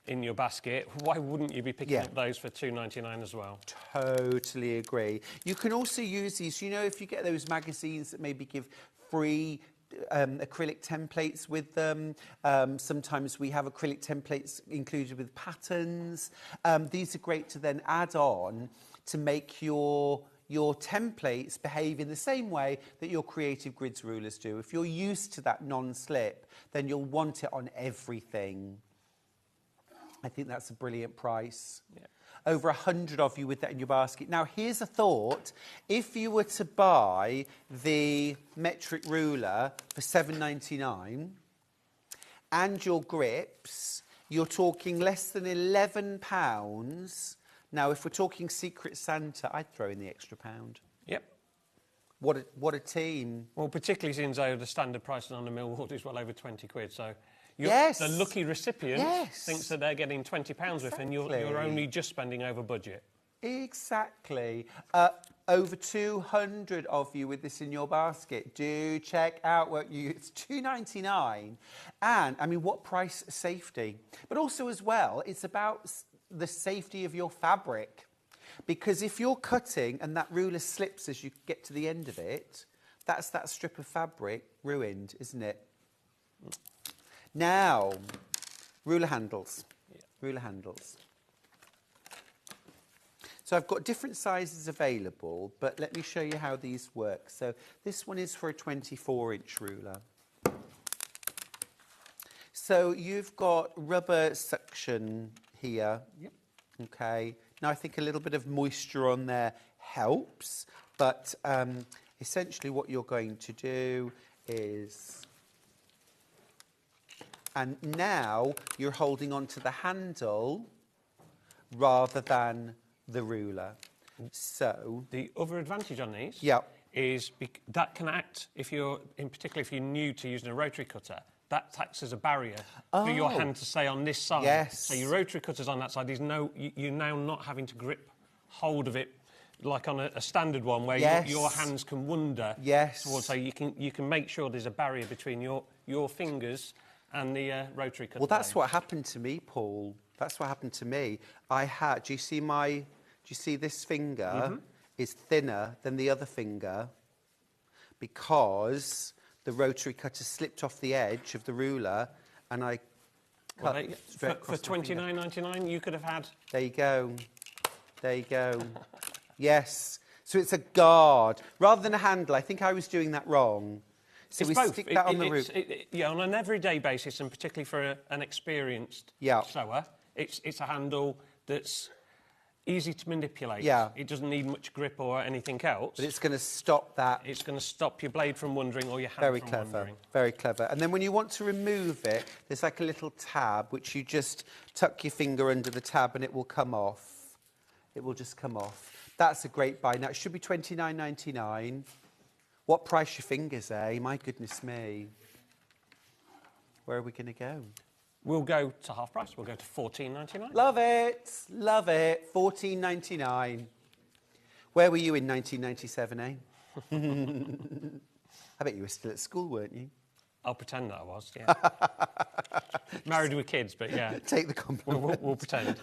in your basket, why wouldn't you be picking up those for $2.99 as well? Totally agree. You can also use these, you know, if you get those magazines that maybe give free acrylic templates with them. Sometimes we have acrylic templates included with patterns. These are great to then add on to make your templates behave in the same way that your creative grids rulers do. If you're used to that non-slip, then you'll want it on everything. I think that's a brilliant price. Yeah. Over 100 of you with that in your basket. Now, here's a thought. If you were to buy the metric ruler for $7.99 and your grips, you're talking less than £11. Now, if we're talking Secret Santa, I'd throw in the extra £1. Yep. What a team. Well, particularly since the standard price on the millward is well over 20 quid, so yes. The lucky recipient thinks that they're getting £20 with, and you're only just spending over budget. Exactly. Over 200 of you with this in your basket. Do check out what it's $2.99. And, I mean, what price safety? But also as well, it's about the safety of your fabric, because if you're cutting and that ruler slips as you get to the end of it, that's that strip of fabric ruined, isn't it? Now, ruler handles. Ruler handles. So I've got different sizes available, but let me show you how these work. So this one is for a 24-inch ruler. So you've got rubber suction here. Yep. Okay. Now, I think a little bit of moisture on there helps, but essentially what you're going to do is... And now you're holding onto the handle rather than the ruler. So... The other advantage on these is that can act, particularly if you're new to using a rotary cutter, that acts as a barrier for your hand to stay on this side. Yes. So your rotary cutter's on that side. You're now not having to grip hold of it like on a standard one where your hands can wander towards. So you can make sure there's a barrier between your fingers and the rotary cutter. Well, that's what happened to me, Paul. That's what happened to me. Do you see this finger is thinner than the other finger because the rotary cutter slipped off the edge of the ruler, and I cut straight across. For $29.99, you could have had. There you go. There you go. Yes. So it's a guard rather than a handle. I think I was doing that wrong. So it's we both. stick that on the root. On an everyday basis, and particularly for an experienced sewer, it's a handle that's easy to manipulate. Yeah. It doesn't need much grip or anything else. But it's going to stop that. It's going to stop your blade from wandering or your hand Very from clever. wandering. Very clever. And then when you want to remove it, there's like a little tab which you just tuck your finger under the tab and it will come off. It will just come off. That's a great buy. Now, it should be $29.99. What price your fingers, eh? My goodness me. Where are we going to go? We'll go to half price. We'll go to $14.99. Love it. Love it. $14.99. Where were you in 1997, eh? I bet you were still at school, weren't you? I'll pretend that I was, yeah. Married with kids, but yeah. Take the compliment. We'll pretend.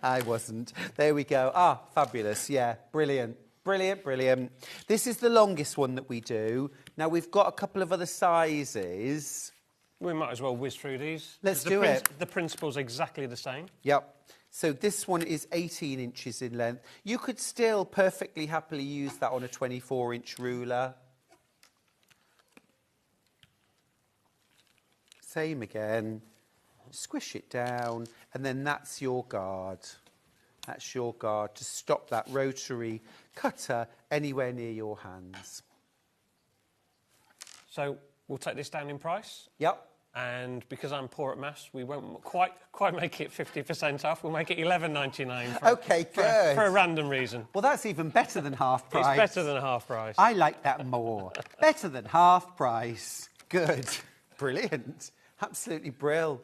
I wasn't. There we go. Ah, fabulous. Yeah, brilliant. Brilliant, brilliant. This is the longest one that we do. Now, we've got a couple of other sizes. We might as well whiz through these. Let's do it. The principle's exactly the same. Yep. So this one is 18 inches in length. You could still perfectly happily use that on a 24-inch ruler. Same again. Squish it down, and then that's your guard. That's your guard to stop that rotary cutter anywhere near your hands. So we'll take this down in price. Yep. And because I'm poor at maths, we won't quite make it 50% off. We'll make it $11.99. Okay, good. For a random reason. Well, that's even better than half price. It's better than half price. I like that more. Better than half price. Good. Brilliant. Absolutely brill.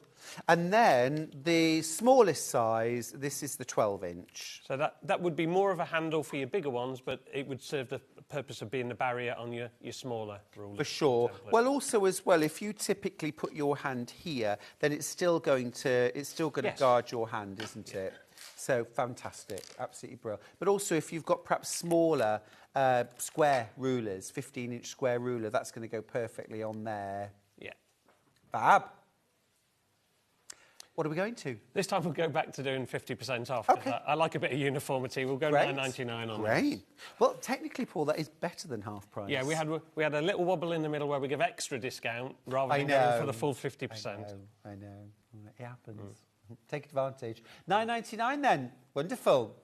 And then the smallest size, this is the 12-inch. So that would be more of a handle for your bigger ones, but it would serve the purpose of being the barrier on your smaller rulers. For sure. Well, also as well, if you typically put your hand here, then it's still going to guard your hand, isn't it? So fantastic, absolutely brilliant. But also if you've got perhaps smaller square rulers, 15-inch square ruler, that's going to go perfectly on there. Yeah. Fab. What are we going to? This time we'll go back to doing 50% off. Okay. I like a bit of uniformity. We'll go £9.99 on Great. this. Well, technically, Paul, that is better than half price. Yeah, we had a little wobble in the middle where we give extra discount rather than going for the full 50%. I know. It happens. Take advantage. £9.99 then. Wonderful.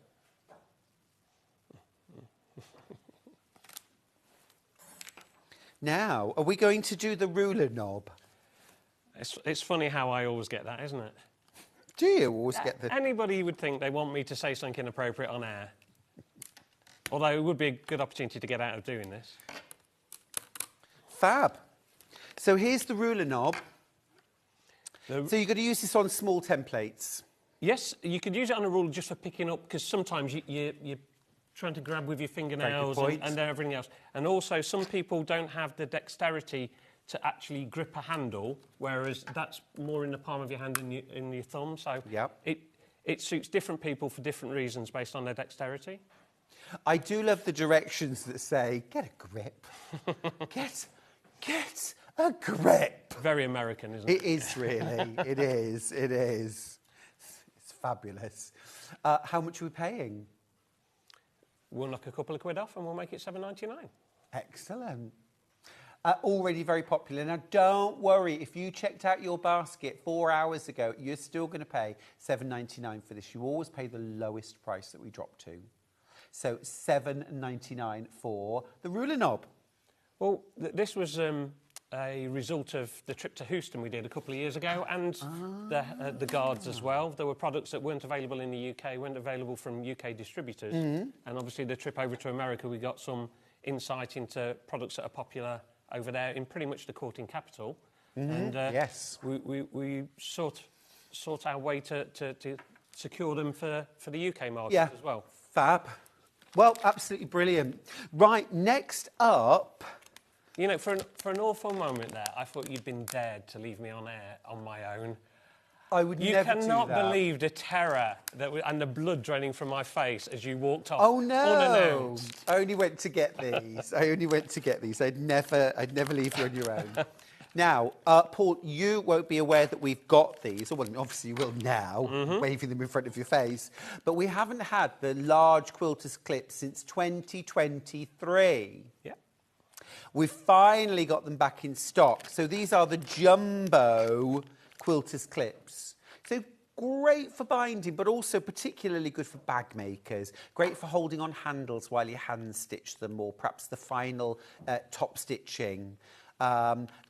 Now, are we going to do the ruler knob? It's funny how I always get that, isn't it? Do you always get the... Anybody would think they want me to say something inappropriate on air. Although it would be a good opportunity to get out of doing this. Fab. So here's the ruler knob. So you're going to use this on small templates? Yes, you could use it on a ruler just for picking up, because sometimes you're trying to grab with your fingernails and everything else. And also, some people don't have the dexterity to actually grip a handle, whereas that's more in the palm of your hand and in your thumb. So it suits different people for different reasons based on their dexterity. I do love the directions that say, get a grip. Get a grip. Very American, isn't it? It is, really. It is. It's fabulous. How much are we paying? We'll knock a couple of quid off and we'll make it $7.99. Excellent. Already very popular. Now, don't worry. If you checked out your basket 4 hours ago, you're still going to pay $7.99 for this. You always pay the lowest price that we drop to. So $7.99 for the ruler knob. Well, this was a result of the trip to Houston we did a couple of years ago, and the guards as well. There were products that weren't available in the UK, weren't available from UK distributors. And obviously the trip over to America, we got some insight into products that are popular over there in pretty much the quilting capital. And yes, we sought our way to secure them for the UK market as well. Fab. Well, absolutely brilliant. Right, next up... You know, for an awful moment there, I thought you'd been dared to leave me on air on my own. I would never do that. You cannot believe the terror and the blood draining from my face as you walked off. Oh, no. Unannounced. I only went to get these. I'd never leave you on your own. Now, Paul, you won't be aware that we've got these. Well, obviously you will now, waving them in front of your face. But we haven't had the large quilters clips since 2023. Yeah. We've finally got them back in stock. So these are the jumbo quilters clips. So great for binding, but also particularly good for bag makers. Great for holding on handles while you hand stitch them, or perhaps the final top stitching.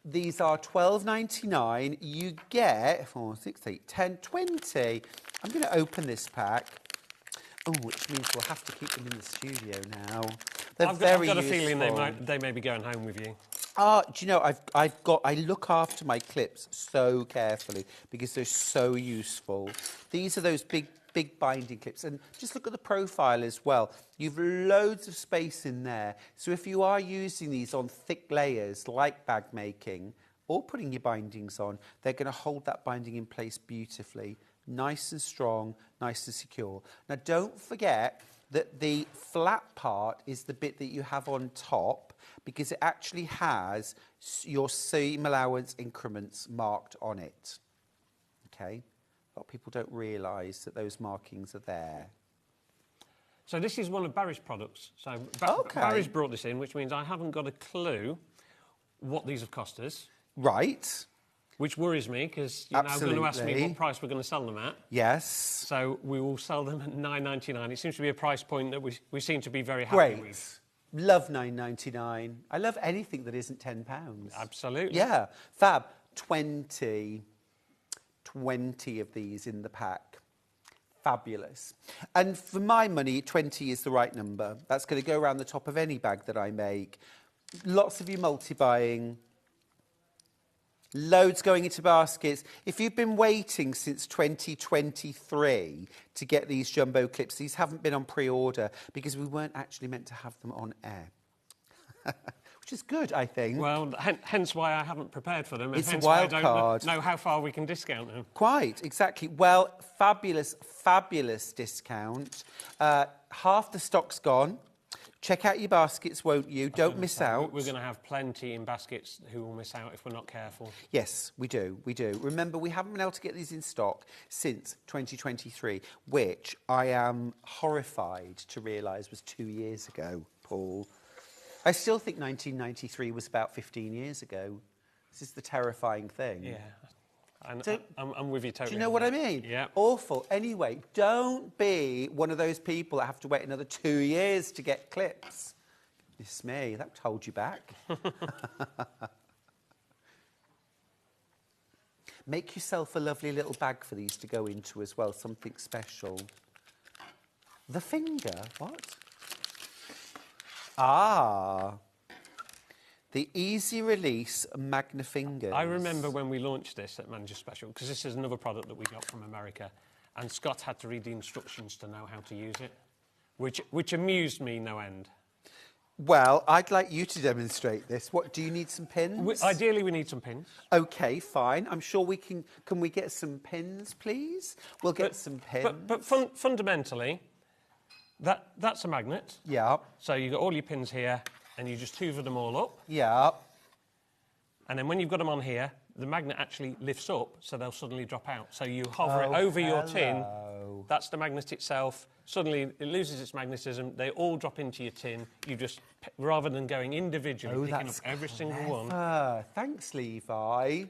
These are $12.99. You get 4, 6, 8, 10, 20. I'm going to open this pack. Oh, which means we'll have to keep them in the studio now. I've got a feeling they may be going home with you. Do you know, I look after my clips so carefully because they're so useful. These are those big binding clips, and just look at the profile as well. You've loads of space in there. So if you are using these on thick layers like bag making or putting your bindings on, they're going to hold that binding in place beautifully. Nice and strong, nice and secure. Now, don't forget that the flat part is the bit that you have on top, because it actually has your seam allowance increments marked on it. Okay? A lot of people don't realise that those markings are there. So this is one of Barry's products. So Barry's brought this in, which means I haven't got a clue what these have cost us. Right. Which worries me, because you're now going to ask me what price we're going to sell them at. Yes. So we will sell them at $9.99. It seems to be a price point that we seem to be very happy with. Love $9.99. I love anything that isn't £10. Absolutely. Yeah. Fab. 20 of these in the pack. Fabulous. And for my money, 20 is the right number. That's going to go around the top of any bag that I make. Lots of you multi-buying. Loads going into baskets. If you've been waiting since 2023 to get these jumbo clips, these haven't been on pre-order because we weren't actually meant to have them on air. Which is good, I think. Well, hence why I haven't prepared for them. And It's a hence why I wild don't card. know how far we can discount them. Quite, exactly. Well, fabulous, fabulous discount. Half the stock's gone. Check out your baskets, won't you? Don't miss out. We're going to have plenty in baskets who will miss out if we're not careful. Yes, we do, we do. Remember, we haven't been able to get these in stock since 2023, which I am horrified to realise was 2 years ago, Paul. I still think 1993 was about 15 years ago. This is the terrifying thing. Yeah. I'm with you totally. Do you know what I mean? Yeah. Awful. Anyway, don't be one of those people that have to wait another 2 years to get clips. It's me. That would hold you back. Make yourself a lovely little bag for these to go into as well. Something special. The finger. What? Ah. The Easy Release Magna Fingers. I remember when we launched this at Manager Special, because this is another product that we got from America, and Scott had to read the instructions to know how to use it, which amused me no end. Well, I'd like you to demonstrate this. What, do you need some pins? Ideally, we need some pins. OK, fine. I'm sure we can... Can we get some pins, please? We'll get some pins. But fundamentally, that's a magnet. Yeah. So you've got all your pins here, and you just hoover them all up. Yeah. And then when you've got them on here, the magnet actually lifts up, so they'll suddenly drop out. So you hover it over your tin. That's the magnet itself. Suddenly, it loses its magnetism. They all drop into your tin. You just, rather than going individually, picking up every single one. Thanks, Levi.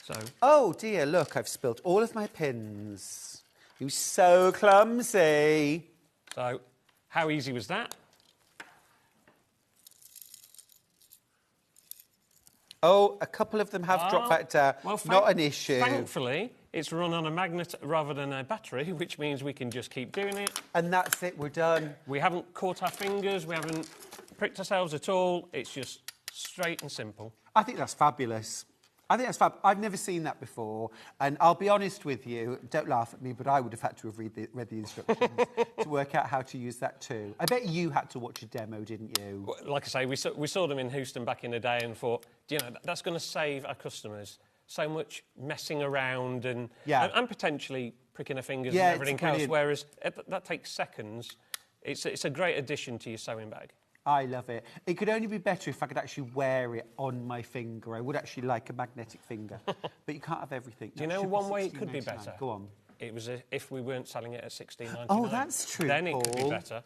So. Oh, dear, look, I've spilt all of my pins. You're so clumsy. So, how easy was that? Oh, a couple of them have dropped back down. Well, not an issue. Thankfully, it's run on a magnet rather than a battery, which means we can just keep doing it. And that's it, we're done. We haven't caught our fingers, we haven't pricked ourselves at all. It's just straight and simple. I think that's fabulous. I think that's fab. I've never seen that before. And I'll be honest with you, don't laugh at me, but I would have had to have read the instructions to work out how to use that too. I bet you had to watch a demo, didn't you? Well, like I say, we saw them in Houston back in the day and thought, you know, that's going to save our customers so much messing around and potentially pricking their fingers and everything else, whereas that takes seconds. It's a great addition to your sewing bag. I love it. It could only be better if I could actually wear it on my finger. I would actually like a magnetic finger. But you can't have everything. Do you know one way it could be better? Go on. It was if we weren't selling it at $16.99. Oh, that's true, Then it could be Paul. better.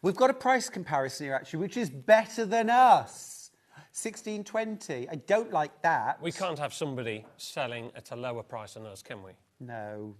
We've got a price comparison here, actually, which is better than us. $16.20. I don't like that. We can't have somebody selling at a lower price than us, can we? No.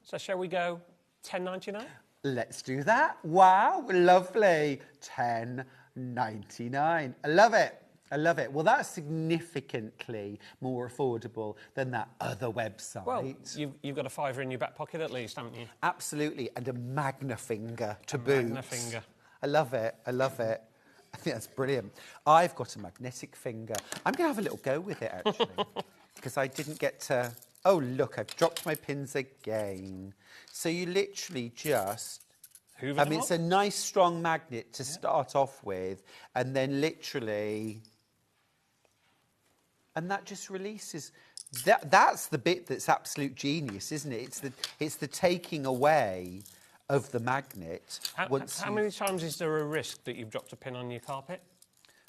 So shall we go $10.99? Let's do that. Wow, lovely. $10.99. I love it. I love it. Well, that's significantly more affordable than that other website. Well, you've got a fiver in your back pocket at least, haven't you? Absolutely. And a Magna finger to boot. Magna finger. I love it. I love it. I think that's brilliant. I've got a magnetic finger. I'm going to have a little go with it, actually, because I didn't get to... Oh, look, I've dropped my pins again. So you literally just... Hoover them it's up? a nice, strong magnet to start off with, and then literally... And that just releases... That's the bit that's absolute genius, isn't it? It's the taking away of the magnet. How many times is there a risk that you've dropped a pin on your carpet?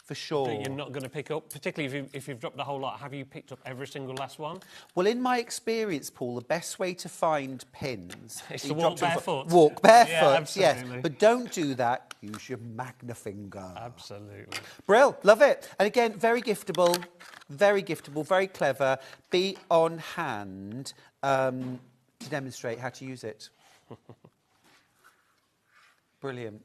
For sure. That you're not going to pick up, particularly if you've dropped the whole lot. Have you picked up every single last one? Well, in my experience, Paul, the best way to find pins... is to walk barefoot. Walk barefoot, Yeah, yes. absolutely. But don't do that. Use your Magna finger. Absolutely. Brill, love it. And again, very giftable, very clever. Be on hand to demonstrate how to use it. Brilliant.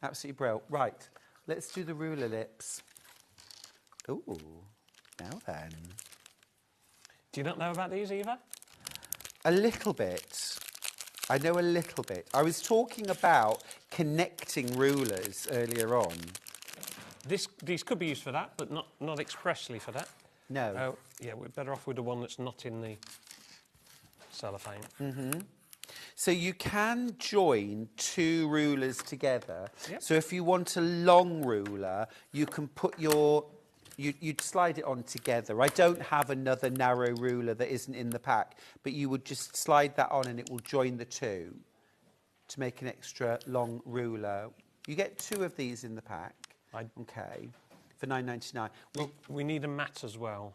Absolutely brilliant. Right. Let's do the ruler lips. Ooh, now then. Do you not know about these, Eva? A little bit. I know a little bit. I was talking about connecting rulers earlier on. These could be used for that, but not expressly for that. No. Yeah, we're better off with the one that's not in the cellophane. Mm-hmm. So you can join two rulers together. Yep. So if you want a long ruler, you can put you'd slide it on together. I don't have another narrow ruler that isn't in the pack, but you would just slide that on and it will join the two to make an extra long ruler. You get two of these in the pack. Okay, for $9.99. We need a mat as well.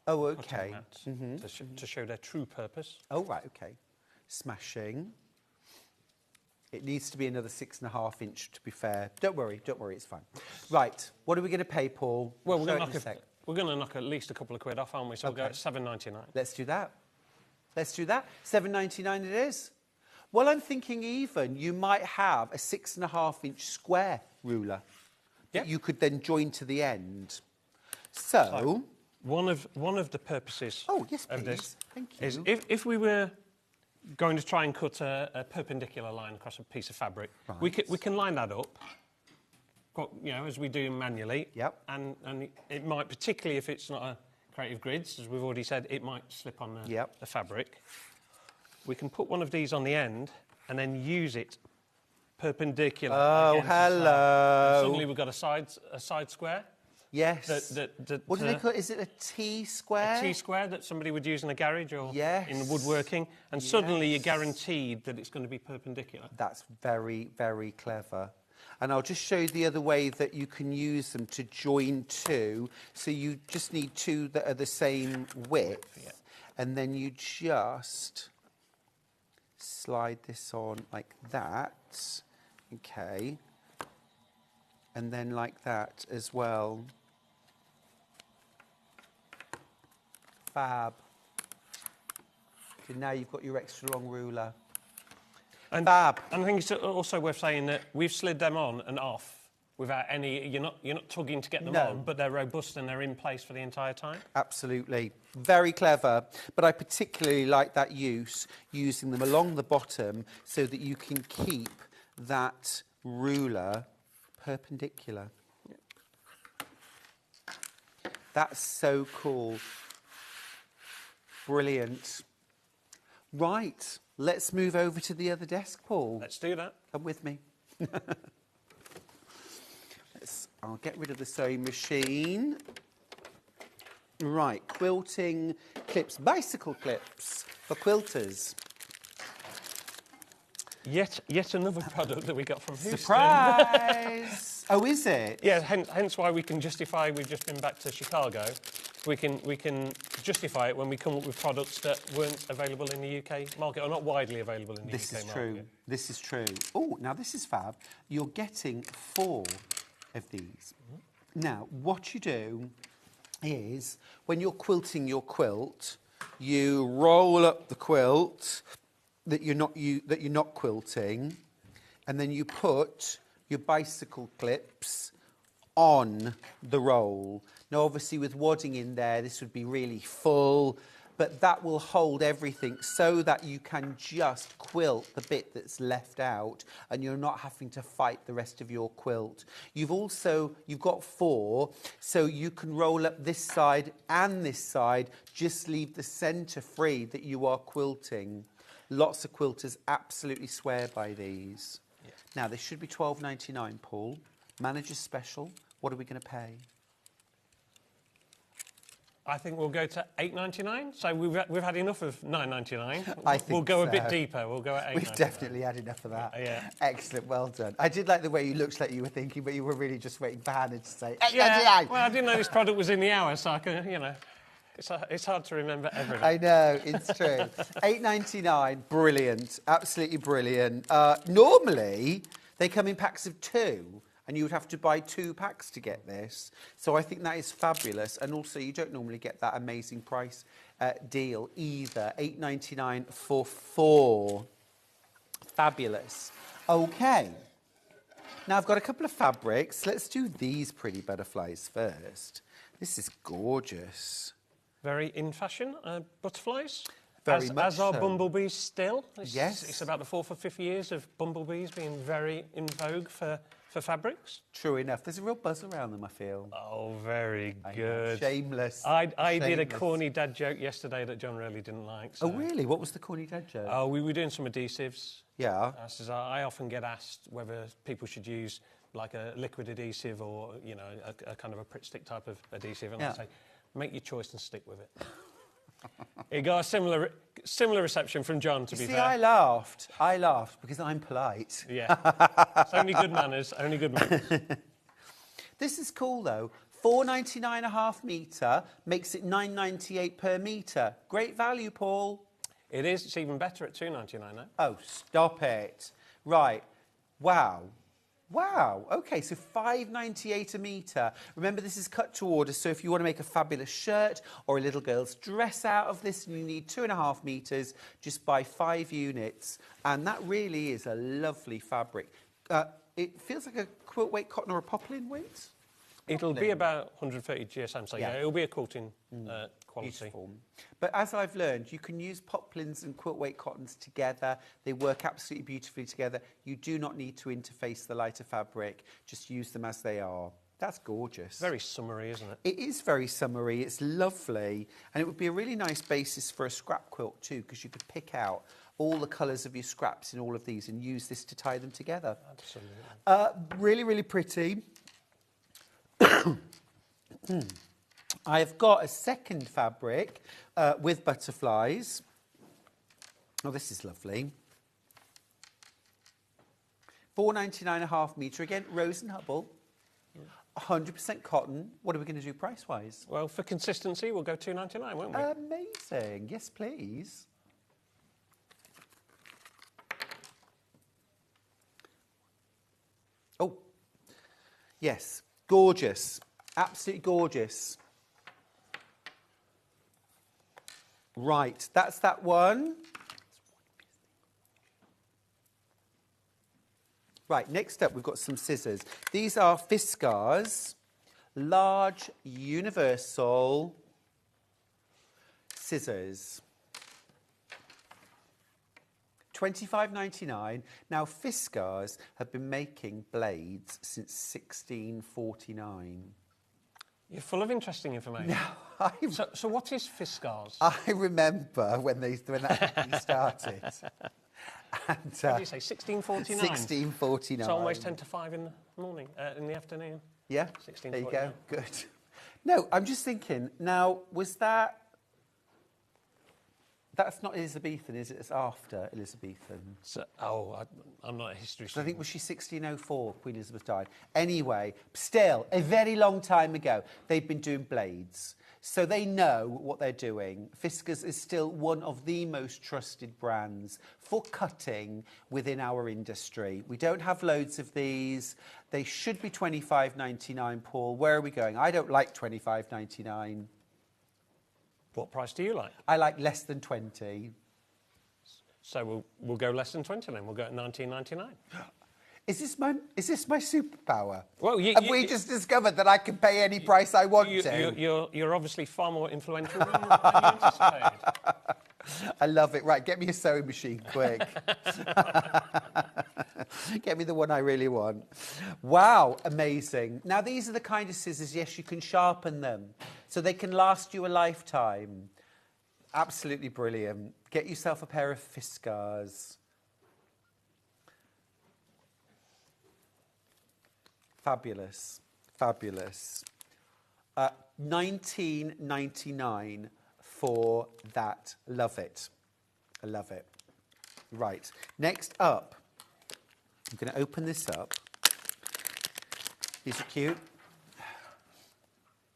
Oh, okay. To show their true purpose. Oh, right, okay. Smashing. It needs to be another 6.5 inch, to be fair. Don't worry, it's fine. Right, what are we going to pay, Paul? Well, we're going to knock at least a couple of quid off, aren't we? So we'll go at $7.99. Let's do that. $7.99 it is. Well, I'm thinking even you might have a 6.5 inch square ruler that you could then join to the end. So one of the purposes of this Thank you. is if we were going to try and cut a perpendicular line across a piece of fabric, we can line that up, as we do manually. Yep. And it might, particularly if it's not a creative grids, as we've already said, it might slip on the fabric. We can put one of these on the end and then use it perpendicular. Oh, hello. Suddenly we've got a side square. Yes. What do they call it? Is it a T-square? A T-square that somebody would use in a garage or in woodworking. And suddenly you're guaranteed that it's going to be perpendicular. That's very, very clever. And I'll just show you the other way that you can use them to join two. So you just need two that are the same width. And then you just slide this on like that. Okay. And then like that as well. Fab. So now you've got your extra long ruler. And fab. And I think it's also worth saying that we've slid them on and off without any. You're not tugging to get them on, but they're robust and they're in place for the entire time. Absolutely, very clever. But I particularly like that using them along the bottom so that you can keep that ruler perpendicular. That's so cool. Brilliant. Right, let's move over to the other desk, Paul. Let's do that. Come with me. I'll get rid of the sewing machine. Right, quilting clips, bicycle clips for quilters. Yet another product that we got from Houston. Surprise! Oh, is it? Yeah, hence why we can justify. We've just been back to Chicago. We can justify it when we come up with products that weren't available in the UK market or not widely available in the UK market. True. This is true. Oh, now this is fab. You're getting 4 of these. Now, what you do is when you're quilting your quilt, you roll up the quilt that you're not quilting, and then you put your bicycle clips on the roll. Now, obviously, with wadding in there, this would be really full, but that will hold everything so that you can just quilt the bit that's left out and you're not having to fight the rest of your quilt. You've got 4, so you can roll up this side and this side, just leave the centre free that you are quilting. Lots of quilters absolutely swear by these. Yeah. Now, this should be $12.99, Paul. Manager's special. What are we going to pay? I think we'll go to $8.99. So we've had enough of $9.99. I think we'll go so. a bit deeper. We'll go at $8.99. We've definitely had enough of that. Yeah. Excellent. Well done. I did like the way you looked like you were thinking, but you were really just waiting for Hannah to say $8.99. Yeah. Well, I didn't know this product was in the hour, so I can, it's hard to remember everything. I know, it's true. $8.99, brilliant, absolutely brilliant. Normally, they come in packs of 2, and you would have to buy 2 packs to get this. So I think that is fabulous, and also you don't normally get that amazing price deal either. $8.99 for 4. Fabulous. Okay. Now I've got a couple of fabrics. Let's do these pretty butterflies first. This is gorgeous. Very in fashion, butterflies. Very much as are so. bumblebees still. Yes. It's about the 4th or 5th years of bumblebees being very in vogue for fabrics. True enough. There's a real buzz around them, I feel. Oh, very I know. good. Shameless. I did a Shameless. corny dad joke yesterday that John really didn't like. So. Oh, really? What was the corny dad joke? Oh, we were doing some adhesives. Yeah. I often get asked whether people should use like a liquid adhesive or, you know, a kind of a Pritt stick type of adhesive. And I say, make your choice and stick with it. It got a similar reception from John, to be fair. I laughed. I laughed because I'm polite. Yeah. It's only good manners, only good manners. This is cool, though. $4.99 a half metre makes it $9.98 per metre. Great value, Paul. It is. It's even better at $2.99 now. Oh, stop it. Right. Wow. Wow. OK, so $5.98 a metre. Remember, this is cut to order, so if you want to make a fabulous shirt or a little girl's dress out of this, and you need 2.5 metres, just buy 5 units. And that really is a lovely fabric. It feels like a quilt weight cotton or a poplin weight. It'll be about 130 GSM, so yeah, it'll be a quilting quality. Beautiful. But as I've learned, you can use poplins and quilt weight cottons together. They work absolutely beautifully together. You do not need to interface the lighter fabric. Just use them as they are. That's gorgeous. Very summery, isn't it? It is very summery. It's lovely. And it would be a really nice basis for a scrap quilt too, because you could pick out all the colours of your scraps in all of these and use this to tie them together. Absolutely. Really, really pretty. I've got a second fabric with butterflies. Oh, this is lovely. $4.99 a half metre. Again, Rose and Hubble. 100% cotton. What are we going to do price-wise? Well, for consistency, we'll go $2.99, won't we? Amazing. Yes, please. Oh, yes. Gorgeous. Absolutely gorgeous. Right, that's that one. Right, next up we've got some scissors. These are Fiskars, large universal scissors. $25.99. Now, Fiskars have been making blades since 1649. You're full of interesting information. No, so what is Fiskars? I remember when that started. And, what did you say, 1649? 1649. So almost 10 to 5 in the morning, in the afternoon. Yeah, 1649. there you go. Good. No, I'm just thinking, now, was that... That's not Elizabethan, is it? It's after Elizabethan. So, I'm not a history So I student. think, was she 1604, Queen Elizabeth died? Anyway, still, a very long time ago, they've been doing blades. So they know what they're doing. Fiskars is still one of the most trusted brands for cutting within our industry. We don't have loads of these. They should be $25.99, Paul. Where are we going? I don't like $25.99. What price do you like? I like less than 20. So we'll go less than 20 then. We'll go at $19.99. Is this my superpower? Well, have we just discovered that I can pay any price I want to? You're obviously far more influential than you anticipated. I love it. Right, get me a sewing machine, quick. Get me the one I really want. Wow, amazing. Now, these are the kind of scissors, yes, you can sharpen them, so they can last you a lifetime. Absolutely brilliant. Get yourself a pair of Fiskars. Fabulous, fabulous. $19.99 for that. Love it. I love it. Right, next up, I'm going to open this up. These are cute.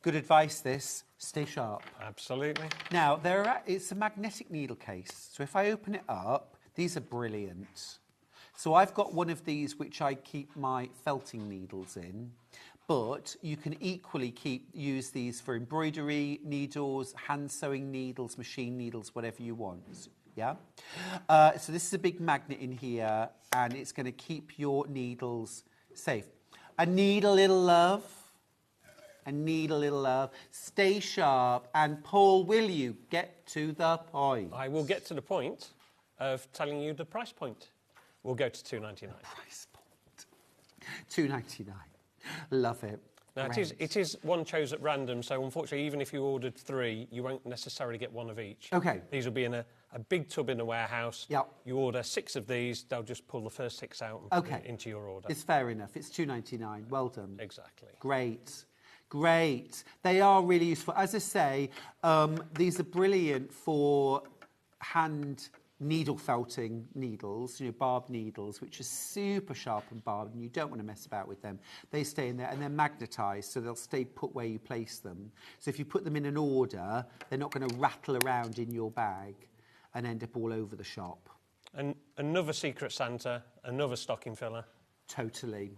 Good advice, this. Stay sharp. Absolutely. Now, it's a magnetic needle case. So if I open it up, these are brilliant. So I've got one of these which I keep my felting needles in, but you can equally use these for embroidery needles, hand sewing needles, machine needles, whatever you want. Yeah? So this is a big magnet in here, and it's going to keep your needles safe. A needle, little love. and need a little love. Stay sharp. And Paul, will you get to the point? I will get to the point of telling you the price point. We'll go to $2.99. Price point. $2.99. Love it. Now, it is one chose at random, so unfortunately, even if you ordered 3, you won't necessarily get 1 of each. Okay. These will be in a big tub in the warehouse. Yep. You order 6 of these, they'll just pull the first 6 out and put it into your order. It's fair enough. It's $2.99. Well done. Exactly. Great. Great. They are really useful. As I say, these are brilliant for hand needle felting needles, barbed needles, which are super sharp and barbed, and you don't want to mess about with them. They stay in there, and they're magnetised, so they'll stay put where you place them. So if you put them in an order, they're not going to rattle around in your bag and end up all over the shop. And another Secret Santa, another stocking filler. Totally.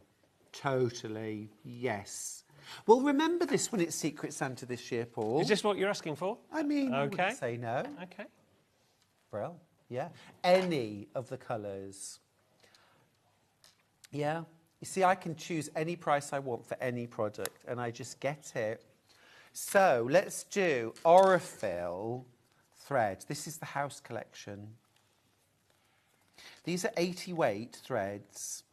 Totally. Yes. Well, remember this when it's Secret Santa this year, Paul. Is this what you're asking for? I mean, I okay. wouldn't say no. Okay. Well, yeah. Any of the colours. Yeah. You see, I can choose any price I want for any product, and I just get it. So let's do Aurifil thread. This is the house collection. These are 80 weight threads.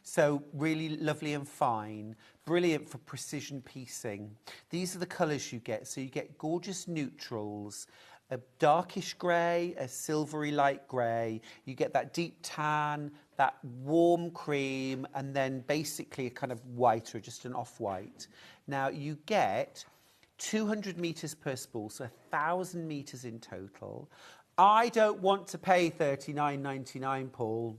So really lovely and fine, brilliant for precision piecing. These are the colours you get. So you get gorgeous neutrals, a darkish grey, a silvery light grey. You get that deep tan, that warm cream, and then basically a kind of white or just an off-white. Now you get 200 metres per spool, so 1,000 metres in total. I don't want to pay $39.99, Paul.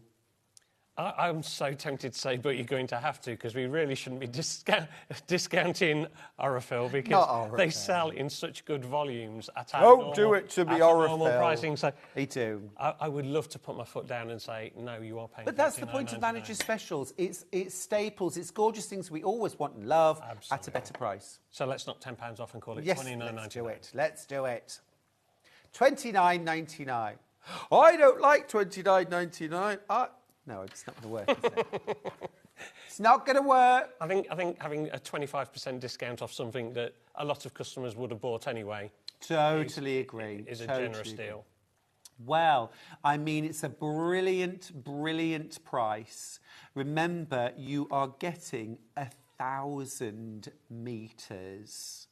I'm so tempted to say, but you're going to have to, because we really shouldn't be discounting Aurifil, because they sell in such good volumes at our Don't normal, do it to me, normal Aurifil. pricing. So they do. I would love to put my foot down and say, no, you are paying. But that's the point of manager's specials. It's staples. It's gorgeous things we always want and love at a better price. So let's knock £10 off and call it $29.99. Let's do it. Let's do it. $29.99. I don't like $29.99. No, it's not going to work, is it? It's not going to work. I think having a 25% discount off something that a lot of customers would have bought anyway. Totally agree. Is a generous deal. Well, I mean, it's a brilliant, brilliant price. Remember, you are getting 1,000 metres.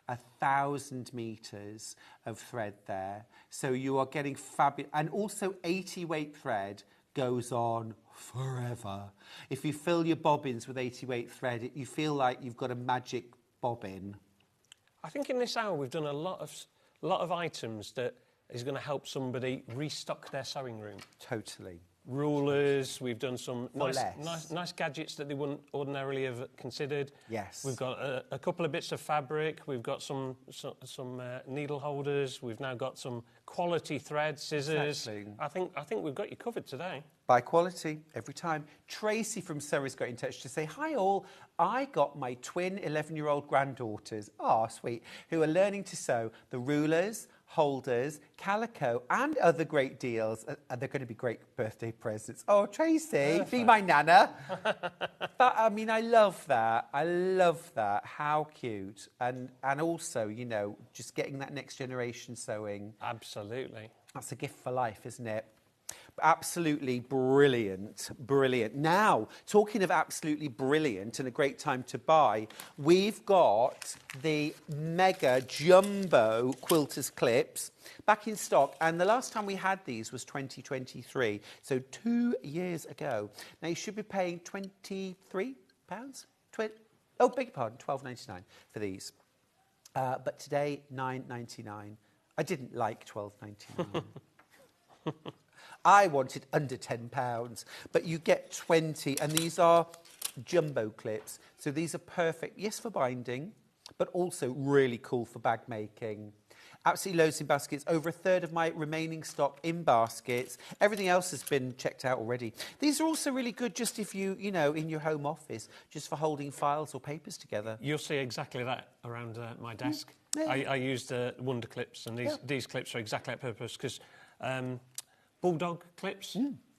1,000 metres of thread there. So you are getting fabulous. And also 80 weight thread goes on forever. If you fill your bobbins with 80 weight thread, you feel like you've got a magic bobbin. I think in this hour we've done a lot of items that is going to help somebody restock their sewing room. Totally. Rulers, we've done some nice gadgets that they wouldn't ordinarily have considered. Yes. We've got a couple of bits of fabric, we've got some needle holders, we've now got some quality thread, scissors. Exactly. I think we've got you covered today. By quality, every time. Tracy from Surrey's got in touch to say, hi all, I got my twin 11-year-old granddaughters, sweet, who are learning to sew the rulers, holders, Calico, and other great deals. And they're going to be great birthday presents. Oh, Tracy, Perfect. be my nana. But, I mean, I love that. I love that. How cute. And also, you know, just getting that next generation sewing. Absolutely. That's a gift for life, isn't it? Absolutely brilliant, brilliant. Now, talking of absolutely brilliant and a great time to buy, we've got the mega jumbo quilters clips back in stock. And the last time we had these was 2023, so 2 years ago. Now, you should be paying £23. Beg your pardon, £12.99 for these. But today, £9.99. I didn't like £12.99. I wanted under £10, but you get 20, and these are jumbo clips. So these are perfect, yes, for binding, but also really cool for bag making. Absolutely loads in baskets. Over a third of my remaining stock in baskets. Everything else has been checked out already. These are also really good just if you know, in your home office, just for holding files or papers together. You'll see exactly that around my desk. Yeah. I used Wonder clips, and these clips are exactly that purpose, because Bulldog clips,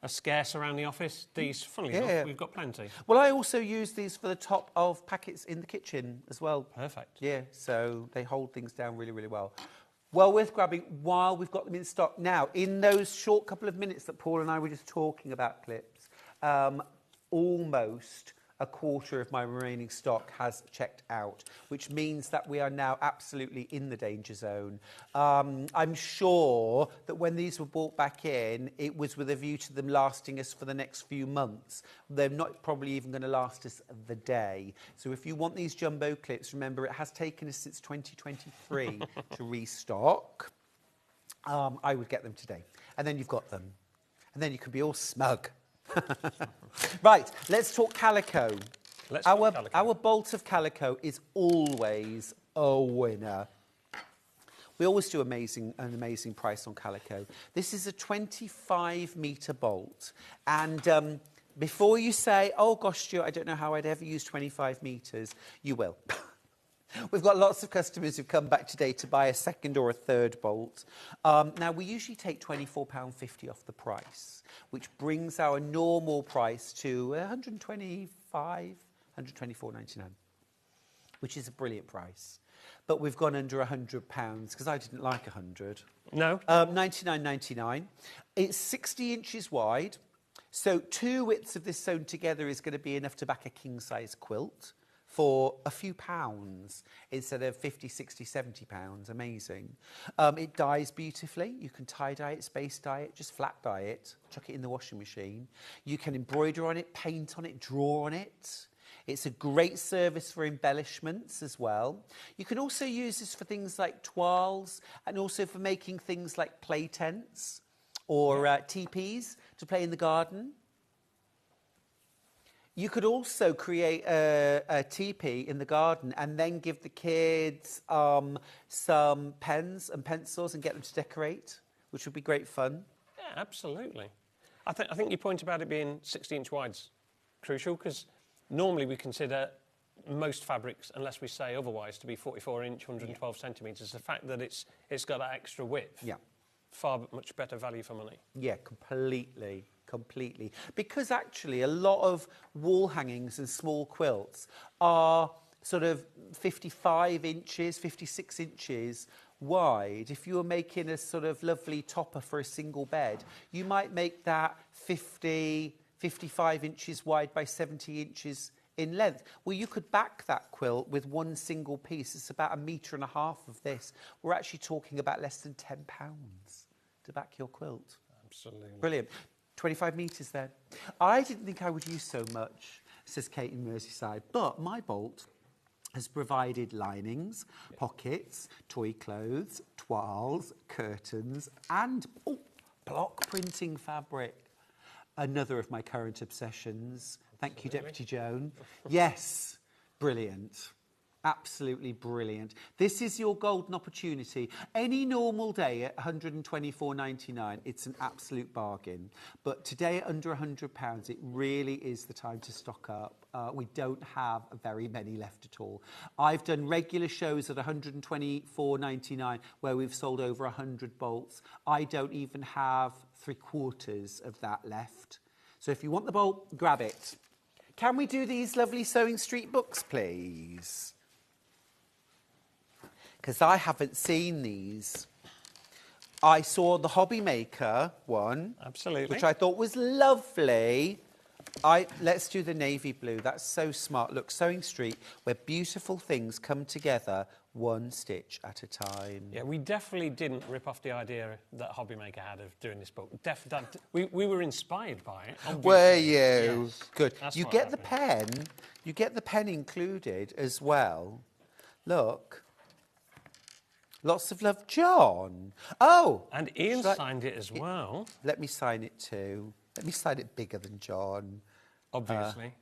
scarce around the office. These, funnily enough, we've got plenty. Well, I also use these for the top of packets in the kitchen as well. Perfect. Yeah, so they hold things down really, really well. Well worth grabbing while we've got them in stock. Now, in those short couple of minutes that Paul and I were just talking about clips, almost a quarter of my remaining stock has checked out, which means that we are now absolutely in the danger zone. I'm sure that when these were brought back in, it was with a view to them lasting us for the next few months. They're not probably even going to last us the day. So if you want these jumbo clips, remember it has taken us since 2023 to restock. I would get them today. And then you've got them. And then you can be all smug. Right, let's talk Calico. Our bolt of Calico is always a winner. We always do an amazing price on Calico. This is a 25-metre bolt. And before you say, oh gosh, Stuart, I don't know how I'd ever use 25 metres, you will. We've got lots of customers who've come back today to buy a second or a third bolt. Now, we usually take £24.50 off the price, which brings our normal price to £124.99, which is a brilliant price. But we've gone under £100 because I didn't like 100. No. £99.99. It's 60 inches wide, so 2 widths of this sewn together is going to be enough to back a king-size quilt for a few pounds instead of 50, 60, 70 pounds. Amazing. It dyes beautifully. You can tie-dye it, space dye it, just flat dye it, chuck it in the washing machine. You can embroider on it, paint on it, draw on it. It's a great service for embellishments as well. You can also use this for things like toiles and also for making things like play tents or teepees to play in the garden. You could also create a teepee in the garden and then give the kids some pens and pencils and get them to decorate, which would be great fun. Yeah, absolutely. I think your point about it being 60-inch wide's crucial, because normally we consider most fabrics, unless we say otherwise, to be 44-inch, 112 centimetres. The fact that it's got that extra width, far much better value for money. Yeah, completely. Because actually a lot of wall hangings and small quilts are sort of 55 inches, 56 inches wide. If you were making a sort of lovely topper for a single bed, you might make that 50, 55 inches wide by 70 inches in length. Well, you could back that quilt with one single piece. It's about 1.5 meters of this. We're actually talking about less than £10 to back your quilt. Absolutely. Brilliant. 25 metres then. I didn't think I would use so much, says Kate in Merseyside, but my bolt has provided linings, pockets, toy clothes, toiles, curtains, and block printing fabric. Another of my current obsessions. Thank you, Deputy Joan. Yes, brilliant. Absolutely brilliant. This is your golden opportunity. Any normal day at £124.99, it's an absolute bargain. But today at under £100, it really is the time to stock up. We don't have very many left at all. I've done regular shows at £124.99 where we've sold over 100 bolts. I don't even have 3/4 of that left. So if you want the bolt, grab it. Can we do these lovely Sewing Street books, please? Because I haven't seen these. I saw the Hobby Maker one. Absolutely. Which I thought was lovely. Let's do the navy blue. That's so smart. Look, Sewing Street, where beautiful things come together one stitch at a time. Yeah, we definitely didn't rip off the idea that Hobby Maker had of doing this book. We were inspired by it. Obviously. Were you? Yes. Good. That's You what get the happened. pen. You get the pen included as well. Look. Lots of love, John. Oh! And Ian signed it as well. Let me sign it too. Let me sign it bigger than John. Obviously.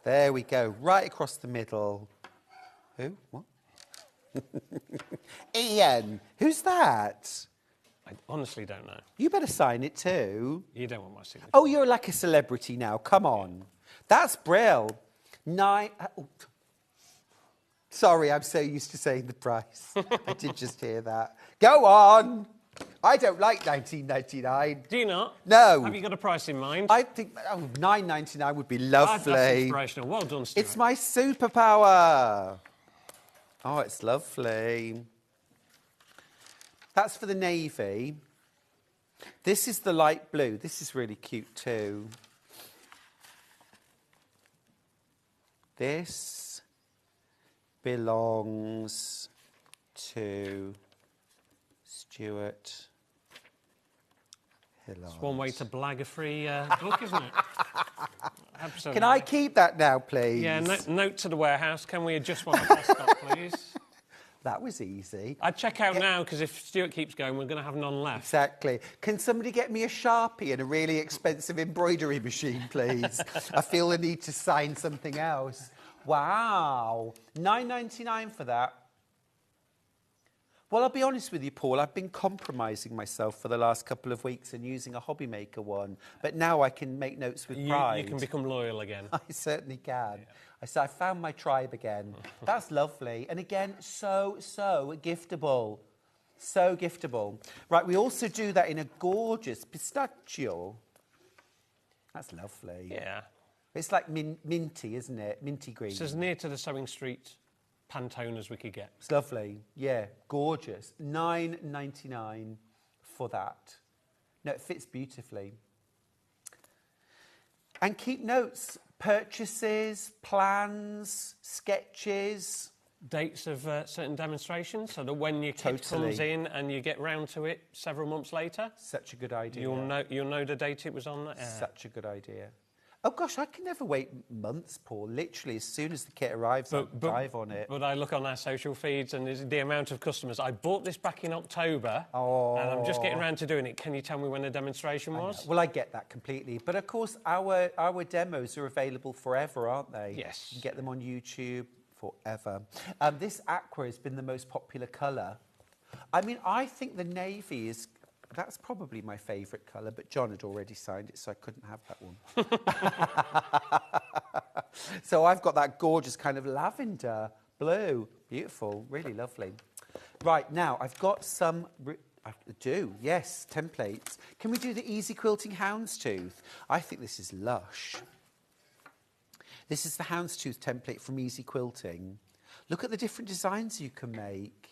There we go. Right across the middle. Who? What? Ian. Who's that? I honestly don't know. You better sign it too. You don't want my signature. Oh, you're like a celebrity now. Come on. That's brill. Sorry, I'm so used to saying the price. I did just hear that. Go on. I don't like 19.99. Do you not? No. Have you got a price in mind? I think 9.99 would be lovely. That's inspirational. Well done, Stuart. It's my superpower. Oh, it's lovely. That's for the navy. This is the light blue. This is really cute too. This belongs to Stuart Hillard. It's one way to blag a free book, isn't it? Absolutely. Can I keep that now, please? Yeah, note to the warehouse. Can we adjust one of our stock, please? That was easy. I'd check out now, because if Stuart keeps going, we're going to have none left. Exactly. Can somebody get me a Sharpie and a really expensive embroidery machine, please? I feel the need to sign something else. Wow. $9.99 for that. Well, I'll be honest with you, Paul, I've been compromising myself for the last couple of weeks and using a hobby maker one, but now I can make notes with pride. You can become loyal again. I certainly can. Yeah. I found my tribe again. That's lovely. And again, so giftable. So giftable. Right, we also do that in a gorgeous pistachio. That's lovely. Yeah. It's like minty, isn't it? Minty green. It's as near to the Sewing Street Pantone as we could get. It's lovely. Yeah, gorgeous. $9.99 for that. No, it fits beautifully. And keep notes. Purchases, plans, sketches. Dates of certain demonstrations, so that when your kit comes in and you get round to it several months later. Such a good idea. You'll know the date it was on. Such a good idea. Oh, gosh, I can never wait months, Paul. Literally, as soon as the kit arrives, I'll dive on it. But I look on our social feeds and there's the amount of customers. I bought this back in October, and I'm just getting around to doing it. Can you tell me when the demonstration was? Well, I get that completely. But, of course, our demos are available forever, aren't they? Yes. You can get them on YouTube forever. This aqua has been the most popular colour. I mean, I think the navy is... That's probably my favourite colour, but John had already signed it, so I couldn't have that one. So I've got that gorgeous kind of lavender blue. Beautiful, really lovely. Right, now I've got some... yes, templates. Can we do the Easy Quilting Houndstooth? I think this is lush. This is the Houndstooth template from Easy Quilting. Look at the different designs you can make.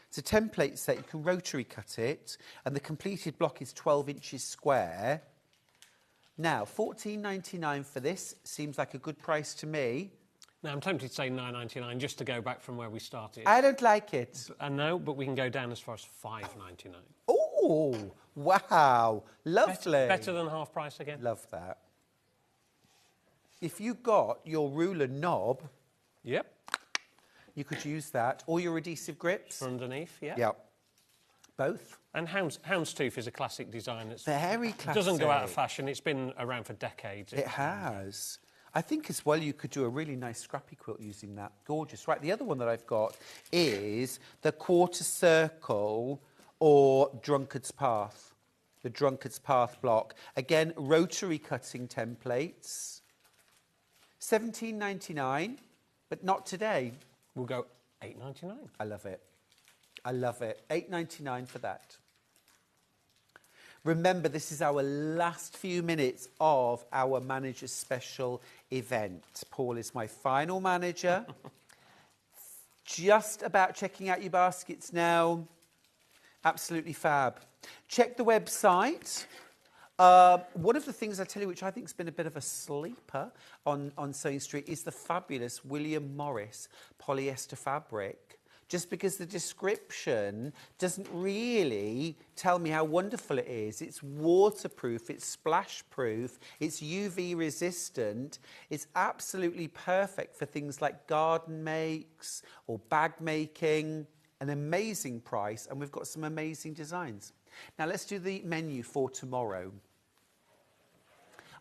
It's a template set, you can rotary cut it, and the completed block is 12 inches square. Now, $14.99 for this seems like a good price to me. Now, I'm tempted to say $9.99 just to go back from where we started. I don't like it. I know, but we can go down as far as $5.99. Oh, wow. Lovely. Better than half price again. Love that. If you got your ruler knob... Yep. You could use that, or your adhesive grips. For underneath, yeah. Yep. Both. And Houndstooth is a classic design. It's very classic. It doesn't go out of fashion. It's been around for decades. It has. I think as well you could do a really nice scrappy quilt using that. Gorgeous. Right, the other one that I've got is the quarter circle or drunkard's path. The drunkard's path block. Again, rotary cutting templates. $17.99, but not today. We'll go $8.99. I love it. I love it. $8.99 for that. Remember, this is our last few minutes of our manager's special event. Paul is my final manager. Just about checking out your baskets now. Absolutely fab. Check the website. One of the things I tell you, which I think has been a bit of a sleeper on Sewing Street, is the fabulous William Morris polyester fabric. Just because the description doesn't really tell me how wonderful it is. It's waterproof, it's splash-proof, it's UV resistant. It's absolutely perfect for things like garden makes or bag making. An amazing price, and we've got some amazing designs. Now let's do the menu for tomorrow.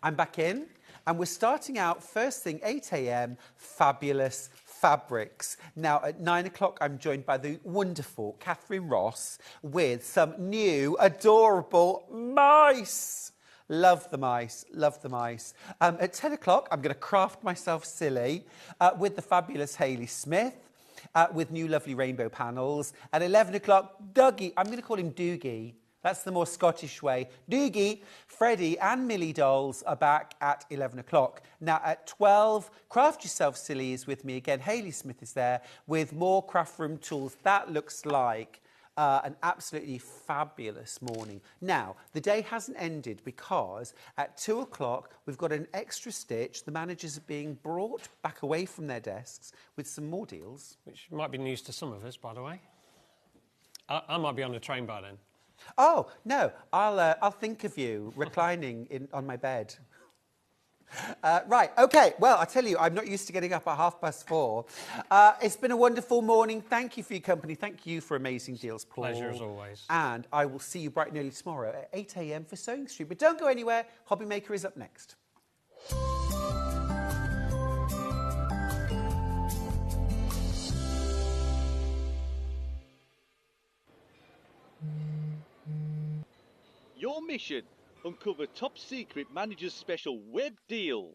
I'm back in, and we're starting out first thing, 8 a.m, fabulous fabrics. Now, at 9 o'clock, I'm joined by the wonderful Catherine Ross with some new, adorable mice. Love the mice, love the mice. At 10 o'clock, I'm going to craft myself silly with the fabulous Hayley Smith. With new lovely rainbow panels. At 11 o'clock, Dougie, I'm going to call him Doogie. That's the more Scottish way. Doogie, Freddie and Millie Dolls are back at 11 o'clock. Now at 12, Craft Yourself Silly is with me again. Hayley Smith is there with more craft room tools. That looks like an absolutely fabulous morning. Now, the day hasn't ended because at 2 o'clock, we've got an extra stitch. The managers are being brought back away from their desks with some more deals. Which might be news to some of us, by the way. I might be on the train by then. Oh, no, I'll think of you reclining on my bed. Right, OK, well, I tell you, I'm not used to getting up at 4:30. It's been a wonderful morning. Thank you for your company. Thank you for amazing deals, Paul. Pleasure as always. And I will see you bright and early tomorrow at 8 a.m. for Sewing Street. But don't go anywhere. Hobby Maker is up next. Your mission: uncover top secret managers' special web deals.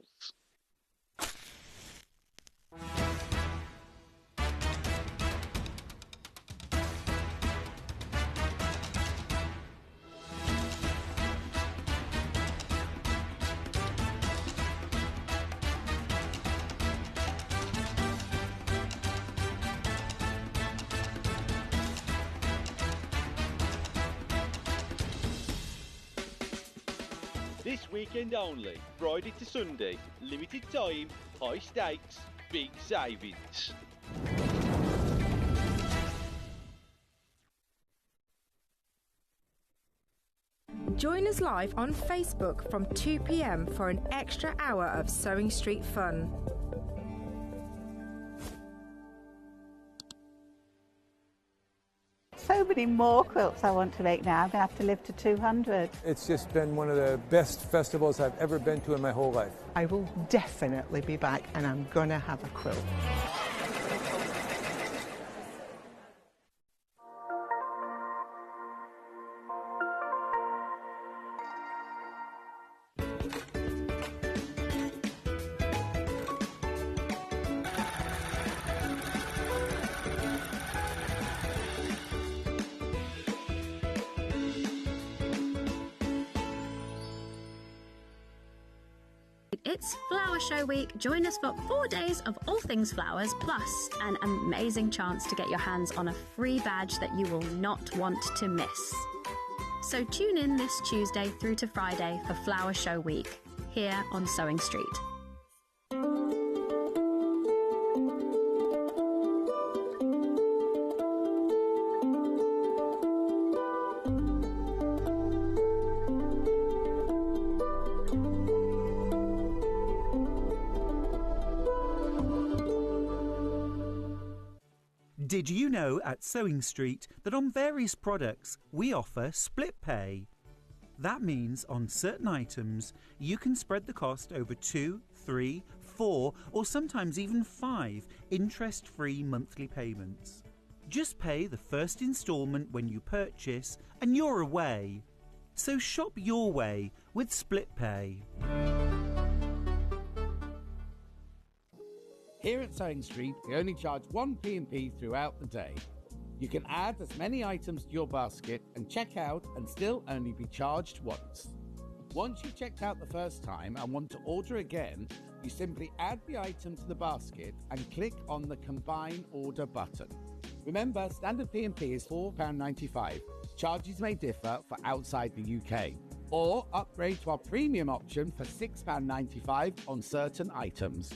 This weekend only, Friday to Sunday, limited time, high stakes, big savings. Join us live on Facebook from 2 p.m. for an extra hour of Sewing Street fun. So many more quilts I want to make now. I'm going to have to live to 200. It's just been one of the best festivals I've ever been to in my whole life. I will definitely be back and I'm going to have a quilt. It's Flower Show Week. Join us for 4 days of all things flowers, plus an amazing chance to get your hands on a free badge that you will not want to miss. So tune in this Tuesday through to Friday for Flower Show Week, here on Sewing Street. Did you know at Sewing Street that on various products we offer split pay? That means on certain items you can spread the cost over 2, 3, 4 or sometimes even 5 interest-free monthly payments. Just pay the first instalment when you purchase and you're away. So shop your way with split pay. Here at Sewing Street, we only charge 1 P&P throughout the day. You can add as many items to your basket and check out and still only be charged once. Once you've checked out the first time and want to order again, you simply add the item to the basket and click on the Combine Order button. Remember, standard P&P is £4.95. Charges may differ for outside the UK. Or upgrade to our premium option for £6.95 on certain items.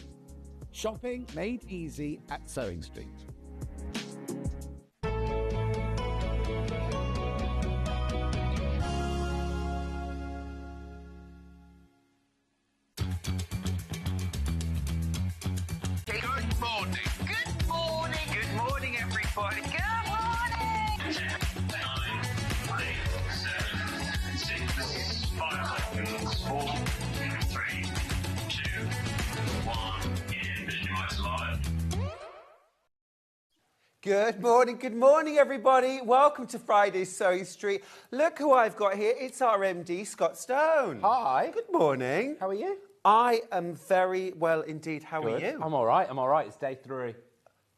Shopping made easy at Sewing Street. Good morning. Good morning. Good morning, everybody. Good morning. 10, 9, 8, 7, 6, 5 seconds, 4, 3, 2, 1. Visualise live. Good morning, everybody. Welcome to Friday's Sewing Street. Look who I've got here. It's our MD, Scott Stone. Hi. Good morning. How are you? I am very well indeed. How are Good. you? I'm all right. It's day 3.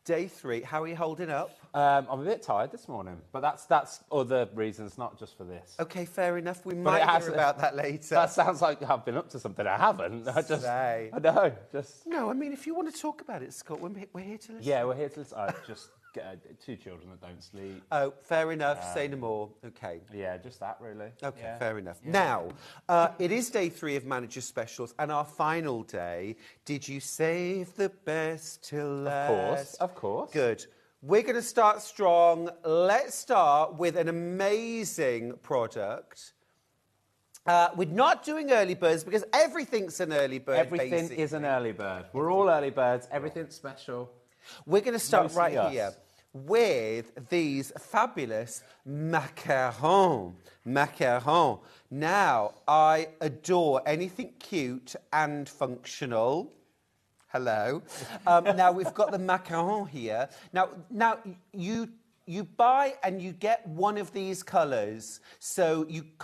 Day 3. How are you holding up? I'm a bit tired this morning, but that's other reasons, not just for this. Okay, fair enough. We might hear about that later. That sounds like I've been up to something. I haven't. I know. No, I mean, if you want to talk about it, Scott, we're here to listen. Yeah, we're here to listen. I just get 2 children that don't sleep. Oh, fair enough. Say no more. Okay. Yeah, just that, really. Okay, Yeah. fair enough. Yeah. Now, it is day 3 of Manager Specials, and our final day. Did you save the best till last? Of course. Good. We're going to start strong. Let's start with an amazing product. We're not doing early birds because everything's an early bird. Everything is an early bird. We're all early birds. Everything's special. We're going to start Mostly right us. here with these fabulous macarons. Macarons. Now, I adore anything cute and functional. Hello. Now, we've got the macaron here. Now you buy and you get one of these colours, so you